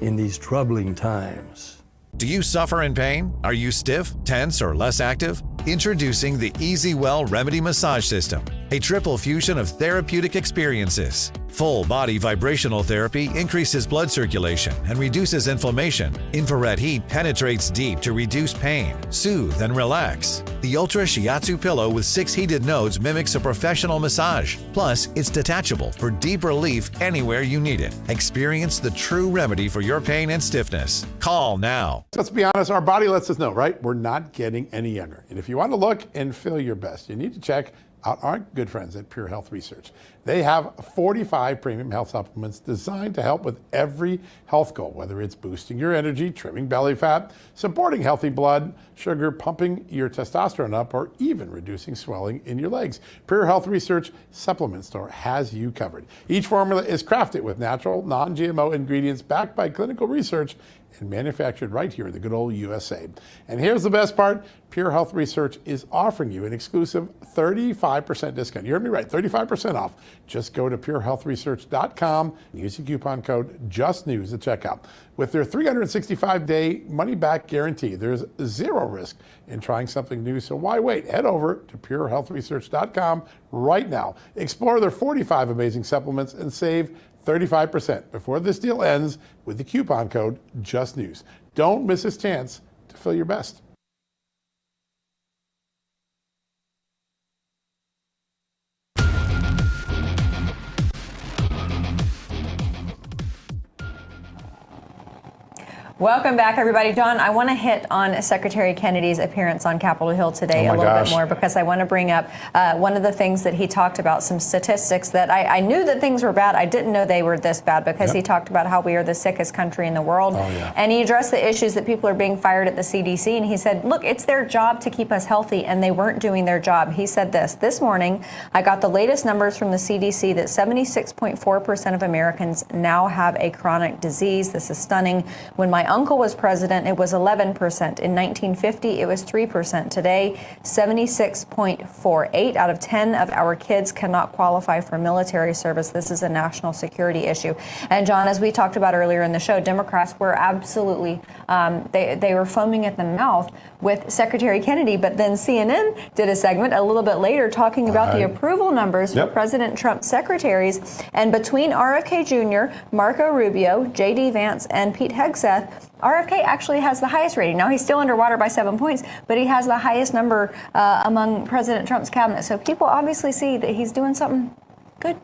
in these troubling times. Do you suffer in pain? Are you stiff, tense, or less active? Introducing the EasyWell Remedy Massage System, a triple fusion of therapeutic experiences. Full body vibrational therapy increases blood circulation and reduces inflammation. Infrared heat penetrates deep to reduce pain, soothe, and relax. The Ultra Shiatsu pillow with 6 heated nodes mimics a professional massage. Plus, it's detachable for deep relief anywhere you need it. Experience the true remedy for your pain and stiffness. Call now. Let's be honest, our body lets us know, right? We're not getting any younger. And if you want to look and feel your best, you need to check out our good friends at Pure Health Research. They have 45 premium health supplements designed to help with every health goal, whether it's boosting your energy, trimming belly fat, supporting healthy blood sugar, pumping your testosterone up, or even reducing swelling in your legs. Pure Health Research Supplement Store has you covered. Each formula is crafted with natural, non-GMO ingredients backed by clinical research and manufactured right here in the good old USA. And here's the best part. Pure Health Research is offering you an exclusive 35% discount. You heard me right, 35% off. Just go to purehealthresearch.com and use the coupon code JUSTNEWS at checkout. With their 365-day money-back guarantee, there's zero risk in trying something new, so why wait? Head over to purehealthresearch.com right now. Explore their 45 amazing supplements and save 35% before this deal ends with the coupon code JUSTNEWS. Don't miss this chance to feel your best. Welcome back, everybody. John, I want to hit on Secretary Kennedy's appearance on Capitol Hill today a little bit more, because I want to bring up one of the things that he talked about, some statistics that I knew that things were bad. I didn't know they were this bad, because he talked about how we are the sickest country in the world. And he addressed the issues that people are being fired at the CDC. And he said, look, it's their job to keep us healthy, and they weren't doing their job. He said this morning, I got the latest numbers from the CDC that 76.4% of Americans now have a chronic disease. This is stunning. When my uncle was president, it was 11%. In 1950, it was 3%. Today, 76.4. 8 out of 10 of our kids cannot qualify for military service. This is a national security issue. And John, as we talked about earlier in the show, Democrats were absolutely, they were foaming at the mouth with Secretary Kennedy, but then CNN did a segment a little bit later talking about the approval numbers for President Trump's secretaries. And between RFK Jr., Marco Rubio, J.D. Vance, and Pete Hegseth, RFK actually has the highest rating. Now, he's still underwater by 7 points, but he has the highest number among President Trump's cabinet. So people obviously see that he's doing something good.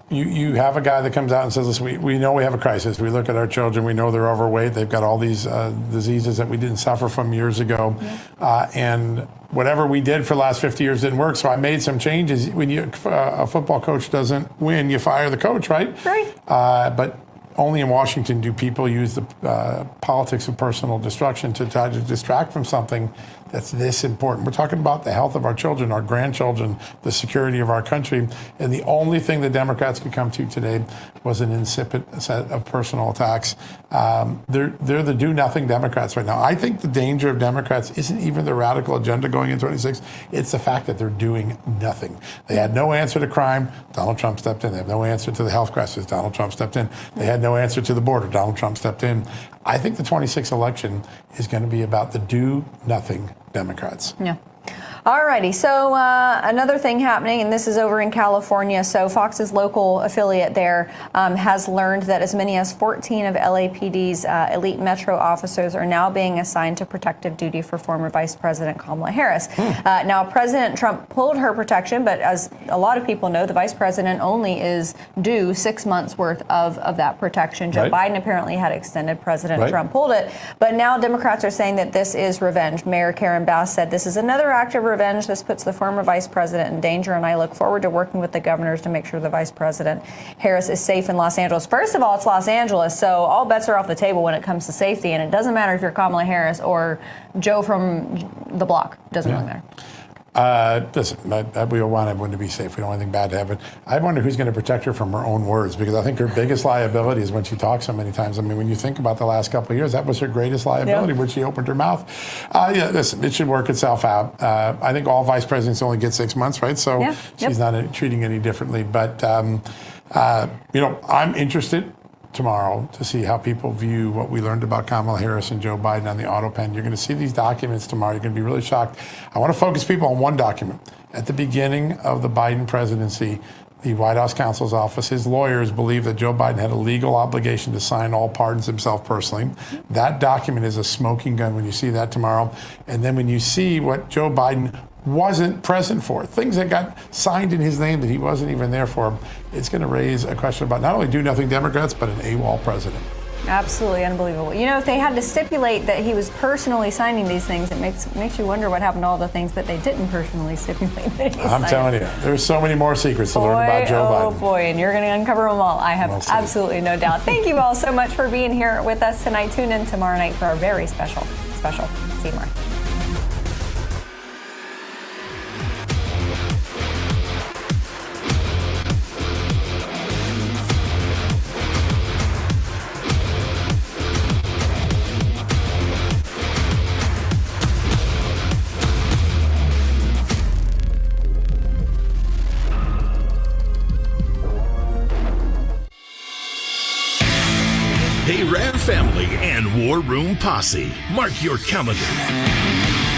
You have a guy that comes out and says, listen, we know we have a crisis. We look at our children. We know they're overweight. They've got all these diseases that we didn't suffer from years ago. And whatever we did for the last 50 years didn't work. So I made some changes. When a football coach doesn't win, you fire the coach, right? Right. But only in Washington do people use the politics of personal destruction to try to distract from something that's this important. We're talking about the health of our children, our grandchildren, the security of our country. And the only thing the Democrats could come to today was an insipid set of personal attacks. They're the do-nothing Democrats right now. I think the danger of Democrats isn't even the radical agenda going in 26. It's the fact that they're doing nothing. They had no answer to crime. Donald Trump stepped in. They have no answer to the health crisis. Donald Trump stepped in. They had no answer to the border. Donald Trump stepped in. I think the 26th election is going to be about the do-nothing Democrats. Yeah. All righty. So another thing happening, and this is over in California. So Fox's local affiliate there has learned that as many as 14 of LAPD's elite Metro officers are now being assigned to protective duty for former Vice President Kamala Harris. Now, President Trump pulled her protection, but as a lot of people know, the Vice President only is due 6 months worth of that protection. Joe Biden apparently had extended. President Trump pulled it. But now Democrats are saying that this is revenge. Mayor Karen Bass said this is another act of revenge. This puts the former vice president in danger, and I look forward to working with the governors to make sure the Vice President Harris is safe in Los Angeles. First of all, it's Los Angeles, so all bets are off the table when it comes to safety, and it doesn't matter if you're Kamala Harris or Joe from the block. It doesn't really matter. Listen, we all want everyone to be safe. We don't want anything bad to happen. I wonder who's going to protect her from her own words, because I think her biggest liability is when she talks so many times. I mean, when you think about the last couple of years, that was her greatest liability when she opened her mouth. Listen, it should work itself out. I think all vice presidents only get 6 months, right? So she's not treating any differently. But, I'm interested tomorrow to see how people view what we learned about Kamala Harris and Joe Biden on the auto pen. You're going to see these documents tomorrow. You're going to be really shocked. I want to focus people on one document. At the beginning of the Biden presidency, the White House counsel's office, his lawyers believe that Joe Biden had a legal obligation to sign all pardons himself personally. That document is a smoking gun when you see that tomorrow. And then when you see what Joe Biden wasn't present for, things that got signed in his name that he wasn't even there for, it's going to raise a question about not only do-nothing Democrats, but an AWOL president. Absolutely unbelievable. You know, if they had to stipulate that he was personally signing these things, it makes you wonder what happened to all the things that they didn't personally stipulate that he I'm signed. telling you, there's so many more secrets to learn about Joe Biden. Oh boy, and you're going to uncover them all. I have absolutely no doubt. Thank you all so much for being here with us tonight. Tune in tomorrow night for our very special. See you tomorrow. Hey, Rand family and War Room Posse, mark your calendar.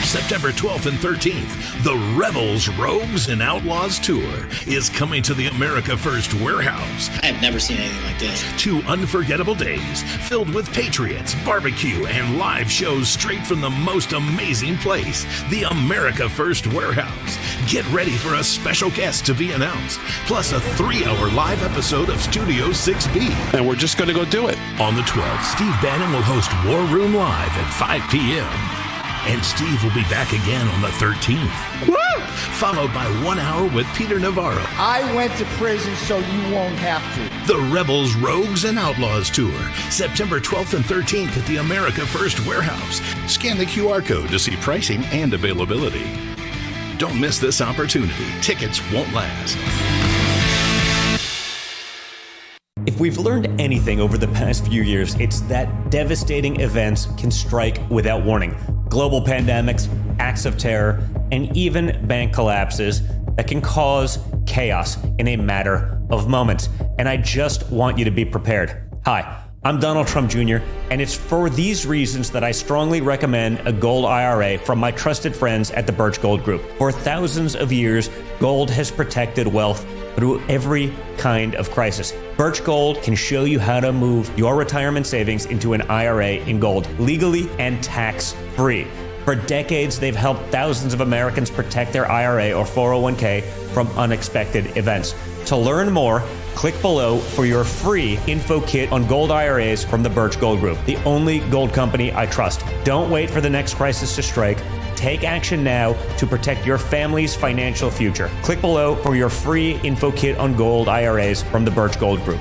September 12th and 13th, the Rebels, Rogues, and Outlaws Tour is coming to the America First Warehouse. I have never seen anything like this. 2 unforgettable days filled with patriots, barbecue, and live shows straight from the most amazing place, the America First Warehouse. Get ready for a special guest to be announced, plus a 3-hour live episode of Studio 6B. And we're just going to go do it. On the 12th, Steve Bannon will host War Room Live at 5 p.m. And Steve will be back again on the 13th. Woo! Followed by 1 hour with Peter Navarro. I went to prison so you won't have to. The Rebels, Rogues, and Outlaws Tour, September 12th and 13th at the America First Warehouse. Scan the QR code to see pricing and availability. Don't miss this opportunity. Tickets won't last. If we've learned anything over the past few years, it's that devastating events can strike without warning. Global pandemics, acts of terror, and even bank collapses that can cause chaos in a matter of moments. And I just want you to be prepared. Hi, I'm Donald Trump Jr., and it's for these reasons that I strongly recommend a gold IRA from my trusted friends at the Birch Gold Group. For thousands of years, gold has protected wealth through every kind of crisis. Birch Gold can show you how to move your retirement savings into an IRA in gold, legally and tax-free. For decades, they've helped thousands of Americans protect their IRA or 401k from unexpected events. To learn more, click below for your free info kit on gold IRAs from the Birch Gold Group, the only gold company I trust. Don't wait for the next crisis to strike. Take action now to protect your family's financial future. Click below for your free info kit on gold IRAs from the Birch Gold Group.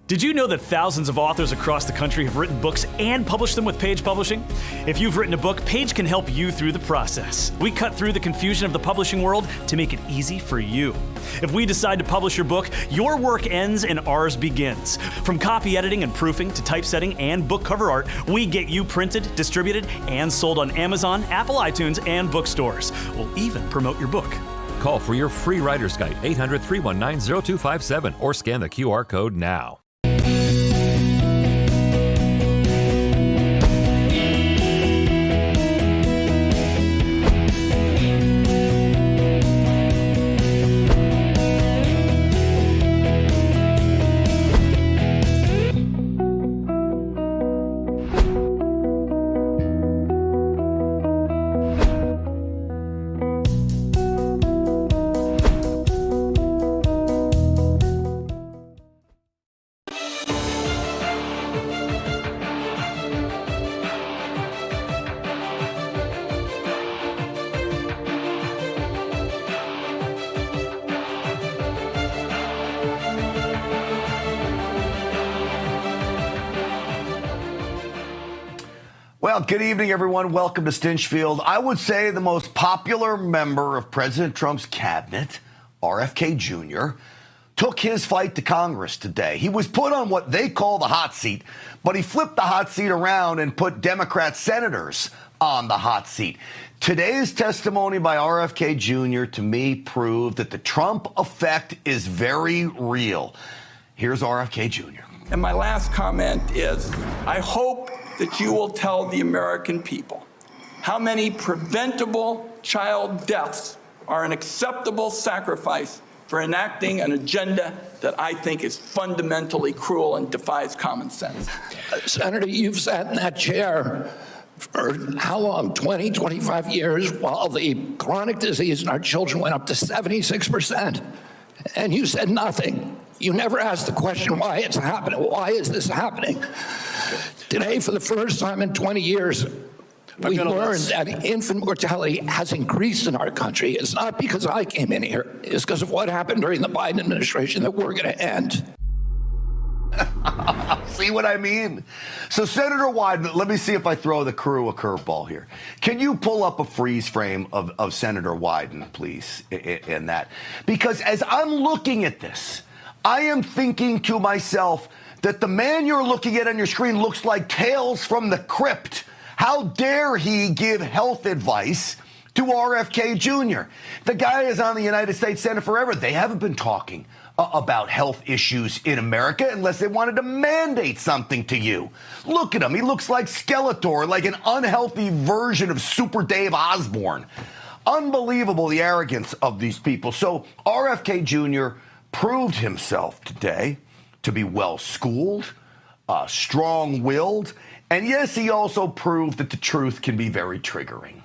Did you know that thousands of authors across the country have written books and published them with Page Publishing? If you've written a book, Page can help you through the process. We cut through the confusion of the publishing world to make it easy for you. If we decide to publish your book, your work ends and ours begins. From copy editing and proofing to typesetting and book cover art, we get you printed, distributed, and sold on Amazon, Apple iTunes, and bookstores. We'll even promote your book. Call for your free writer's guide, 800-319-0257, or scan the QR code now. Well, good evening, everyone. Welcome to Stinchfield. I would say the most popular member of President Trump's cabinet, RFK Jr., took his fight to Congress today. He was put on what they call the hot seat, but he flipped the hot seat around and put Democrat senators on the hot seat. Today's testimony by RFK Jr. to me proved that the Trump effect is very real. Here's RFK Jr. And my last comment is, I hope that you will tell the American people how many preventable child deaths are an acceptable sacrifice for enacting an agenda that I think is fundamentally cruel and defies common sense. Senator, you've sat in that chair for how long? 20, 25 years, while the chronic disease in our children went up to 76%. And you said nothing. You never asked the question why it's happening. Why is this happening? Today, for the first time in 20 years, we learned that infant mortality has increased in our country. It's not because I came in here. It's because of what happened during the Biden administration that we're going to end. See what I mean? So Senator Wyden, let me see if I throw the crew a curveball here. Can you pull up a freeze frame of Senator Wyden, please, in that? Because as I'm looking at this, I am thinking to myself that the man you're looking at on your screen looks like Tales from the Crypt. How dare he give health advice to RFK Jr.? The guy is on the United States Senate forever. They haven't been talking about health issues in America unless they wanted to mandate something to you. Look at him. He looks like Skeletor, like an unhealthy version of Super Dave Osborne. Unbelievable, the arrogance of these people. So RFK Jr. proved himself today to be well-schooled, strong-willed, and yes, he also proved that the truth can be very triggering.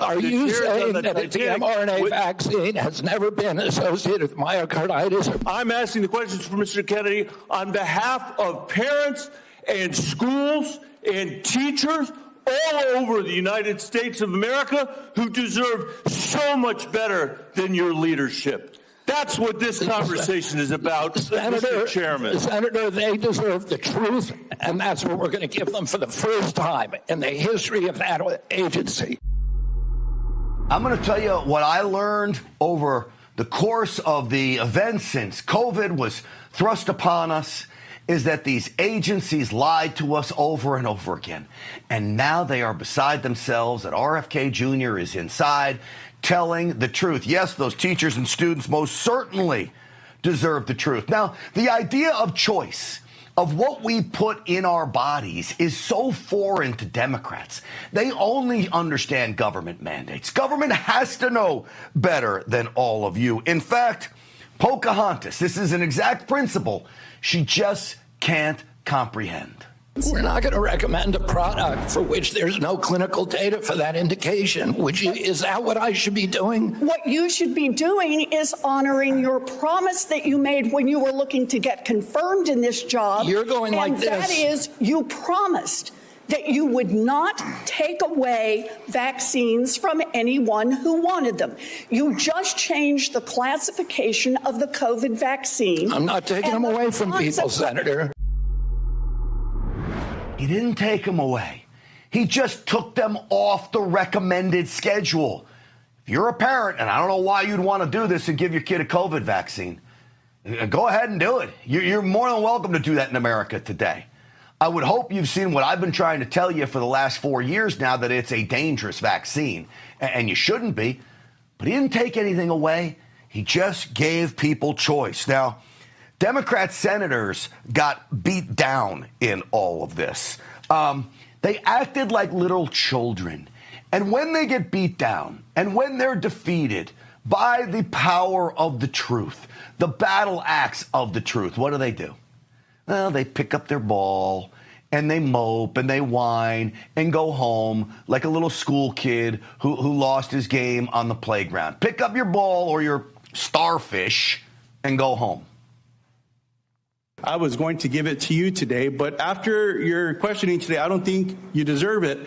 Are you saying that the mRNA vaccine has never been associated with myocarditis? I'm asking the questions for Mr. Kennedy on behalf of parents and schools and teachers all over the United States of America who deserve so much better than your leadership. That's what this conversation is about, Mr. Chairman. Senator, they deserve the truth, and that's what we're going to give them for the first time in the history of that agency. I'm going to tell you what I learned over the course of the events since COVID was thrust upon us is that these agencies lied to us over and over again. And now they are beside themselves that RFK Jr. is inside telling the truth. Yes, those teachers and students most certainly deserve the truth. Now, the idea of choice, of what we put in our bodies, is so foreign to Democrats. They only understand government mandates. Government has to know better than all of you. In fact, Pocahontas, this is an exact principle she just can't comprehend. We're not going to recommend a product for which there's no clinical data for that indication. Is that what I should be doing? What you should be doing is honoring your promise that you made when you were looking to get confirmed in this job. You're going like this. And that is, you promised that you would not take away vaccines from anyone who wanted them. You just changed the classification of the COVID vaccine. I'm not taking them away from people, Senator. He didn't take them away. He just took them off the recommended schedule. If you're a parent, and I don't know why you'd want to do this and give your kid a COVID vaccine, go ahead and do it. You're more than welcome to do that in America today. I would hope you've seen what I've been trying to tell you for the last 4 years now, that it's a dangerous vaccine, and you shouldn't be. But he didn't take anything away. He just gave people choice. Now, Democrat senators got beat down in all of this. They acted like little children. And when they get beat down and when they're defeated by the power of the truth, the battle axe of the truth, what do? Well, they pick up their ball and they mope and they whine and go home like a little school kid who lost his game on the playground. Pick up your ball or your starfish and go home. I was going to give it to you today, but after your questioning today, I don't think you deserve it,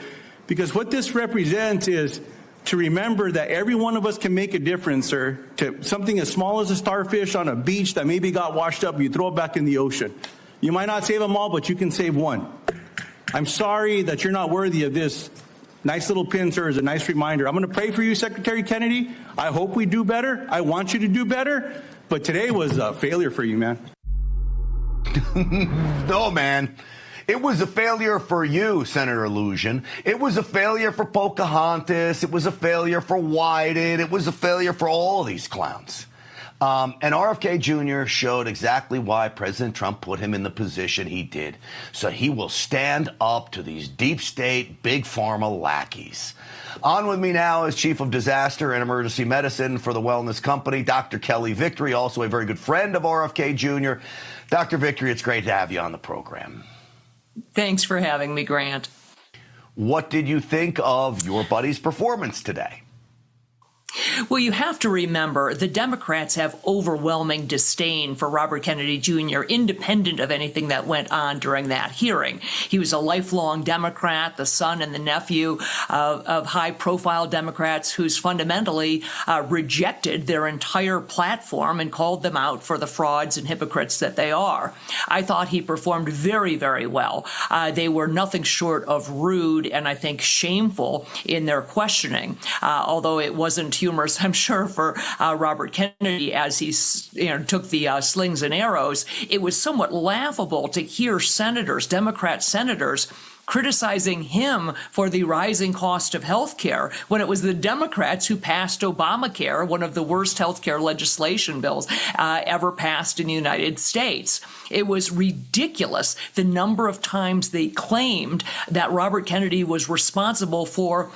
because what this represents is to remember that every one of us can make a difference, sir, to something as small as a starfish on a beach that maybe got washed up, you throw it back in the ocean. You might not save them all, but you can save one. I'm sorry that you're not worthy of this. Nice little pin, sir, is a nice reminder. I'm going to pray for you, Secretary Kennedy. I hope we do better. I want you to do better, but today was a failure for you, man. No, man. It was a failure for you, Senator Illusion. It was a failure for Pocahontas. It was a failure for Wyden. It was a failure for all of these clowns. And RFK Jr. showed exactly why President Trump put him in the position he did. So he will stand up to these deep state, big pharma lackeys. On with me now is Chief of Disaster and Emergency Medicine for the Wellness Company, Dr. Kelly Victory, also a very good friend of RFK Jr. Dr. Victory, it's great to have you on the program. Thanks for having me, Grant. What did you think of your buddy's performance today? Well, you have to remember the Democrats have overwhelming disdain for Robert Kennedy Jr., independent of anything that went on during that hearing. He was a lifelong Democrat, the son and the nephew of high-profile Democrats who's fundamentally rejected their entire platform and called them out for the frauds and hypocrites that they are. I thought he performed very, very well. They were nothing short of rude and I think shameful in their questioning, although it wasn't humorous, I'm sure, for Robert Kennedy as he took the slings and arrows. It was somewhat laughable to hear senators, Democrat senators, criticizing him for the rising cost of health care when it was the Democrats who passed Obamacare, one of the worst health care legislation bills ever passed in the United States. It was ridiculous the number of times they claimed that Robert Kennedy was responsible for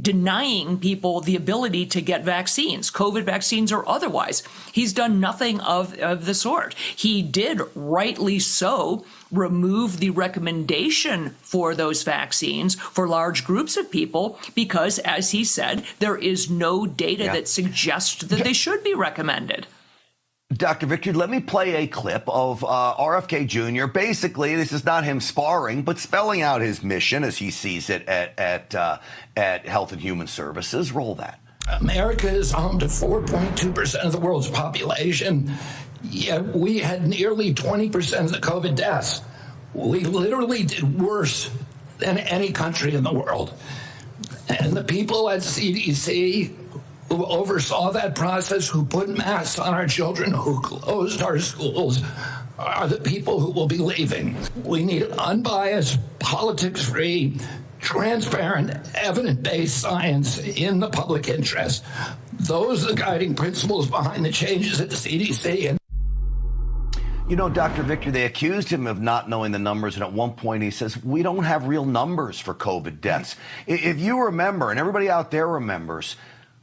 denying people the ability to get vaccines, COVID vaccines or otherwise. He's done nothing of the sort. He did, rightly so, remove the recommendation for those vaccines for large groups of people because, as he said, there is no data that suggests that they should be recommended. Dr. Victor, let me play a clip of RFK Jr. Basically, this is not him sparring, but spelling out his mission as he sees it at Health and Human Services. Roll that. America is home to 4.2% of the world's population, yet we had nearly 20% of the COVID deaths. We literally did worse than any country in the world. And the people at CDC who oversaw that process, who put masks on our children, who closed our schools, are the people who will be leaving. We need unbiased, politics-free, transparent, evidence-based science in the public interest. Those are the guiding principles behind the changes at the CDC. You know, Dr. Victor, they accused him of not knowing the numbers, and at one point he says, we don't have real numbers for COVID deaths. If you remember, and everybody out there remembers,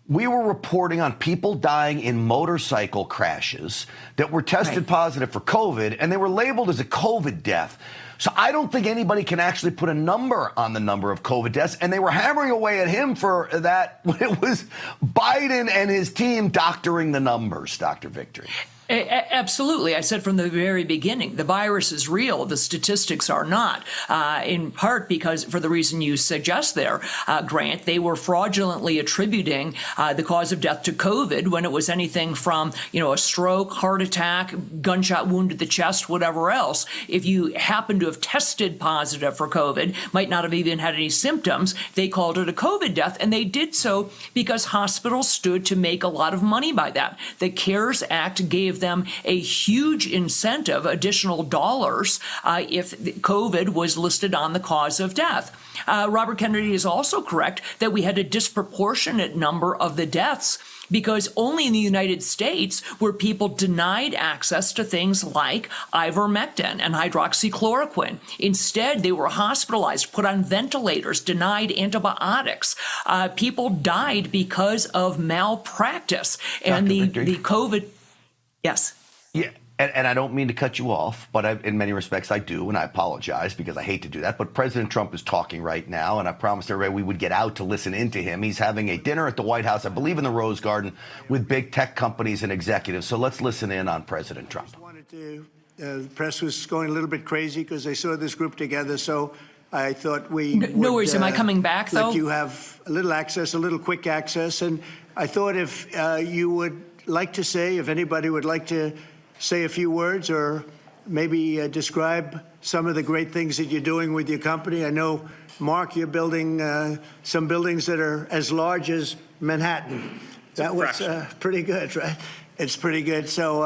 we were reporting on people dying in motorcycle crashes that were tested positive for COVID, and they were labeled as a COVID death. So I don't think anybody can actually put a number on the number of COVID deaths, and they were hammering away at him for that when it was Biden and his team doctoring the numbers, Dr. Victory. Absolutely. I said from the very beginning, the virus is real. The statistics are not, in part because, for the reason you suggest there, Grant, they were fraudulently attributing the cause of death to COVID when it was anything from, a stroke, heart attack, gunshot wound to the chest, whatever else. If you happen to have tested positive for COVID, might not have even had any symptoms, they called it a COVID death. And they did so because hospitals stood to make a lot of money by that. The CARES Act gave them a huge incentive, additional dollars, if COVID was listed on the cause of death. Robert Kennedy is also correct that we had a disproportionate number of the deaths because only in the United States were people denied access to things like ivermectin and hydroxychloroquine. Instead, they were hospitalized, put on ventilators, denied antibiotics. People died because of malpractice. And the COVID... Yes. Yeah, and I don't mean to cut you off, but in many respects I do, and I apologize because I hate to do that. But President Trump is talking right now, and I promised everybody we would get out to listen into him. He's having a dinner at the White House, I believe in the Rose Garden, with big tech companies and executives. So let's listen in on President Trump. The press was going a little bit crazy because they saw this group together, so I thought we No worries. Am I coming back, though? Let you have a little access, a little quick access. And I thought if you would like to say, if anybody would like to say a few words or maybe describe some of the great things that you're doing with your company. I know, Mark, you're building some buildings that are as large as Manhattan. That was pretty good, right? It's pretty good. So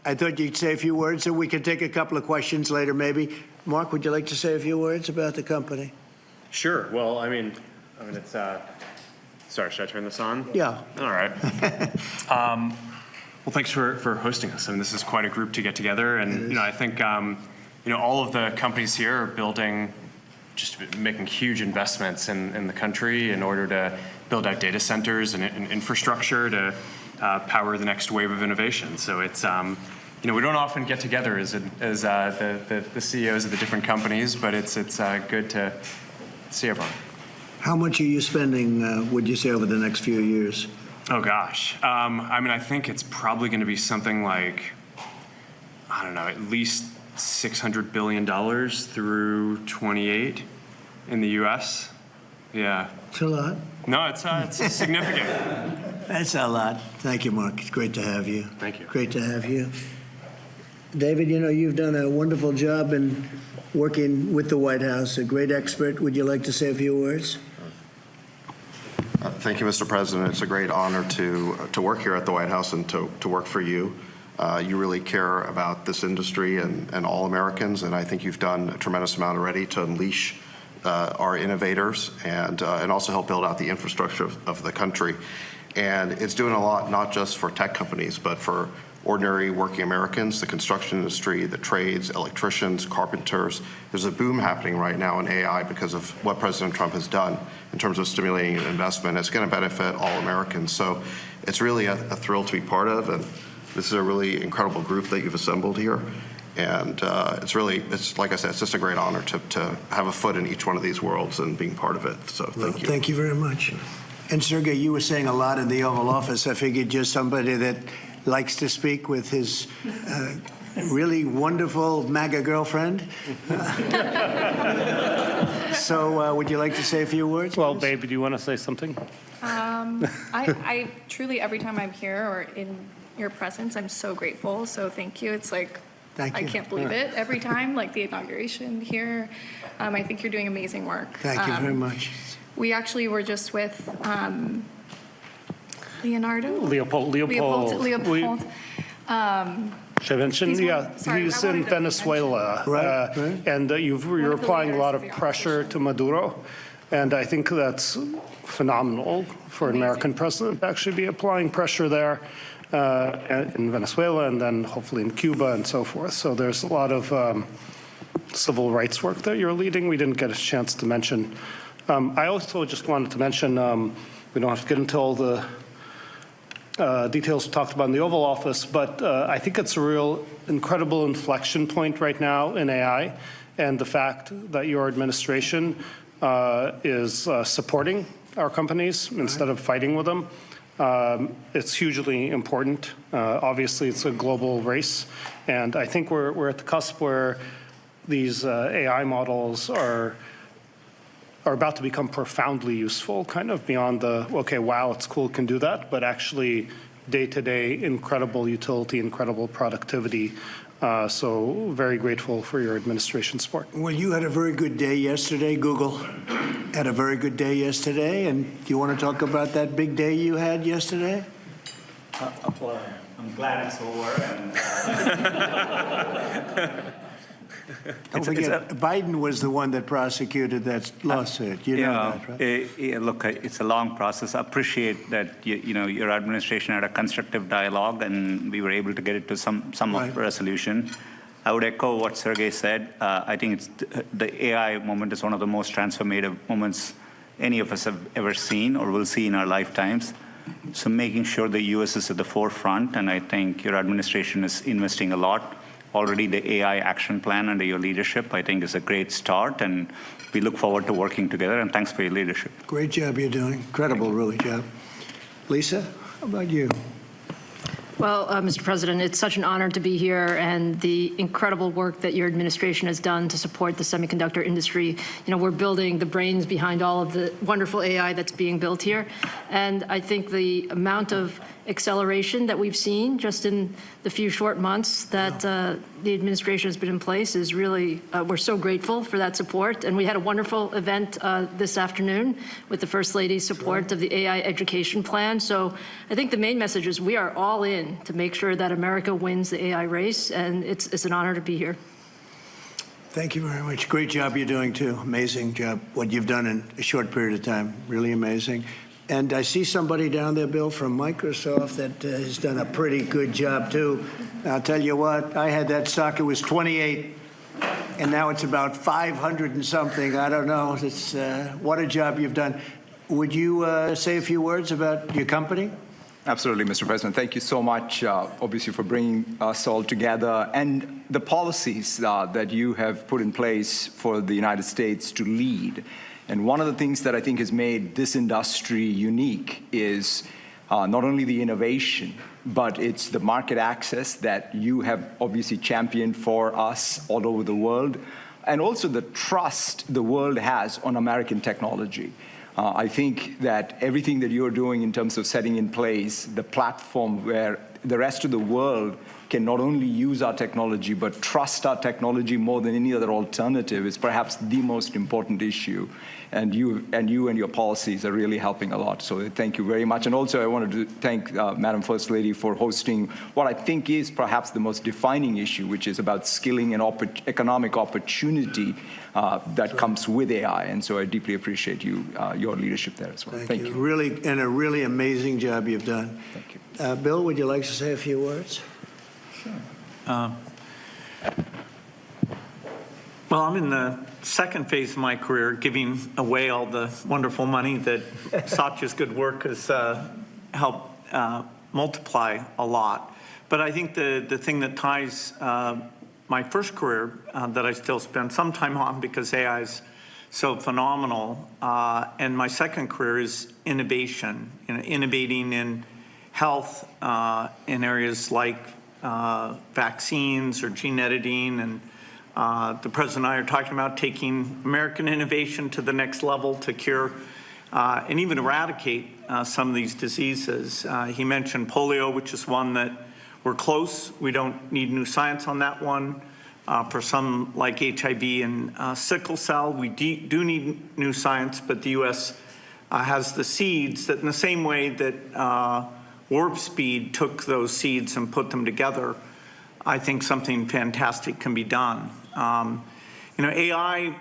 I thought you'd say a few words, and we could take a couple of questions later, maybe. Mark, would you like to say a few words about the company? Sure. Well, I mean, it's. Sorry, should I turn this on? Yeah. All right. Well, thanks for hosting us. I mean, this is quite a group to get together, and I think all of the companies here are making huge investments in the country in order to build out data centers and infrastructure to power the next wave of innovation. So it's we don't often get together as the CEOs of the different companies, but it's good to see everyone. How much are you spending, would you say, over the next few years? Oh, gosh. I think it's probably going to be something like, at least $600 billion through 28 in the U.S. Yeah. It's a lot. No, it's significant. That's a lot. Thank you, Mark. It's great to have you. Thank you. Great to have you. David, you've done a wonderful job in working with the White House, a great expert. Would you like to say a few words? Thank you, Mr. President. It's a great honor to work here at the White House and to work for you. You really care about this industry and all Americans, and I think you've done a tremendous amount already to unleash our innovators and also help build out the infrastructure of the country. And it's doing a lot, not just for tech companies, but for ordinary working Americans, the construction industry, the trades, electricians, carpenters. There's a boom happening right now in AI because of what President Trump has done in terms of stimulating investment. It's going to benefit all Americans. So it's really a thrill to be part of. And this is a really incredible group that you've assembled here. And it's like I said, it's just a great honor to have a foot in each one of these worlds and being part of it. So thank you. Thank you very much. And Sergey, you were saying a lot in the Oval Office. I figured you're somebody that likes to speak with his really wonderful MAGA girlfriend. So would you like to say a few words? Well, babe, do you want to say something? I truly, every time I'm here or in your presence, I'm so grateful. So thank you. It's like, I can't believe it every time, like the inauguration here. I think you're doing amazing work. Thank you very much. We actually were just with Leopold. He's in Venezuela. Right. And you're applying a lot of pressure to Maduro. And I think that's phenomenal for an American president to actually be applying pressure there in Venezuela and then hopefully in Cuba and so forth. So there's a lot of civil rights work that you're leading. We didn't get a chance to mention. I also just wanted to mention, we don't have to get into all the details we talked about in the Oval Office, but I think it's a real incredible inflection point right now in AI, and the fact that your administration is supporting our companies instead of fighting with them. It's hugely important. Obviously, it's a global race, and I think we're at the cusp where these AI models are about to become profoundly useful, kind of beyond the, okay, wow, it's cool, can do that, but actually day-to-day incredible utility, incredible productivity. So very grateful for your administration support. Well, you had a very good day yesterday. Google had a very good day yesterday. And do you want to talk about that big day you had yesterday? Well, I'm glad it's over. And, Don't forget, Biden was the one that prosecuted that lawsuit. You know that, right? Look, it's a long process. I appreciate that your administration had a constructive dialogue, and we were able to get it to some of resolution. I would echo what Sergey said. I think the AI moment is one of the most transformative moments any of us have ever seen or will see in our lifetimes. So making sure the U.S. is at the forefront, and I think your administration is investing a lot. Already the AI action plan under your leadership, I think, is a great start, and we look forward to working together, and thanks for your leadership. Great job you're doing. Incredible, really, job. Lisa, how about you? Well, Mr. President, it's such an honor to be here, and the incredible work that your administration has done to support the semiconductor industry. We're building the brains behind all of the wonderful AI that's being built here. And I think the amount of acceleration that we've seen just in the few short months that the administration has been in place is really, we're so grateful for that support. And we had a wonderful event this afternoon with the First Lady's support of the AI education plan. So I think the main message is we are all in to make sure that America wins the AI race, and it's an honor to be here. Thank you very much. Great job you're doing, too. Amazing job, what you've done in a short period of time. Really amazing. And I see somebody down there, Bill, from Microsoft that has done a pretty good job, too. I'll tell you what, I had that stock, it was 28, and now it's about 500 and something. I don't know. It's what a job you've done. Would you say a few words about your company? Absolutely, Mr. President. Thank you so much, obviously, for bringing us all together and the policies that you have put in place for the United States to lead. And one of the things that I think has made this industry unique is not only the innovation, but it's the market access that you have obviously championed for us all over the world, and also the trust the world has on American technology. I think that everything that you're doing in terms of setting in place the platform where the rest of the world can not only use our technology, but trust our technology more than any other alternative is perhaps the most important issue. And you and your policies are really helping a lot. So thank you very much. And also I wanted to thank Madam First Lady for hosting what I think is perhaps the most defining issue, which is about skilling and economic opportunity that comes with AI. And so I deeply appreciate your leadership there as well. Thank you. Really, and a really amazing job you've done. Thank you. Bill, would you like to say a few words? Well, I'm in the second phase of my career, giving away all the wonderful money that Satya's good work has helped multiply a lot. But I think the thing that ties my first career that I still spend some time on because AI is so phenomenal, and my second career is innovation, innovating in health in areas like vaccines or gene editing, and the President and I are talking about taking American innovation to the next level to cure and even eradicate some of these diseases. He mentioned polio, which is one that we're close. We don't need new science on that one. For some like HIV and sickle cell, we do need new science, but the U.S. Has the seeds that in the same way that Warp Speed took those seeds and put them together, I think something fantastic can be done. AI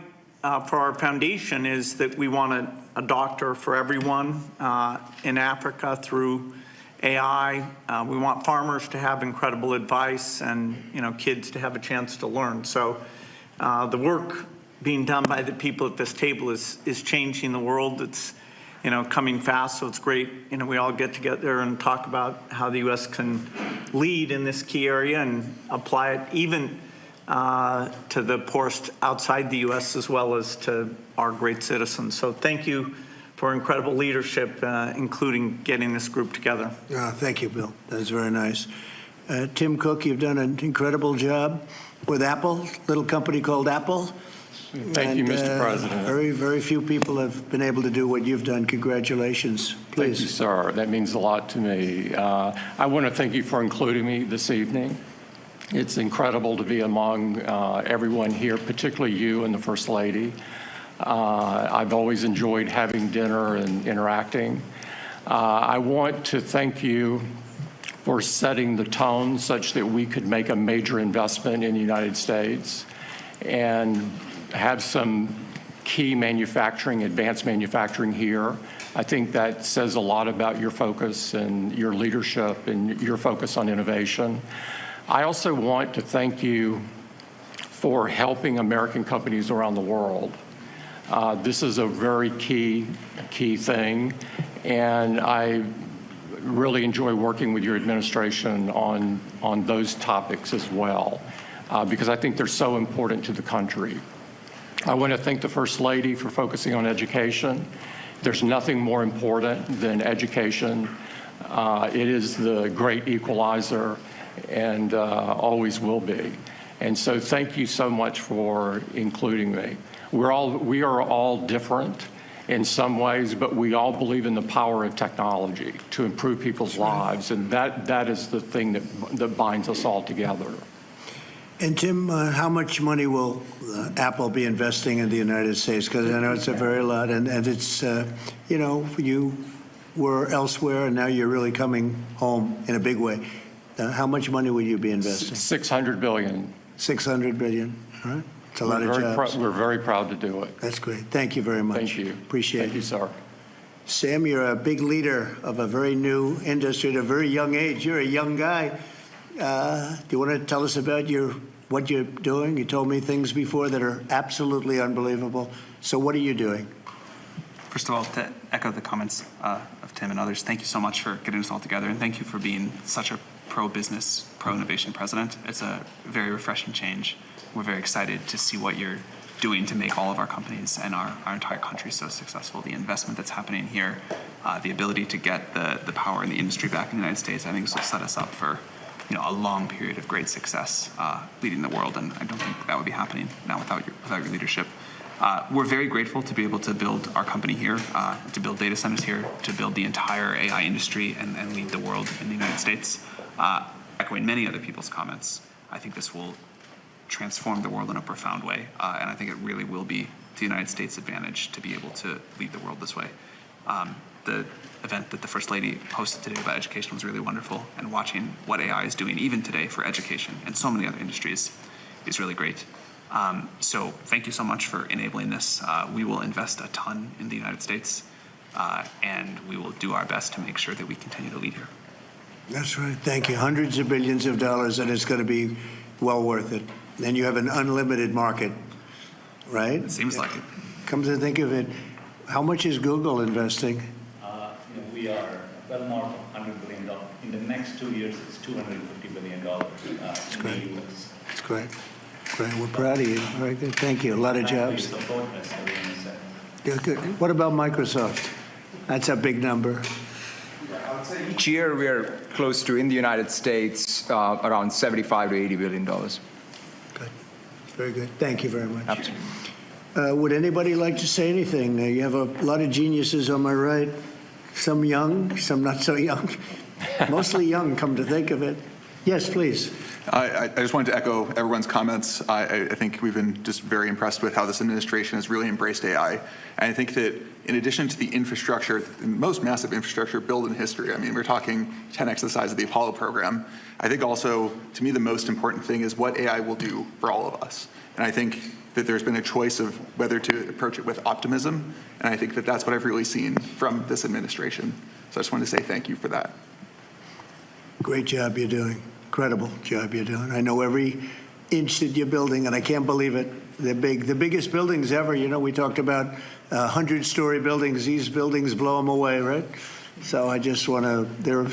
for our foundation is that we want a doctor for everyone in Africa through AI. We want farmers to have incredible advice and kids to have a chance to learn. So the work being done by the people at this table is changing the world. It's coming fast, so it's great. We all get together and talk about how the U.S. can lead in this key area and apply it even to the poorest outside the U.S. as well as to our great citizens. So thank you for incredible leadership, including getting this group together. Thank you, Bill. That was very nice. Tim Cook, you've done an incredible job with Apple, little company called Apple. Thank you, Mr. President. Very, very few people have been able to do what you've done. Congratulations. Please. Thank you, sir. That means a lot to me. I want to thank you for including me this evening. It's incredible to be among everyone here, particularly you and the First Lady. I've always enjoyed having dinner and interacting. I want to thank you for setting the tone such that we could make a major investment in the United States and have some key manufacturing, advanced manufacturing here. I think that says a lot about your focus and your leadership and your focus on innovation. I also want to thank you for helping American companies around the world. This is a very key thing, and I really enjoy working with your administration on those topics as well, because I think they're so important to the country. I want to thank the First Lady for focusing on education. There's nothing more important than education. It is the great equalizer and always will be. And so thank you so much for including me. We are all different in some ways, but we all believe in the power of technology to improve people's lives, and that is the thing that binds us all together. And Tim, how much money will Apple be investing in the United States? Because I know it's a very lot, and it's, you were elsewhere, and now you're really coming home in a big way. How much money will you be investing? $600 billion. $600 billion. All right. It's a lot of jobs. We're very proud to do it. That's great. Thank you very much. Thank you. Appreciate it. Thank you, sir. Sam, you're a big leader of a very new industry at a very young age. You're a young guy. Do you want to tell us about what you're doing? You told me things before that are absolutely unbelievable. So what are you doing? First of all, to echo the comments of Tim and others, thank you so much for getting us all together, and thank you for being such a pro-business, pro-innovation president. It's a very refreshing change. We're very excited to see what you're doing to make all of our companies and our entire country so successful. The investment that's happening here, the ability to get the power in the industry back in the United States, I think this will set us up for a long period of great success leading the world, and I don't think that would be happening now without your leadership. We're very grateful to be able to build our company here, to build data centers here, to build the entire AI industry and lead the world in the United States. Echoing many other people's comments, I think this will transform the world in a profound way, and I think it really will be to the United States' advantage to be able to lead the world this way. The event that the First Lady hosted today about education was really wonderful, and watching what AI is doing even today for education and so many other industries is really great. So thank you so much for enabling this. We will invest a ton in the United States, and we will do our best to make sure that we continue to lead here. That's right. Thank you. Hundreds of billions of dollars, and it's going to be well worth it. Then you have an unlimited market, right? It seems like it. Come to think of it, how much is Google investing? We are well north of $100 billion. In the next 2 years, it's $250 billion in the U.S. That's great. Great. We're proud of you. Very good. Thank you. A lot of jobs. Yeah, good. What about Microsoft? That's a big number. I would say each year we're close to, in the United States, around $75 to $80 billion. Good. Very good. Thank you very much. Absolutely. Would anybody like to say anything? You have a lot of geniuses on my right. Some young, some not so young. Mostly young, come to think of it. Yes, please. I just wanted to echo everyone's comments. I think we've been just very impressed with how this administration has really embraced AI. And I think that in addition to the infrastructure, the most massive infrastructure built in history, I mean, we're talking 10x the size of the Apollo program. I think also, to me, the most important thing is what AI will do for all of us. And I think that there's been a choice of whether to approach it with optimism. And I think that that's what I've really seen from this administration. So I just wanted to say thank you for that. Great job you're doing. Incredible job you're doing. I know every inch that you're building, and I can't believe it. They're big. The biggest buildings ever. You know, we talked about 100-story buildings. These buildings blow them away, right? So I just want to, they're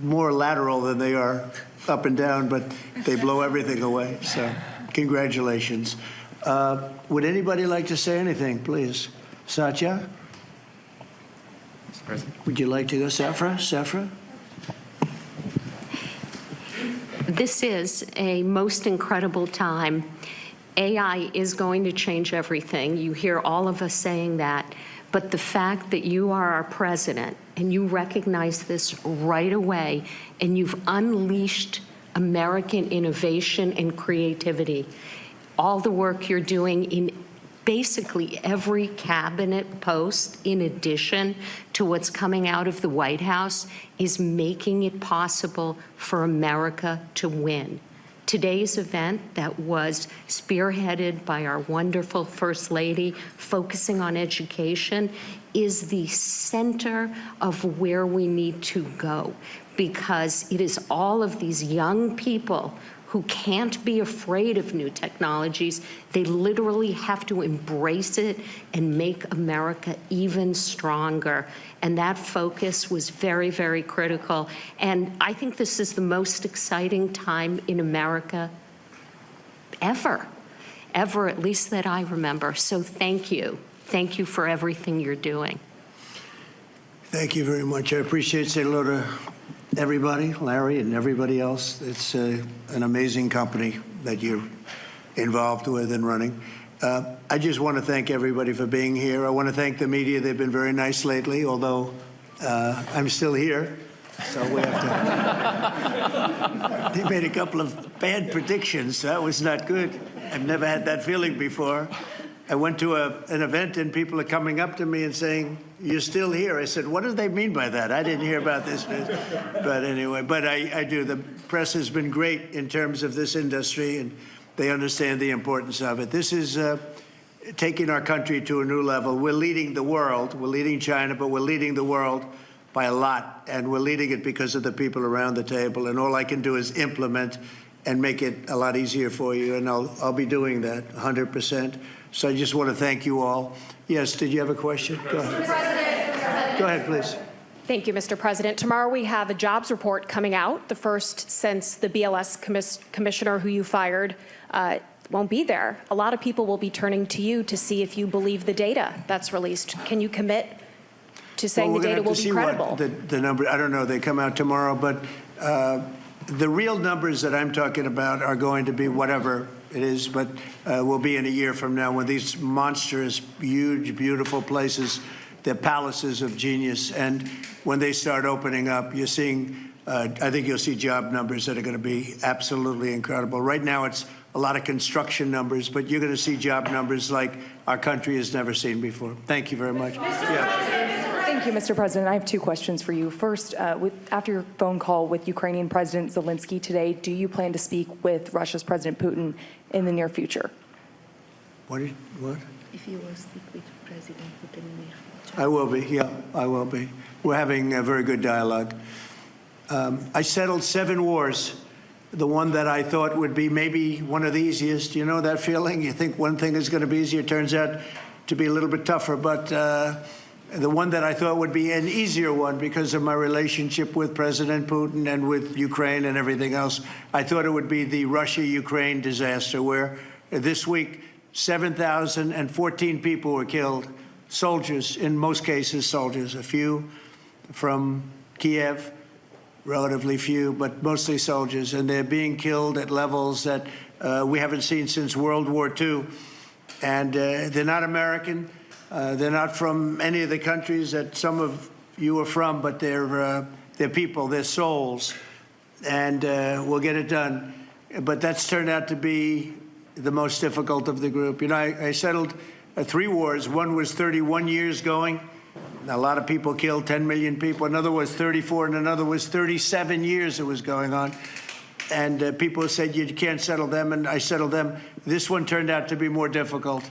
more lateral than they are up and down, but they blow everything away. So congratulations. Would anybody like to say anything, please? Satya? Mr. President. Would you like to go? Safra? This is a most incredible time. AI is going to change everything. You hear all of us saying that. But the fact that you are our president and you recognize this right away and you've unleashed American innovation and creativity, all the work you're doing in basically every cabinet post, in addition to what's coming out of the White House, is making it possible for America to win. Today's event that was spearheaded by our wonderful First Lady, focusing on education, is the center of where we need to go, because it is all of these young people who can't be afraid of new technologies. They literally have to embrace it and make America even stronger. And that focus was very, very critical. And I think this is the most exciting time in America ever, at least that I remember. So thank you. Thank you for everything you're doing. Thank you very much. I appreciate it. Say hello to everybody, Larry and everybody else. It's an amazing company that you're involved with and running. I just want to thank everybody for being here. I want to thank the media. They've been very nice lately, although I'm still here. So we have to. They made a couple of bad predictions. That was not good. I've never had that feeling before. I went to an event and people are coming up to me and saying, "You're still here." I said, "What do they mean by that? I didn't hear about this." But anyway, I do. The press has been great in terms of this industry, and they understand the importance of it. This is taking our country to a new level. We're leading the world. We're leading China, but we're leading the world by a lot, and we're leading it because of the people around the table. And all I can do is implement and make it a lot easier for you, and I'll be doing that 100%. So I just want to thank you all. Yes, did you have a question? Go ahead. Go ahead, please. Thank you, Mr. President. Tomorrow we have a jobs report coming out, the first since the BLS commissioner who you fired won't be there. A lot of people will be turning to you to see if you believe the data that's released. Can you commit to saying the data will be credible? The number, I don't know, they come out tomorrow, but the real numbers that I'm talking about are going to be whatever it is, but will be in a year from now when these monstrous, huge, beautiful places, they're palaces of genius, and when they start opening up, you're seeing, I think you'll see job numbers that are going to be absolutely incredible. Right now it's a lot of construction numbers, but you're going to see job numbers like our country has never seen before. Thank you very much. Thank you, Mr. President. I have two questions for you. First, after your phone call with Ukrainian President Zelensky today, do you plan to speak with Russia's President Putin in the near future? What? If you will speak with President Putin in the near future. I will be, yeah, I will be. We're having a very good dialogue. I settled 7 wars. The one that I thought would be maybe one of the easiest. You know that feeling? You think one thing is going to be easier, turns out to be a little bit tougher, but the one that I thought would be an easier one because of my relationship with President Putin and with Ukraine and everything else, I thought it would be the Russia-Ukraine disaster where this week 7,014 people were killed, soldiers, in most cases soldiers, a few from Kiev, relatively few, but mostly soldiers, and they're being killed at levels that we haven't seen since World War II. And they're not American. They're not from any of the countries that some of you are from, but they're people, they're souls, and we'll get it done. But that's turned out to be the most difficult of the group. You know, I settled 3 wars. One was 31 years going. A lot of people killed, 10 million people. Another was 34, and another was 37 years it was going on. And people said, you can't settle them, and I settled them. This one turned out to be more difficult,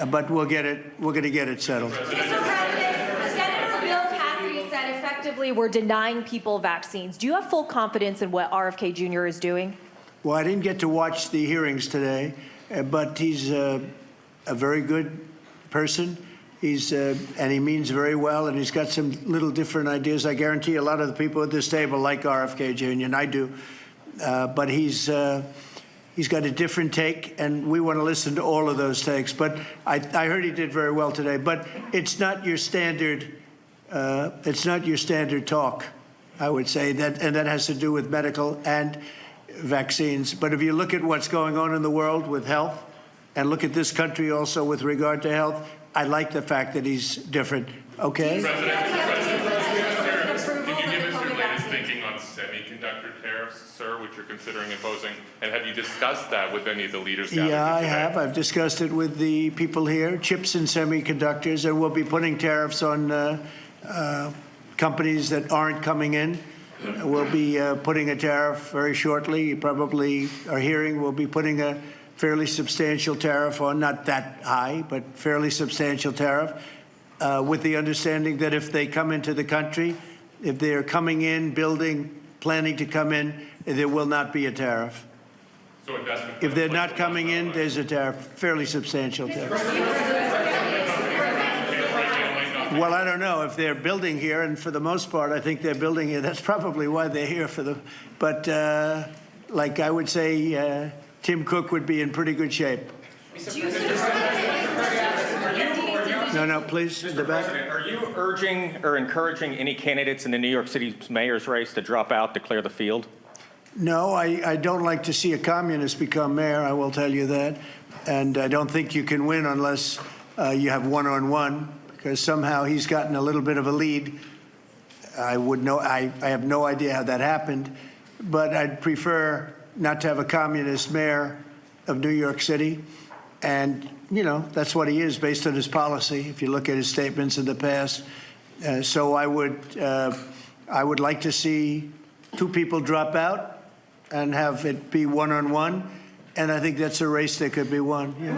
but we'll get it. We're going to get it settled. Mr. President, Senator Bill Cassidy said effectively we're denying people vaccines. Do you have full confidence in what RFK Jr. is doing? Well, I didn't get to watch the hearings today, but he's a very good person. And he means very well, and he's got some little different ideas. I guarantee a lot of the people at this table like RFK Jr., and I do. But he's got a different take, and we want to listen to all of those takes. But I heard he did very well today. But it's not your standard. It's not your standard talk, I would say, and that has to do with medical and vaccines. But if you look at what's going on in the world with health, and look at this country also with regard to health, I like the fact that he's different. Okay? Can you give us your latest thinking on semiconductor tariffs, sir, which you're considering imposing? And have you discussed that with any of the leaders? Yeah, I have. I've discussed it with the people here, chips and semiconductors, and we'll be putting tariffs on companies that aren't coming in. We'll be putting a tariff very shortly. You probably are hearing we'll be putting a fairly substantial tariff on, not that high, but fairly substantial tariff, with the understanding that if they come into the country, if they're coming in, planning to come in, there will not be a tariff. So if they're not coming in, there's a tariff, fairly substantial tariff. Well, I don't know if they're building here, and for the most part, I think they're building here. That's probably why they're here but like I would say, Tim Cook would be in pretty good shape. No, please, in the back. Are you urging or encouraging any candidates in the New York City mayor's race to drop out, declare the field? No, I don't like to see a communist become mayor, I will tell you that. And I don't think you can win unless you have one-on-one, because somehow he's gotten a little bit of a lead. I have no idea how that happened, but I'd prefer not to have a communist mayor of New York City. And, you know, that's what he is based on his policy, if you look at his statements in the past. So I would like to see 2 people drop out and have it be one-on-one. And I think that's a race that could be won. Yeah.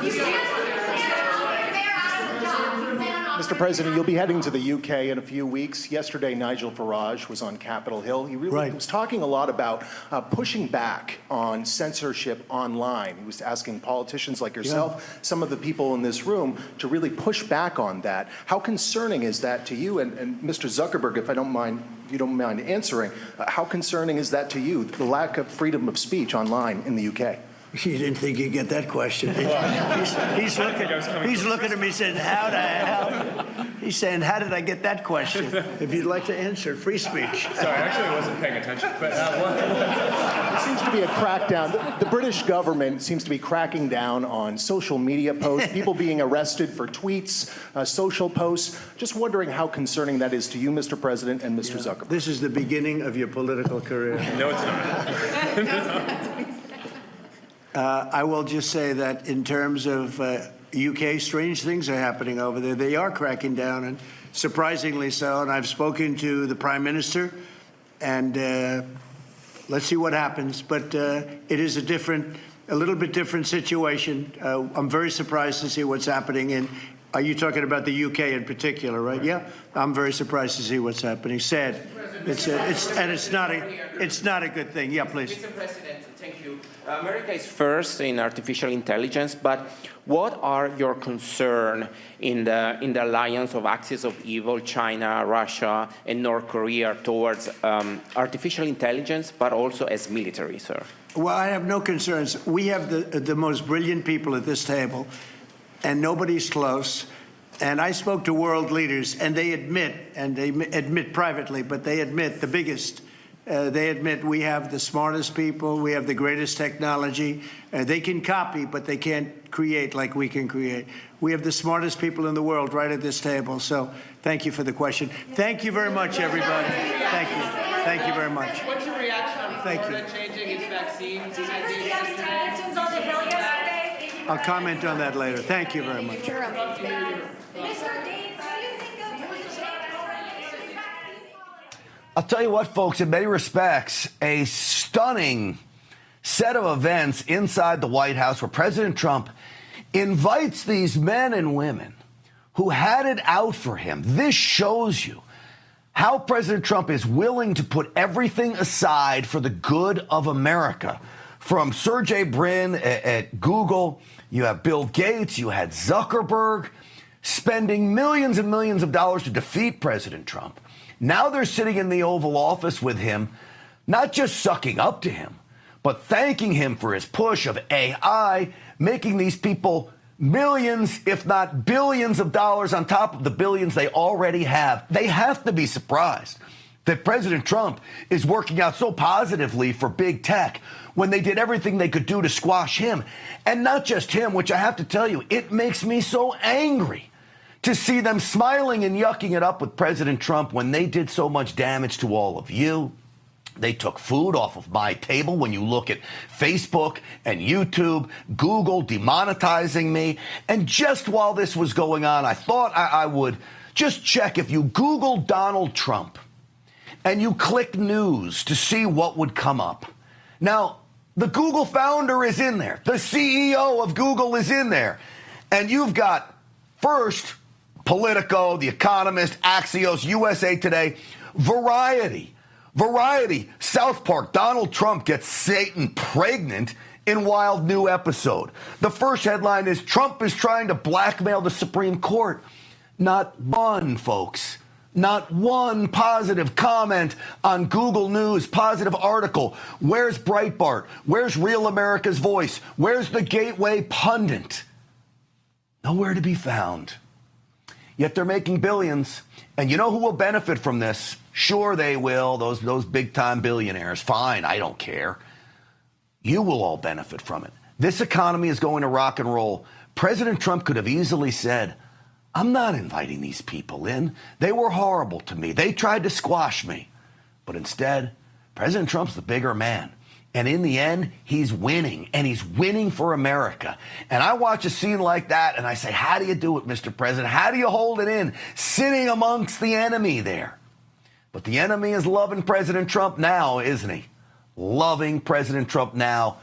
Mr. President, you'll be heading to the UK in a few weeks. Yesterday, Nigel Farage was on Capitol Hill. He really was talking a lot about pushing back on censorship online. He was asking politicians like yourself, some of the people in this room, to really push back on that. How concerning is that to you? And Mr. Zuckerberg, if you don't mind answering, how concerning is that to you, the lack of freedom of speech online in the UK? You didn't think you'd get that question. He's looking at me saying, he's saying, how did I get that question? If you'd like to answer, free speech. Sorry, actually I wasn't paying attention. But there seems to be a crackdown. The British government seems to be cracking down on social media posts, people being arrested for tweets, social posts. Just wondering how concerning that is to you, Mr. President, and Mr. Zuckerberg. This is the beginning of your political career. No, it's not. I will just say that in terms of UK, strange things are happening over there. They are cracking down, and surprisingly so. And I've spoken to the Prime Minister, and let's see what happens. But it is a little bit different situation. I'm very surprised to see what's happening. Are you talking about the UK in particular, right? Yeah, I'm very surprised to see what's happening. Sad. It's not a good thing. Yeah, please. Mr. President, thank you. America is first in artificial intelligence, but what are your concerns in the alliance of axis of evil, China, Russia, and North Korea towards artificial intelligence, but also as military, sir? Well, I have no concerns. We have the most brilliant people at this table, and nobody's close. And I spoke to world leaders, and they admit privately, but they admit the biggest. They admit we have the smartest people, we have the greatest technology. They can copy, but they can't create like we can create. We have the smartest people in the world right at this table. So thank you for the question. Thank you very much, everybody. Thank you. Thank you very much. What's your reaction on Florida changing its vaccines? I'll comment on that later. Thank you very much. I'll tell you what, folks, in many respects, a stunning set of events inside the White House where President Trump invites these men and women who had it out for him. This shows you how President Trump is willing to put everything aside for the good of America. From Sergey Brin at Google, you have Bill Gates, you had Zuckerberg spending millions and millions of dollars to defeat President Trump. Now they're sitting in the Oval Office with him, not just sucking up to him, but thanking him for his push of AI, making these people millions, if not billions of dollars on top of the billions they already have. They have to be surprised that President Trump is working out so positively for big tech when they did everything they could do to squash him. And not just him, which I have to tell you, it makes me so angry to see them smiling and yucking it up with President Trump when they did so much damage to all of you. They took food off of my table. When you look at Facebook and YouTube, Google demonetizing me. And just while this was going on, I thought I would just check if you Google Donald Trump and you click news to see what would come up. Now, the Google founder is in there. The CEO of Google is in there. And you've got first Politico, The Economist, Axios, USA Today, Variety, South Park, Donald Trump gets Satan pregnant in wild new episode. The first headline is Trump is trying to blackmail the Supreme Court. Not one, folks. Not one positive comment on Google News, positive article. Where's Breitbart? Where's Real America's Voice? Where's the Gateway Pundit? Nowhere to be found. Yet they're making billions. And you know who will benefit from this? Sure they will, those big-time billionaires. Fine, I don't care. You will all benefit from it. This economy is going to rock and roll. President Trump could have easily said, I'm not inviting these people in. They were horrible to me. They tried to squash me. But instead, President Trump's the bigger man. And in the end, he's winning, and he's winning for America. And I watch a scene like that, and I say, how do you do it, Mr. President? How do you hold it in, sitting amongst the enemy there? But the enemy is loving President Trump now, isn't he? Loving President Trump now,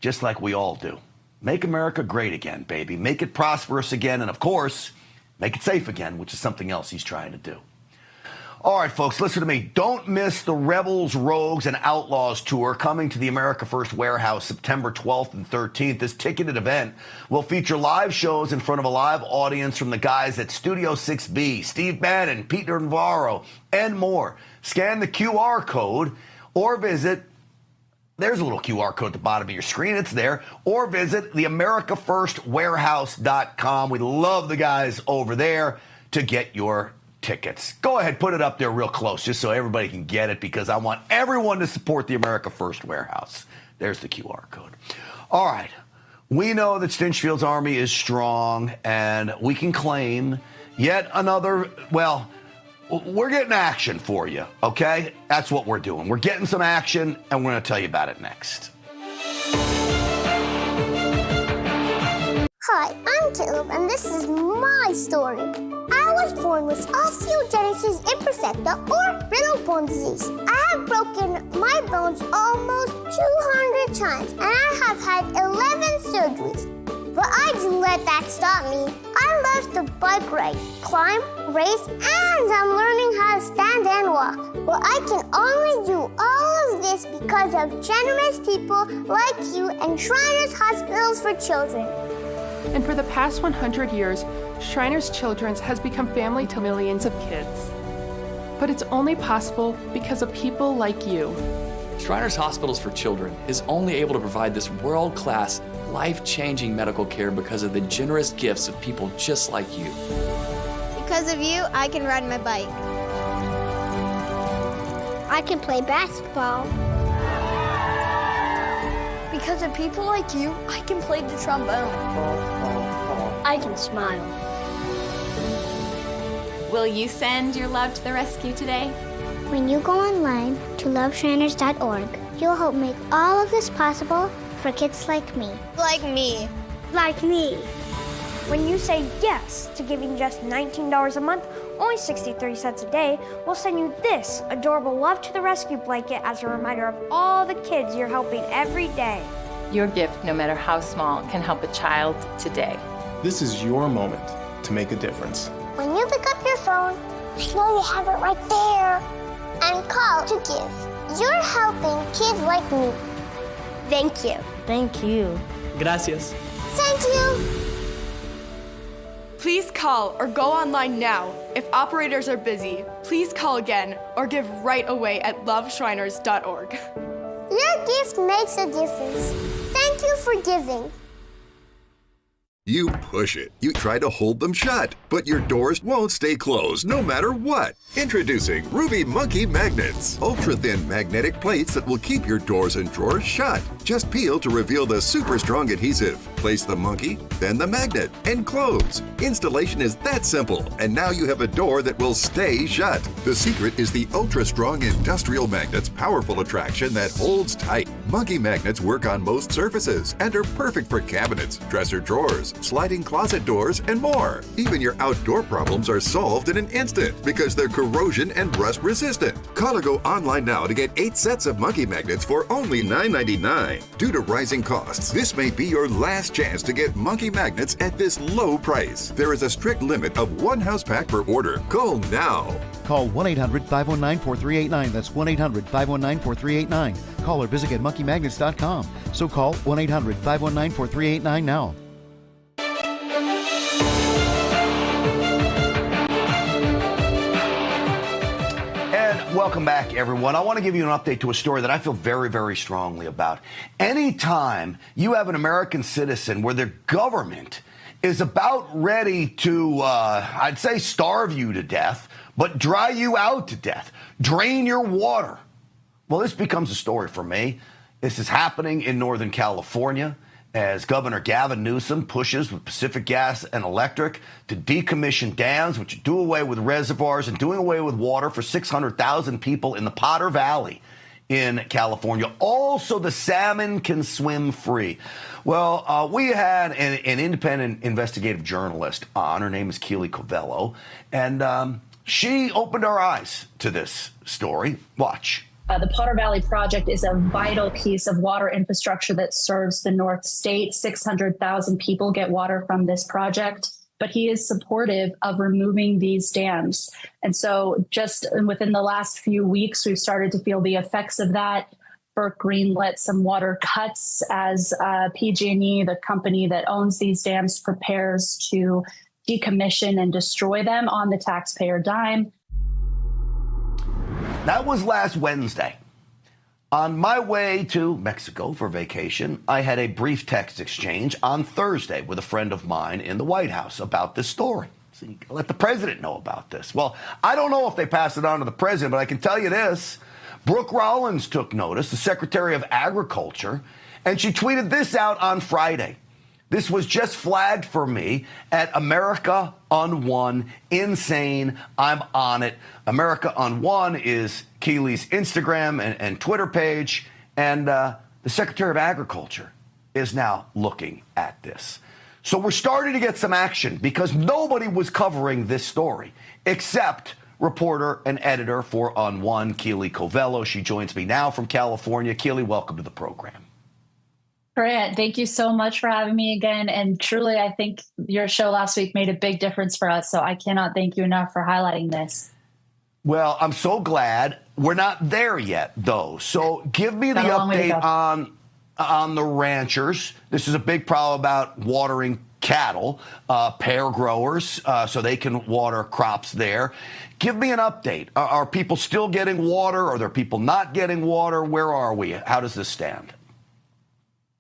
just like we all do. Make America great again, baby. Make it prosperous again. And, of course, make it safe again, which is something else he's trying to do. All right, folks, listen to me. Don't miss the Rebels, Rogues, and Outlaws tour coming to the America First Warehouse September 12th and 13th. This ticketed event will feature live shows in front of a live audience from the guys at Studio 6B, Steve Bannon, Peter Navarro, and more. Scan the QR code or visit, there's a little QR code at the bottom of your screen. It's there. Or visit the AmericaFirstWarehouse.com. We love the guys over there to get your tickets. Go ahead, put it up there real close just so everybody can get it, because I want everyone to support the America First Warehouse. There's the QR code. All right. We know that Stinchfield's army is strong, and we can claim yet another, well, we're getting action for you, okay? That's what we're doing. We're getting some action, and we're going to tell you about it next. Hi, I'm Caleb, and this is my story. I was born with osteogenesis imperfecta, or brittle bone disease. I have broken my bones almost 200 times, and I have had 11 surgeries. But I didn't let that stop me. I love to bike ride, climb, race, and I'm learning how to stand and walk. Well, I can only do all of this because of generous people like you and Shriners Hospitals for Children. And for the past 100 years, Shriners Children's has become family to millions of kids. But it's only possible because of people like you. Shriners Hospitals for Children is only able to provide this world-class, life-changing medical care because of the generous gifts of people just like you. Because of you, I can ride my bike. I can play basketball. Because of people like you, I can play the trombone. I can smile. Will you send your love to the rescue today? When you go online to loveshriners.org, you'll help make all of this possible for kids like me. Like me. Like me. When you say yes to giving just $19 a month, only 63 cents a day, we'll send you this adorable Love to the Rescue blanket as a reminder of all the kids you're helping every day. Your gift, no matter how small, can help a child today. This is your moment to make a difference. When you pick up your phone, I know you have it right there, and call to give. You're helping kids like me. Thank you. Thank you. Gracias. Thank you. Please call or go online now. If operators are busy, please call again or give right away at loveshriners.org. Your gift makes a difference. Thank you for giving. You push it. You try to hold them shut, but your doors won't stay closed no matter what. Introducing Ruby Monkey Magnets. Ultra-thin magnetic plates that will keep your doors and drawers shut. Just peel to reveal the super strong adhesive. Place the monkey, then the magnet, and close. Installation is that simple, and now you have a door that will stay shut. The secret is the ultra-strong industrial magnet's powerful attraction that holds tight. Monkey magnets work on most surfaces and are perfect for cabinets, dresser drawers, sliding closet doors, and more. Even your outdoor problems are solved in an instant because they're corrosion and rust resistant. Call or go online now to get 8 sets of monkey magnets for only $9.99. Due to rising costs, this may be your last chance to get monkey magnets at this low price. There is a strict limit of 1 house pack per order. Call now. Call 1-800-519-4389. That's 1-800-519-4389. Call or visit at monkeymagnets.com. So call 1-800-519-4389 now. Welcome back, everyone. I want to give you an update to a story that I feel very, very strongly about. Anytime you have an American citizen where the government is about ready to, I'd say, starve you to death, but dry you out to death, drain your water. Well, this becomes a story for me. This is happening in Northern California as Governor Gavin Newsom pushes with Pacific Gas and Electric to decommission dams, which do away with reservoirs and doing away with water for 600,000 people in the Potter Valley in California. Also, the salmon can swim free. Well, we had an independent investigative journalist on. Her name is Keely Covello, and she opened our eyes to this story. Watch. The Potter Valley project is a vital piece of water infrastructure that serves the North State. 600,000 people get water from this project. but he is supportive of removing these dams. And so just within the last few weeks, we've started to feel the effects of that. FERC greenlit some water cuts as PG&E, the company that owns these dams, prepares to decommission and destroy them on the taxpayer dime. That was last Wednesday. On my way to Mexico for vacation, I had a brief text exchange on Thursday with a friend of mine in the White House about this story. So you let the president know about this. Well, I don't know if they passed it on to the president, but I can tell you this. Brooke Rollins took notice, the Secretary of Agriculture, and she tweeted this out on Friday. This was just flagged for me at America on One. Insane. I'm on it. America on One is Keeley's Instagram and Twitter page. And the Secretary of Agriculture is now looking at this. So we're starting to get some action because nobody was covering this story except reporter and editor for On One, Keely Covello. She joins me now from California. Keely, welcome to the program. Grant, thank you so much for having me again. And truly, I think your show last week made a big difference for us. So I cannot thank you enough for highlighting this. Well, I'm so glad. We're not there yet, though. So give me the update on the ranchers. This is a big problem about watering cattle, pear growers, so they can water crops there. Give me an update. Are people still getting water? Are there people not getting water? Where are we? How does this stand?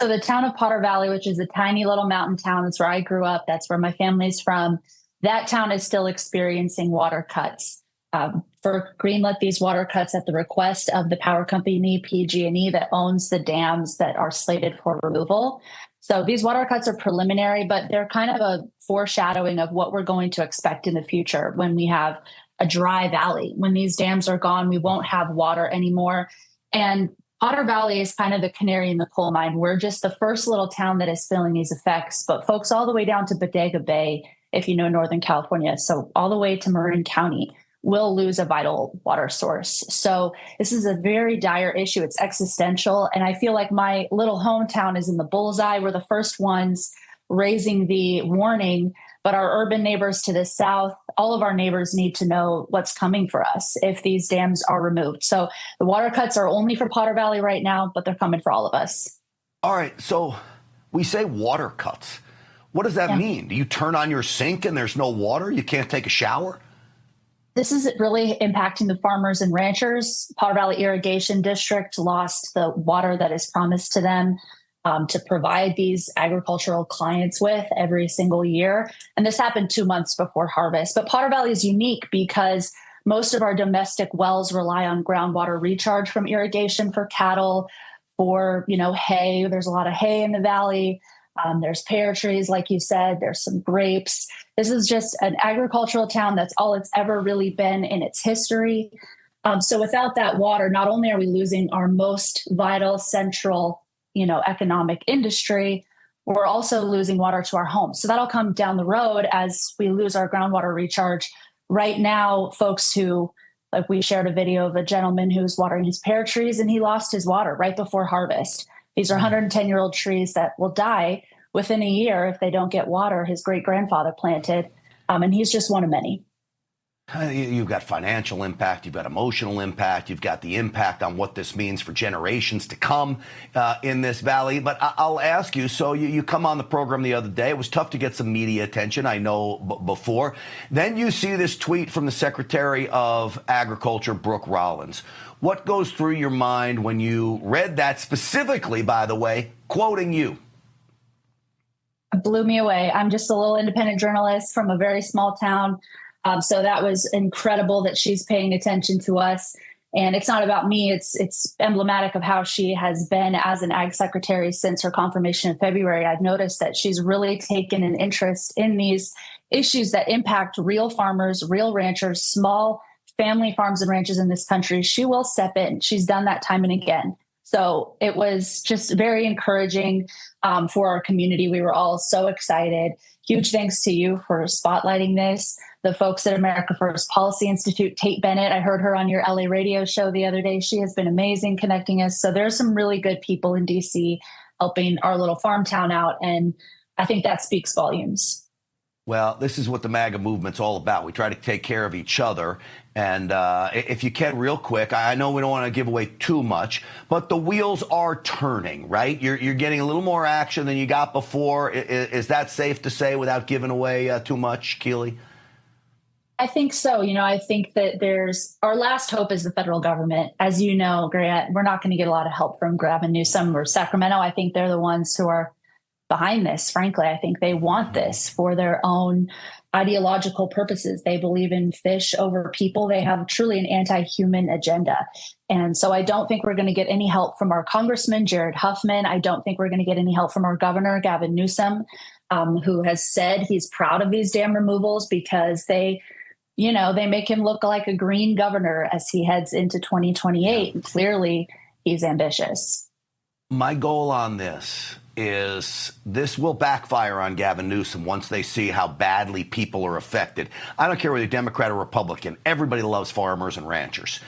So the town of Potter Valley, which is a tiny little mountain town, that's where I grew up. That's where my family's from. That town is still experiencing water cuts. FERC greenlit these water cuts at the request of the power company PG&E that owns the dams that are slated for removal. So these water cuts are preliminary, but they're kind of a foreshadowing of what we're going to expect in the future when we have a dry valley. When these dams are gone, we won't have water anymore. And Potter Valley is kind of the canary in the coal mine. We're just the first little town that is feeling these effects, but folks all the way down to Bodega Bay, if you know Northern California, so all the way to Marin County, will lose a vital water source. So this is a very dire issue. It's existential. And I feel like my little hometown is in the bullseye. We're the first ones raising the warning, but our urban neighbors to the south, all of our neighbors need to know what's coming for us if these dams are removed. So the water cuts are only for Potter Valley right now, but they're coming for all of us. All right. So we say water cuts. What does that mean? Do you turn on your sink and there's no water? You can't take a shower? This is really impacting the farmers and ranchers. Potter Valley Irrigation District lost the water that is promised to them to provide these agricultural clients with every single year. And this happened 2 months before harvest. But Potter Valley is unique because most of our domestic wells rely on groundwater recharge from irrigation for cattle, for, hay. There's a lot of hay in the valley. There's pear trees, like you said. There's some grapes. This is just an agricultural town. That's all it's ever really been in its history. So without that water, not only are we losing our most vital central economic industry, we're also losing water to our homes. So that'll come down the road as we lose our groundwater recharge. Right now, folks who, like we shared a video of a gentleman who's watering his pear trees and he lost his water right before harvest. These are 110-year-old trees that will die within a year if they don't get water his great-grandfather planted. And he's just one of many. You've got financial impact, you've got emotional impact, you've got the impact on what this means for generations to come in this valley. But I'll ask you, so you come on the program the other day. It was tough to get some media attention, I know, before. Then you see this tweet from the Secretary of Agriculture, Brooke Rollins. What goes through your mind when you read that, specifically, by the way, quoting you? It blew me away. I'm just a little independent journalist from a very small town. So that was incredible that she's paying attention to us. And it's not about me. It's emblematic of how she has been as an ag secretary since her confirmation in February. I've noticed that she's really taken an interest in these issues that impact real farmers, real ranchers, small family farms and ranches in this country. She will step in. She's done that time and again. So it was just very encouraging for our community. We were all so excited. Huge thanks to you for spotlighting this. The folks at America First Policy Institute, Tate Bennett, I heard her on your LA radio show the other day. She has been amazing connecting us. So there's some really good people in DC helping our little farm town out. And I think that speaks volumes. Well, this is what the MAGA movement's all about. We try to take care of each other. And if you can, real quick, I know we don't want to give away too much, but the wheels are turning, right? You're getting a little more action than you got before. Is that safe to say without giving away too much, Keely? I think so. I think that our last hope is the federal government. As you know, Grant, we're not going to get a lot of help from Gavin Newsom or Sacramento. I think they're the ones who are behind this. Frankly, I think they want this for their own ideological purposes. They believe in fish over people. They have truly an anti-human agenda. And so I don't think we're going to get any help from our Congressman, Jared Huffman. I don't think we're going to get any help from our governor, Gavin Newsom, who has said he's proud of these dam removals because they make him look like a green governor as he heads into 2028. And clearly, he's ambitious. My goal on this is this will backfire on Gavin Newsom once they see how badly people are affected. I don't care whether you're Democrat or Republican. Everybody loves farmers and ranchers.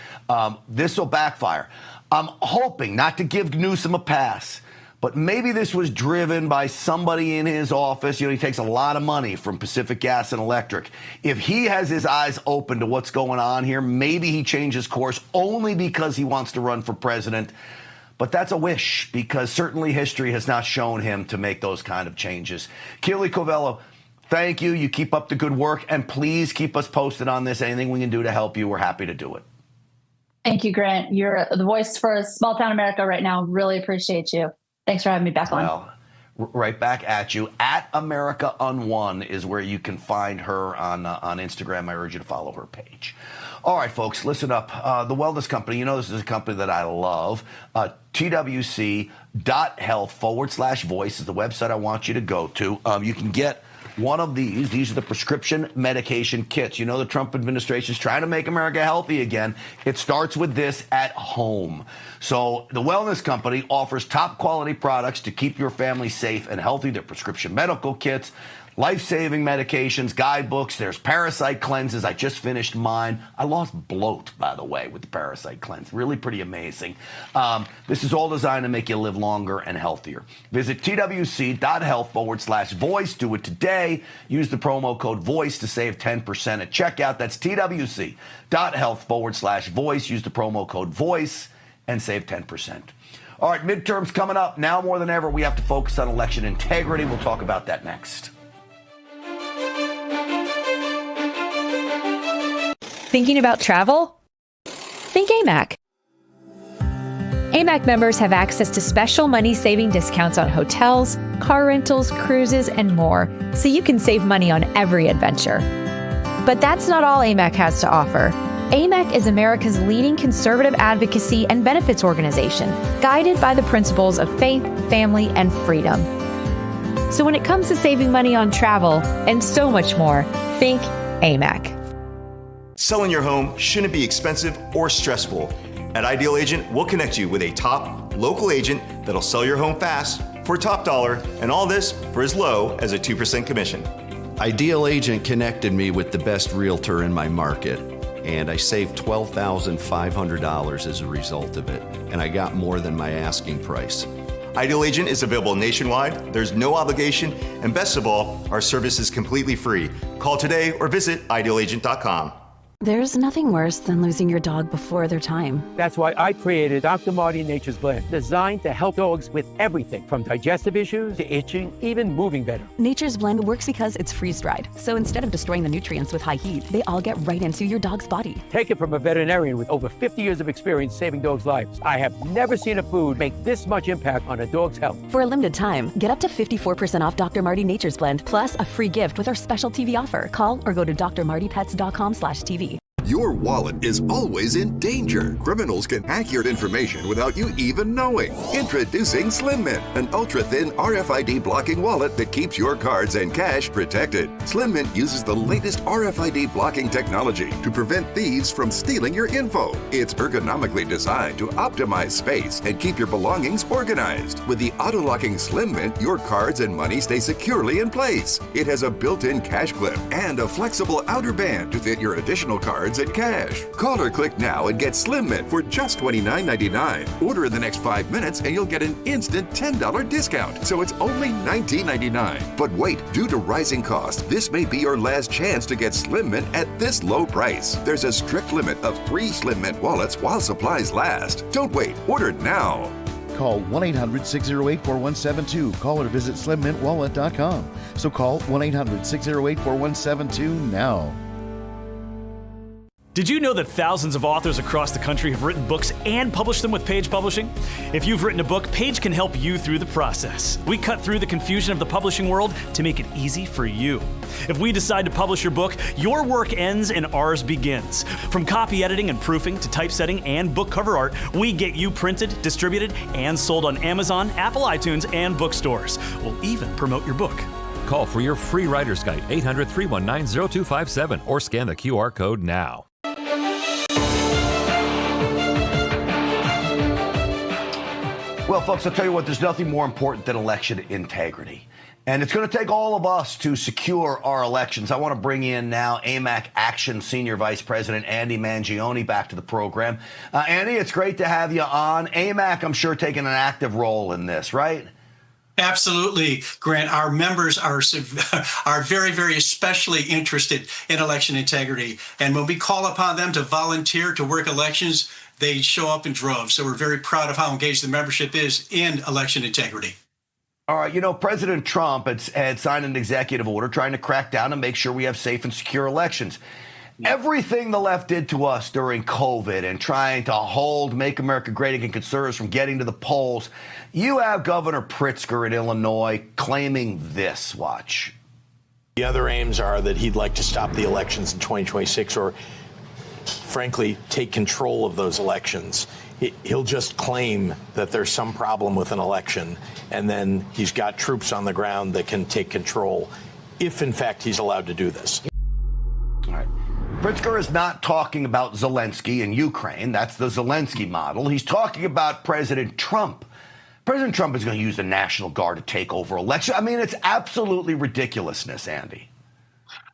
This will backfire. I'm hoping not to give Newsom a pass, but maybe this was driven by somebody in his office. He takes a lot of money from Pacific Gas and Electric. If he has his eyes open to what's going on here, maybe he changes course only because he wants to run for president. But that's a wish, because certainly history has not shown him to make those kind of changes. Keely Covello, thank you. You keep up the good work, and please keep us posted on this. Anything we can do to help you, we're happy to do it. Thank you, Grant. You're the voice for small town America right now. Really appreciate you. Thanks for having me back on. Well, right back at you. At America Unwon is where you can find her on Instagram. I urge you to follow her page. All right, folks, listen up. The wellness company, this is a company that I love. TWC.health/voice is the website I want you to go to. You can get one of these. These are the prescription medication kits. The Trump administration is trying to make America healthy again. It starts with this at home. So the wellness company offers top quality products to keep your family safe and healthy. They're prescription medical kits, life-saving medications, guidebooks. There's parasite cleanses. I just finished mine. I lost bloat, by the way, with the parasite cleanse. Really pretty amazing. This is all designed to make you live longer and healthier. Visit twc.health/voice. Do it today. Use the promo code VOICE to save 10% at checkout. That's twc.health/voice. Use the promo code VOICE and save 10%. All right, midterms coming up. Now more than ever, we have to focus on election integrity. We'll talk about that next. Thinking about travel? Think AMAC. AMAC members have access to special money-saving discounts on hotels, car rentals, cruises, and more, so you can save money on every adventure. But that's not all AMAC has to offer. AMAC is America's leading conservative advocacy and benefits organization, guided by the principles of faith, family, and freedom. So when it comes to saving money on travel and so much more, think AMAC. Selling your home shouldn't be expensive or stressful. At Ideal Agent, we'll connect you with a top local agent that'll sell your home fast for top dollar, and all this for as low as a 2% commission. Ideal Agent connected me with the best realtor in my market, and I saved $12,500 as a result of it, and I got more than my asking price. Ideal Agent is available nationwide, there's no obligation, and best of all, our service is completely free. Call today or visit idealagent.com. There's nothing worse than losing your dog before their time. That's why I created Dr. Marty Nature's Blend, designed to help dogs with everything from digestive issues to itching, even moving better. Nature's Blend works because it's freeze-dried. So instead of destroying the nutrients with high heat, they all get right into your dog's body. Take it from a veterinarian with over 50 years of experience saving dogs' lives. I have never seen a food make this much impact on a dog's health. For a limited time, get up to 54% off Dr. Marty Nature's Blend, plus a free gift with our special TV offer. Call or go to drmartypets.com/TV. Your wallet is always in danger. Criminals can hack your information without you even knowing. Introducing Slim Mint, an ultra-thin RFID blocking wallet that keeps your cards and cash protected. Slim Mint uses the latest RFID blocking technology to prevent thieves from stealing your info. It's ergonomically designed to optimize space and keep your belongings organized. With the auto-locking Slim Mint, your cards and money stay securely in place. It has a built-in cash clip and a flexible outer band to fit your additional cards in cash. Call or click now and get Slim Mint for just $29.99. Order in the next 5 minutes and you'll get an instant $10 discount. So it's only $19.99. But wait, due to rising costs, this may be your last chance to get Slim Mint at this low price. There's a strict limit of 3 Slim Mint wallets while supplies last. Don't wait. Order now. Call 1-800-608-4172. Call or visit slimmintwallet.com. So call 1-800-608-4172 now. Did you know that thousands of authors across the country have written books and published them with Page Publishing? If you've written a book, Page can help you through the process. We cut through the confusion of the publishing world to make it easy for you. If we decide to publish your book, your work ends and ours begins. From copy editing and proofing to typesetting and book cover art, we get you printed, distributed, and sold on Amazon, Apple iTunes, and bookstores. We'll even promote your book. Call for your free writer's guide, 800-319-0257, or scan the QR code now. Well, folks, I'll tell you what, there's nothing more important than election integrity. And it's going to take all of us to secure our elections. I want to bring in now AMAC Action Senior Vice President Andy Mangione back to the program. Andy, it's great to have you on. AMAC, I'm sure, taking an active role in this, right? Absolutely, Grant. Our members are very, very especially interested in election integrity. And when we call upon them to volunteer to work elections, they show up in droves. So we're very proud of how engaged the membership is in election integrity. All right, you know, President Trump had signed an executive order trying to crack down and make sure we have safe and secure elections. Everything the left did to us during COVID and trying to Make America Great Again conservatives from getting to the polls, you have Governor Pritzker in Illinois claiming this. Watch. The other aims are that he'd like to stop the elections in 2026 or, frankly, take control of those elections. He'll just claim that there's some problem with an election, and then he's got troops on the ground that can take control if, in fact, he's allowed to do this. All right. Pritzker is not talking about Zelensky in Ukraine. That's the Zelensky model. He's talking about President Trump. President Trump is going to use the National Guard to take over election. I mean, it's absolutely ridiculousness, Andy.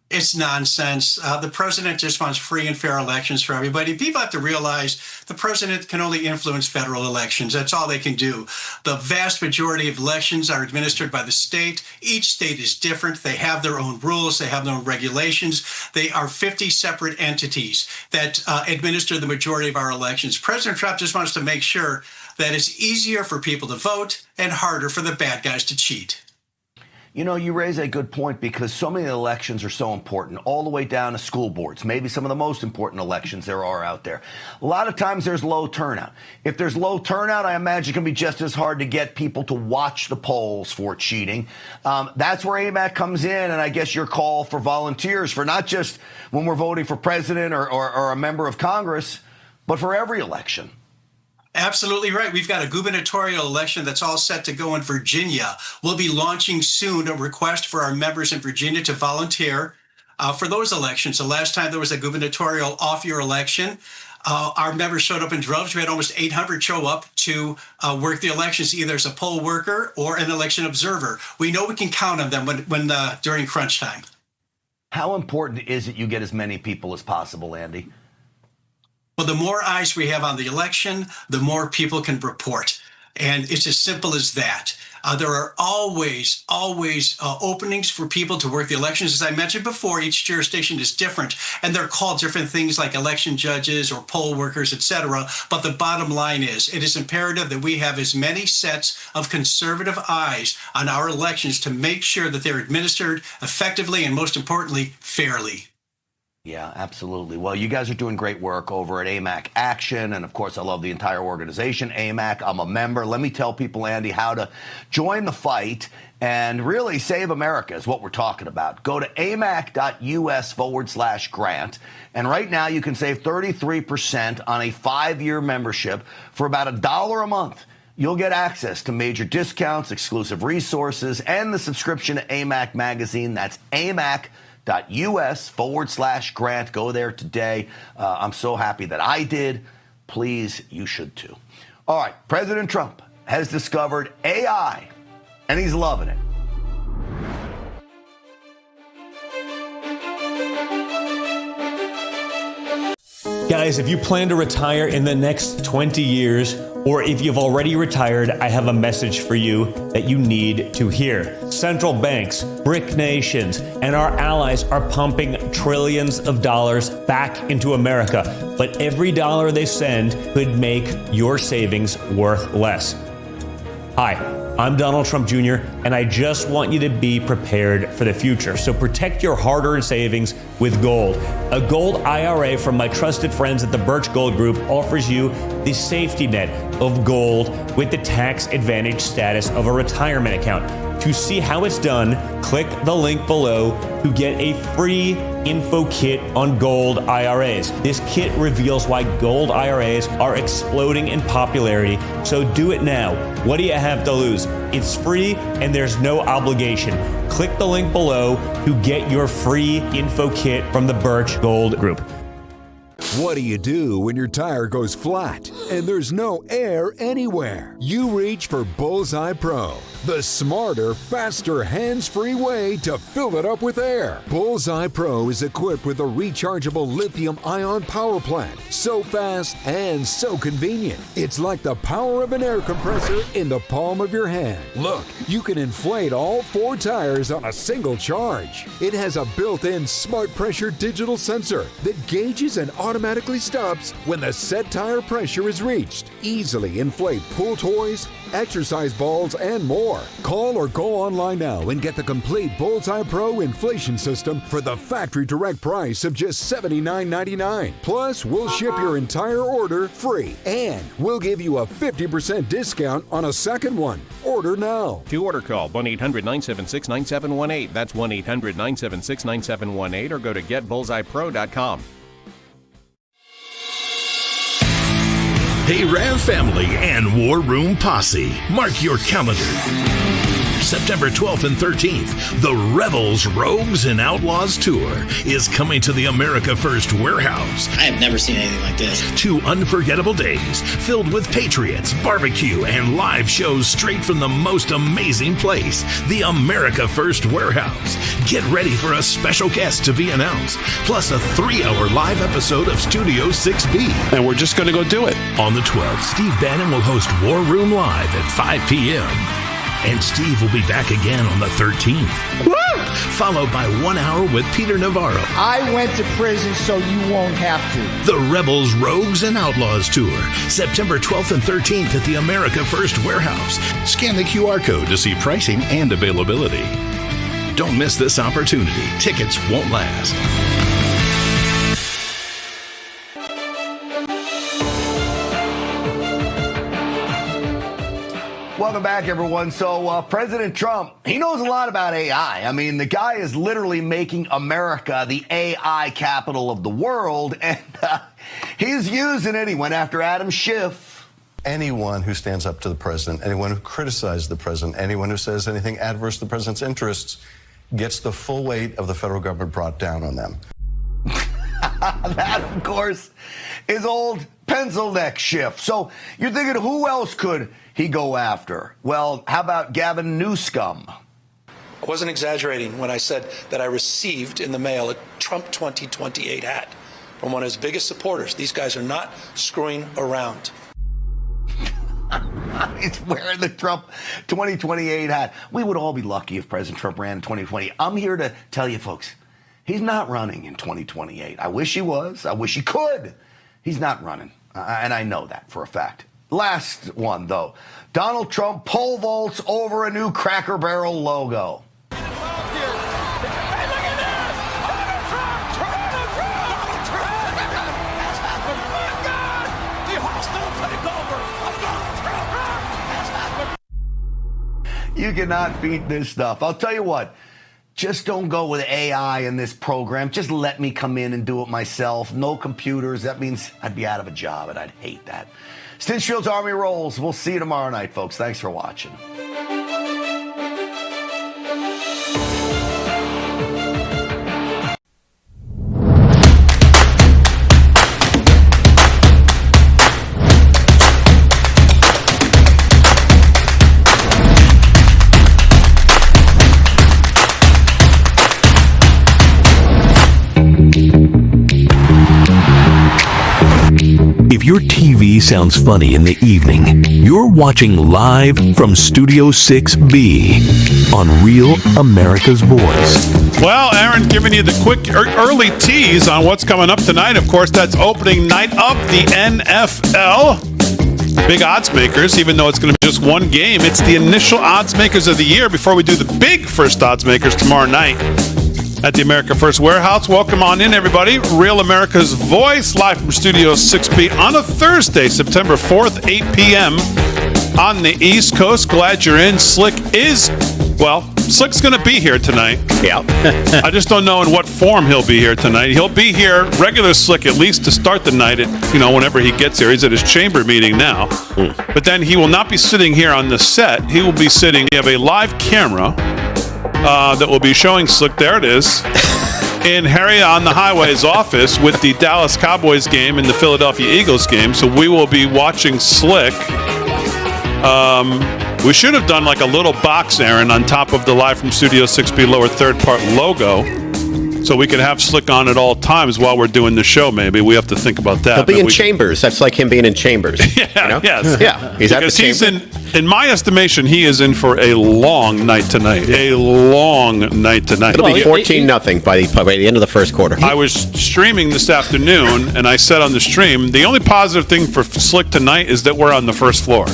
It's nonsense. The president just wants free and fair elections for everybody. People have to realize the president can only influence federal elections. That's all they can do. The vast majority of elections are administered by the state. Each state is different. They have their own rules. They have their own regulations. They are 50 separate entities that administer the majority of our elections. President Trump just wants to make sure that it's easier for people to vote and harder for the bad guys to cheat. You know, you raise a good point because so many elections are so important, all the way down to school boards, maybe some of the most important elections there are out there. A lot of times there's low turnout. If there's low turnout, I imagine it can be just as hard to get people to watch the polls for cheating. That's where AMAC comes in, and I guess your call for volunteers for not just when we're voting for president or a member of Congress, but for every election. Absolutely right. We've got a gubernatorial election that's all set to go in Virginia. We'll be launching soon a request for our members in Virginia to volunteer for those elections. The last time there was a gubernatorial off-year election, our members showed up in droves. We had almost 800 show up to work the elections, either as a poll worker or an election observer. We know we can count on them when during crunch time. How important is it you get as many people as possible, Andy? Well, the more eyes we have on the election, the more people can report. And it's as simple as that. There are always openings for people to work the elections. As I mentioned before, each jurisdiction is different, and they're called different things like election judges or poll workers, etc. But the bottom line is, it is imperative that we have as many sets of conservative eyes on our elections to make sure that they're administered effectively and, most importantly, fairly. Yeah, absolutely. Well, you guys are doing great work over at AMAC Action. And, of course, I love the entire organization, AMAC. I'm a member. Let me tell people, Andy, how to join the fight and really save America is what we're talking about. Go to amac.us/grant. And right now you can save 33% on a 5-year membership for about $1 a month. You'll get access to major discounts, exclusive resources, and the subscription to AMAC Magazine. That's amac.us/grant. Go there today. I'm so happy that I did. Please, you should too. All right, President Trump has discovered AI, and he's loving it. Guys, if you plan to retire in the next 20 years, or if you've already retired, I have a message for you that you need to hear. Central banks, BRIC nations, and our allies are pumping trillions of dollars back into America, but every dollar they send could make your savings worth less. Hi, I'm Donald Trump Jr., and I just want you to be prepared for the future. So protect your hard-earned savings with gold. A gold IRA from my trusted friends at the Birch Gold Group offers you the safety net of gold with the tax advantage status of a retirement account. To see how it's done, click the link below to get a free info kit on gold IRAs. This kit reveals why gold IRAs are exploding in popularity, so do it now. What do you have to lose? It's free and there's no obligation. Click the link below to get your free info kit from the Birch Gold Group. What do you do when your tire goes flat and there's no air anywhere? You reach for Bullseye Pro, the smarter, faster, hands-free way to fill it up with air. Bullseye Pro is equipped with a rechargeable lithium-ion power plant, so fast and so convenient. It's like the power of an air compressor in the palm of your hand. Look, you can inflate all 4 tires on a single charge. It has a built-in smart pressure digital sensor that gauges and automatically stops when the set tire pressure is reached. Easily inflate pool toys, exercise balls, and more. Call or go online now and get the complete Bullseye Pro inflation system for the factory direct price of just $79.99. Plus, we'll ship your entire order free, and we'll give you a 50% discount on a second one. Order now. To order, call 1-800-976-9718. That's 1-800-976-9718, or go to getbullseyepro.com. Hey Rav family and War Room Posse, mark your calendar. September 12th and 13th, the Rebels, Rogues, and Outlaws Tour is coming to the America First Warehouse. I have never seen anything like this. 2 unforgettable days filled with patriots, barbecue, and live shows straight from the most amazing place, the America First Warehouse. Get ready for a special guest to be announced, plus a 3-hour live episode of Studio 6B. And we're just going to go do it. On the 12th, Steve Bannon will host War Room Live at 5 p.m. And Steve will be back again on the 13th. Woo! Followed by 1 hour with Peter Navarro. I went to prison so you won't have to. The Rebels, Rogues, and Outlaws Tour, September 12th and 13th at the America First Warehouse. Scan the QR code to see pricing and availability. Don't miss this opportunity. Tickets won't last. Welcome back, everyone. So President Trump, he knows a lot about AI. I mean, the guy is literally making America the AI capital of the world, and he's using it. He went after Adam Schiff. Anyone who stands up to the president, anyone who criticizes the president, anyone who says anything adverse to the president's interests gets the full weight of the federal government brought down on them. That, of course, is old pencil neck Schiff. So you're thinking, who else could he go after? Well, how about Gavin Newsom? I wasn't exaggerating when I said that I received in the mail a Trump 2028 hat from one of his biggest supporters. These guys are not screwing around. He's wearing the Trump 2028 hat. We would all be lucky if President Trump ran in 2020. I'm here to tell you, folks, he's not running in 2028. I wish he was. I wish he could. He's not running, and I know that for a fact. Last one, though. Donald Trump pole vaults over a new Cracker Barrel logo. You cannot beat this stuff. I'll tell you what. Just don't go with AI in this program. Just let me come in and do it myself. No computers. That means I'd be out of a job, and I'd hate that. Stinchfield's Army rolls. We'll see you tomorrow night, folks. Thanks for watching. your TV sounds funny in the evening, you're watching live from Studio 6B on Real America's Voice. Well, Aaron giving you the quick early tease on what's coming up tonight. Of course, that's opening night of the NFL. Big odds makers, even though it's going to be just one game. It's the initial odds makers of the year before we do the big first odds makers tomorrow night at the America First Warehouse. Welcome on in, everybody. Real America's Voice, live from Studio 6B on a Thursday, September 4th, 8 p.m. on the East Coast. Glad you're in. Slick's going to be here tonight. Yeah. I just don't know in what form he'll be here tonight. He'll be here, regular Slick, at least to start the night at, whenever he gets here. He's at his chamber meeting now. But then he will not be sitting here on the set. He will be sitting, we have a live camera that will be showing Slick, there it is, in Harry on the Highway's office with the Dallas Cowboys game and the Philadelphia Eagles game. So we will be watching Slick. We should have done like a little box, Aaron, on top of the Live from Studio 6B lower third part logo, so we could have Slick on at all times while we're doing the show. Maybe we have to think about that. He'll be in chambers. That's like him being in chambers. Yeah, yes. Yeah, he's because he's in my estimation, he is in for a long night tonight. A long night tonight. It'll be 14-0 by the end of the first quarter. I was streaming this afternoon, and I said on the stream, the only positive thing for Slick tonight is that we're on the first floor.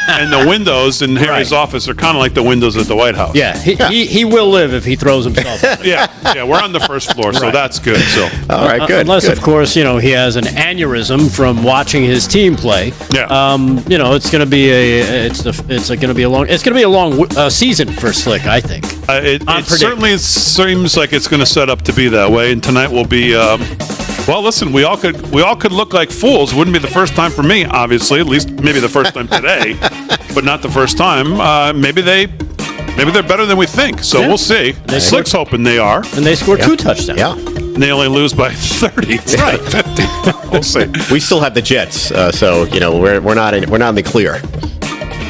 And the windows in Harry's office are kind of like the windows at the White House. Yeah, he will live if he throws himself. yeah, we're on the first floor, so that's good. So, all right, good. Unless, of course, he has an aneurysm from watching his team play. Yeah. It's going to be a long season for Slick, I think. It certainly seems like it's going to set up to be that way, and tonight will be. Well, listen, we all could look like fools. Wouldn't be the first time for me, obviously. At least maybe the first time today, but not the first time. Maybe they're better than we think. So we'll see. Slick's hoping they are, and they scored 2 touchdowns. Yeah, and they only lose by 30. Right, 50. We'll see. We still have the Jets, so we're not in the clear.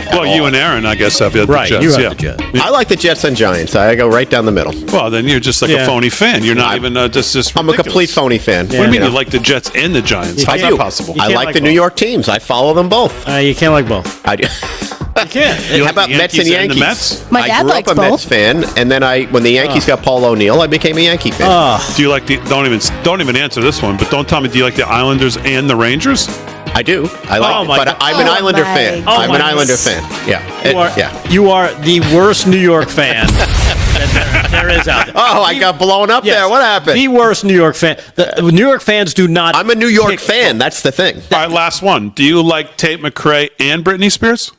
Well, you and Aaron, I guess, have the Jets. You have the Jets. I like the Jets and Giants. I go right down the middle. Well, then you're just like a phony fan. You're not even just I'm a complete phony fan. What do you mean you like the Jets and the Giants? How's that possible? I like the New York teams. I follow them both. You can't like both. I do. You can't. How about Mets and Yankees? And the Mets? My dad likes both. I grew up a Mets fan, and then when the Yankees got Paul O'Neill, I became a Yankee fan. Do you like don't even answer this one, but don't tell me, do you like the Islanders and the Rangers? I do. I like it, but I'm an Islander fan. I'm an Islander fan. Yeah. You are the worst New York fan that there is out there. Oh, I got blown up there. What happened? The worst New York fan. The New York fans do not. I'm a New York fan. That's the thing. All right, last one. Do you like Tate McRae and Britney Spears?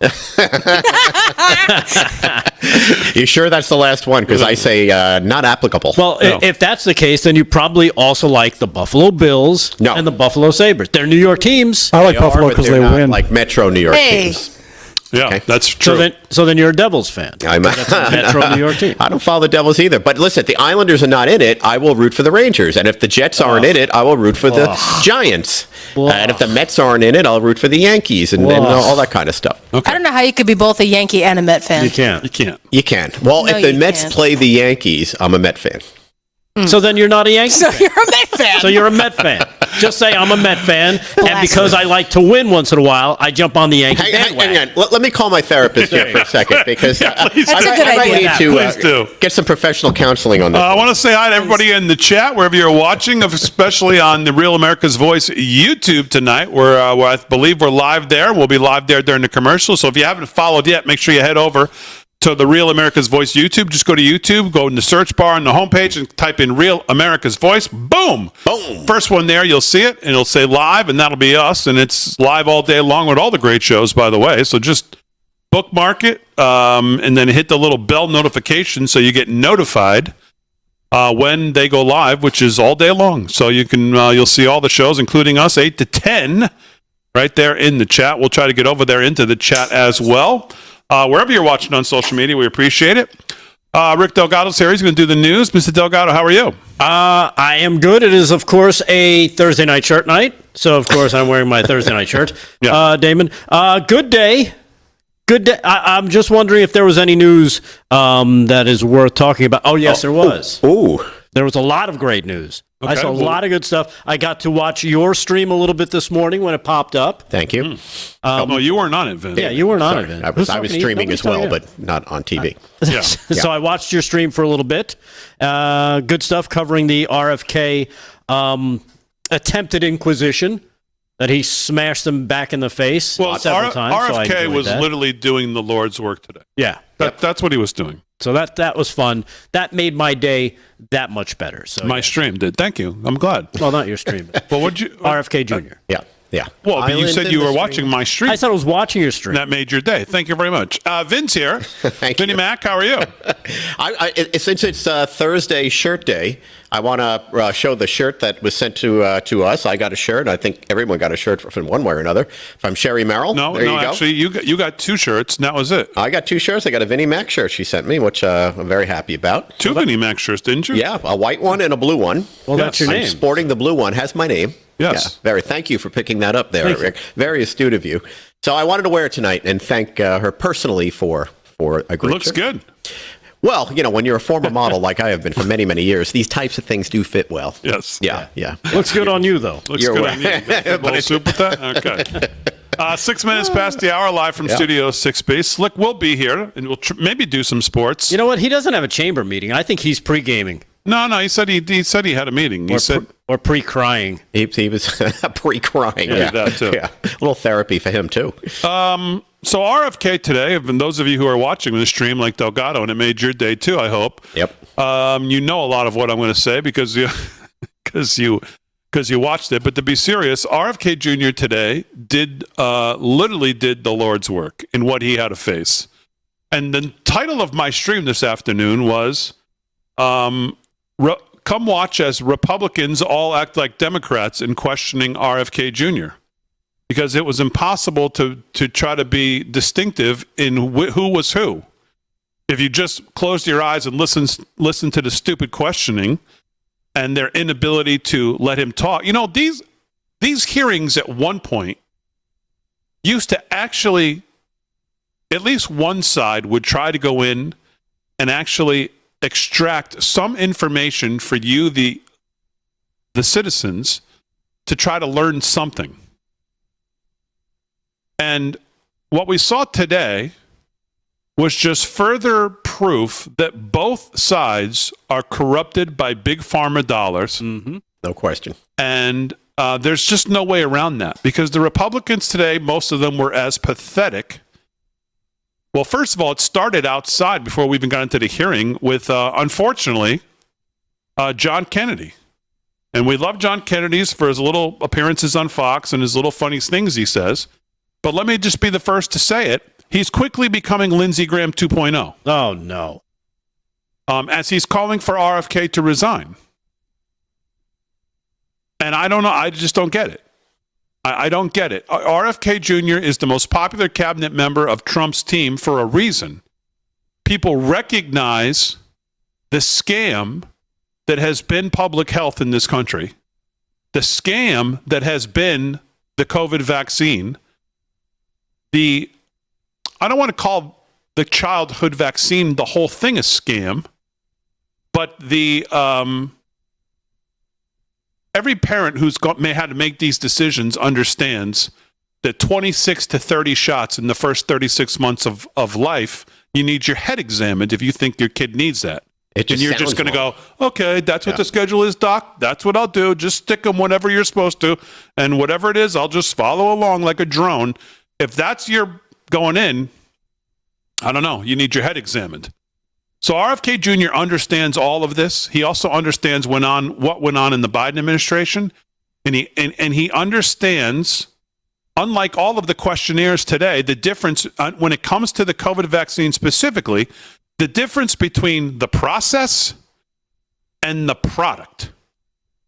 You sure that's the last one? Because I say not applicable. Well, if that's the case, then you probably also like the Buffalo Bills and the Buffalo Sabres. They're New York teams. I like Buffalo because they win. Like Metro New York teams. Yeah, that's true. So then you're a Devils fan. That's a Metro New York team. I don't follow the Devils either. But listen, if the Islanders are not in it, I will root for the Rangers. And if the Jets aren't in it, I will root for the Giants. And if the Mets aren't in it, I'll root for the Yankees and all that kind of stuff. Okay. I don't know how you could be both a Yankee and a Met fan. You can't. You can't. Well, if the Mets play the Yankees, I'm a Met fan. So then you're not a Yankee fan. So you're a Met fan. So you're a Met fan. Just say I'm a Met fan, and because I like to win once in a while, I jump on the Yankee bandwagon. Hang on. Let me call my therapist here for a second, because I might need to get some professional counseling on this. I want to say hi to everybody in the chat, wherever you're watching, especially on the Real America's Voice YouTube tonight, where I believe we're live there. We'll be live there during the commercial. So if you haven't followed yet, make sure you head over to the Real America's Voice YouTube. Just go to YouTube, go in the search bar on the homepage and type in Real America's Voice. Boom! First one there, you'll see it, and it'll say live, and that'll be us. And it's live all day long with all the great shows, by the way. So just bookmark it, and then hit the little bell notification so you get notified when they go live, which is all day long. So you can you'll see all the shows, including us, 8 to 10, right there in the chat. We'll try to get over there into the chat as well. Wherever you're watching on social media, we appreciate it. Rick Delgado's here. He's going to do the news. Mr. Delgado, how are you? I am good. It is, of course, a Thursday night shirt night. So, of course, I'm wearing my Thursday night shirt. Damon, good day. Good day. I'm just wondering if there was any news that is worth talking about. Oh, yes, there was. There was a lot of great news. I saw a lot of good stuff. I got to watch your stream a little bit this morning when it popped up. Thank you. No, you weren't on it, Vince. Yeah, you weren't on it, Vince. I was streaming as well, but not on TV. So I watched your stream for a little bit. Good stuff covering the RFK attempted inquisition, that he smashed them back in the face several times. RFK was literally doing the Lord's work today. Yeah. That's what he was doing. So that was fun. That made my day that much better. So my stream did. Thank you. I'm glad. Well, not your stream. Well, what'd you? RFK Jr. Yeah. Well, but you said you were watching my stream. I said I was watching your stream. That made your day. Thank you very much. Vince here. Vinny Mac, how are you? Since it's Thursday shirt day, I want to show the shirt that was sent to us. I got a shirt. I think everyone got a shirt from one way or another. From Sherry Merrill. Actually, you got 2 shirts, and that was it. I got 2 shirts. I got a Vinnie Mac shirt she sent me, which I'm very happy about. 2 Vinnie Mac shirts, didn't you? Yeah, a white one and a blue one. Well, that's your name. I'm sporting the blue one. Has my name. Yes. Yeah, thank you for picking that up there, Rick. Very astute of you. So I wanted to wear it tonight and thank her personally for a great It looks shirt. good. Well, when you're a former model like I have been for many, many years, these types of things do fit well. Yes. Yeah. Looks good on you, though. Looks good on you. A little soup with that? Okay. 6 minutes past the hour, live from Studio 6B. Slick will be here, and we'll maybe do some sports. You know what? He doesn't have a chamber meeting. I think he's pre-gaming. No, he said he had a meeting. He said or pre-crying. He was pre-crying. Yeah, that too. Yeah, a little therapy for him too. So RFK today, and those of you who are watching the stream like Delgado, and it made your day too, I hope. Yep. You know a lot of what I'm going to say because you watched it. But to be serious, RFK Jr. today literally did the Lord's work in what he had to face. And the title of my stream this afternoon was "Come watch as Republicans all act like Democrats in questioning RFK Jr." Because it was impossible to try to be distinctive in who was who. If you just closed your eyes and listen to the stupid questioning and their inability to let him talk. These hearings at one point used to actually, at least one side would try to go in and actually extract some information for you, the citizens, to try to learn something. And what we saw today was just further proof that both sides are corrupted by big pharma dollars. Mm-hmm. No question. And there's just no way around that, because the Republicans today, most of them were as pathetic. Well, first of all, it started outside before we even got into the hearing with, unfortunately, John Kennedy. And we love John Kennedy's for his little appearances on Fox and his little funny things he says. But let me just be the first to say it. He's quickly becoming Lindsey Graham 2.0. Oh, no. As he's calling for RFK to resign. And I don't know. I just don't get it. I don't get it. RFK Jr. is the most popular cabinet member of Trump's team for a reason. People recognize the scam that has been public health in this country, the scam that has been the COVID vaccine, I don't want to call the childhood vaccine the whole thing a scam, but every parent who's may had to make these decisions understands that 26 to 30 shots in the first 36 months of life, you need your head examined if you think your kid needs that. And you're just going to go, okay, that's what the schedule is, doc. That's what I'll do. Just stick them whenever you're supposed to. And whatever it is, I'll just follow along like a drone. If that's your going in, I don't know. You need your head examined. So RFK Jr. understands all of this. He also understands what went on in the Biden administration. And he understands, unlike all of the questionnaires today, the difference when it comes to the COVID vaccine specifically, the difference between the process and the product.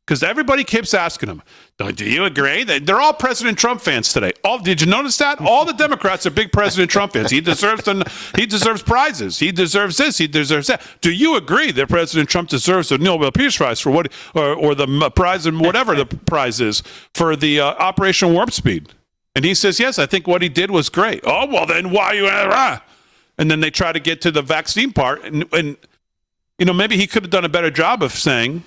Because everybody keeps asking him, do you agree? They're all President Trump fans today. Did you notice that? All the Democrats are big President Trump fans. He deserves prizes. He deserves this. He deserves that. Do you agree that President Trump deserves a Nobel Peace Prize for what, or the prize, and whatever the prize is for the Operation Warp Speed? And he says, yes, I think what he did was great. Oh, well, then why you? And then they try to get to the vaccine part, and maybe he could have done a better job of saying,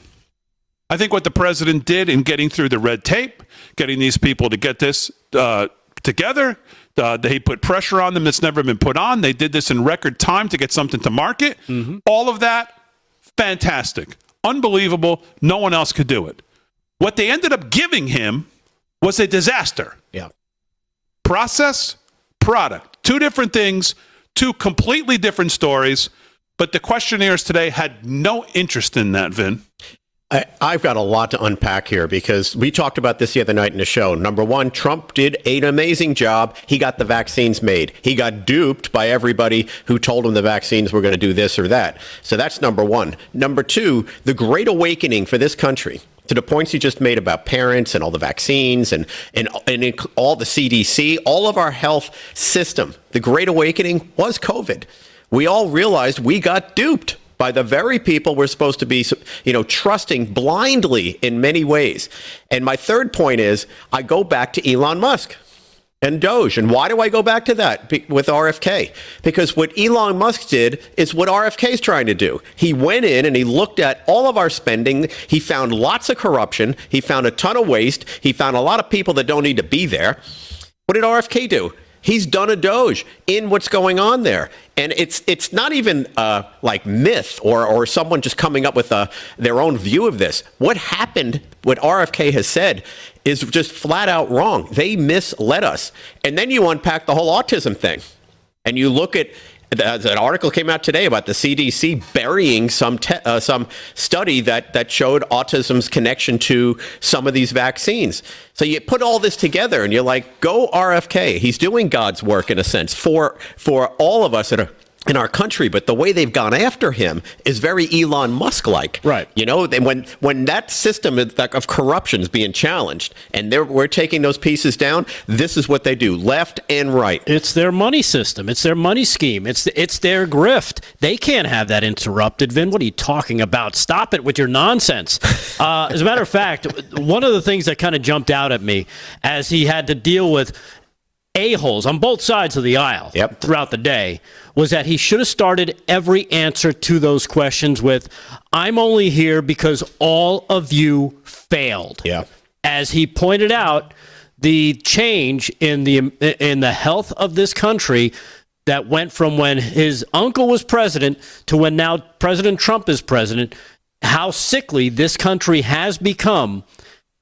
I think what the president did in getting through the red tape, getting these people to get this together, he put pressure on them that's never been put on. They did this in record time to get something to market. Mm-hmm. All of that, fantastic. Unbelievable. No one else could do it. What they ended up giving him was a disaster. Yeah. Process, product. Two different things, two completely different stories. But the questionnaires today had no interest in that, Vin. I've got a lot to unpack here because we talked about this the other night in the show. Number one, Trump did an amazing job. He got the vaccines made. He got duped by everybody who told him the vaccines were going to do this or that. So that's number one. Number two, the great awakening for this country, to the points you just made about parents and all the vaccines and all the CDC, all of our health system, the great awakening was COVID. We all realized we got duped by the very people we're supposed to be, trusting blindly in many ways. And my third point is, I go back to Elon Musk and Doge. And why do I go back to that with RFK? Because what Elon Musk did is what RFK is trying to do. He went in and he looked at all of our spending. He found lots of corruption. He found a ton of waste. He found a lot of people that don't need to be there. What did RFK do? He's done a Doge in what's going on there. And it's not even like myth or someone just coming up with their own view of this. What happened, what RFK has said, is just flat out wrong. They misled us. And then you unpack the whole autism thing. And you look at an article came out today about the CDC burying some study that showed autism's connection to some of these vaccines. So you put all this together and you're like, go RFK. He's doing God's work in a sense for all of us that are in our country, but the way they've gone after him is very Elon Musk-like. Right. When that system of corruption is being challenged and we're taking those pieces down, this is what they do, left and right. It's their money system. It's their money scheme. It's their grift. They can't have that interrupted. Vin, what are you talking about? Stop it with your nonsense. As a matter of fact, one of the things that kind of jumped out at me as he had to deal with a-holes on both sides of the aisle throughout the day was that he should have started every answer to those questions with, I'm only here because all of you failed. Yeah. As he pointed out, the change in the health of this country that went from when his uncle was president to when now President Trump is president, how sickly this country has become.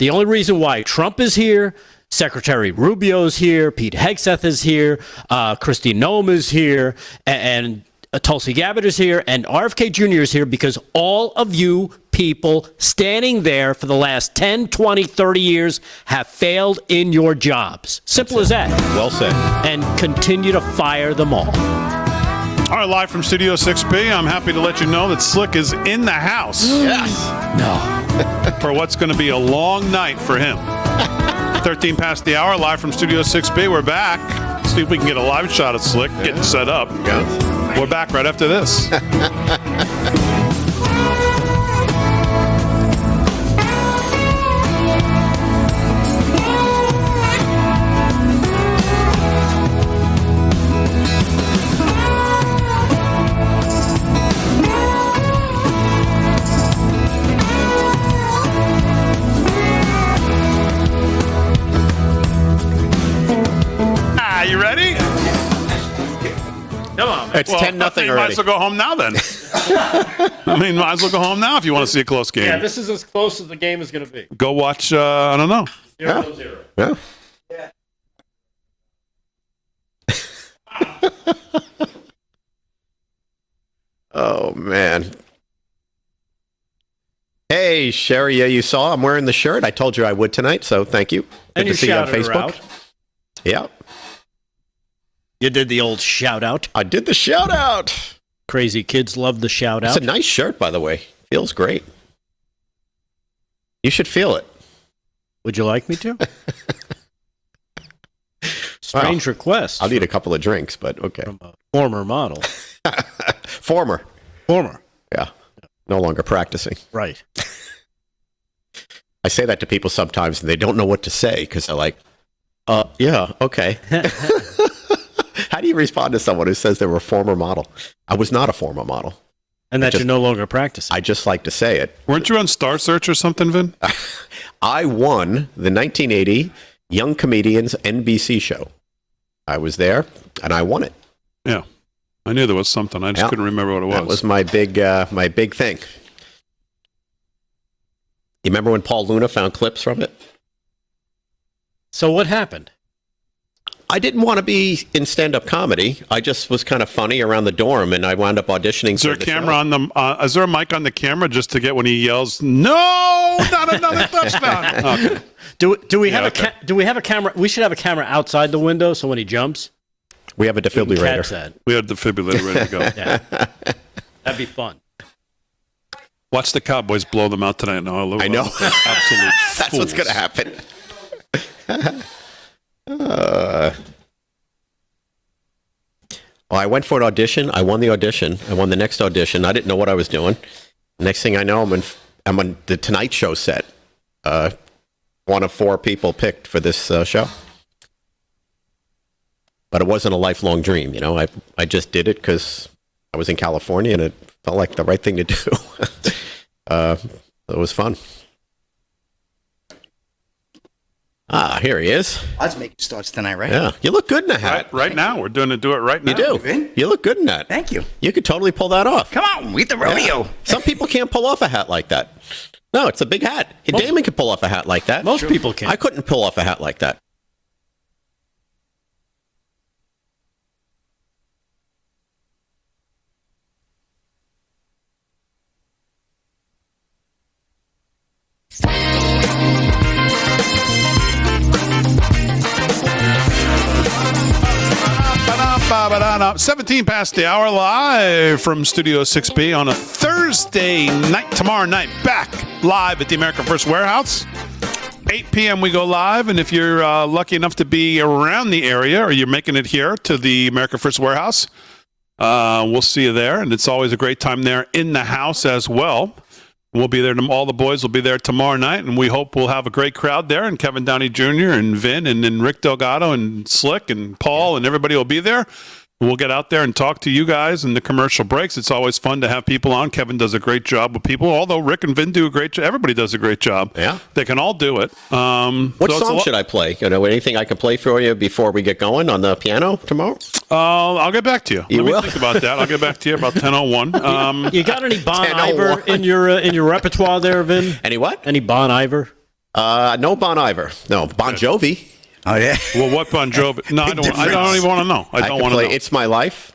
The only reason why Trump is here, Secretary Rubio's here, Pete Hegseth is here, Kristi Noem is here, and Tulsi Gabbard is here, and RFK Jr. is here because all of you people standing there for the last 10, 20, 30 years have failed in your jobs. Simple as that. Well said. And continue to fire them all. All right, live from Studio 6B, I'm happy to let you know that Slick is in the house. Yes. No. For what's going to be a long night for him. 13 past the hour, live from Studio 6B. We're back. See if we can get a live shot of Slick getting set up. Yeah. We're back right after this. You ready? Come on. It's 10-0 already. Might as well go home now then. Might as well go home now if you want to see a close game. Yeah, this is as close as the game is going to be. Go watch, I don't know. 0-0. Yeah. Oh, man. Hey, Sherry, you saw I'm wearing the shirt. I told you I would tonight, so thank you. And Good to see you on Facebook. Yeah. You did the old shout out. I did the shout out. Crazy kids love the shout out. It's a nice shirt, by the way. Feels great. You should feel it. Would you like me to? Strange request. I'll need a couple of drinks, but okay. From a former model. Former. Yeah. No longer practicing. Right. I say that to people sometimes, and they don't know what to say because they're like, yeah, okay. How do you respond to someone who says they were a former model? I was not a former model. And that you're no longer practicing. I just like to say it. Weren't you on Star Search or something, Vin? I won the 1980 Young Comedians NBC show. I was there, and I won it. Yeah. I knew there was something. I just couldn't remember what it was. That was my big thing. You remember when Paul Luna found clips from it? So what happened? I didn't want to be in stand-up comedy. I just was kind of funny around the dorm, and I wound up auditioning. Is there a camera on the? Is there a mic on the camera just to get when he yells, "No, not another touchdown"? Okay. Do we have a camera? We should have a camera outside the window, so when he jumps, we have a defibrillator. We have a defibrillator ready to go. Yeah. That'd be fun. Watch the Cowboys blow them out tonight. No, I know. Absolute. That's what's going to happen. Well, I went for an audition. I won the audition. I won the next audition. I didn't know what I was doing. Next thing I know, I'm on the Tonight Show set. One of 4 people picked for this show. But it wasn't a lifelong dream, you know. I just did it because I was in California and it felt like the right thing to do. It was fun. Here he is. Oddsmaking starts tonight, right? Yeah, you look good in a hat. Right now, we're do it right now. You do. You look good in that. Thank you. You could totally pull that off. Come on, we the rodeo. Yeah. Some people can't pull off a hat like that. No, it's a big hat. Damon can pull off a hat like that. Most people can. I couldn't pull off a hat like that. Ba-da-ba-da-da. 17 past the hour, live from Studio 6B on a Thursday night, tomorrow night, back live at the America First Warehouse. 8 p.m. we go live, and if you're lucky enough to be around the area or you're making it here to the America First Warehouse, we'll see you there, and it's always a great time there in the house as well. We'll be there. All the boys will be there tomorrow night, and we hope we'll have a great crowd there. And Kevin Downey Jr. and Vin and Rick Delgado and Slick and Paul and everybody will be there. We'll get out there and talk to you guys in the commercial breaks. It's always fun to have people on. Kevin does a great job with people, although Rick and Vin do a great job. Everybody does a great job. Yeah. They can all do it. What song should I play? You know, anything I can play for you before we get going on the piano tomorrow? I'll get back to you. You Let will? me think about that. I'll get back to you about 10:01. You got any Bon Iver in your repertoire there, Vin? Any what? Any Bon Iver? No Bon Iver. No, Bon Jovi. Oh, yeah. Well, what Bon Jovi? No, I don't even want to know. I don't want to know. It's My Life.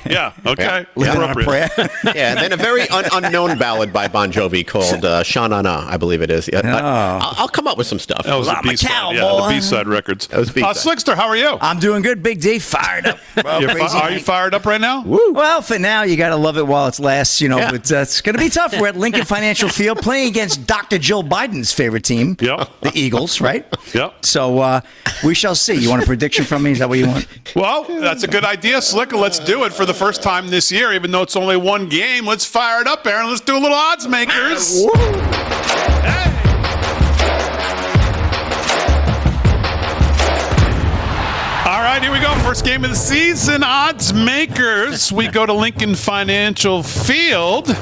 Yeah, okay. Living on a prayer. Yeah, and then a very unknown ballad by Bon Jovi called Sha Na Na, I believe it is. I'll come up with some stuff. That was a B-side. Yeah, the B-side records. That was B-side. Slickster, how are you? I'm doing good. Big D, fired up. Bro, Are you fired up right now? Woo. Well, for now, you got to love it while it lasts, you know. Yeah. But it's going to be tough. We're at Lincoln Financial Field playing against Dr. Joe Biden's favorite team, the Eagles, right? Yep. So we shall see. You want a prediction from me? Is that what you want? Well, that's a good idea, Slicker. Let's do it for the first time this year, even though it's only one game. Let's fire it up, Aaron. Let's do a little odds makers. Hey. All right, here we go. First game of the season, odds makers. We go to Lincoln Financial Field.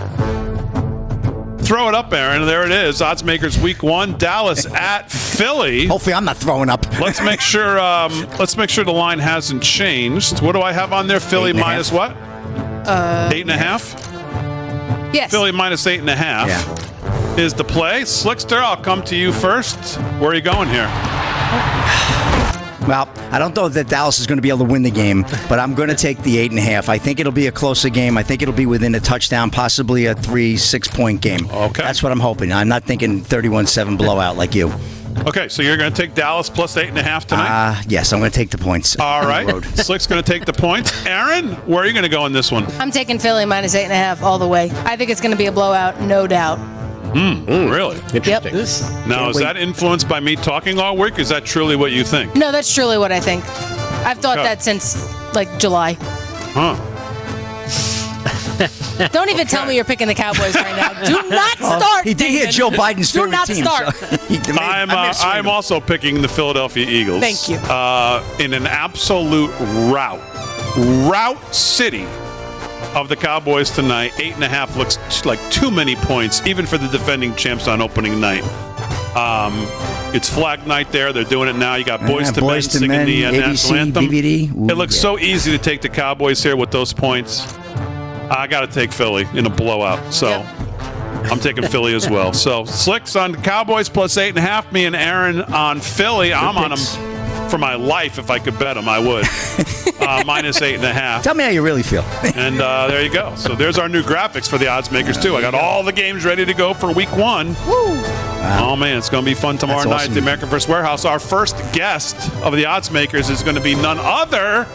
Throw it up, Aaron. There it is. Odds makers week 1. Dallas at Philly. Hopefully, I'm not throwing up. Let's make sure. Let's make sure the line hasn't changed. What do I have on there? Philly minus what? 8.5. Yes. Philly minus 8.5 is the play. Slickster, I'll come to you first. Where are you going here? Well, I don't know that Dallas is going to be able to win the game, but I'm going to take the 8.5. I think it'll be a closer game. I think it'll be within a touchdown, possibly a 3-6-point game. Okay. That's what I'm hoping. I'm not thinking 31-7 blowout like you. Okay, so you're going to take Dallas plus 8.5 tonight? Yes, I'm going to take the points. All right. Slick's going to take the points. Aaron, where are you going to go in this one? I'm taking Philly minus 8.5 all the way. I think it's going to be a blowout, no doubt. Really? Interesting. Yep. Now, is that influenced by me talking all week? Is that truly what you think? No, that's truly what I think. I've thought that since, July. Huh. Don't even tell me you're picking the Cowboys right now. Do not start. He did hear Joe Biden's favorite team. Do not start. So I'm also picking the Philadelphia Eagles. Thank you. In an absolute rout city of the Cowboys tonight. 8.5 looks like too many points, even for the defending champs on opening night. It's Flag Night there. They're doing it now. You got Boys to Men singing the national anthem. DVD. Ooh, it looks so easy to take the Cowboys here with those points. I got to take Philly in a blowout. So I'm taking Philly as well. So Slick's on the Cowboys plus 8.5. Me and Aaron on Philly. I'm on them for my life. If I could bet them, I would. Minus 8.5. Tell me how you really feel. And there you go. So there's our new graphics for the odds makers, too. I got all the games ready to go for week 1. Woo! Wow. Oh, man, it's going to be fun tomorrow night at the American First Warehouse. Our first guest of the odds makers is going to be none other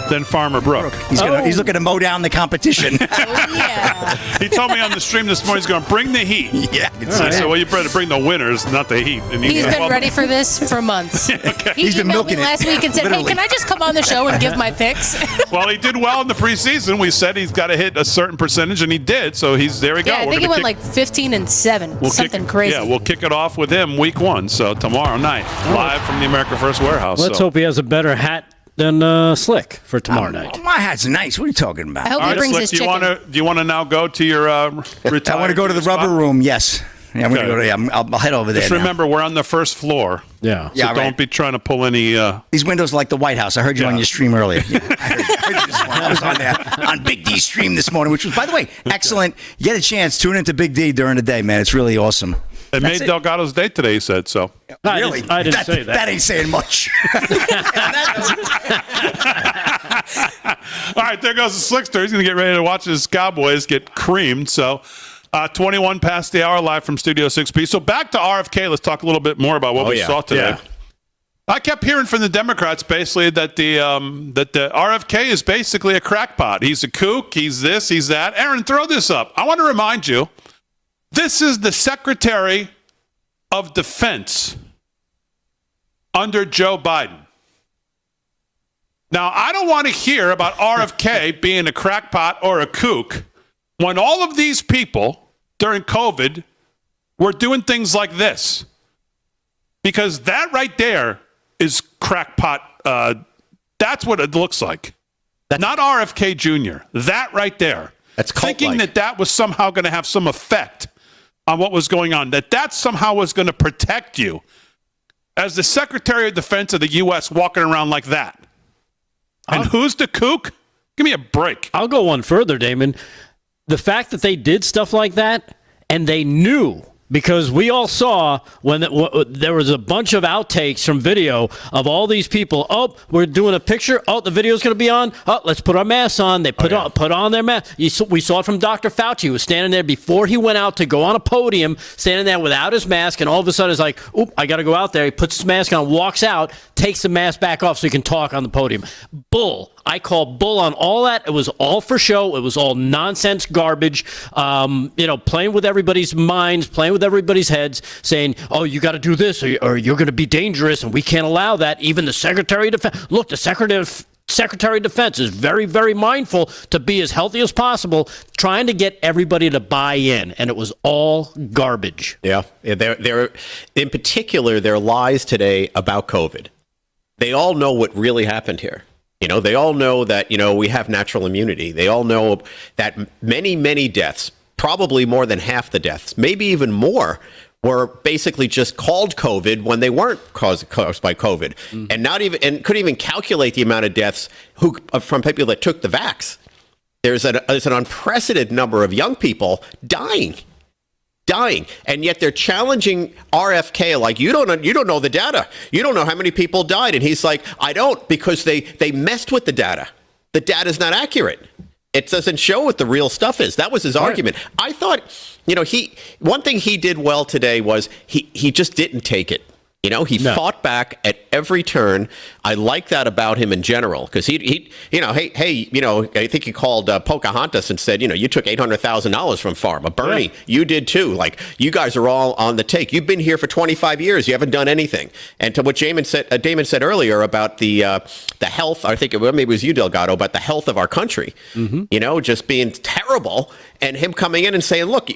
than Farmer Brooke. He's looking to mow down the competition. He told me on the stream this morning he's going to bring the heat. Yeah. I said, well, you better bring the winners, not the heat. And He's been ready for this for months. Okay. He's been milking me last week and said, hey, can I just come on the show and give my picks? Well, he did well in the preseason. We said he's got to hit a certain percentage, and he did. So there we go. Yeah, I think he went like 15-7, something crazy. Yeah, we'll kick it off with him week 1. So tomorrow night, live from the American First Warehouse. Let's hope he has a better hat than Slick for tomorrow night. My hat's nice. What are you talking about? I hope he brings Slick, his do chicken. you want to now go to your retired? I want to go to the rubber room. Yes. Yeah, I'm going to go. I'll head over there. Just remember, we're on the first floor. Yeah. So don't be trying to pull any. These windows are like the White House. I heard you on your stream earlier. I was on there on Big D's stream this morning, which was, by the way, excellent. You get a chance, tune into Big D during the day, man. It's really awesome. It made Delgado's day today, he said so. Really? I didn't say that. That ain't saying much. All right, there goes the Slickster. He's going to get ready to watch his Cowboys get creamed. So 21 past the hour, live from Studio 6B. So back to RFK. Let's talk a little bit more about what we saw today. Yeah. I kept hearing from the Democrats basically that the RFK is basically a crackpot. He's a kook. He's this. He's that. Aaron, throw this up. I want to remind you, this is the Secretary of Defense under Joe Biden. Now, I don't want to hear about RFK being a crackpot or a kook when all of these people during COVID were doing things like this. Because that right there is crackpot. That's what it looks like. Not RFK Jr. That right there. That's cult-like. Thinking that was somehow going to have some effect on what was going on. That somehow was going to protect you. As the Secretary of Defense of the U.S. walking around like that. And who's the kook? Give me a break. I'll go one further, Damon. The fact that they did stuff like that and they knew, because we all saw when there was a bunch of outtakes from video of all these people. Oh, we're doing a picture. Oh, the video's going to be on. Oh, let's put our masks on. They put on their mask. We saw it from Dr. Fauci, who was standing there before he went out to go on a podium, standing there without his mask, and all of a sudden it's like, oop, I got to go out there. He puts his mask on, walks out, takes the mask back off so he can talk on the podium. Bull. I call bull on all that. It was all for show. It was all nonsense garbage. Playing with everybody's minds, playing with everybody's heads, saying, oh, you got to do this or you're going to be dangerous and we can't allow that. Even the Secretary of Defense. Look, the Secretary of Defense is very, very mindful to be as healthy as possible, trying to get everybody to buy in. And it was all garbage. Yeah. They're in particular, their lies today about COVID. They all know what really happened here. They all know that, we have natural immunity. They all know that many, many deaths, probably more than half the deaths, maybe even more, were basically just called COVID when they weren't caused by COVID, and couldn't even calculate the amount of deaths from people that took the vax. There's an unprecedented number of young people dying, and yet they're challenging RFK like, you don't know the data. You don't know how many people died. And he's like, I don't, because they messed with the data. The data's not accurate. It doesn't show what the real stuff is. That was his argument. I thought, one thing he did well today was he just didn't take it. He fought back at every turn. I like that about him in general, because I think he called Pocahontas and said, you took $800,000 from Pharma. Bernie, you did too. Like, you guys are all on the take. You've been here for 25 years. You haven't done anything. And to what Damon said earlier about the health, I think maybe it was you, Delgado, about the health of our country, just being terrible, and him coming in and saying, look,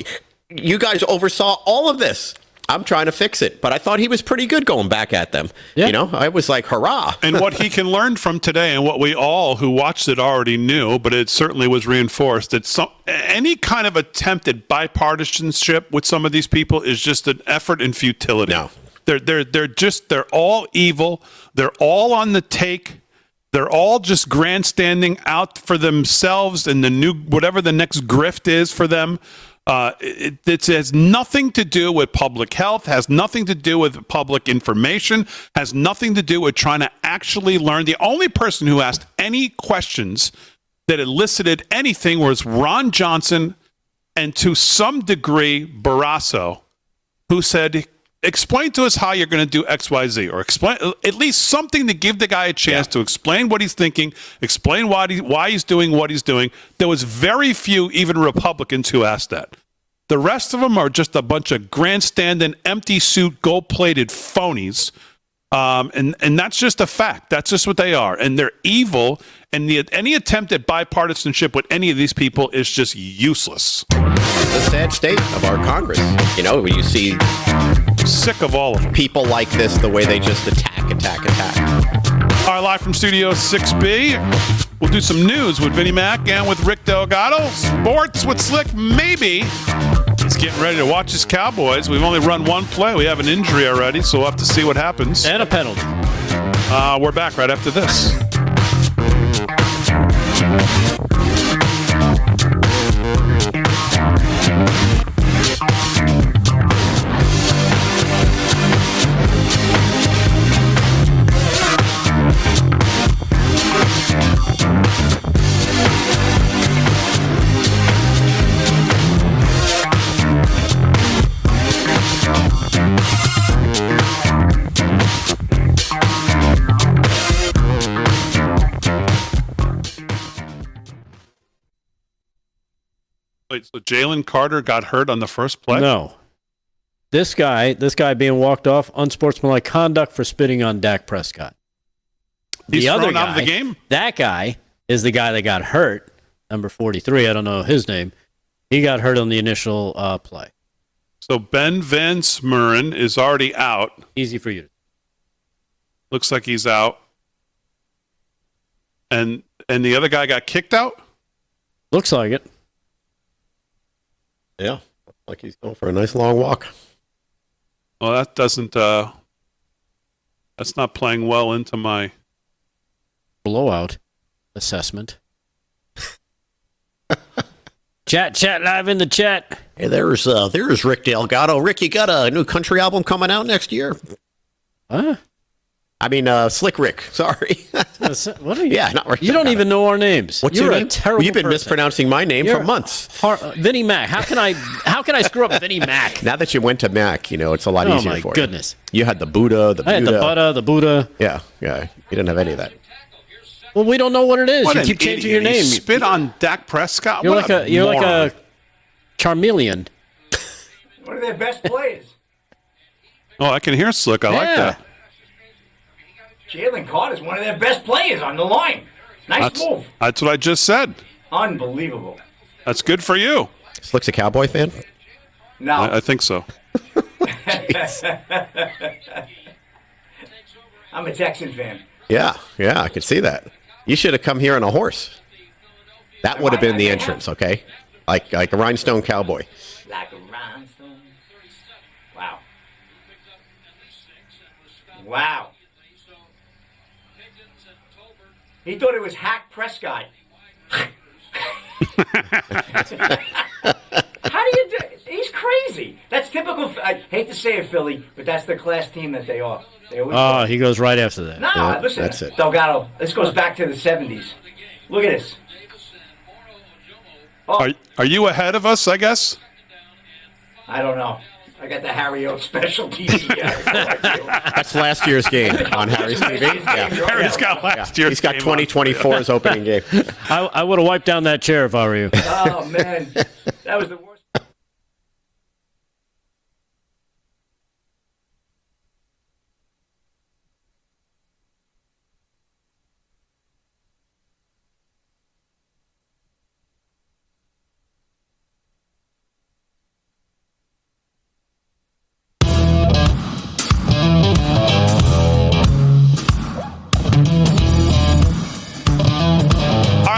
you guys oversaw all of this. I'm trying to fix it. But I thought he was pretty good going back at them. Yeah. You know, I was like, hurrah. And what he can learn from today, and what we all who watched it already knew, but it certainly was reinforced, that any kind of attempt at bipartisanship with some of these people is just an effort in futility. No. They're all evil. They're all on the take. They're all just grandstanding out for themselves and whatever the next grift is for them. It has nothing to do with public health, has nothing to do with public information, has nothing to do with trying to actually learn. The only person who asked any questions that elicited anything was Ron Johnson and to some degree Barrasso, who said, explain to us how you're going to do X, Y, Z, or explain at least something to give the guy a chance to explain what he's thinking, explain why he's doing what he's doing. There was very few, even Republicans, who asked that. The rest of them are just a bunch of grandstanding, empty suit, gold-plated phonies. And that's just a fact. That's just what they are. And they're evil. And any attempt at bipartisanship with any of these people is just useless. The sad state of our Congress. You know, when you see sick of all of them. People like this, the way they just attack. All right, live from Studio 6B. We'll do some news with Vinnie Mac and with Rick Delgado. Sports with Slick, maybe. He's getting ready to watch his Cowboys. We've only run one play. We have an injury already, so we'll have to see what happens. And a penalty. We're back right after this. Wait, so Jalen Carter got hurt on the first play? No. This guy being walked off, unsportsmanlike conduct for spitting on Dak Prescott. He's the other thrown guy, out of the game? That guy is the guy that got hurt, number 43. I don't know his name. He got hurt on the initial play. So Ben Van Smeren is already out. Easy for you. Looks like he's out. And the other guy got kicked out? Looks like it. Yeah, like he's going for a nice long walk. Well, that doesn't. That's not playing well into my blowout assessment. Chat live in the chat. Hey, there's Rick Delgado. Rick, you got a new country album coming out next year? Huh? I mean, Slick Rick. Sorry. What are you? Yeah, not Rick. You don't even know our names. What's You're your a name? terrible You've been person. mispronouncing my name for months. Vinnie Mac. How can I screw up Vinnie Mac? Now that you went to Mac, you know it's a lot easier for you. Oh my goodness! You had the Buddha, I had the Buddha. Yeah. You didn't have any of that. Well, we don't know what it is. What you an keep changing idiot. your name. You spit on Dak Prescott. You're What like a chameleon. One of their best players. Oh, I can hear Slick. I like that. Jalen Carter's one of their best players on the line. Nice move. That's what I just said. Unbelievable. That's good for you. Slick's a Cowboy fan? No. I think so. I'm a Texan fan. Yeah, I could see that. You should have come here on a horse. That would have been the entrance, okay? Like a rhinestone cowboy. Like a rhinestone. Wow. Wow. He thought it was Hack Prescott. How do you do it? He's crazy. That's typical. I hate to say it, Philly, but that's the class team that they are. Oh, he goes right after that. No, listen, that's it. Delgado, this goes back to the 70s. Look at this. Are you ahead of us, I guess? I don't know. I got the Harry O specialty. That's last year's game on Harry's TV. Yeah. Harry's got last year's He's got game 2024's opening game. I would have wiped down that chair if I were you. Oh, man. That was the worst.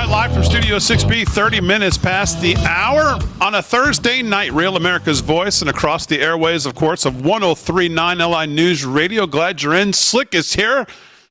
right, live from Studio 6B, 30 minutes past the hour on a Thursday night. Real America's Voice and across the airways, of course, of 103.9 LI News Radio. Glad you're in. Slick is here.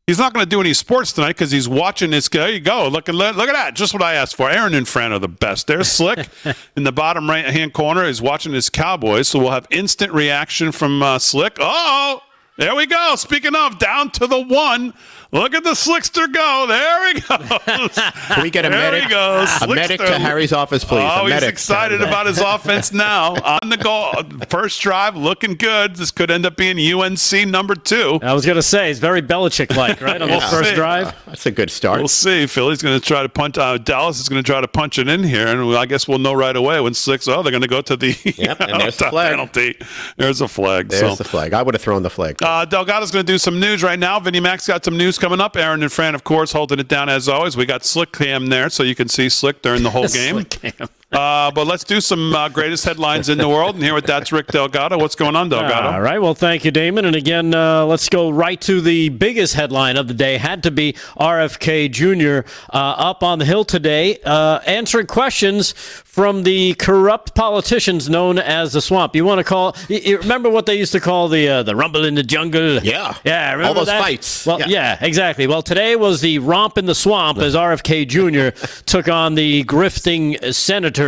He's not going to do any sports tonight because he's watching this. There you go. Look at that. Just what I asked for. Aaron and Fran are the best. There's Slick in the bottom right-hand corner. He's watching his Cowboys, so we'll have instant reaction from Slick. Oh, there we go. Speaking of, down to the one. Look at the Slickster go. There he goes. Can we get a medic? A medic to Harry's office, please. Oh, he's excited about his offense now. On the goal. First drive, looking good. This could end up being UNC number 2. I was going to say, it's very Belichick-like, right, on the first drive? That's a good start. We'll see. Philly's going to try to punch. Dallas is going to try to punch it in here, and I guess we'll know right away when Slick's, they're going to go to the and there's the flag. penalty. There's a flag. There's the flag. I would have thrown the flag. Delgado's going to do some news right now. Vinnie Mac's got some news coming up. Aaron and Fran, of course, holding it down as always. We got Slick Cam there, so you can see Slick during the whole game. Slick Cam. But let's do some greatest headlines in the world. And here with that's Rick Delgado. What's going on, Delgado? All right. Well, thank you, Damon. And again, let's go right to the biggest headline of the day. Had to be RFK Jr. Up on the Hill today, answering questions from the corrupt politicians known as the Swamp. You want to call? You remember what they used to call the rumble in the jungle? Yeah. Yeah. Remember all those that? fights. Well, yeah, exactly. Well, today was the romp in the swamp as RFK Jr. took on the grifting senators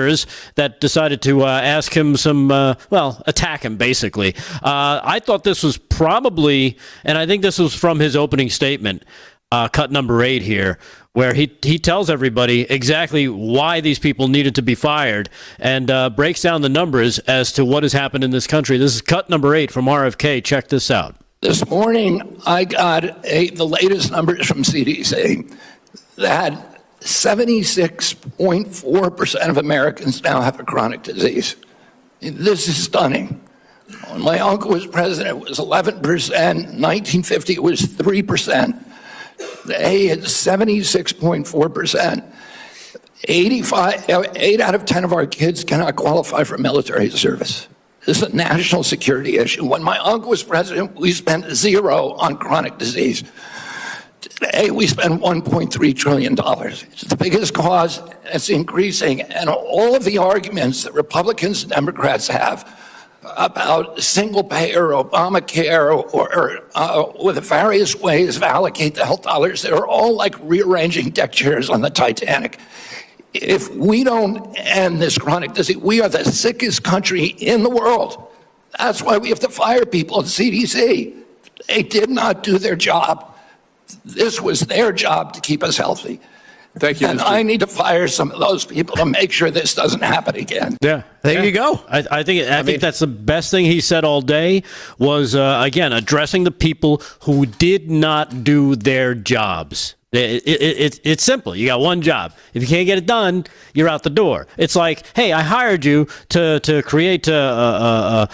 that decided to ask him some, attack him, basically. I thought this was probably, and I think this was from his opening statement, cut number 8 here, where he tells everybody exactly why these people needed to be fired and breaks down the numbers as to what has happened in this country. This is cut number 8 from RFK. Check this out. This morning, I got the latest numbers from CDC that 76.4% of Americans now have a chronic disease. This is stunning. When my uncle was president, it was 11%. 1950, it was 3%. Today, it's 76.4%. 8 out of 10 of our kids cannot qualify for military service. This is a national security issue. When my uncle was president, we spent 0 on chronic disease. Today, we spend $1.3 trillion. It's the biggest cause. It's increasing. And all of the arguments that Republicans and Democrats have about single-payer, Obamacare, or with the various ways to allocate the health dollars, they're all like rearranging deck chairs on the Titanic. If we don't end this chronic disease, we are the sickest country in the world. That's why we have to fire people at CDC. They did not do their job. This was their job to keep us healthy. Thank you. And I need to fire some of those people to make sure this doesn't happen again. Yeah. There you go. I think that's the best thing he said all day was, again, addressing the people who did not do their jobs. It's simple. You got one job. If you can't get it done, you're out the door. It's like, hey, I hired you to create a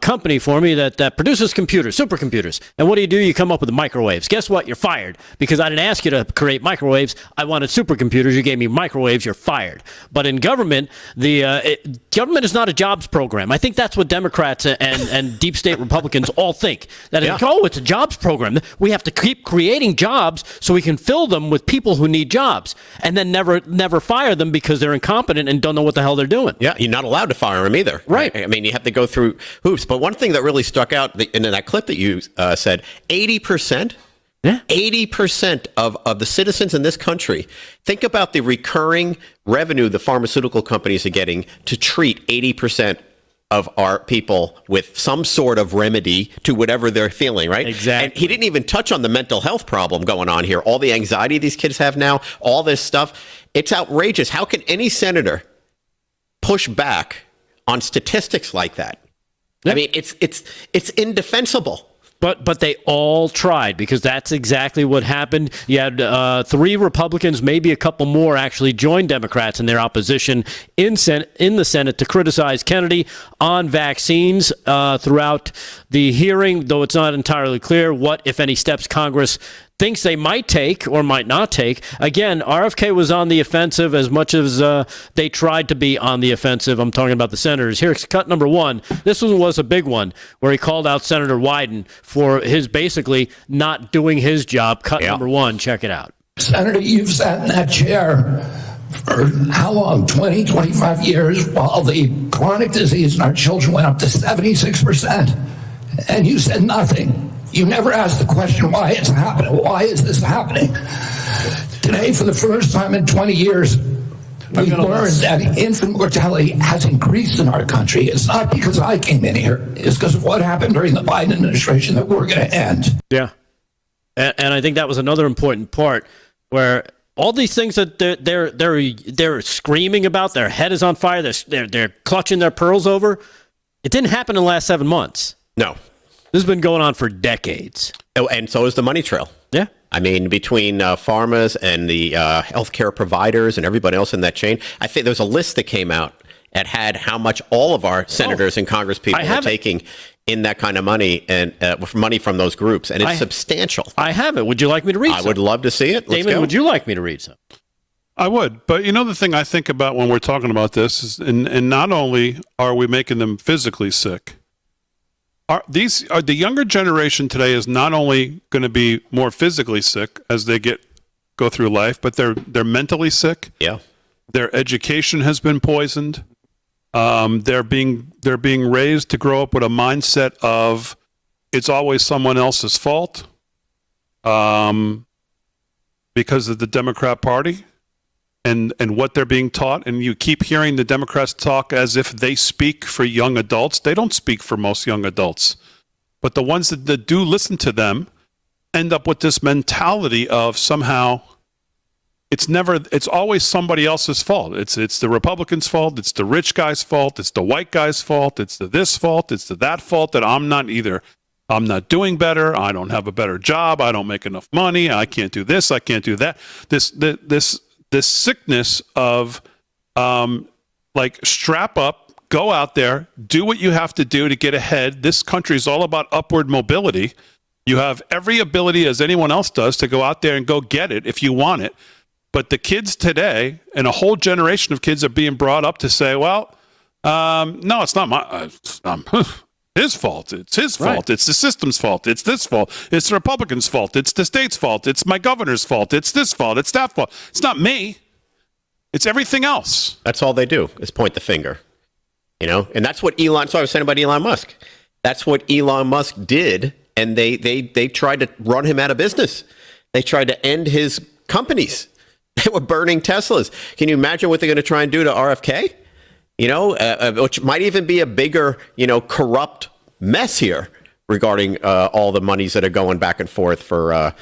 company for me that produces computers, supercomputers. And what do? You come up with the microwaves. Guess what? You're fired because I didn't ask you to create microwaves. I wanted supercomputers. You gave me microwaves. You're fired. But in government, government is not a jobs program. I think that's what Democrats and deep state Republicans all think. That it's a jobs program. We have to keep creating jobs so we can fill them with people who need jobs and then never fire them because they're incompetent and don't know what the hell they're doing. Yeah, you're not allowed to fire them either. Right. I mean, you have to go through hoops. But one thing that really stuck out in that clip that you said, 80%? Yeah. 80% of the citizens in this country, think about the recurring revenue the pharmaceutical companies are getting to treat 80% of our people with some sort of remedy to whatever they're feeling, right? Exactly. And he didn't even touch on the mental health problem going on here. All the anxiety these kids have now, all this stuff. It's outrageous. How can any senator push back on statistics like that? I mean, it's indefensible. But they all tried because that's exactly what happened. You had 3 Republicans, maybe a couple more, actually join Democrats in their opposition in the Senate to criticize Kennedy on vaccines throughout the hearing, though it's not entirely clear what, if any, steps Congress thinks they might take or might not take. Again, RFK was on the offensive as much as they tried to be on the offensive. I'm talking about the senators. Here's cut number 1. This one was a big one where he called out Senator Wyden for his basically not doing his job. Cut number 1. Check it out. Senator, you've sat in that chair for how long? 20, 25 years, while the chronic disease in our children went up to 76%. And you said nothing. You never asked the question why it's happening. Why is this happening? Today, for the first time in 20 years, we learned that infant mortality has increased in our country. It's not because I came in here. It's because of what happened during the Biden administration that we're going to end. Yeah. And I think that was another important part where all these things that they're screaming about, their head is on fire, they're clutching their pearls over, it didn't happen in the last 7 months. No. This has been going on for decades. Oh, and so is the money trail. Yeah. I mean, between pharmas and the healthcare providers and everybody else in that chain, I think there's a list that came out that had how much all of our senators and Congress people are taking in that kind of money and money from those groups, and it's substantial. I have it. Would you like me to read some? I would love to see it. Damon, would you like me to read some? I would. But the thing I think about when we're talking about this is, and not only are we making them physically sick, the younger generation today is not only going to be more physically sick as they go through life, but they're mentally sick. Yeah. Their education has been poisoned. They're being raised to grow up with a mindset of it's always someone else's fault because of the Democrat Party and what they're being taught. And you keep hearing the Democrats talk as if they speak for young adults. They don't speak for most young adults. But the ones that do listen to them end up with this mentality of somehow it's always somebody else's fault. It's the Republicans' fault. It's the rich guy's fault. It's the white guy's fault. It's the this fault. It's the that fault that I'm not doing better. I don't have a better job. I don't make enough money. I can't do this. I can't do that. This sickness of strap up, go out there, do what you have to do to get ahead. This country is all about upward mobility. You have every ability as anyone else does to go out there and go get it if you want it. But the kids today, and a whole generation of kids are being brought up to say, well, no, it's not his fault. It's his fault. Right. It's the system's fault. It's this fault. It's the Republicans' fault. It's the state's fault. It's my governor's fault. It's this fault. It's that fault. It's not me. It's everything else. That's all they do is point the finger. And that's what Elon. So I was saying about Elon Musk. That's what Elon Musk did, and they tried to run him out of business. They tried to end his companies. They were burning Teslas. Can you imagine what they're going to try and do to RFK? Which might even be a bigger, corrupt mess here regarding all the monies that are going back and forth for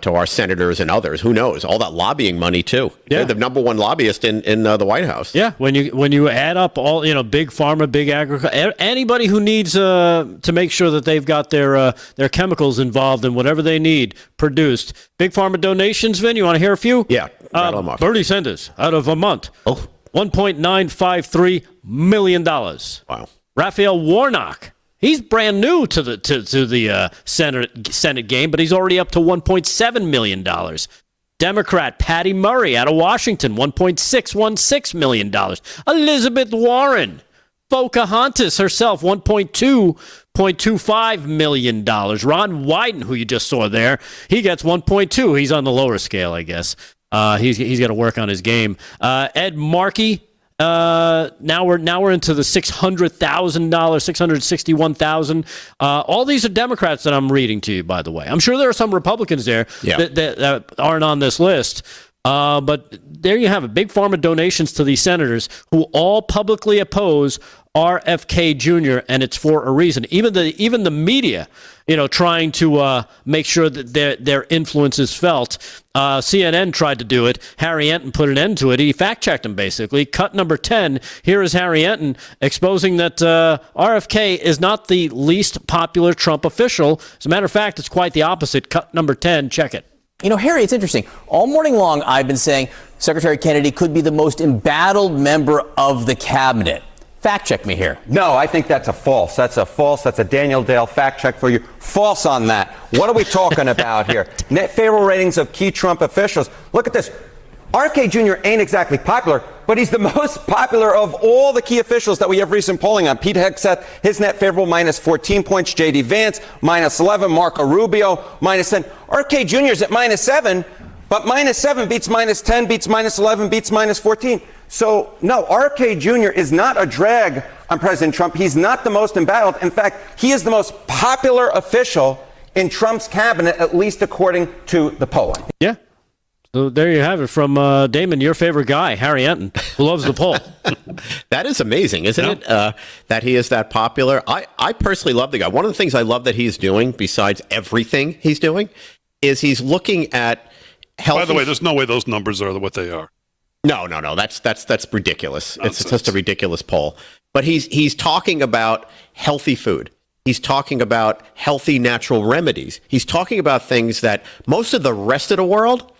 to our senators and others. Who knows? All that lobbying money too. Yeah. They're the number one lobbyist in the White House. Yeah. When you add up all big pharma, big agriculture, anybody who needs to make sure that they've got their chemicals involved in whatever they need produced. Big pharma donations, Vin. You want to hear a few? Yeah. Rattle them off. Bernie Sanders out of Vermont. Oh. $1.953 million. Wow. Raphael Warnock. He's brand new to the Senate game, but he's already up to $1.7 million. Democrat Patty Murray out of Washington, $1.616 million. Elizabeth Warren, Pocahontas herself, $1.25 million. Ron Wyden, who you just saw there, he gets 1.2. He's on the lower scale, I guess. He's got to work on his game. Ed Markey. Now we're into the $600,000, $661,000. All these are Democrats that I'm reading to you, by the way. I'm sure there are some Republicans there that aren't on this list. But there you have it. Big pharma donations to these senators who all publicly oppose RFK Jr. and it's for a reason. Even the media, trying to make sure that their influence is felt. CNN tried to do it. Harry Enton put an end to it. He fact-checked him, basically. Cut number 10. Here is Harry Enton exposing that RFK is not the least popular Trump official. As a matter of fact, it's quite the opposite. Cut number 10. Check it. Harry, it's interesting. All morning long, I've been saying Secretary Kennedy could be the most embattled member of the cabinet. Fact check me here. No, I think that's a false. That's a Daniel Dale fact check for you. False on that. What are we talking about here? Net favorable ratings of key Trump officials. Look at this. RFK Jr. ain't exactly popular, but he's the most popular of all the key officials that we have recent polling on. Pete Hegseth, his net favorable minus 14 points. J.D. Vance, minus 11. Marco Rubio, minus 10. RFK Jr. is at minus 7. But -7 beats -10, beats -11, beats -14. So, no, RFK Jr. is not a drag on President Trump. He's not the most embattled. In fact, he is the most popular official in Trump's cabinet, at least according to the polling. Yeah. So there you have it from Damon, your favorite guy, Harry Enton, who loves the poll. That is amazing, isn't it? That he is that popular. I personally love the guy. One of the things I love that he's doing, besides everything he's doing, is he's looking at healthy... By the way, there's no way those numbers are what they are. No. That's ridiculous. Nonsense. It's just a ridiculous poll. But he's talking about healthy food. He's talking about healthy natural remedies. He's talking about things that most of the rest of the world,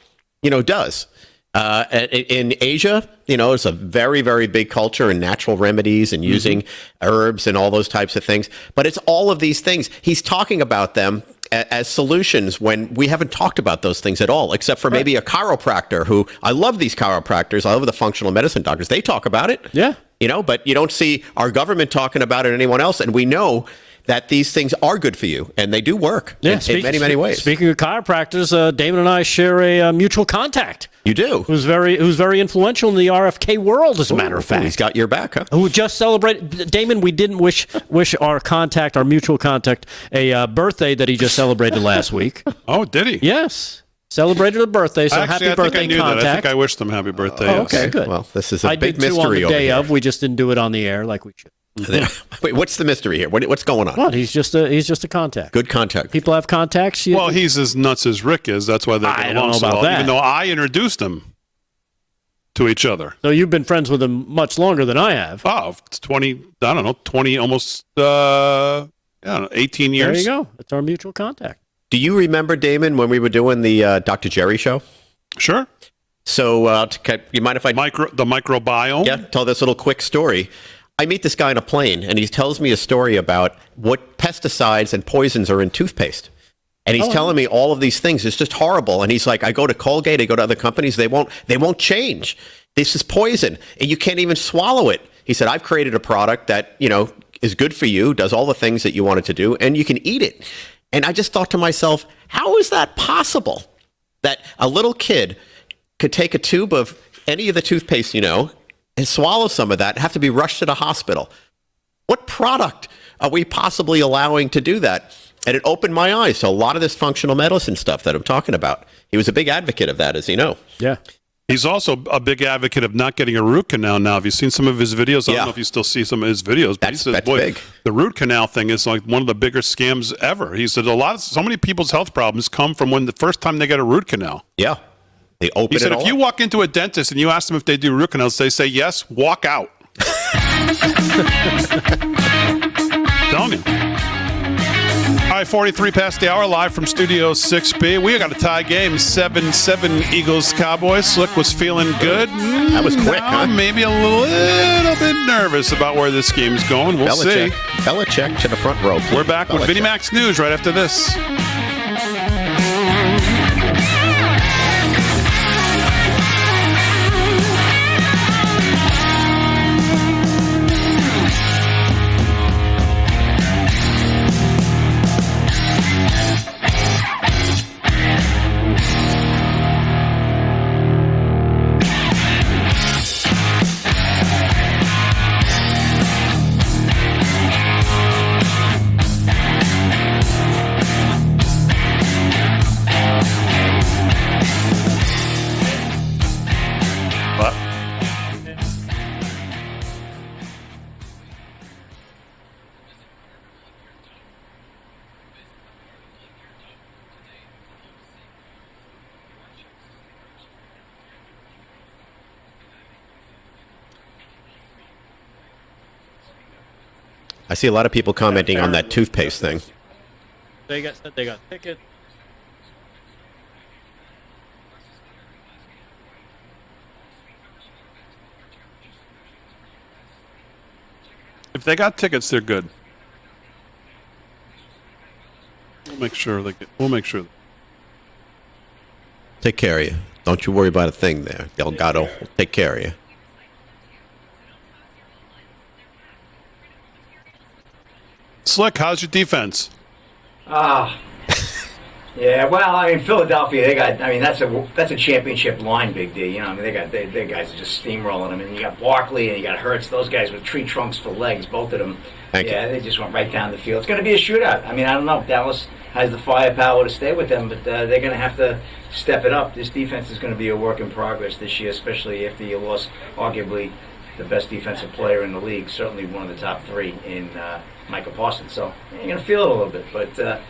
does. In Asia, it's a very, very big culture in natural remedies and using herbs and all those types of things. But it's all of these things. He's talking about them as solutions when we haven't talked about those things at all, except for maybe a chiropractor who, I love these chiropractors. I love the functional medicine doctors. They talk about it. Yeah. But you don't see our government talking about it or anyone else. And we know that these things are good for you, and they do work in many, many ways. Speaking of chiropractors, Damon and I share a mutual contact. You do? Who's very influential in the RFK world, as a matter of fact. He's got your back, huh? Who just celebrated. Damon, we didn't wish our mutual contact, a birthday that he just celebrated last week. Oh, did he? Yes. Celebrated a birthday, so happy birthday, I knew contact. That. I think I wished them happy birthday. Oh, okay, good. Well, this is a big mystery over here. I did too on the day of. We just didn't do it on the air like we should. Wait, what's the mystery here? What's going on? What? He's just a contact. Good contact. People have contacts. Well, he's as nuts as Rick is. That's why they get along so well. Even though I introduced them to each other. So you've been friends with him much longer than I have. Oh, 20, almost 18 years. There you go. It's our mutual contact. Do you remember, Damon, when we were doing the Dr. Jerry show? Sure. So, you mind if I... The microbiome? Yeah, tell this little quick story. I meet this guy on a plane, and he tells me a story about what pesticides and poisons are in toothpaste. And he's telling me all of these things. It's just horrible. And he's like, I go to Colgate, I go to other companies, they won't change. This is poison, and you can't even swallow it. He said, I've created a product that, is good for you, does all the things that you want it to do, and you can eat it. And I just thought to myself, how is that possible? That a little kid could take a tube of any of the toothpaste, and swallow some of that and have to be rushed to the hospital. What product are we possibly allowing to do that? And it opened my eyes to a lot of this functional medicine stuff that I'm talking about. He was a big advocate of that, as you know. Yeah. He's also a big advocate of not getting a root canal now. Have you seen some of his videos? I don't know if you still see some of his videos, but he says, boy, big. The root canal thing is like one of the bigger scams ever. He said so many people's health problems come from when the first time they get a root canal. Yeah. They open He said, it all if you up. walk into a dentist and you ask them if they do root canals, they say yes, walk out. Telling you. All right, 43 past the hour, live from Studio 6B. We got a tie game, 7-7 Eagles Cowboys. Slick was feeling good. That was quick, huh? Maybe a little bit nervous about where this game's going. We'll see. Belichick to the front row. Please. We're back with Vinny Mac's News right after this. I see a lot of people commenting on that toothpaste thing. They got tickets. If they got tickets, they're good. We'll make sure. Take care of you. Don't you worry about a thing there. Delgado will take care of you. Slick, how's your defense? Yeah, well, I mean, Philadelphia, they got. I mean, that's a championship line, Big D. You know, I mean, their guys are just steamrolling them. And you got Barkley and you got Hurts. Those guys with tree trunks for legs, both of them. They just went right down the field. It's going to be a shootout. I mean, I don't know. Dallas has the firepower to stay with them, but they're going to have to step it up. This defense is going to be a work in progress this year, especially after you lost arguably the best defensive player in the league, certainly one of the top three in Micah Parsons. So you're going to feel it a little bit. But,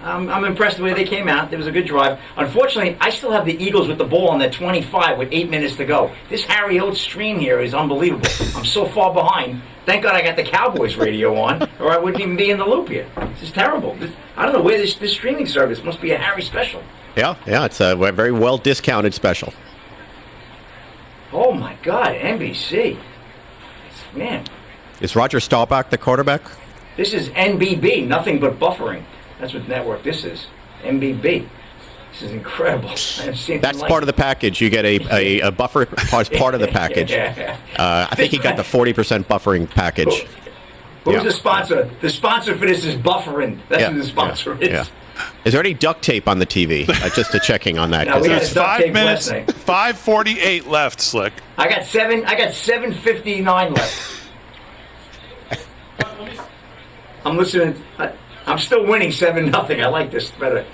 I'm impressed with the way they came out. There was a good drive. Unfortunately, I still have the Eagles with the ball on their 25 with 8 minutes to go. This Harry Oates stream here is unbelievable. I'm so far behind. Thank God I got the Cowboys radio on, or I wouldn't even be in the loop here. This is terrible. I don't know where this streaming service must be a Harry special. Yeah, it's a very well discounted special. Oh my God, NBC. Man. Is Roger Staubach the quarterback? This is NBB, nothing but buffering. That's what network this is. NBB. This is incredible. That's part of the package. You get a buffer as part of the package. I think he got the 40% buffering package. Who's the sponsor? The sponsor for this is buffering. That's who the sponsor is. Yeah. Is there any duct tape on the TV? Just a checking on that. No, we There's 5 minutes, 5:48 left, Slick. I got 7:59 left. I'm listening. I'm still winning 7-0. I like this better.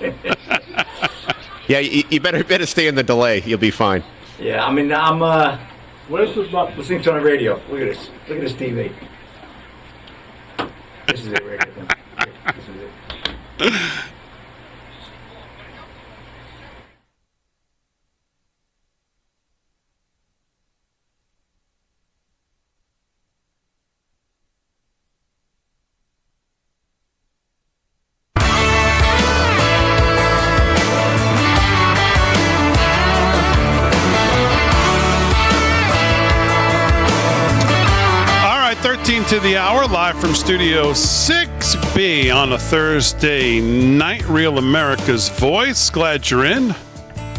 Yeah, you better stay in the delay. You'll be fine. Yeah, I mean, I'm listening to on the radio. Look at this. Look at this TV. This is it right here. This is it. To the hour, live from Studio 6B on a Thursday night. Real America's Voice. Glad you're in.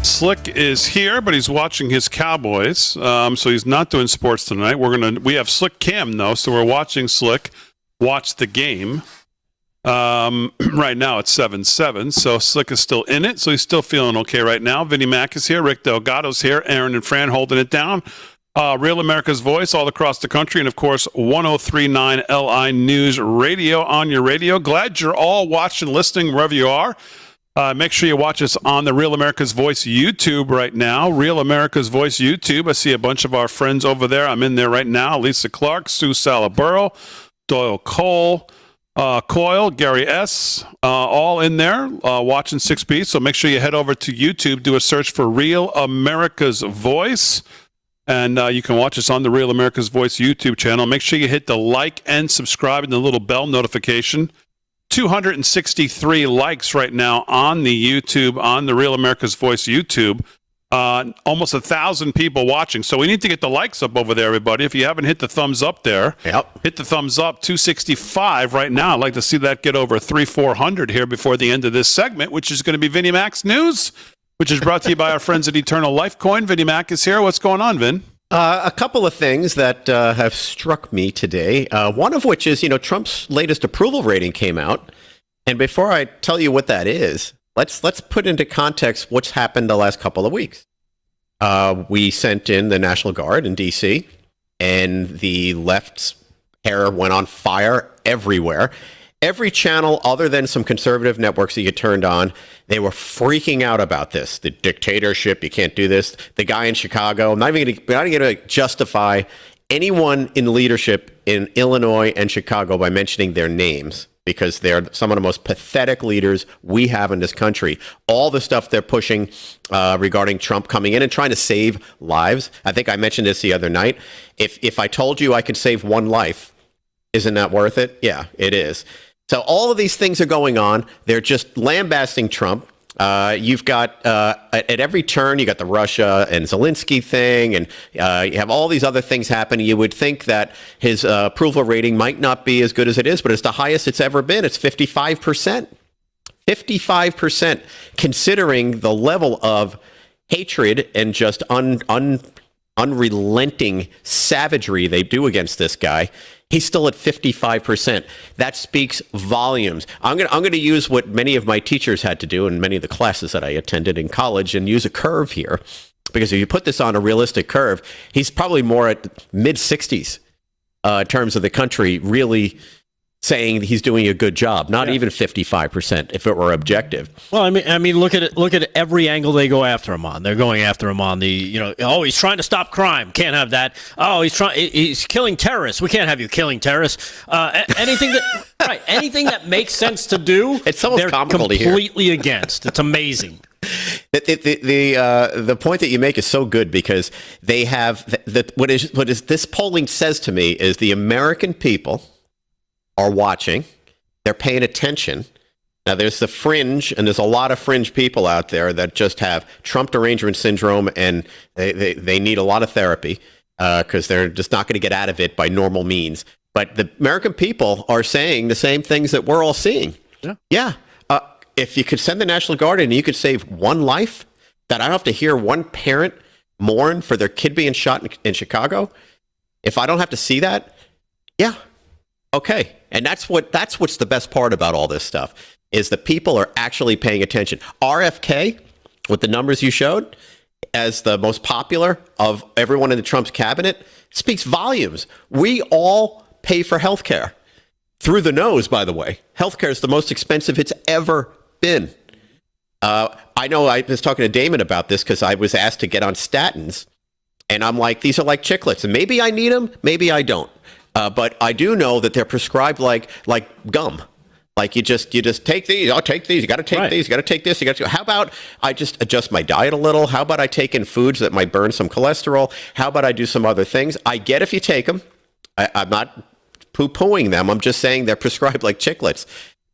Slick is here, but he's watching his Cowboys, so he's not doing sports tonight. We have Slick Cam though, so we're watching Slick watch the game. Right now it's 7-7, so Slick is still in it, so he's still feeling okay right now. Vinnie Mac is here, Rick Delgado's here, Aaron and Fran holding it down. Real America's Voice all across the country, and of course 103.9 LI News Radio on your radio. Glad you're all watching, listening wherever you are. Make sure you watch us on the Real America's Voice YouTube right now. Real America's Voice YouTube. I see a bunch of our friends over there. I'm in there right now. Lisa Clark, Sue Salaburo, Doyle Cole, Coyle, Gary S., all in there watching 6B. So make sure you head over to YouTube, do a search for Real America's Voice. And you can watch us on the Real America's Voice YouTube channel. Make sure you hit the like and subscribe and the little bell notification. 263 likes right now on the YouTube, on the Real America's Voice YouTube. Almost 1,000 people watching. So we need to get the likes up over there, everybody. If you haven't hit the thumbs up there, hit the thumbs up. 265 right now. I'd like to see that get over 300-400 here before the end of this segment, which is going to be Vinnie Mac's News, which is brought to you by our friends at Eternal Life Coin. Vinnie Mac is here. What's going on, Vin? A couple of things that have struck me today. One of which is, Trump's latest approval rating came out. And before I tell you what that is, let's put into context what's happened the last couple of weeks. We sent in the National Guard in D.C., and the left's hair went on fire everywhere. Every channel other than some conservative networks that you turned on, they were freaking out about this. The dictatorship, you can't do this. The guy in Chicago, I'm not even going to justify anyone in leadership in Illinois and Chicago by mentioning their names, because they're some of the most pathetic leaders we have in this country. All the stuff they're pushing regarding Trump coming in and trying to save lives. I think I mentioned this the other night. If I told you I could save one life, isn't that worth it? Yeah, it is. So all of these things are going on. They're just lambasting Trump. You've got, at every turn, you got the Russia and Zelensky thing, and you have all these other things happening. You would think that his approval rating might not be as good as it is, but it's the highest it's ever been. It's 55%. 55%, considering the level of hatred and just unrelenting savagery they do against this guy. He's still at 55%. That speaks volumes. I'm going to use what many of my teachers had to do in many of the classes that I attended in college and use a curve here. Because if you put this on a realistic curve, he's probably more at mid-60s in terms of the country really saying he's doing a good job. Not even 55% if it were objective. Well, I mean, look at it. Look at every angle they go after him on. They're going after him on the, he's trying to stop crime. Can't have that. Oh, he's killing terrorists. We can't have you killing terrorists. Anything that makes sense to do, it's almost comical to hear. Completely against. It's amazing. The point that you make is so good because they have what is this polling says to me is the American people are watching, they're paying attention. Now there's the fringe, and there's a lot of fringe people out there that just have Trump derangement syndrome, and they need a lot of therapy because they're just not going to get out of it by normal means. But the American people are saying the same things that we're all seeing. Yeah. If you could send the National Guard and you could save one life, that I don't have to hear one parent mourn for their kid being shot in Chicago, if I don't have to see that, yeah, okay. And that's what's the best part about all this stuff, is the people are actually paying attention. RFK, with the numbers you showed, as the most popular of everyone in the Trump's cabinet, speaks volumes. We all pay for health care. Through the nose, by the way. Healthcare is the most expensive it's ever been. I know I was talking to Damon about this because I was asked to get on statins, and I'm like, these are like chiclets, and maybe I need them, maybe I don't. But I do know that they're prescribed like gum. Like you just take these. I'll take these. You got to take these. You got to take this. You got to. How about I just adjust my diet a little? How about I take in foods that might burn some cholesterol? How about I do some other things? I get if you take them. I'm not poo-pooing them. I'm just saying they're prescribed like chiclets.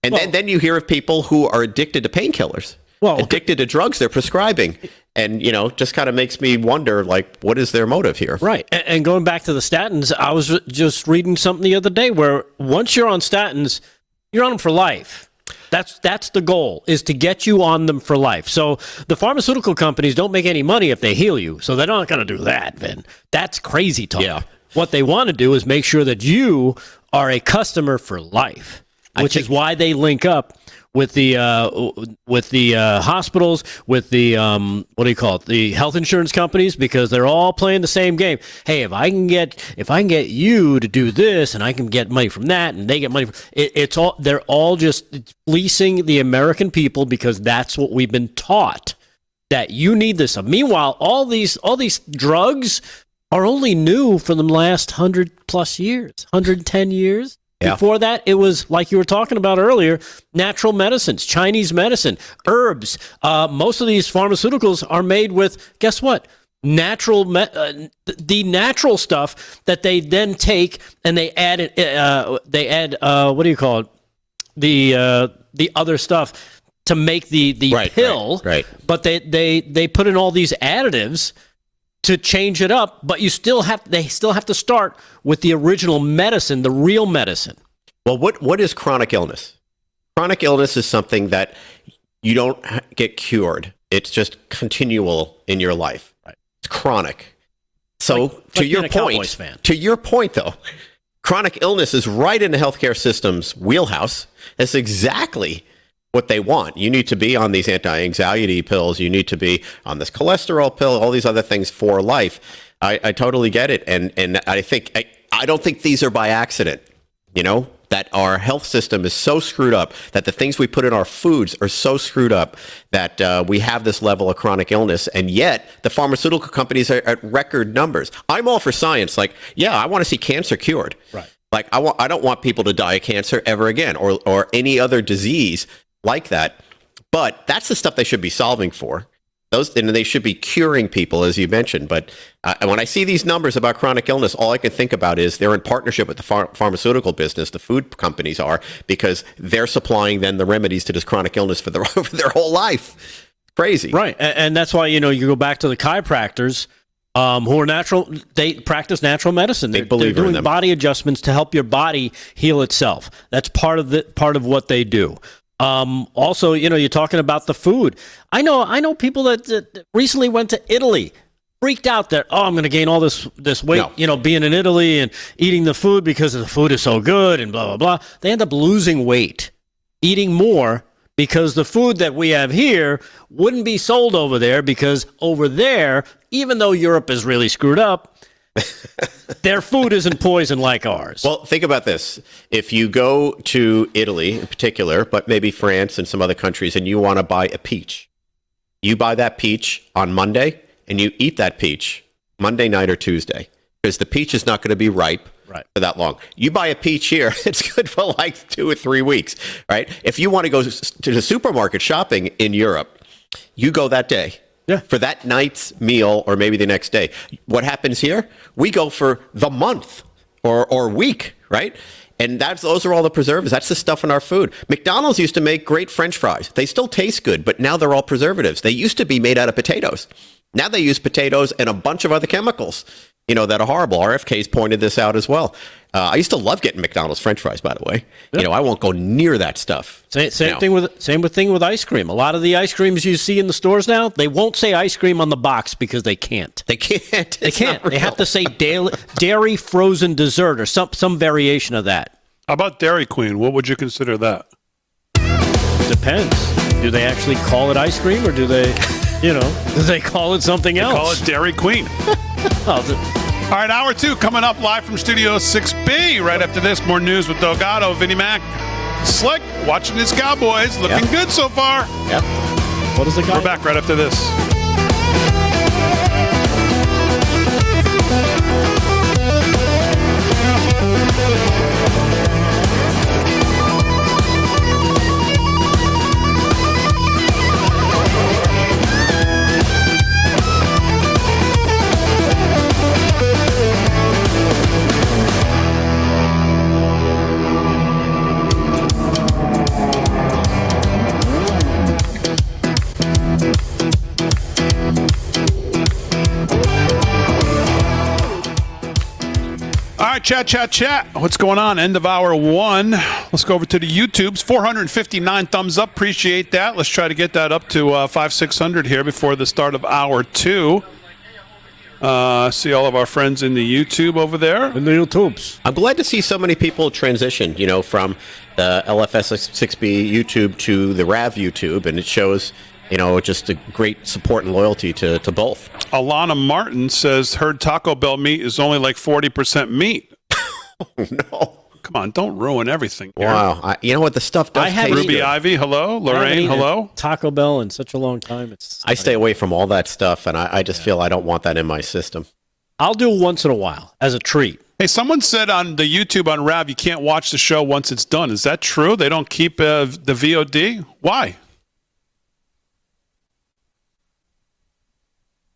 And then you hear of people who are addicted to painkillers, addicted to drugs they're prescribing. And, just kind of makes me wonder, what is their motive here? Right. And going back to the statins, I was just reading something the other day where once you're on statins, you're on them for life. That's the goal, is to get you on them for life. So the pharmaceutical companies don't make any money if they heal you. So they're not going to do that, Vin. That's crazy talk. Yeah. What they want to do is make sure that you are a customer for life, which is why they link up with the hospitals, with the the health insurance companies, because they're all playing the same game. Hey, if I can get you to do this, and I can get money from that, and they get money from they're all just fleecing the American people, because that's what we've been taught, that you need this. Meanwhile, all these drugs are only new for the last 100+ years, 110 years. Yeah. Before that, it was, like you were talking about earlier, natural medicines, Chinese medicine, herbs. Most of these pharmaceuticals are made with, guess what? The natural stuff that they then take and they add what do you call it? The other stuff to make the pill. Right. But they put in all these additives to change it up, but they still have to start with the original medicine, the real medicine. Well, what is chronic illness? Chronic illness is something that you don't get cured. It's just continual in your life. Right. It's chronic. So to your point though, chronic illness is right in the healthcare system's wheelhouse. That's exactly what they want. You need to be on these anti-anxiety pills. You need to be on this cholesterol pill, all these other things for life. I totally get it. And I don't think these are by accident, that our health system is so screwed up, that the things we put in our foods are so screwed up that we have this level of chronic illness. And yet the pharmaceutical companies are at record numbers. I'm all for science. I want to see cancer cured. Right. I don't want people to die of cancer ever again, or any other disease like that, but that's the stuff they should be solving for. And they should be curing people, as you mentioned. But when I see these numbers about chronic illness, all I can think about is they're in partnership with the pharmaceutical business. The food companies are, because they're supplying then the remedies to this chronic illness for their whole life. Crazy, right? And that's why you go back to the chiropractors who are natural. They practice natural medicine. They're doing body adjustments to help your body heal itself. That's part of what they do. Also, you're talking about the food. I know people that recently went to Italy freaked out that, I'm going to gain all this weight, being in Italy and eating the food because the food is so good and blah, blah, blah. They end up losing weight, eating more because the food that we have here wouldn't be sold over there because over there, even though Europe is really screwed up, their food isn't poison like ours. Well, think about this. If you go to Italy in particular, but maybe France and some other countries, and you want to buy a peach, you buy that peach on Monday, and you eat that peach Monday night or Tuesday, because the peach is not going to be ripe for that long. You buy a peach here, it's good for like 2 or 3 weeks, right? If you want to go to the supermarket shopping in Europe, you go that day. Yeah. For that night's meal or maybe the next day. What happens here? We go for the month or week, right? And those are all the preservatives. That's the stuff in our food. McDonald's used to make great French fries. They still taste good, but now they're all preservatives. They used to be made out of potatoes. Now they use potatoes and a bunch of other chemicals, that are horrible. RFK's pointed this out as well. I used to love getting McDonald's French fries, by the way. Yep. I won't go near that stuff. Same thing with ice cream. A lot of the ice creams you see in the stores now, they won't say ice cream on the box because they can't. They can't. They can't. They have to say dairy frozen dessert or some variation of that. How about Dairy Queen? What would you consider that? Depends. Do they actually call it ice cream or do they, do they call it something else? Call it Dairy Queen. All right, hour 2 coming up live from Studio 6B. Right after this, more news with Delgado, Vinnie Mac, Slick, watching his Cowboys. Looking good so far. Yep. What is the guy? We're back right after this. Chat. What's going on? End of hour 1. Let's go over to the YouTubes. 459 thumbs up. Appreciate that. Let's try to get that up to 500-600 here before the start of hour 2. See all of our friends in the YouTube over there. In the YouTubes. I'm glad to see so many people transition, from the LFS6B YouTube to the RAV YouTube, and it shows, just a great support and loyalty to both. Alana Martin says, heard Taco Bell meat is only like 40% meat. Oh, no. Come on, don't ruin everything. Wow. You know what? The stuff does taste Ruby good. Ivy, hello. Lorraine, hello. Taco Bell in such a long time. I stay away from all that stuff, and I just feel I don't want that in my system. I'll do it once in a while as a treat. Hey, someone said on the YouTube on RAV, you can't watch the show once it's done. Is that true? They don't keep the VOD? Why?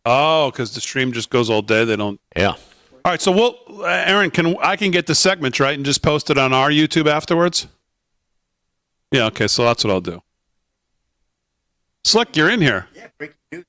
Oh, because the stream just goes all day. They don't. Yeah. All right, so Aaron, I can get the segments right and just post it on our YouTube afterwards? Yeah, okay, so that's what I'll do. Slick, you're in here. Yeah, breaking news.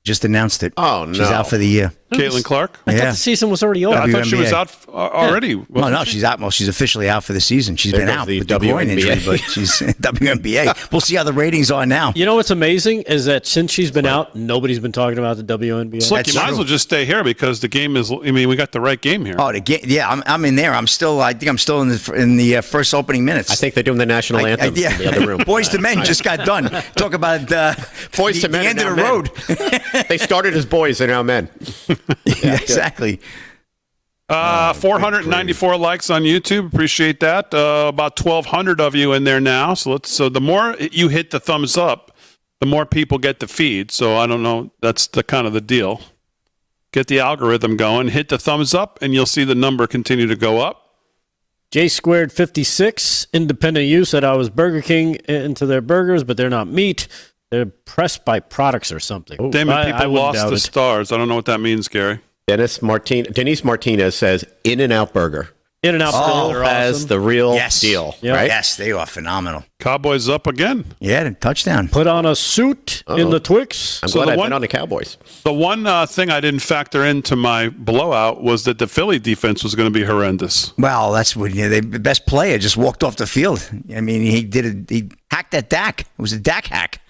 Just announced it. Oh, no. She's out for the year. Caitlin Clark? I thought the season was already over. I thought she was out already. Well, no, she's out. Well, she's officially out for the season. She's been out with the groin injury, but she's WNBA. We'll see how the ratings are now. You know what's amazing is that since she's been out, nobody's been talking about the WNBA. Slick, you might as well just stay here because the game is. I mean, we got the right game here. Oh, the game. Yeah, I'm in there. I think I'm still in the first opening minutes. I think they're doing the national anthem in the other room. Boys to Men just got done. Talk about Boys to Men. The end of the road. They started as boys; they're now men. Yeah, exactly. 494 likes on YouTube. Appreciate that. About 1,200 of you in there now. So the more you hit the thumbs up, the more people get the feed. So I don't know. That's the kind of the deal. Get the algorithm going. Hit the thumbs up, and you'll see the number continue to go up. J Squared 56 independent use said I was Burger King into their burgers, but they're not meat. They're pressed by products or something. Damn it, people lost the stars. I don't know what that means, Gary. Denise Martinez says In-N-Out Burger. In-N-Out Burger has awesome. the real deal, right? Yes, they are phenomenal. Cowboys up again. Yeah, touchdown. Put on a suit in the Twix. I'm glad I've been on the Cowboys. The one thing I didn't factor into my blowout was that the Philly defense was going to be horrendous. Well, that's what the best player just walked off the field. I mean, he hacked at Dak. It was a Dak hack.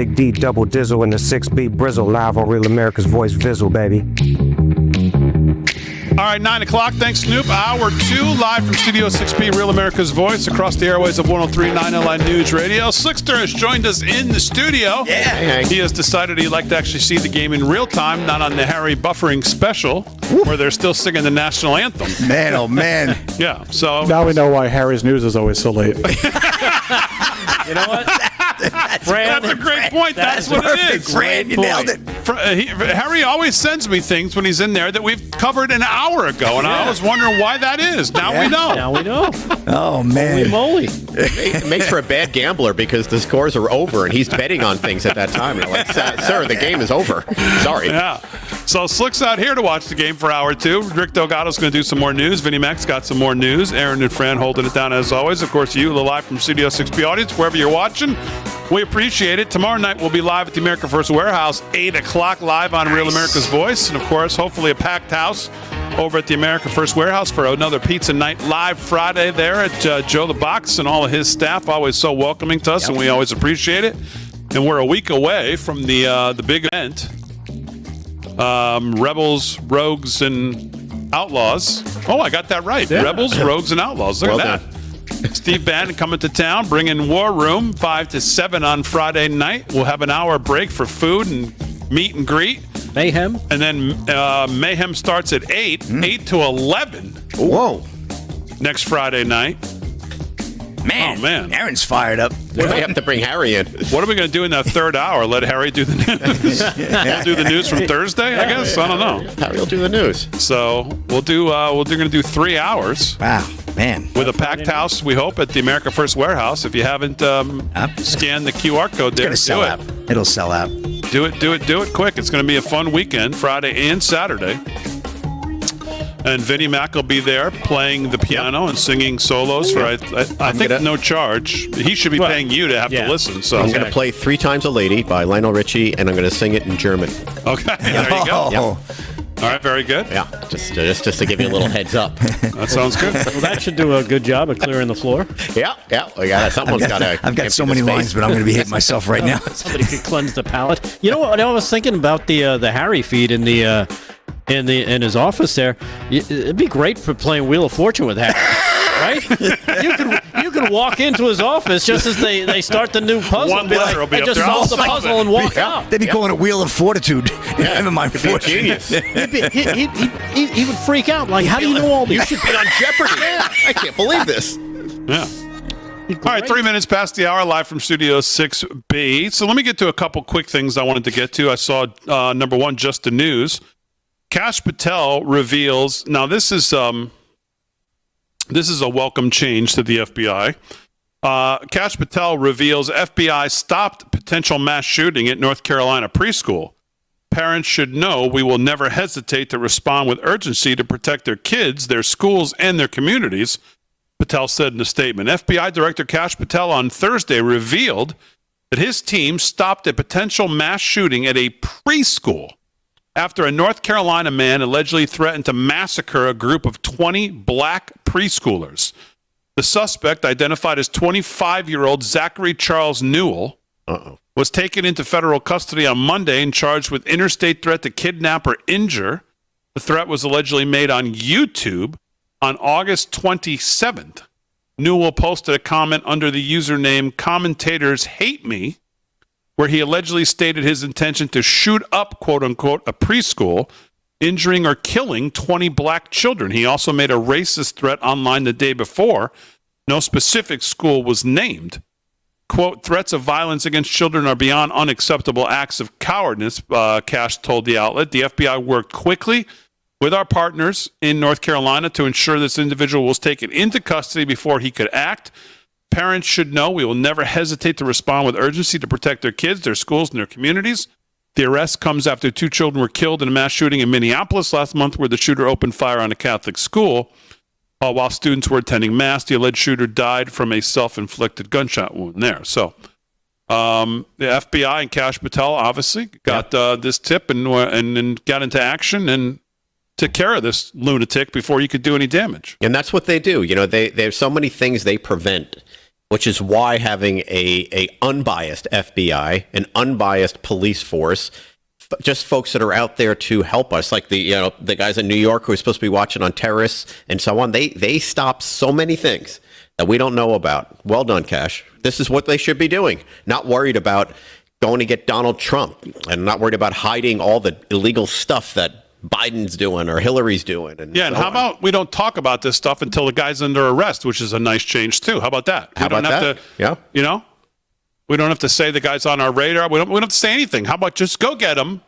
Big D, Double Dizzle, and the 6B Brizzle, live on Real America's Voice Vizzle, baby. All right, 9 o'clock. Thanks, Snoop. Hour 2, live from Studio 6B, Real America's Voice, across the airways of 103.9 LI News Radio. Slickster has joined us in the studio. Yeah. He has decided he'd like to actually see the game in real time, not on the Harry buffering special, where they're still singing the national anthem. Man, oh, man. Yeah, so... Now we know why Harry's news is always so late. You know what? That's a great point. That's what it is. Fran, you nailed it. Harry always sends me things when he's in there that we've covered an hour ago, and I was wondering why that is. Now we know. Now we know. Oh, man. Holy moly. It makes for a bad gambler because the scores are over, and he's betting on things at that time. You're like, sir, the game is over. Sorry. Yeah. So Slick's out here to watch the game for hour 2. Rick Delgado's going to do some more news. Vinnie Mac's got some more news. Aaron and Fran holding it down as always. Of course, you, the live from Studio 6B audience, wherever you're watching. We appreciate it. Tomorrow night we'll be live at the America First Warehouse, 8 o'clock, live on Real America's Voice. And, of course, hopefully a packed house over at the America First Warehouse for another pizza night live Friday there at Joe the Box and all of his staff. Always so welcoming to us, and we always appreciate it. And we're a week away from the big event, Rebels, Rogues, and Outlaws. Oh, I got that right. Yeah. Rebels, Rogues, and Outlaws. Look at that. Steve Bannon coming to town, bringing War Room 5 to 7 on Friday night. We'll have an hour break for food and meet and greet. Mayhem. And then Mayhem starts at 8, 8 to 11. Whoa. Next Friday night. Man, oh, man. Aaron's fired up. We have to bring Harry in. What are we going to do in that third hour? Let Harry do the news? We'll do the news from Thursday, I guess? I don't know. Harry will do the news. So we're going to do 3 hours. Wow, man. With a packed house, we hope, at the America First Warehouse. If you haven't scanned the QR code there, do it. It'll sell out. Do it quick. It's going to be a fun weekend, Friday and Saturday. And Vinnie Mac will be there playing the piano and singing solos for, I think, no charge. He should be paying you to have to listen. So I'm going to play 3 Times a Lady by Lionel Richie, and I'm going to sing it in German. Okay, there you go. Yep. All right, very good. Yeah, just to give you a little heads up. That sounds good. Well, that should do a good job of clearing the floor. Yeah. Someone's got to. I've got so many lines, but I'm going to be hitting myself right now. Somebody could cleanse the palate. You know what? I was thinking about the Harry feed in his office there. It'd be great for playing Wheel of Fortune with Harry, right? You could walk into his office just as they start the new puzzle. One letter will be up just there. solve the puzzle and walk out. They'd be calling it Wheel of Fortitude. Yeah, my fortune. Genius. He would freak out. Like, how do you know all these? You should be on Jeopardy. I can't believe this. Yeah. All right, 3 minutes past the hour, live from Studio 6B. So let me get to a couple quick things I wanted to get to. I saw, number one, just the news. Kash Patel reveals, now this is a welcome change to the FBI. Kash Patel reveals FBI stopped potential mass shooting at North Carolina preschool. Parents should know we will never hesitate to respond with urgency to protect their kids, their schools, and their communities, Patel said in a statement. FBI Director Kash Patel on Thursday revealed that his team stopped a potential mass shooting at a preschool after a North Carolina man allegedly threatened to massacre a group of 20 black preschoolers. The suspect, identified as 25-year-old Zachary Charles Newell, was taken into federal custody on Monday and charged with interstate threat to kidnap or injure. The threat was allegedly made on YouTube on August 27th. Newell posted a comment under the username Commentators Hate Me, where he allegedly stated his intention to shoot up, quote-unquote, a preschool, injuring or killing 20 black children. He also made a racist threat online the day before. No specific school was named. Quote, threats of violence against children are beyond unacceptable acts of cowardice, Kash told the outlet. The FBI worked quickly with our partners in North Carolina to ensure this individual was taken into custody before he could act. Parents should know we will never hesitate to respond with urgency to protect their kids, their schools, and their communities. The arrest comes after 2 children were killed in a mass shooting in Minneapolis last month, where the shooter opened fire on a Catholic school. While students were attending Mass, the alleged shooter died from a self-inflicted gunshot wound there. So the FBI and Kash Patel obviously got this tip and got into action and took care of this lunatic before he could do any damage. And that's what they do. You know, there's so many things they prevent which is why having a unbiased FBI, an unbiased police force, just folks that are out there to help us, like the guys in New York who are supposed to be watching on terrorists and so on. They stop so many things that we don't know about. Well done, Cash. This is what they should be doing. Not worried about going to get Donald Trump and not worried about hiding all the illegal stuff that Biden's doing or Hillary's doing. And how about we don't talk about this stuff until the guy's under arrest, which is a nice change too. How about that? We don't have to, we don't have to say the guy's on our radar. We don't have to say anything. How about just go get him,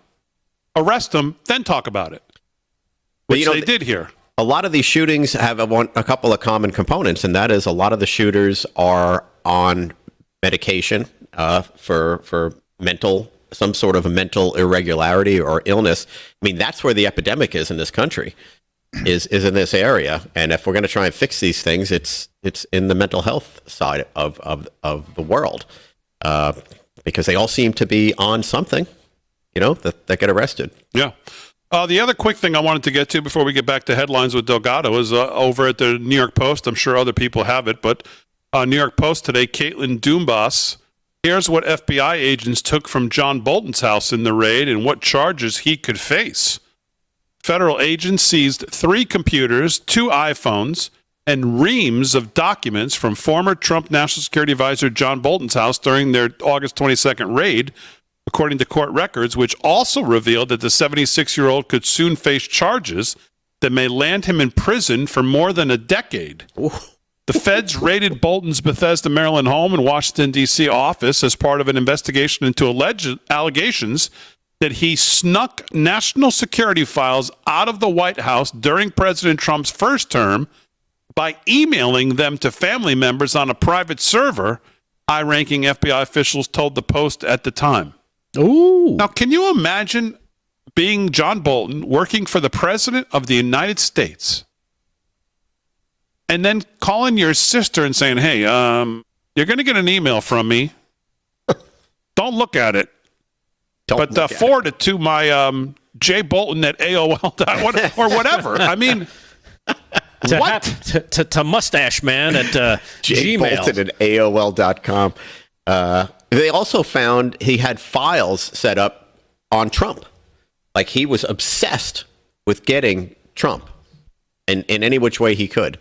arrest him, then talk about it, which they did here. A lot of these shootings have a couple of common components, and that is a lot of the shooters are on medication for some sort of a mental irregularity or illness. I mean, that's where the epidemic is in this country, is in this area. And if we're going to try and fix these things, it's in the mental health side of the world, because they all seem to be on something, that get arrested. Yeah. The other quick thing I wanted to get to before we get back to headlines with Delgado is over at the New York Post. I'm sure other people have it, but New York Post today, Caitlin Doombas. Here's what FBI agents took from John Bolton's house in the raid and what charges he could face. Federal agents seized 3 computers, 2 iPhones, and reams of documents from former Trump National Security Advisor John Bolton's house during their August 22nd raid, according to court records, which also revealed that the 76-year-old could soon face charges that may land him in prison for more than a decade. Ooh. The feds raided Bolton's Bethesda, Maryland home and Washington, D.C. office as part of an investigation into alleged allegations that he snuck national security files out of the White House during President Trump's first term by emailing them to family members on a private server, high-ranking FBI officials told the Post at the time. Ooh. Now, can you imagine being John Bolton, working for the President of the United States, and then calling your sister and saying, hey, you're going to get an email from me. Don't look at it. But forward it to my jbolton at AOL. or whatever. I mean, what? To Mustache Man at Gmail. jbolton at AOL.com. They also found he had files set up on Trump. Like he was obsessed with getting Trump in any which way he could.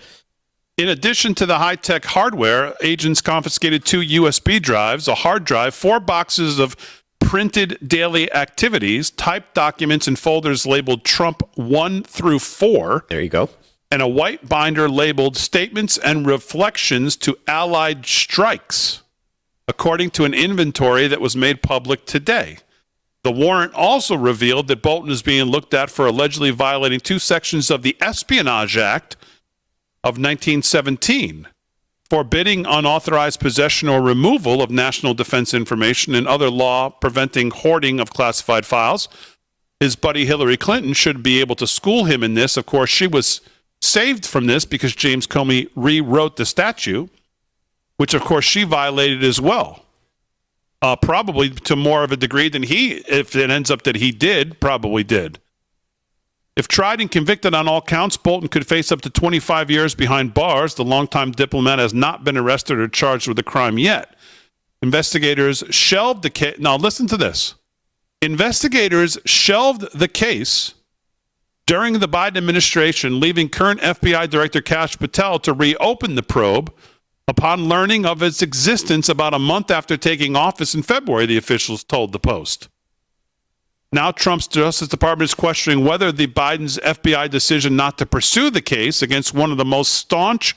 In addition to the high-tech hardware, agents confiscated 2 USB drives, a hard drive, 4 boxes of printed daily activities, typed documents and folders labeled Trump 1 through 4. There you go. And a white binder labeled Statements and Reflections to Allied Strikes, according to an inventory that was made public today. The warrant also revealed that Bolton is being looked at for allegedly violating 2 sections of the Espionage Act of 1917, forbidding unauthorized possession or removal of national defense information and other law preventing hoarding of classified files. His buddy Hillary Clinton should be able to school him in this. Of course, she was saved from this because James Comey rewrote the statute, which, of course, she violated as well. Probably to more of a degree than he, if it ends up that he did, probably did. If tried and convicted on all counts, Bolton could face up to 25 years behind bars. The longtime diplomat has not been arrested or charged with a crime yet. Investigators shelved the case. Now, listen to this. Investigators shelved the case during the Biden administration, leaving current FBI Director Kash Patel to reopen the probe upon learning of its existence about a month after taking office in February, the officials told the Post. Now Trump's Justice Department is questioning whether the Biden's FBI decision not to pursue the case against one of the most staunch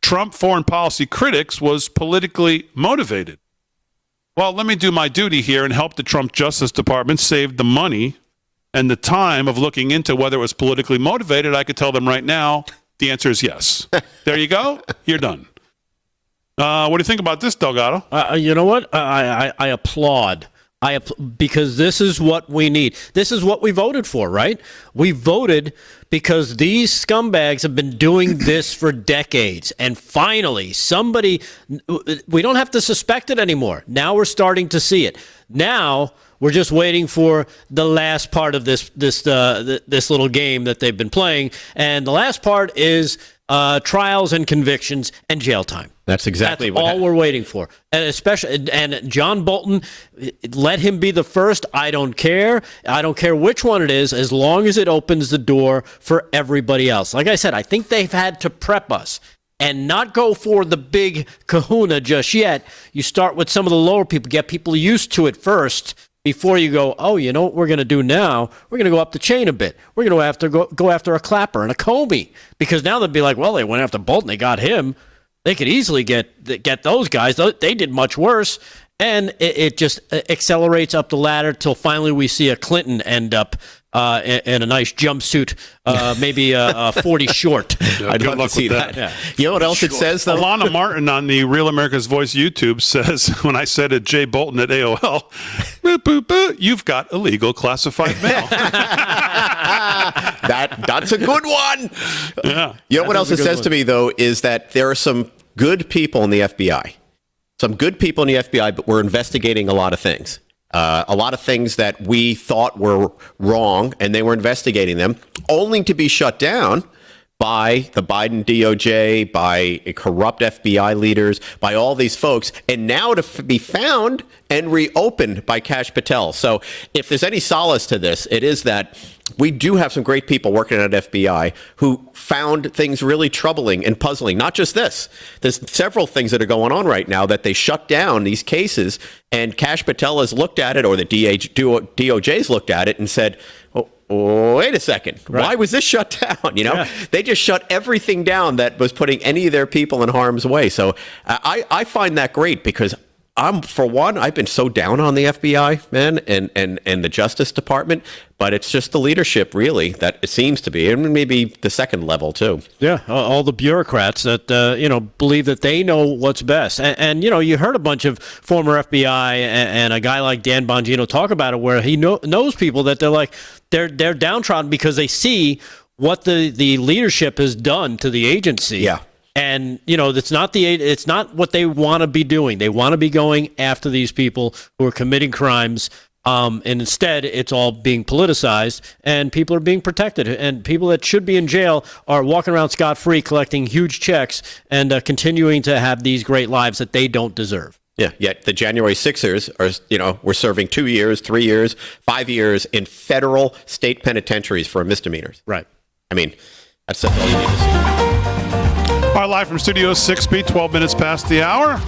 Trump foreign policy critics was politically motivated. Well, let me do my duty here and help the Trump Justice Department save the money and the time of looking into whether it was politically motivated. I could tell them right now, the answer is yes. There you go. You're done. What do you think about this, Delgado? You know what? I applaud. Because this is what we need. This is what we voted for, right? We voted because these scumbags have been doing this for decades. And finally, we don't have to suspect it anymore. Now we're starting to see it. Now we're just waiting for the last part of this little game that they've been playing. And the last part is trials and convictions and jail time. That's exactly what all we're waiting for. And especially, and John Bolton, let him be the first. I don't care. I don't care which one it is, as long as it opens the door for everybody else. Like I said, I think they've had to prep us and not go for the big kahuna just yet. You start with some of the lower people, get people used to it first before you go, oh, you know what we're going to do now? We're going to go up the chain a bit. We're going to have to go after a Clapper and a Comey, because now they'll be like, well, they went after Bolton. They got him. They could easily get those guys. They did much worse. And it just accelerates up the ladder till finally we see a Clinton end up in a nice jumpsuit, maybe 40 short. I'd love to see that. Yeah. You know what else it says, though? Alana Martin on the Real America's Voice YouTube says, when I said at Jay Bolton at AOL, boop, boop, boop, you've got illegal classified mail. That's a good one. Yeah. You know what else it says to me, though, is that there are some good people in the FBI. Some good people in the FBI, but we're investigating a lot of things. A lot of things that we thought were wrong, and they were investigating them, only to be shut down by the Biden DOJ, by corrupt FBI leaders, by all these folks, and now to be found and reopened by Kash Patel. So if there's any solace to this, it is that we do have some great people working at FBI who found things really troubling and puzzling. Not just this. There's several things that are going on right now that they shut down these cases, and Kash Patel has looked at it, or the DOJ's looked at it and said, oh, wait a second. Right. Why was this shut down? They just shut everything down that was putting any of their people in harm's way. So I find that great, because I've been so down on the FBI, man, and the Justice Department, but it's just the leadership, really, that it seems to be, and maybe the second level, too. Yeah, all the bureaucrats that, believe that they know what's best. And you heard a bunch of former FBI and a guy like Dan Bongino talk about it, where he knows people that they're downtrodden because they see what the leadership has done to the agency. Yeah. And, it's not what they want to be doing. They want to be going after these people who are committing crimes. And instead, it's all being politicized, and people are being protected. And people that should be in jail are walking around scot-free, collecting huge checks and continuing to have these great lives that they don't deserve. Yeah, yet the January 6ers are, we're serving 2 years, 3 years, 5 years in federal state penitentiaries for misdemeanors. Right. I mean, that's all you need to see. All right, live from Studio 6B, 12 minutes past the hour.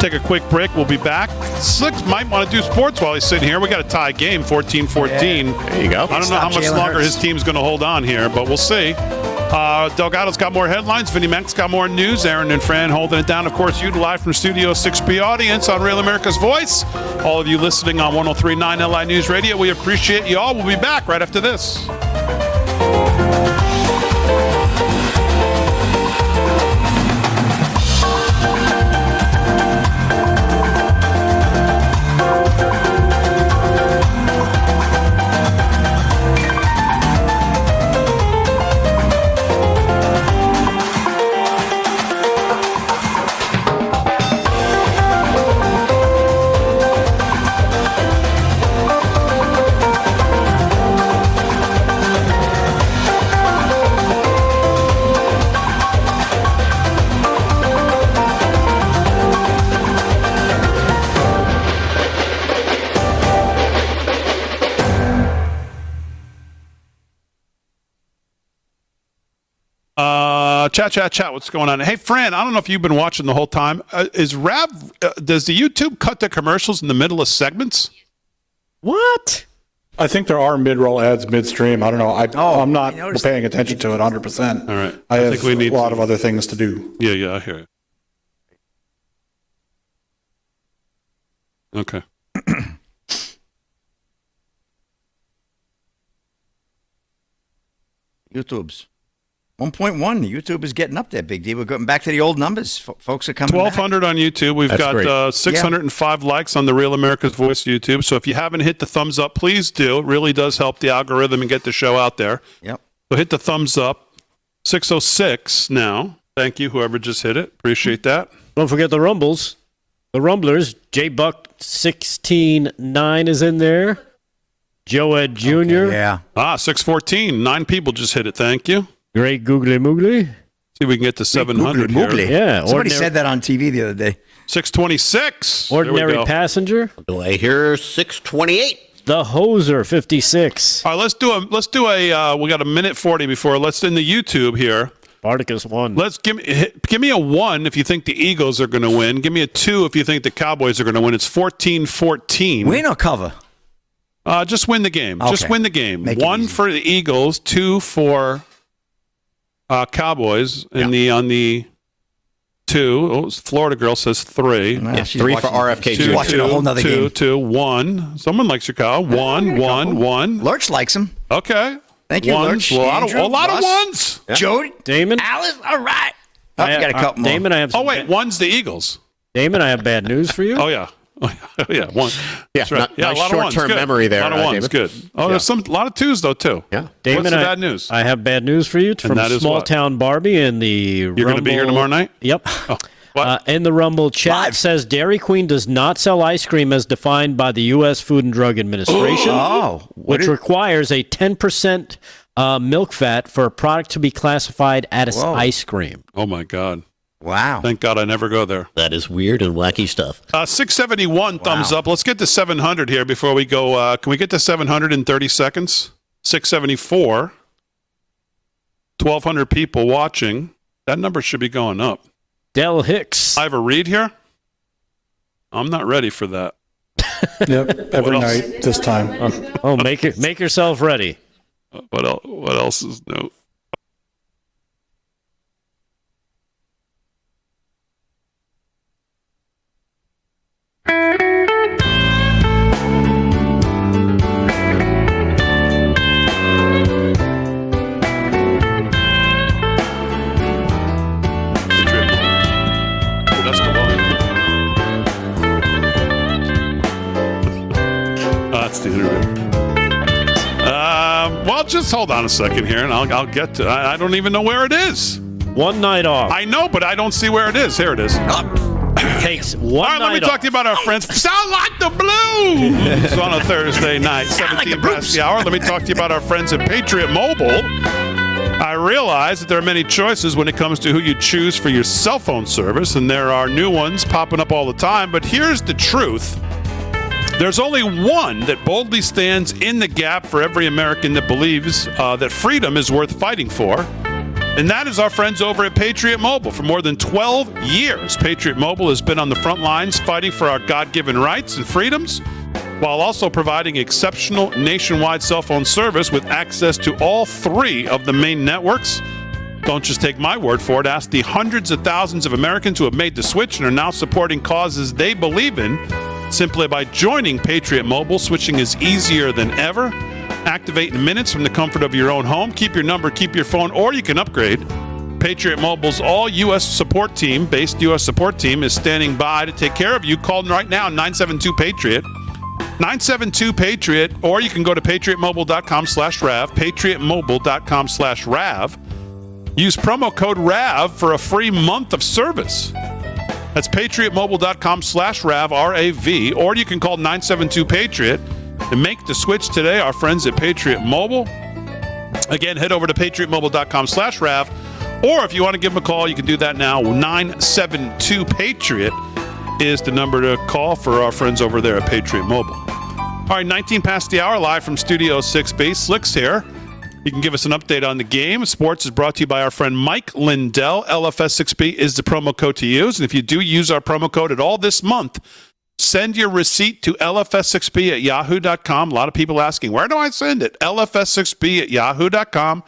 Take a quick break. We'll be back. Slicks might want to do sports while he's sitting here. We got a tie game, 14-14. Yeah, there you go. I don't know how much longer his team's going to hold on here, but we'll see. Delgado's got more headlines. Vinny Mac's got more news. Aaron and Fran holding it down. Of course, you live from Studio 6B audience on Real America's Voice. All of you listening on 103.9 LI News Radio, we appreciate you all. We'll be back right after this. Chat. What's going on? Hey, Fran, I don't know if you've been watching the whole time. Does the YouTube cut the commercials in the middle of segments? What? I think there are mid-roll ads midstream. I don't know. I'm not paying attention to it 100%. All right. I think we need a lot of other things to do. Yeah, I hear you. Okay. YouTube's 1.1. YouTube is getting up there, Big D. We're going back to the old numbers. Folks are coming 1,200 on YouTube. We've got 605 likes on the Real America's Voice YouTube. So if you haven't hit the thumbs up, please do. It really does help the algorithm and get the show out there. Yep. So hit the thumbs up. 606 now. Thank you, whoever just hit it. Appreciate that. Don't forget the Rumbles. The Rumblers. J Buck 16.9 is in there. Joe Ed Jr. Okay, yeah. 614. 9 people just hit it. Thank you. Great Googly Moogly. See if we can get to 700 here. Yeah. Somebody said that on TV the other day. 626. Ordinary passenger. Delay here, 628. The Hoser, 56. All right, let's do a. We got a minute 40 before. Let's in the YouTube here. Spartacus 1. Let's give me a 1 if you think the Eagles are going to win. Give me a 2 if you think the Cowboys are going to win. It's 14-14. Win or cover? Just win the game. Okay. Just win the game. Make it 1 easy. for the Eagles, 2 for Cowboys, and on the 2. Oh, Florida girl says 3. Yeah, 3 for RFK Jr. Watching a whole nother game. 2, 1. Someone likes your cow. 1. Lurch likes him. Okay. Thank you, Ones. Lurch. A lot Andrew, of Russ, ones. Yeah. Jody, Damon. Alice, all right. Oh, you got a couple more. Damon, I have. Oh wait, one's the Eagles. Damon, I have bad news for you. Oh yeah. Oh yeah, one. Yeah, That's right. Yeah, nice a lot of ones. short-term Good. memory there, A lot of ones. David. Good. Oh, there's a lot of 2s though too. Yeah. Damon, What's the bad news? I have bad news for you. It's from that is Small what? Town Barbie in the You're going to be here tomorrow night? Yep. Oh, what? In the Rumble chat Live. says Dairy Queen does not sell ice cream as defined by the U.S. Food and Drug Administration, which requires a 10% milk fat for a product to be classified as ice cream. Oh my God. Wow. Thank God I never go there. That is weird and wacky stuff. 671 thumbs up. Let's get to 700 here before we go. Can we get to 700 in 30 seconds? 674. 1,200 people watching. That number should be going up. Del Hicks. I have a read here. I'm not ready for that. Yep, every night this time. Make yourself ready. What else is new? That's the one. That's the interview. Well, just hold on a second here, and I'll get to. I don't even know where it is. One night off. I know, but I don't see where it is. Here it is. Takes one All right, night let me talk to you about our friends. Sound like the Blues on a Thursday night, 17 past the hour. Let me talk to you about our friends at Patriot Mobile. I realize that there are many choices when it comes to who you choose for your cell phone service, and there are new ones popping up all the time. But here's the truth. There's only one that boldly stands in the gap for every American that believes that freedom is worth fighting for. And that is our friends over at Patriot Mobile. For more than 12 years, Patriot Mobile has been on the front lines fighting for our God-given rights and freedoms, while also providing exceptional nationwide cell phone service with access to all 3 of the main networks. Don't just take my word for it. Ask the hundreds of thousands of Americans who have made the switch and are now supporting causes they believe in. Simply by joining Patriot Mobile, switching is easier than ever. Activate in minutes from the comfort of your own home. Keep your number, keep your phone, or you can upgrade. Patriot Mobile's all U.S. support team, based U.S. support team, is standing by to take care of you. Call them right now, 972-PATRIOT. 972-PATRIOT, or you can go to patriotmobile.com/RAV, patriotmobile.com/RAV. Use promo code RAV for a free month of service. That's patriotmobile.com/RAV, R-A-V, or you can call 972-PATRIOT and make the switch today. Our friends at Patriot Mobile. Again, head over to patriotmobile.com/RAV, or if you want to give them a call, you can do that now. 972-PATRIOT is the number to call for our friends over there at Patriot Mobile. All right, 19 past the hour, live from Studio 6B. Slick's here. You can give us an update on the game. Sports is brought to you by our friend Mike Lindell. LFS6B is the promo code to use. And if you do use our promo code at all this month, send your receipt to lfs6b@yahoo.com. A lot of people asking, where do I send it? lfs6b@yahoo.com.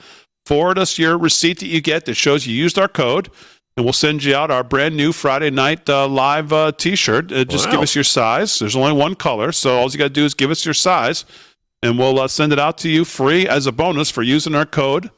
Forward us your receipt that you get that shows you used our code, and we'll send you out our brand new Friday night live T-shirt. Just give us your size. There's only one color, so all you got to do is give us your size, and we'll send it out to you free as a bonus for using our code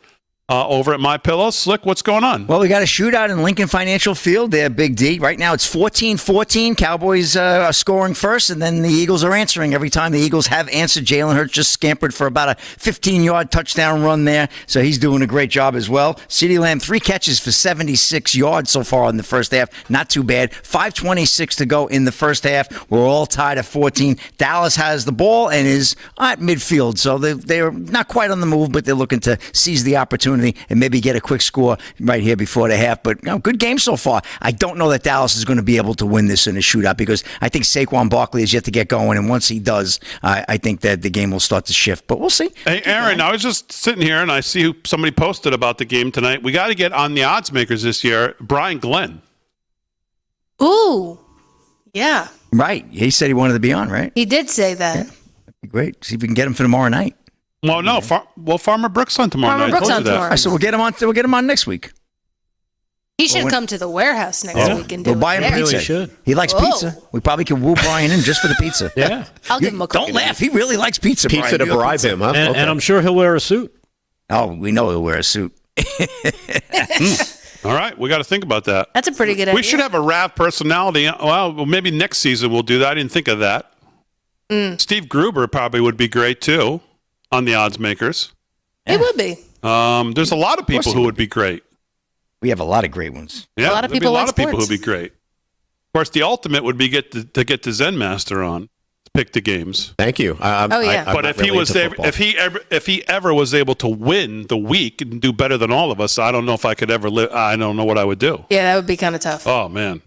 over at MyPillow. Slick, what's going on? Well, we got a shootout in Lincoln Financial Field there, Big D. Right now it's 14-14. Cowboys are scoring first, and then the Eagles are answering every time the Eagles have answered. Jalen Hurts just scampered for about a 15-yard touchdown run there, so he's doing a great job as well. CeeDee Lamb, 3 catches for 76 yards so far in the first half. Not too bad. 5:26 to go in the first half. We're all tied at 14. Dallas has the ball and is at midfield, so they're not quite on the move, but they're looking to seize the opportunity. opportunity and maybe get a quick score right here before the half. But good game so far. I don't know that Dallas is going to be able to win this in a shootout because I think Saquon Barkley is yet to get going, and once he does, I think that the game will start to shift. But we'll see. Hey, Aaron, I was just sitting here and I see who somebody posted about the game tonight. We got to get on the odds makers this year. Brian Glenn. Ooh, yeah. Right. He said he wanted to be on, right? He did say that. Yeah. That'd be great. See if we can get him for tomorrow night. Well, no. Farmer Brooks on tomorrow night. Brooks on tomorrow. All right, so we'll get him on. We'll get him on next week. He should come to the warehouse next week and do we'll buy him it. pizza. Really should. He likes pizza. We probably could woo Brian in just for the pizza. Yeah. I'll give him a call. Don't laugh. He really likes pizza. Pizza Brian. to bribe him, huh? And I'm sure he'll wear a suit. Oh, we know he'll wear a suit. All right, we got to think about that. That's a pretty good idea. We should have a Rav personality. Well, maybe next season we'll do that. I didn't think of that. Steve Gruber probably would be great too on the odds makers. It would be. There's a lot of people who would be great. We have a lot of great ones. Yeah, a lot of there'd be people a lot like of people sports. who'd be great. Of course, the ultimate would be to get the Zen Master on, to pick the games. Thank you. But if he was if he ever was able to win the week and do better than all of us, I don't know if I could ever live. I don't know what I would do. Yeah, that would be kind of tough. Oh man.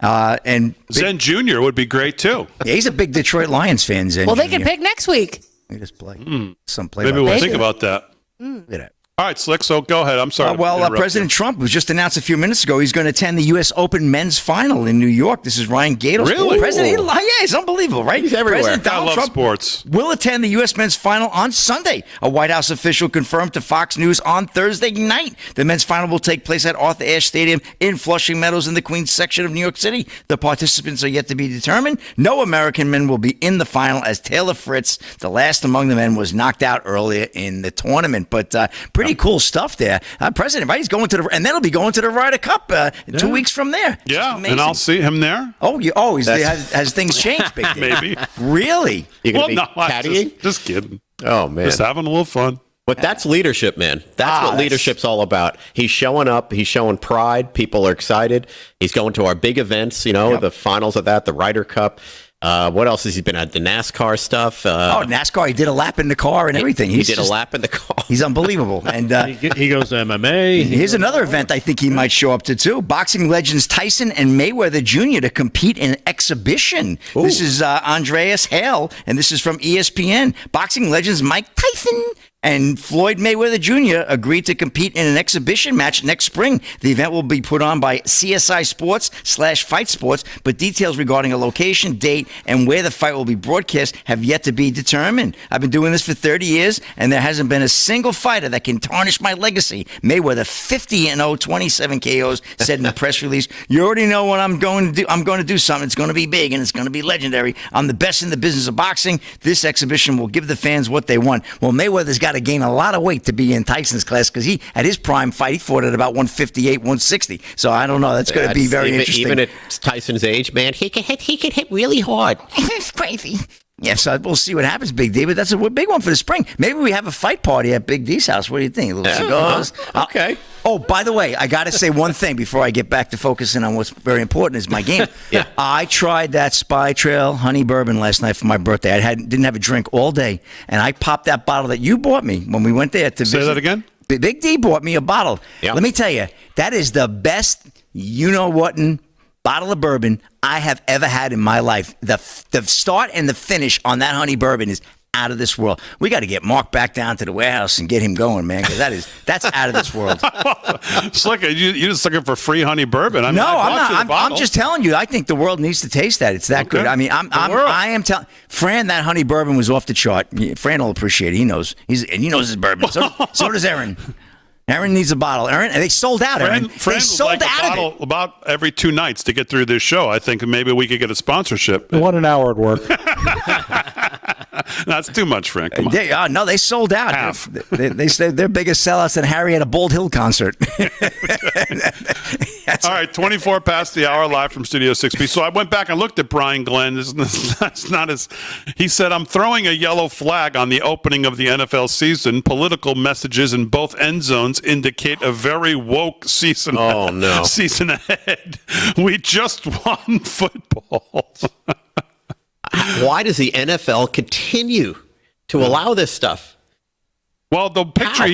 And Zen Jr. would be great too. Yeah, he's a big Detroit Lions fan. Zen Well, they Jr. can pick next week. They just play some play. Maybe we'll think about that. Look at that. All right, Slick. So go ahead. I'm sorry. President Trump was just announced a few minutes ago he's going to attend the U.S. Open men's final in New York. This is Ryan Gatos. Really? President, yeah, it's unbelievable, right? He's everywhere. President I Donald love Trump sports. will attend the U.S. men's final on Sunday. A White House official confirmed to Fox News on Thursday night. The men's final will take place at Arthur Ashe Stadium in Flushing Meadows in the Queens section of New York City. The participants are yet to be determined. No American men will be in the final as Taylor Fritz, the last among the men, was knocked out earlier in the tournament. But pretty cool stuff there. President, right? He's going to and then he'll be going to the Ryder Cup 2 weeks from there. Yeah, and I'll see him there. Oh, has things changed, Big D? Maybe. Really? You gonna be caddying? Just kidding. Oh man, just having a little fun. But that's leadership, man. That's what leadership's all about. He's showing up. He's showing pride. People are excited. He's going to our big events, the finals of that, the Ryder Cup. What else has he been at? The NASCAR stuff. NASCAR. He did a lap in the car and everything. He did a lap in the car. He's unbelievable. And he goes to MMA. Here's another event I think he might show up to, too. Boxing legends Tyson and Mayweather Jr. to compete in an exhibition. Ooh. This is Andreas Hale, and this is from ESPN. Boxing legends Mike Tyson and Floyd Mayweather Jr. agreed to compete in an exhibition match next spring. The event will be put on by CSI Sports /Fight Sports, but details regarding a location, date, and where the fight will be broadcast have yet to be determined. I've been doing this for 30 years, and there hasn't been a single fighter that can tarnish my legacy. Mayweather, 50-0, 27 KOs, said in the press release, "You already know what I'm going to do. I'm going to do something. It's going to be big, and it's going to be legendary. I'm the best in the business of boxing. This exhibition will give the fans what they want." Well, Mayweather's got to gain a lot of weight to be in Tyson's class because he, at his prime fight, he fought at about 158, 160. So I don't know. That's going to be very interesting. Even at Tyson's age, man, he can hit really hard. It's crazy. Yes, we'll see what happens, Big D, but that's a big one for the spring. Maybe we have a fight party at Big D's house. What do you think? A little cigars? Okay. Oh, by the way, I got to say one thing before I get back to focusing on what's very important is my game. Yeah. I tried that Spy Trail honey bourbon last night for my birthday. Didn't have a drink all day, and I popped that bottle that you bought me when we went there to visit. Say that again? Big D bought me a bottle. Yeah. Let me tell you, that is the best you-know-what-in bottle of bourbon I have ever had in my life. The start and the finish on that honey bourbon is out of this world. We got to get Mark back down to the warehouse and get him going, man, because that's out of this world. Slicker, you're just looking for free honey bourbon. I'm not. I'm just telling you. I think the world needs to taste that. It's that good. I mean, I am telling Fran that honey bourbon was off the chart. Fran will appreciate it. He knows. He knows his bourbon. So does Aaron. Aaron needs a bottle. Aaron, and they sold out. Aaron, Fran they sold would like out a bottle of it. about every 2 nights to get through this show. I think maybe we could get a sponsorship. 1 hour at work. That's too much, Frank. Come on. No, they sold out. Half. They say they're biggest sellouts than Harry at a Bald Hill concert. All right, 24 past the hour, live from Studio 6B. So I went back and looked at Brian Glenn. That's not his. He said, "I'm throwing a yellow flag on the opening of the NFL season. Political messages in both end zones indicate a very woke season. Oh no, season ahead. We just won football." Why does the NFL continue to allow this stuff? Well, the picture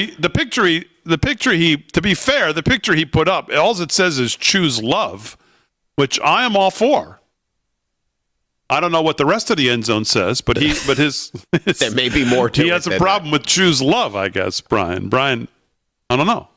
he put up, all it says is choose love, which I am all for. I don't know what the rest of the end zone says, but his there may be more to it. He has a problem with choose love, I guess, Brian. Brian, I don't know.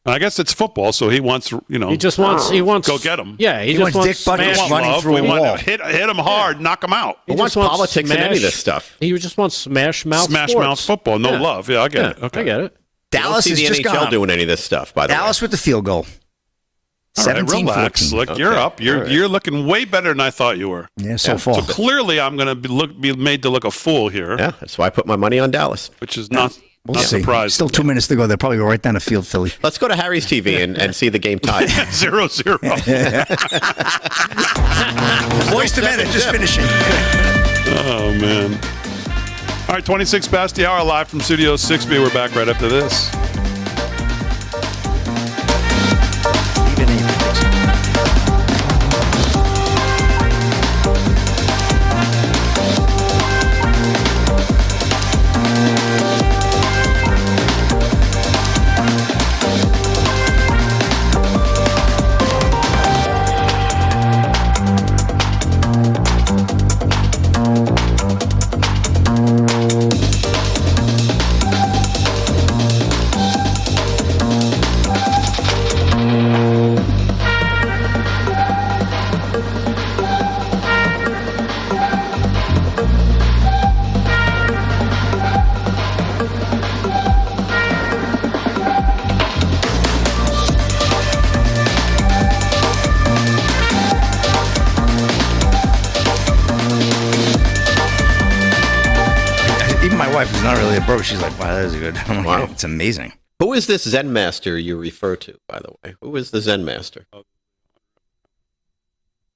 I guess it's football, so he wants, He just wants go get him. Yeah, he just wants Dick Buckets running through a wall. Hit him hard, knock him out. He wants politics and any of this stuff. He just wants smash mouth football, no love. Yeah, I get it. Okay. I get it. Dallas is just the NHL doing any of this stuff, by the way. Dallas with the field goal. All right, relax. Look, you're up. You're looking way better than I thought you were. Yeah, so far. So clearly, I'm going to be made to look a fool here. Yeah, that's why I put my money on Dallas. Which is not We'll see. surprised. Still 2 minutes to go. They'll probably go right down the field, Philly. Let's go to Harry's TV and see the game tied. 0-0. Voice the minute, just finishing. Oh, man. All right, 26 past the hour, live from Studio 6B. We're back right after this. Who's not really a bro. She's like, wow, that is good. I'm like, Wow. It's amazing. Who is this Zen master you refer to, by the way? Who is the Zen master?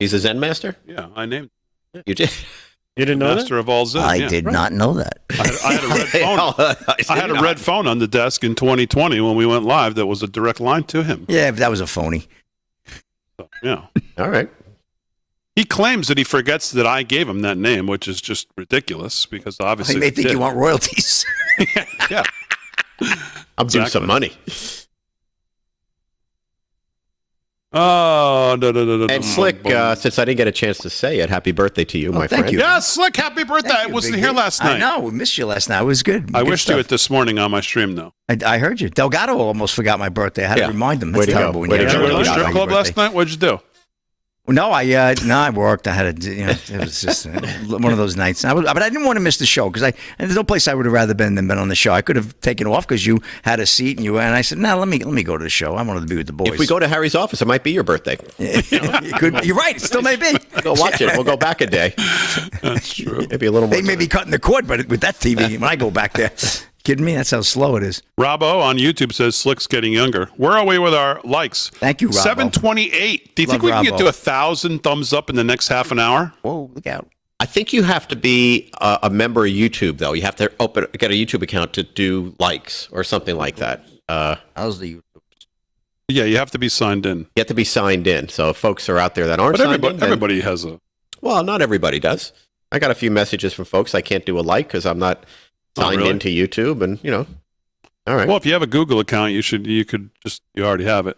He's a Zen master? Yeah, I named him. You did? You didn't know Master of all Zen. I did not know that. I had a red phone. I had a red phone on the desk in 2020 when we went live that was a direct line to him. Yeah, but that was a phony. So, yeah. All right. He claims that he forgets that I gave him that name, which is just ridiculous because obviously They think you want royalties. Yeah. I'm due some money. Oh, And Slick, since I didn't get a chance to say it, happy birthday to you, my friend. thank you. Yeah, Slick, happy birthday. I wasn't here last night. I know. We missed you last night. It was good. I Good wished stuff. you it this morning on my stream, though. I heard you. Delgado almost forgot my birthday. I had to remind him. That's terrible. When Did you have go to the everybody strip on club your last birthday. night? What'd you do? No, I worked. I had it was just one of those nights. But I didn't want to miss the show because and there's no place I would have rather been than been on the show. I could have taken off because you had a seat and I said, no, let me go to the show. I wanted to be with the boys. If we go to Harry's office, it might be your birthday. You're right. It still may be. Go watch it. We'll go back a day. That's true. Maybe a little more. They may be cutting the cord, but with that TV, when I go back there, kidding me? That's how slow it is. Robbo on YouTube says Slick's getting younger. Where are we with our likes? Thank you, Robbo. 728. Do you think Love we can get Robbo. to 1,000 thumbs up in the next half an hour? Whoa, look out. I think you have to be a member of YouTube, though. You have to get a YouTube account to do likes or something like that. How's the YouTube? Yeah, you have to be signed in. You have to be signed in. So if folks are out there that aren't But signed in, then- everybody has a... Well, not everybody does. I got a few messages from folks. I can't do a like because I'm not signed really? into YouTube, and all right. Well, if you have a Google account, you already have it.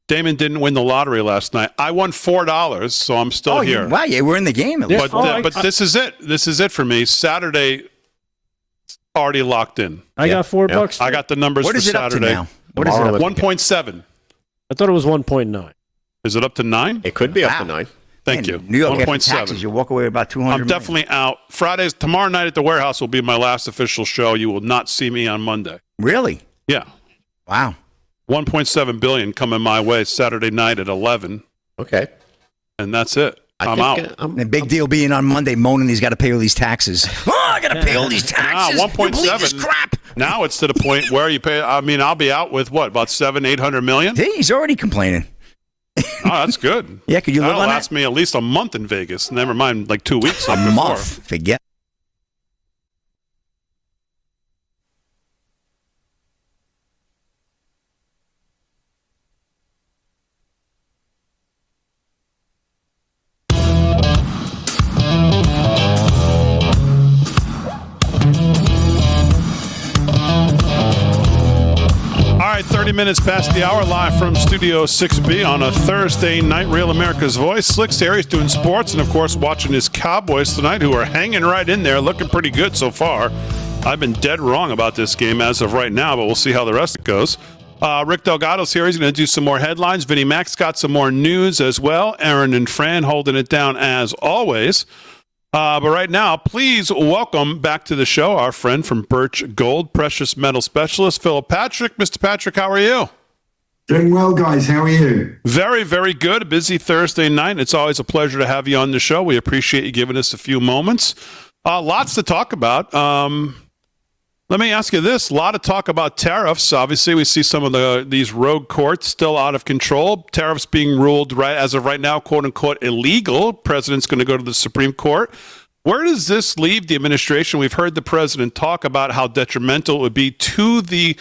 Damon didn't win the lottery last night. I won $4, so I'm still here. Wow, yeah, we're in the game at least. But this is it. This is it for me. Saturday already locked in. I got $4. I got the numbers What for is it up to Saturday. now? What is it up to? 1.7. I thought it was 1.9. Is it up to 9? It could be up to Wow. 9. Thank you. New York, after 1.7. taxes, you walk away with about 200 I'm definitely out. Tomorrow night at the warehouse will be my last official show. You will not see me on Monday. Really? Yeah. Wow. 1.7 billion coming my way Saturday night at 11. Okay. And that's it. I'm out. The big deal being on Monday moaning he's got to pay all these taxes. Oh, I got to pay all these taxes. 1.7. Crap. Now it's to the point where you pay. I mean, I'll be out with what, about 700-800 million? Hey, he's already complaining. Oh, that's good. Yeah, could you live That'll on last me at least a month in Vegas. Never mind, like 2 weeks. A like before. month. Forget. right, 30 minutes past the hour, live from Studio 6B on a Thursday night. Real America's Voice. Slick's here. He's doing sports and, of course, watching his Cowboys tonight, who are hanging right in there, looking pretty good so far. I've been dead wrong about this game as of right now, but we'll see how the rest goes. Rick Delgado's here. He's going to do some more headlines. Vinnie Mac's got some more news as well. Aaron and Fran holding it down as always. But right now, please welcome back to the show our friend from Birch Gold, precious metal specialist, Philip Patrick. Mr. Patrick, how are you? Doing well, guys. How are you? Very, very good. A busy Thursday night. It's always a pleasure to have you on the show. We appreciate you giving us a few moments. Lots to talk about. Let me ask you this. A lot of talk about tariffs. Obviously, we see some of these rogue courts still out of control. Tariffs being ruled, right as of right now, quote-unquote, illegal. President's going to go to the Supreme Court. Where does this leave the administration? We've heard the president talk about how detrimental it would be to the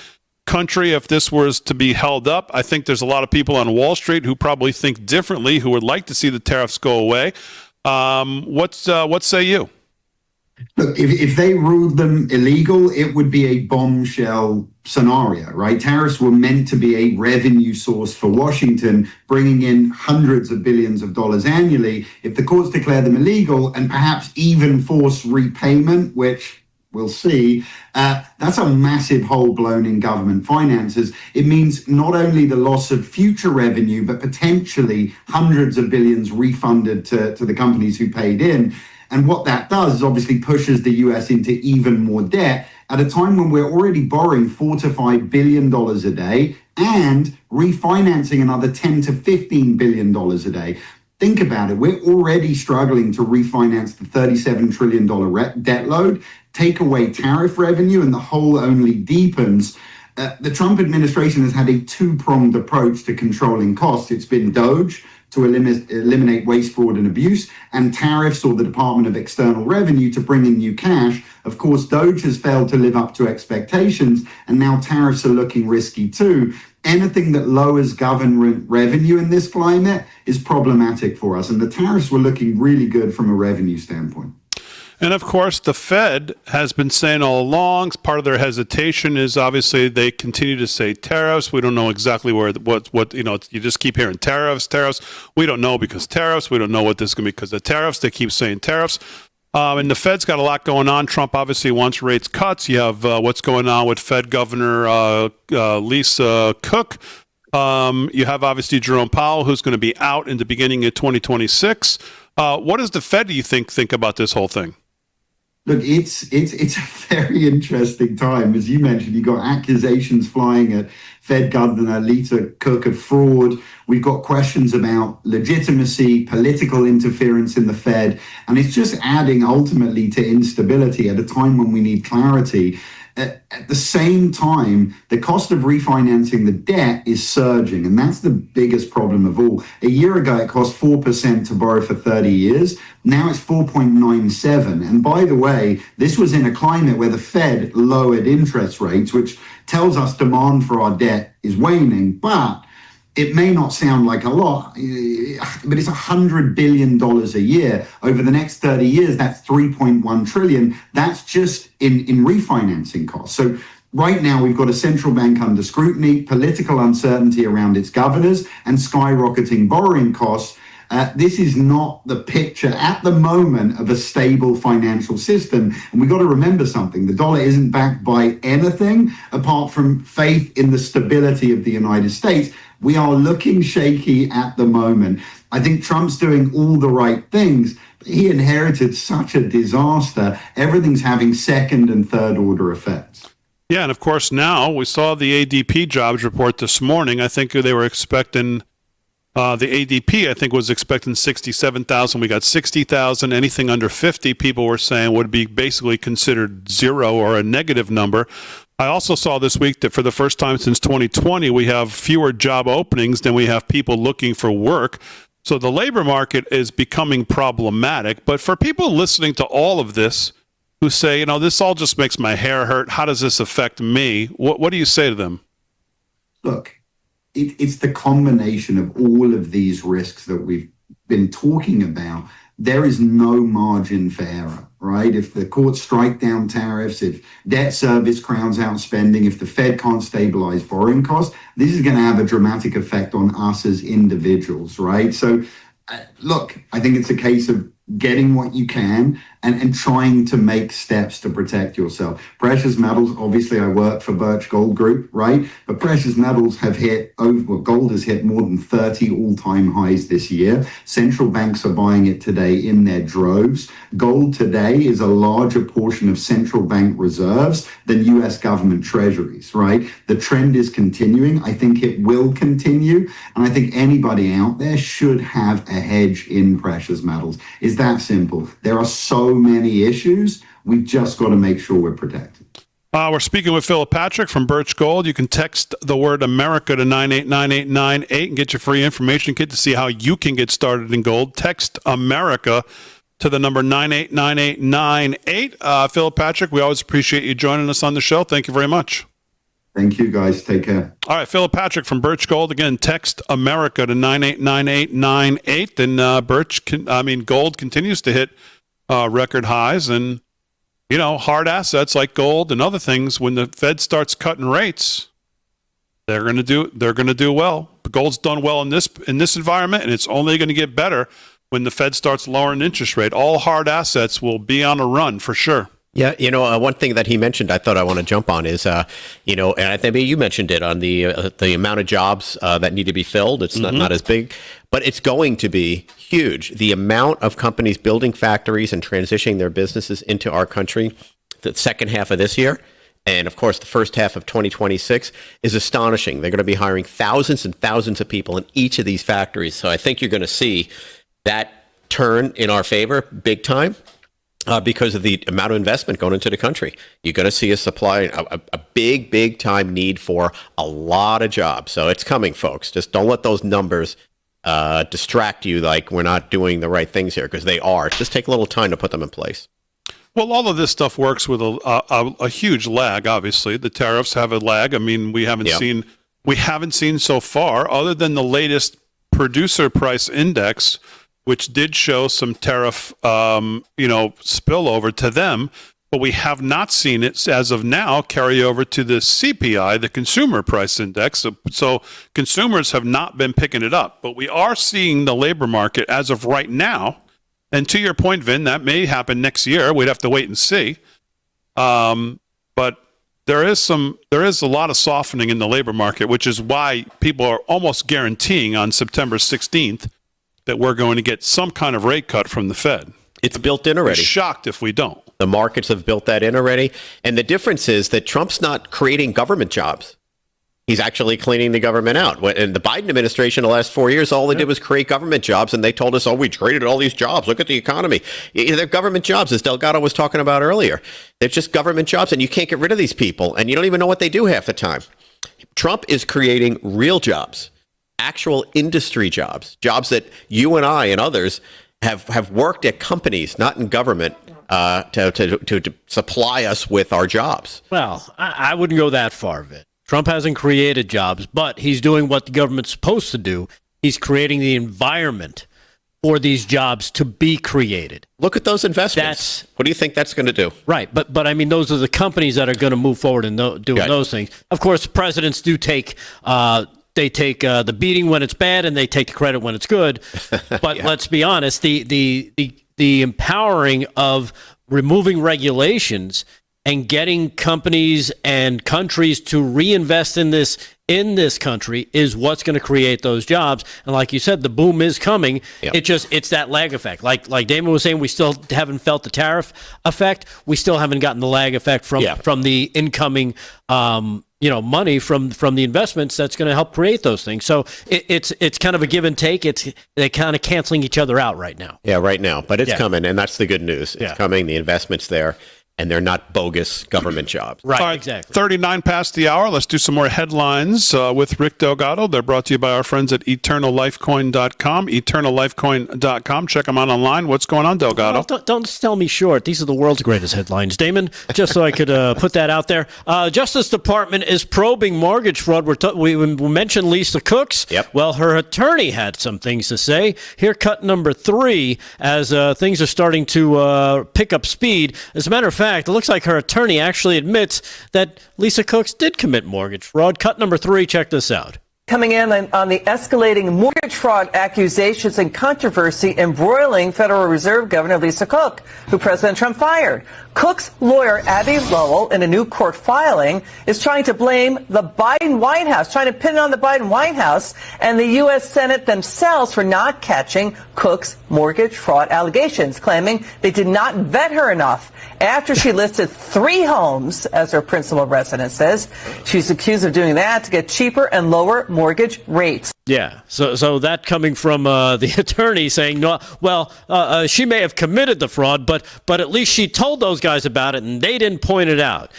country if this was to be held up. I think there's a lot of people on Wall Street who probably think differently, who would like to see the tariffs go away. What say you? Look, if they ruled them illegal, it would be a bombshell scenario, right? Tariffs were meant to be a revenue source for Washington, bringing in hundreds of billions of dollars annually. If the courts declare them illegal and perhaps even force repayment, which we'll see, that's a massive hole blown in government finances. It means not only the loss of future revenue, but potentially hundreds of billions refunded to the companies who paid in. And what that does is obviously pushes the US into even more debt at a time when we're already borrowing $4 to $5 billion a day and refinancing another $10 to $15 billion a day. Think about it. We're already struggling to refinance the $37 trillion debt load, take away tariff revenue, and the hole only deepens. The Trump administration has had a two-pronged approach to controlling costs. It's been DOGE, to eliminate waste, fraud, and abuse, and tariffs or the Department of External Revenue to bring in new cash. Of course, DOGE has failed to live up to expectations, and now tariffs are looking risky too. Anything that lowers government revenue in this climate is problematic for us, and the tariffs were looking really good from a revenue standpoint. And of course, the Fed has been saying all along, part of their hesitation is obviously they continue to say tariffs. We don't know exactly what you just keep hearing tariffs. We don't know because tariffs. We don't know what this is going to be because of tariffs. They keep saying tariffs. And the Fed's got a lot going on. Trump obviously wants rates cuts. You have what's going on with Fed Governor Lisa Cook. You have obviously Jerome Powell, who's going to be out in the beginning of 2026. What does the Fed, do you think about this whole thing? Look, it's a very interesting time. As you mentioned, you got accusations flying at Fed Governor Lisa Cook of fraud. We've got questions about legitimacy, political interference in the Fed, and it's just adding ultimately to instability at a time when we need clarity. At the same time, the cost of refinancing the debt is surging, and that's the biggest problem of all. A year ago, it cost 4% to borrow for 30 years. Now it's 4.97. And by the way, this was in a climate where the Fed lowered interest rates, which tells us demand for our debt is waning. But it may not sound like a lot, but it's $100 billion a year. Over the next 30 years, that's $3.1 trillion. That's just in refinancing costs. So right now, we've got a central bank under scrutiny, political uncertainty around its governors, and skyrocketing borrowing costs. This is not the picture at the moment of a stable financial system. And we've got to remember something. The dollar isn't backed by anything apart from faith in the stability of the United States. We are looking shaky at the moment. I think Trump's doing all the right things, but he inherited such a disaster. Everything's having second and third order effects. Yeah, and of course now we saw the ADP jobs report this morning. I think they were expecting, the ADP I think was expecting 67,000. We got 60,000. Anything under 50 people were saying would be basically considered zero or a negative number. I also saw this week that for the first time since 2020, we have fewer job openings than we have people looking for work. So the labor market is becoming problematic. But for people listening to all of this who say, this all just makes my hair hurt, how does this affect me? What do you say to them? Look, it's the combination of all of these risks that we've been talking about there is no margin for error, right? If the courts strike down tariffs, if debt service crowds out spending, if the Fed can't stabilize borrowing costs, this is going to have a dramatic effect on us as individuals, right? So, look, I think it's a case of getting what you can and trying to make steps to protect yourself. Precious metals, obviously I work for Birch Gold Group, right? But precious metals have gold has hit more than 30 all-time highs this year. Central banks are buying it today in their droves. Gold today is a larger portion of central bank reserves than US government treasuries, right? The trend is continuing. I think it will continue. And I think anybody out there should have a hedge in precious metals. It's that simple. There are so many issues. We've just got to make sure we're protected. We're speaking with Philip Patrick from Birch Gold. You can text the word America to 989898 and get your free information kit to see how you can get started in gold. Text America to the number 989898. Philip Patrick, we always appreciate you joining us on the show. Thank you very much. Thank you, guys. Take care. All right, Philip Patrick from Birch Gold. Again, text America to 989898. And gold continues to hit record highs. And, you know, hard assets like gold and other things, when the Fed starts cutting rates, they're going to do well. But gold's done well in this environment, and it's only going to get better when the Fed starts lowering interest rate. All hard assets will be on a run for sure. Yeah, one thing that he mentioned, I thought I want to jump on is, and I think you mentioned it on the amount of jobs that need to be filled. It's not as big, but it's going to be huge. The amount of companies building factories and transitioning their businesses into our country, the second half of this year, and of course the first half of 2026 is astonishing. They're going to be hiring thousands and thousands of people in each of these factories. So I think you're going to see that turn in our favor big time. Because of the amount of investment going into the country. You're going to see a big time need for a lot of jobs. So it's coming, folks. Just don't let those numbers distract you like we're not doing the right things here, because they are. Just take a little time to put them in place. Well, all of this stuff works with a huge lag, obviously. The tariffs have a lag. I mean, we haven't seen so far, other than the latest producer price index, which did show some tariff, spillover to them, but we have not seen it as of now carry over to the CPI, the consumer price index. So consumers have not been picking it up, but we are seeing the labor market as of right now. And to your point, Vin, that may happen next year. We'd have to wait and see. But there is a lot of softening in the labor market, which is why people are almost guaranteeing on September 16th that we're going to get some kind of rate cut from the Fed. It's built in already. I'm shocked if we don't. The markets have built that in already. And the difference is that Trump's not creating government jobs. He's actually cleaning the government out. In the Biden administration, the last 4 years, all they did was create government jobs, and they told us, we created all these jobs. Look at the economy. They're government jobs, as Delgado was talking about earlier. They're just government jobs, and you can't get rid of these people, and you don't even know what they do half the time. Trump is creating real jobs. Actual industry jobs that you and I and others have worked at companies, not in government, to supply us with our jobs. Well, I wouldn't go that far of it. Trump hasn't created jobs, but he's doing what the government's supposed to do. He's creating the environment for these jobs to be created. Look at those investments. What do you think that's going to do? Right, but I mean, those are the companies that are going to move forward and doing those things. Of course, presidents do take they take the beating when it's bad, and they take the credit when it's good. But let's be honest, the empowering of removing regulations and getting companies and countries to reinvest in this country is what's going to create those jobs. And like you said, the boom is coming. Yep. It's that lag effect. Like Damon was saying, we still haven't felt the tariff effect. We still haven't gotten the lag effect from the incoming money from the investments that's going to help create those things. So it's kind of a give and take. They're kind of canceling each other out right now. Yeah, right now. But it's coming, and that's the good news. It's coming. The investment's there. and they're not bogus government jobs. Right, All right, exactly. 39 past the hour. Let's do some more headlines with Rick Delgado. They're brought to you by our friends at eternallifecoin.com. Eternallifecoin.com. Check them out online. What's going on, Delgado? Well, don't sell me short. These are the world's greatest headlines, Damon, just so I could put that out there. Justice Department is probing mortgage fraud. We mentioned Lisa Cooks. Yep. Well, her attorney had some things to say. Here, cut number 3, as things are starting to pick up speed. As a matter of fact, it looks like her attorney actually admits that Lisa Cooks did commit mortgage fraud. Cut number 3, check this out. Coming in on the escalating mortgage fraud accusations and controversy embroiling Federal Reserve Governor Lisa Cook, who President Trump fired. Cook's lawyer, Abby Lowell, in a new court filing, is trying to blame the Biden White House, trying to pin it on the Biden White House and the U.S. Senate themselves for not catching Cook's mortgage fraud allegations, claiming they did not vet her enough. After she listed 3 homes as her principal residences, she's accused of doing that to get cheaper and lower mortgage rates. Yeah, so that coming from the attorney saying, no, well, she may have committed the fraud, but at least she told those guys about it, and they didn't point it out.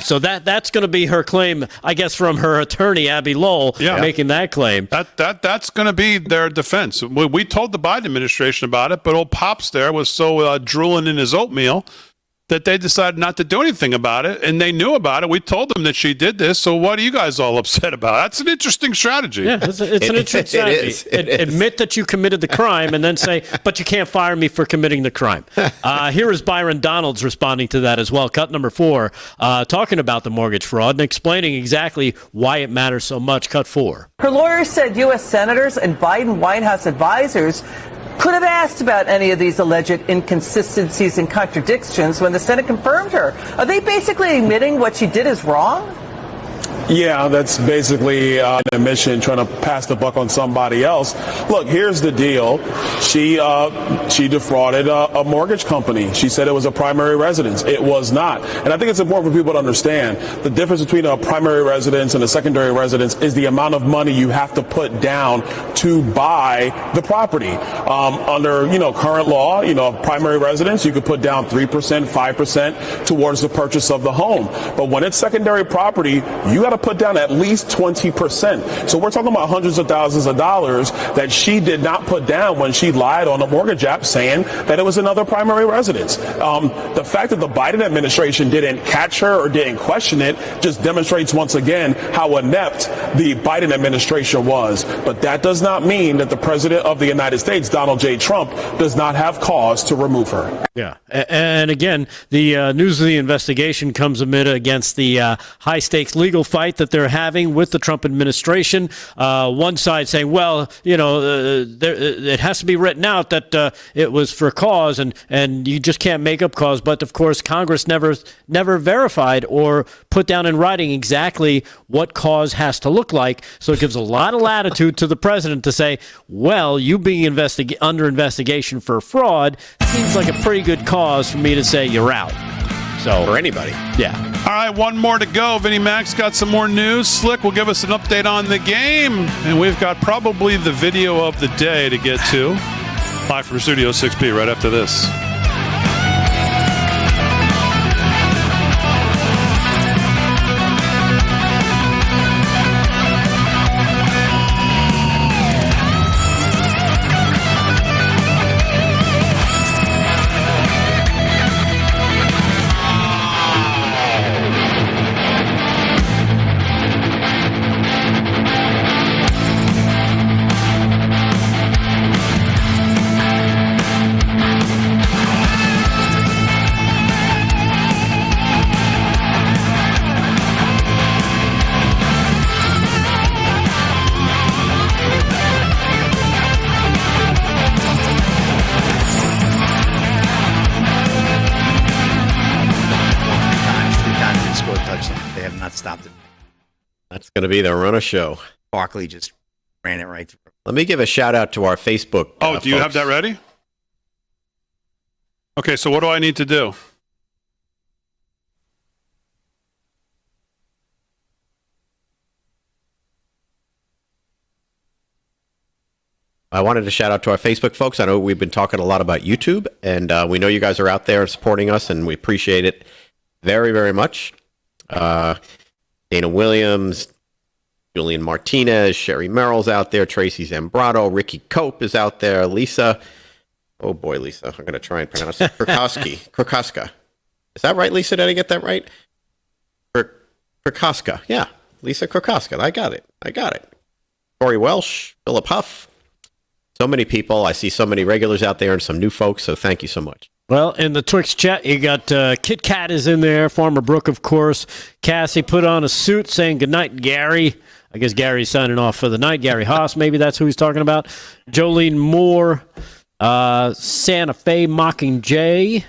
So that's going to be her claim, I guess, from her attorney, Abby Lowell, making that claim. That's going to be their defense. We told the Biden administration about it, but old Pops there was so drooling in his oatmeal that they decided not to do anything about it, and they knew about it. We told them that she did this, so what are you guys all upset about? That's an interesting strategy. Yeah, it's an interesting strategy. Admit that you committed the crime and then say, but you can't fire me for committing the crime. Here is Byron Donalds responding to that as well. Cut number 4, talking about the mortgage fraud and explaining exactly why it matters so much. Cut 4. Her lawyer said U.S. senators and Biden White House advisors could have asked about any of these alleged inconsistencies and contradictions when the Senate confirmed her. Are they basically admitting what she did is wrong? Yeah, that's basically an admission trying to pass the buck on somebody else. Look, here's the deal. She defrauded a mortgage company. She said it was a primary residence. It was not. And I think it's important for people to understand the difference between a primary residence and a secondary residence is the amount of money you have to put down to buy the property. Under, current law, primary residence, you could put down 3%, 5% towards the purchase of the home. But when it's secondary property, you got to put down at least 20%. So we're talking about hundreds of thousands of dollars that she did not put down when she lied on a mortgage app saying that it was another primary residence. The fact that the Biden administration didn't catch her or didn't question it just demonstrates once again how inept the Biden administration was. But that does not mean that the president of the United States, Donald J. Trump, does not have cause to remove her. Yeah. And again, the news of the investigation comes amid against the high-stakes legal fight that they're having with the Trump administration. One side saying, well, it has to be written out that it was for cause, and you just can't make up cause. But, of course, Congress never verified or put down in writing exactly what cause has to look like. So it gives a lot of latitude to the president to say, well, you being under investigation for fraud seems like a pretty good cause for me to say you're out. So for anybody. Yeah. All right, one more to go. Vinnie Mac's got some more news. Slick will give us an update on the game. And we've got probably the video of the day to get to. Live from Studio 6B right after this. Stopped it. That's going to be the run-a show. Barkley just ran it right through. Let me give a shout out to our Facebook. Do you have that ready? Okay, so what do I need to do? I wanted to shout out to our Facebook folks. I know we've been talking a lot about YouTube, and we know you guys are out there supporting us, and we appreciate it very, very much. Dana Williams, Julian Martinez, Sherry Merrill's out there, Tracy Zambrano, Ricky Cope is out there, Lisa. Oh boy, Lisa, I'm going to try and pronounce it. Krokoska. Is that right, Lisa? Did I get that right? Krokoska. Yeah, Lisa Krokoska. I got it. Corey Welsh, Philip Huff. So many people. I see so many regulars out there and some new folks, so thank you so much. Well, in the Twix chat, you got Kit Kat is in there, Farmer Brooke, of course. Cassie put on a suit saying goodnight, Gary. I guess Gary's signing off for the night. Gary Haas, maybe that's who he's talking about. Jolene Moore, Santa Fe Mockingjay,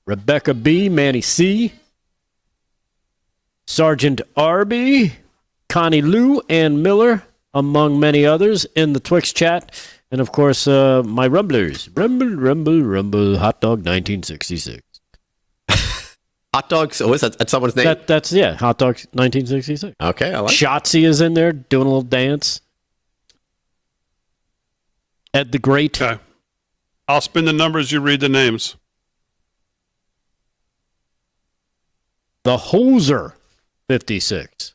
Rebecca B, Manny C, Sergeant Arby, Connie Lou, Ann Miller, among many others in the Twix chat. And, of course, my Rumblers. Rumble, Hot Dog 1966. Hot Dogs? Oh, is that someone's name? That's Hot Dog 1966. Okay, I like it. Shotzi is in there doing a little dance. Ed the Great. Okay. I'll spin the numbers, you read the names. The Hoser, 56.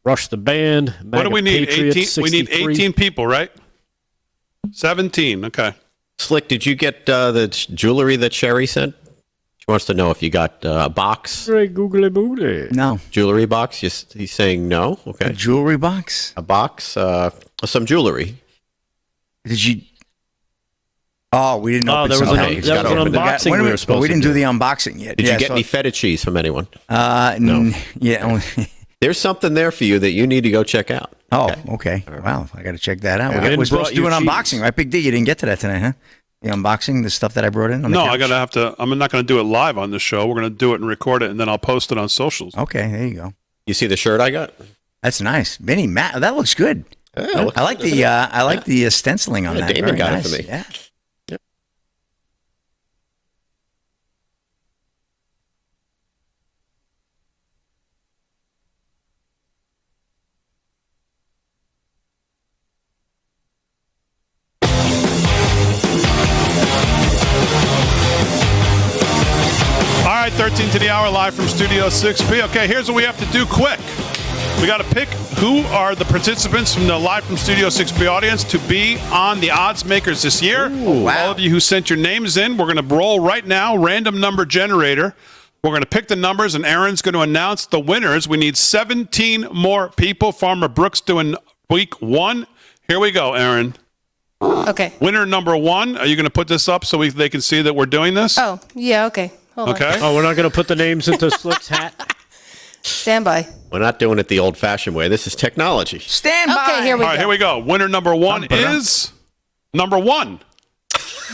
Rush the Band. What do we need? Patriot, 18. We need 18 people, right? 17. Okay. Slick, did you get the jewelry that Sherry sent? She wants to know if you got a box. Googly boogly. No. Jewelry box? He's saying no. Okay. A jewelry box? A box, some jewelry. Did you? Oh, we didn't open there was something. that was an unboxing we were supposed we didn't to do the unboxing yet. Did you get any feta cheese from anyone? No. Yeah. There's something there for you that you need to go check out. Oh, okay. Wow, I got to check that out. Yeah. We're supposed to do an unboxing, right? Big D, you didn't get to that tonight, huh? The unboxing, the stuff that I brought in on the couch? I'm not going to do it live on the show. We're going to do it and record it, and then I'll post it on socials. Okay, there you go. You see the shirt I got? That's nice. Vinny, Matt, that looks good. Yeah, I like the stenciling on that. Damon Very got nice. it for me. Yeah. All right, 13 to the hour, live from Studio 6B. Okay, here's what we have to do quick. We got to pick who are the participants from the live from Studio 6B audience to be on the odds makers this year. Ooh, wow. All of you who sent your names in, we're going to roll right now, random number generator. We're going to pick the numbers, and Aaron's going to announce the winners. We need 17 more people. Farmer Brooks doing week 1. Here we go, Aaron. Okay. Winner number 1. Are you going to put this up so they can see that we're doing this? Oh, yeah, okay. Hold Okay. on. Oh, we're not going to put the names into Slick's hat? Stand by. We're not doing it the old-fashioned way. This is technology. Stand by. Okay, here we All go. right, here we go. Winner number 1 is number 1.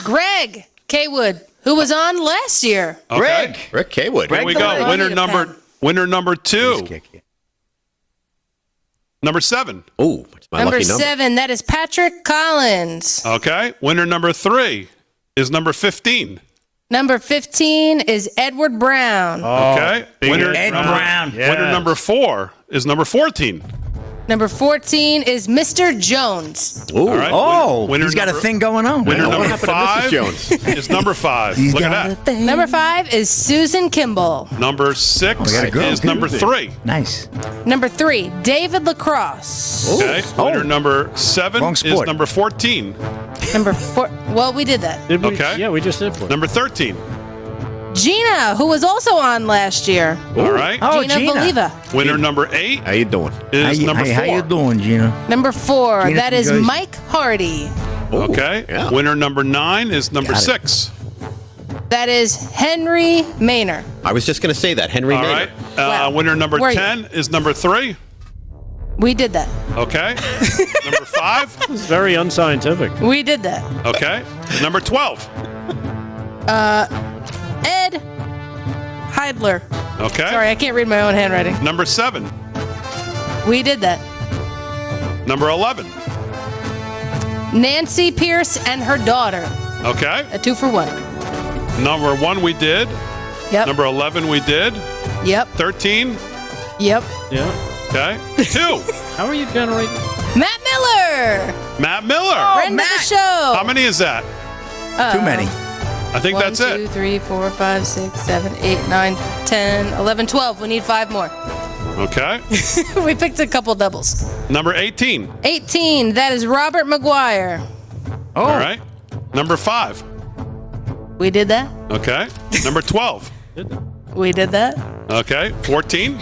Greg Kaywood, who was on last year. Okay. Rick Kaywood. Here we go. Winner number 2. Number 7. Oh, it's my Number lucky number. 7, that is Patrick Collins. Okay. Winner number 3 is number 15. Number 15 is Edward Brown. Okay. Winner Ed Brown. Winner number 4 is number 14. Number 14 is Mr. Jones. Ooh. All right. Oh, Winner he's got a number- thing going on. Winner What number happened to Mrs. 5 Jones? is number 5. He's Look got at a that. thing. Number 5 is Susan Kimball. Number 6 we got a girl. is number 3. Nice. Number 3, David Lacrosse. Okay. Winner number 7 Wrong is sport. number 14. Number 4, well, we did that. Did we? Okay. Yeah, we just did 4. Number 13. Gina, who was also on last year. All right. Oh, Gina Gina. Valiva. Winner number 8 How you doing? is number 4. How you doing, Gina? Number 4, Gina that from is Jersey. Mike Hardy. Okay. yeah. Winner number 9 is number Got it. 6. That is Henry Maynor. I was just going to say that. Henry All Maynard. right. Wow. Winner number Where are you? 10 is number 3. We did that. Okay. Number 5. It's very unscientific. We did that. Okay. Number 12. Ed Heidler. Okay. Sorry, I can't read my own handwriting. Number 7. We did that. Number 11. Nancy Pierce and her daughter. Okay. A 2 for 1. Number 1 we did. Yep. Number 11 we did. Yep. 13. Yep. Yeah. Okay. 2. How are you generating? Matt Miller. Matt Miller. Friend of the show. How many is that? Too many. I think that's it. 1, 2, 3, 4, 5, 6, 7, 8, 9, 10, 11, 12. We need 5 more. Okay. We picked a couple doubles. Number 18. 18. That is Robert McGuire. All right. Number 5. We did that. Okay. Number 12. We did that. Okay. 14.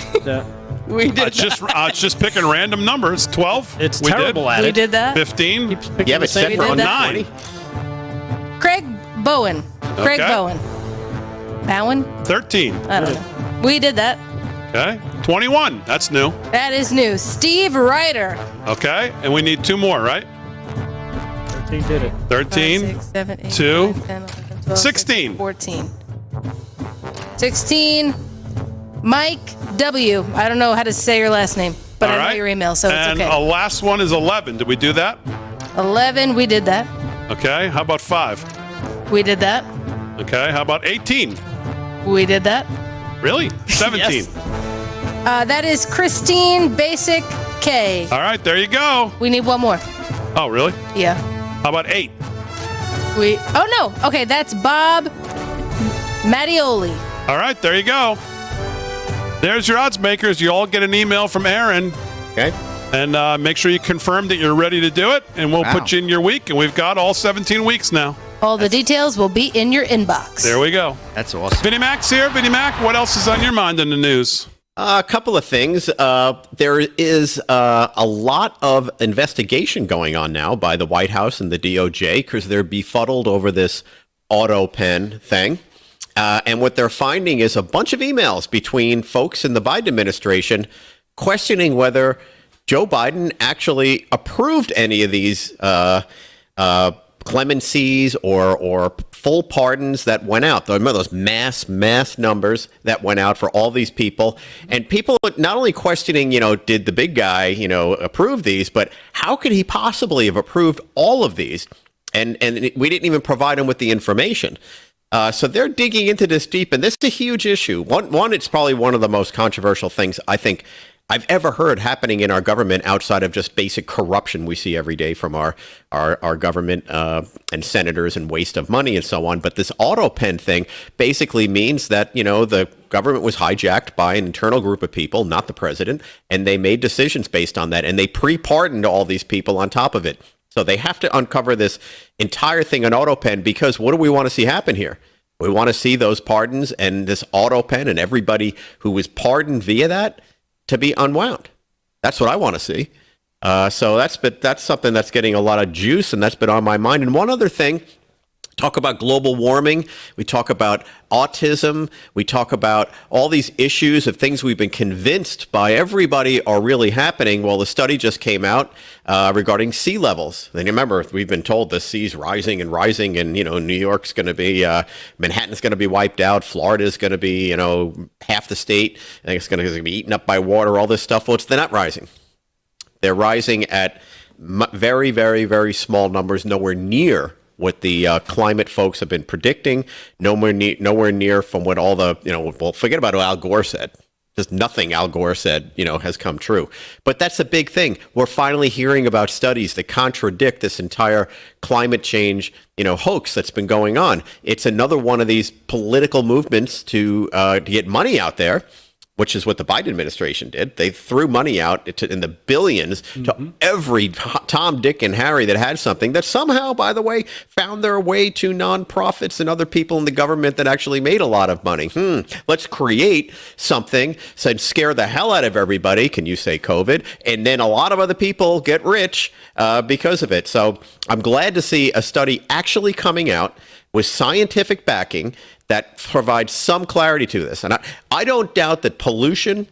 We did It's just picking random numbers. 12. It's terrible at it. We did that. 15. Yeah, but set for 9. Craig Bowen. Craig Okay. Bowen. Bowen? 13. I don't know. We did that. Okay. 21. That's new. That is new. Steve Ryder. Okay. And we need 2 more, right? 13 did it. 13. 5, 6, 7, 8, 2. 9, 10, 11, 12, 16. 14. 16. Mike W. I don't know how to say your last name, but All I know right. your email, so and it's okay. a last one is 11. Did we do that? 11. We did that. Okay. How about 5? We did that. Okay. How about 18? We did that. Really? 17. Yes. That is Christine Basic K. All right. There you go. We need 1 more. Oh, really? Yeah. How about 8? Oh, no. Okay, that's Bob Mattioli. All right. There you go. There's your odds makers. You all get an email from Aaron. Okay. And make sure you confirm that you're ready to do it, and we'll put you in your week. And we've got all 17 weeks now. All the details will be in your inbox. There we go. That's awesome. Vinnie Mac's here. Vinnie Mac, what else is on your mind in the news? A couple of things. There is a lot of investigation going on now by the White House and the DOJ because they're befuddled over this auto pen thing. And what they're finding is a bunch of emails between folks in the Biden administration questioning whether Joe Biden actually approved any of these clemencies or full pardons that went out. Remember those mass numbers that went out for all these people, and people not only questioning, did the big guy, approve these, but how could he possibly have approved all of these? And we didn't even provide him with the information. So they're digging into this deep, and this is a huge issue. One, it's probably one of the most controversial things I think I've ever heard happening in our government outside of just basic corruption we see every day from our government and senators and waste of money and so on. But this auto pen thing basically means that, the government was hijacked by an internal group of people, not the president, and they made decisions based on that, and they pre-pardoned all these people on top of it. So they have to uncover this entire thing on auto pen because what do we want to see happen here? We want to see those pardons and this auto pen and everybody who was pardoned via that to be unwound. That's what I want to see. So that's something that's getting a lot of juice, and that's been on my mind. And one other thing, talk about global warming. We talk about autism. We talk about all these issues of things we've been convinced by everybody are really happening. Well, the study just came out regarding sea levels. And remember, we've been told the sea's rising, and New York's going to be, Manhattan's going to be wiped out. Florida's going to be, half the state. I think it's going to be eaten up by water, all this stuff. Well, they're not rising. They're rising at very, very, very small numbers, nowhere near what the climate folks have been predicting, nowhere near from what all the, forget about what Al Gore said. Just nothing Al Gore said, has come true. But that's a big thing. We're finally hearing about studies that contradict this entire climate change, hoax that's been going on. It's another one of these political movements to get money out there, which is what the Biden administration did. They threw money out in the billions to every Tom, Dick, and Harry that had something that somehow, by the way, found their way to nonprofits and other people in the government that actually made a lot of money. Let's create something, so scare the hell out of everybody. Can you say COVID? And then a lot of other people get rich because of it. So I'm glad to see a study actually coming out with scientific backing that provides some clarity to this. And I don't doubt that pollution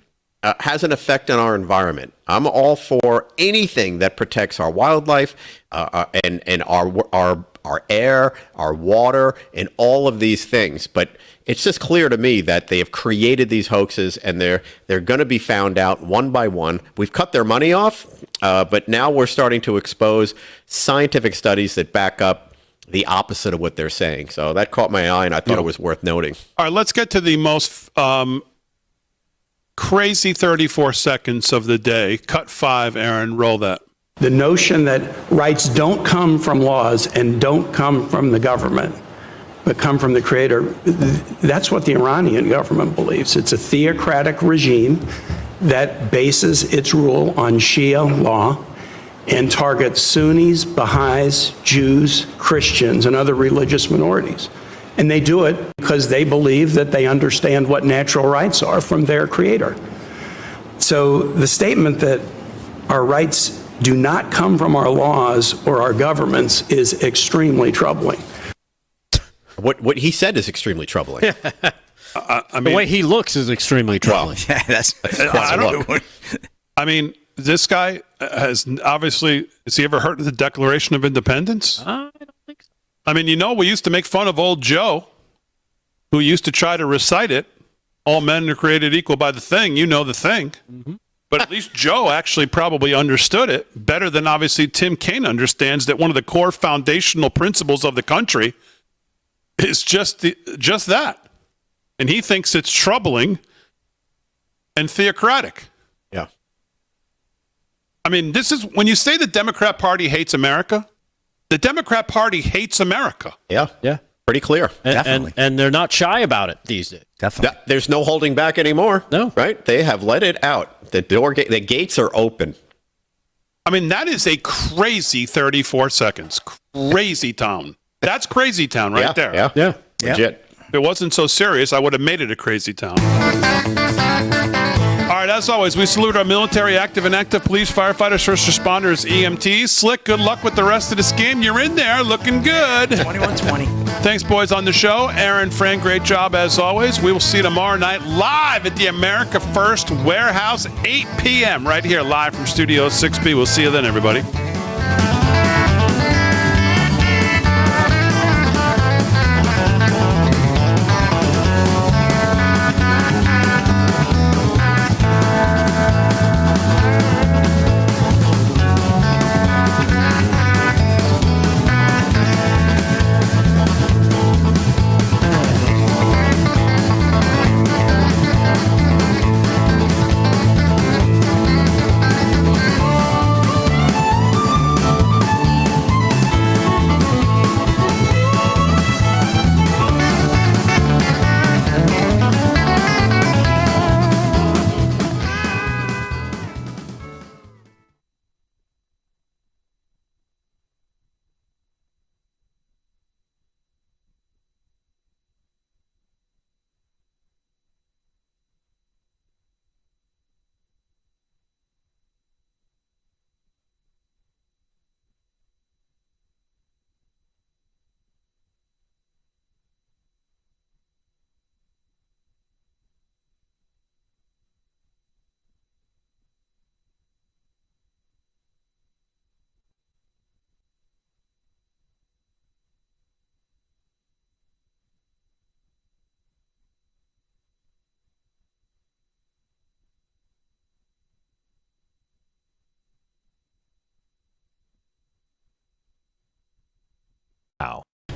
has an effect on our environment. I'm all for anything that protects our wildlife and our air, our water, and all of these things. But it's just clear to me that they have created these hoaxes, and they're going to be found out one by one. We've cut their money off, but now we're starting to expose scientific studies that back up the opposite of what they're saying. So that caught my eye, and I thought it was worth noting. All right, let's get to the most crazy 34 seconds of the day. Cut 5, Aaron. Roll that. The notion that rights don't come from laws and don't come from the government, but come from the creator, that's what the Iranian government believes. It's a theocratic regime that bases its rule on Shia law and targets Sunnis, Baha'is, Jews, Christians, and other religious minorities. And they do it because they believe that they understand what natural rights are from their creator. So the statement that our rights do not come from our laws or our governments is extremely troubling. What he said is extremely troubling. I mean, the way he looks is extremely troubling. Yeah, that's I don't. I mean, this guy has obviously. Has he ever heard of the Declaration of Independence? I don't think so. I mean, we used to make fun of old Joe, who used to try to recite it. All men are created equal by the thing. You know the thing. Mm-hmm. But at least Joe actually probably understood it better than obviously Tim Kaine understands that one of the core foundational principles of the country is just that. And he thinks it's troubling and theocratic. Yeah. I mean, this is when you say the Democrat Party hates America, the Democrat Party hates America. Yeah. Yeah. Pretty clear. And they're not shy about it these days. Definitely. There's no holding back anymore. No. Right? They have let it out. The gates are open. I mean, that is a crazy 34 seconds. Crazy town. That's crazy town right there. Yeah. Legit. If it wasn't so serious, I would have made it a crazy town. All right, as always, we salute our military, active and active police, firefighters, first responders, EMTs. Slick, good luck with the rest of this game. You're in there, looking good. 21-20. Thanks, boys, on the show. Aaron, Fran, great job as always. We will see you tomorrow night live at the America First Warehouse, 8 p.m. right here, live from Studio 6B. We'll see you then, everybody.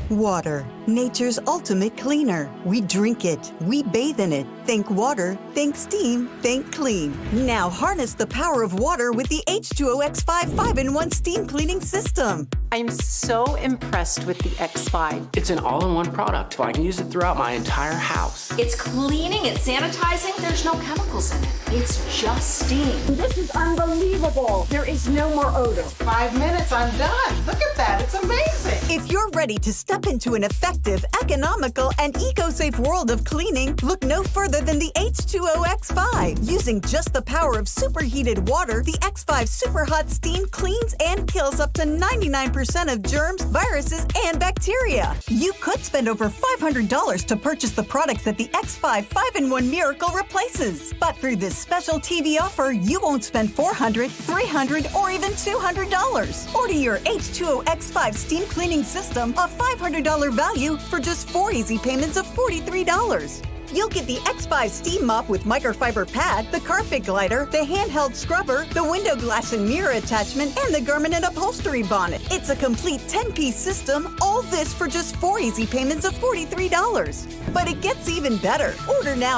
Water, nature's ultimate cleaner. We drink it, we bathe in it. Think water, think steam, think clean. Now harness the power of water with the H2O X5 5-in-1 steam cleaning system. I'm so impressed with the X5. It's an all-in-one product. I can use it throughout my entire house. It's cleaning, it's sanitizing. There's no chemicals in it. It's just steam. This is unbelievable. There is no more odor. 5 minutes, I'm done. Look at that, it's amazing. If you're ready to step into an effective, economical, and eco-safe world of cleaning, look no further than the H2O X5. Using just the power of superheated water, the X5 Super Hot Steam cleans and kills up to 99% of germs, viruses, and bacteria. You could spend over $500 to purchase the products that the X5 5-in-1 Miracle replaces. But through this special TV offer, you won't spend $400, $300, or even $200. Order your H2O X5 steam cleaning system, a $500 value, for just 4 easy payments of $43. You'll get the X5 steam mop with microfiber pad, the carpet glider, the handheld scrubber, the window glass and mirror attachment, and the garment and upholstery bonnet. It's a complete 10-piece system, all this for just 4 easy payments of $43. But it gets even better. Order now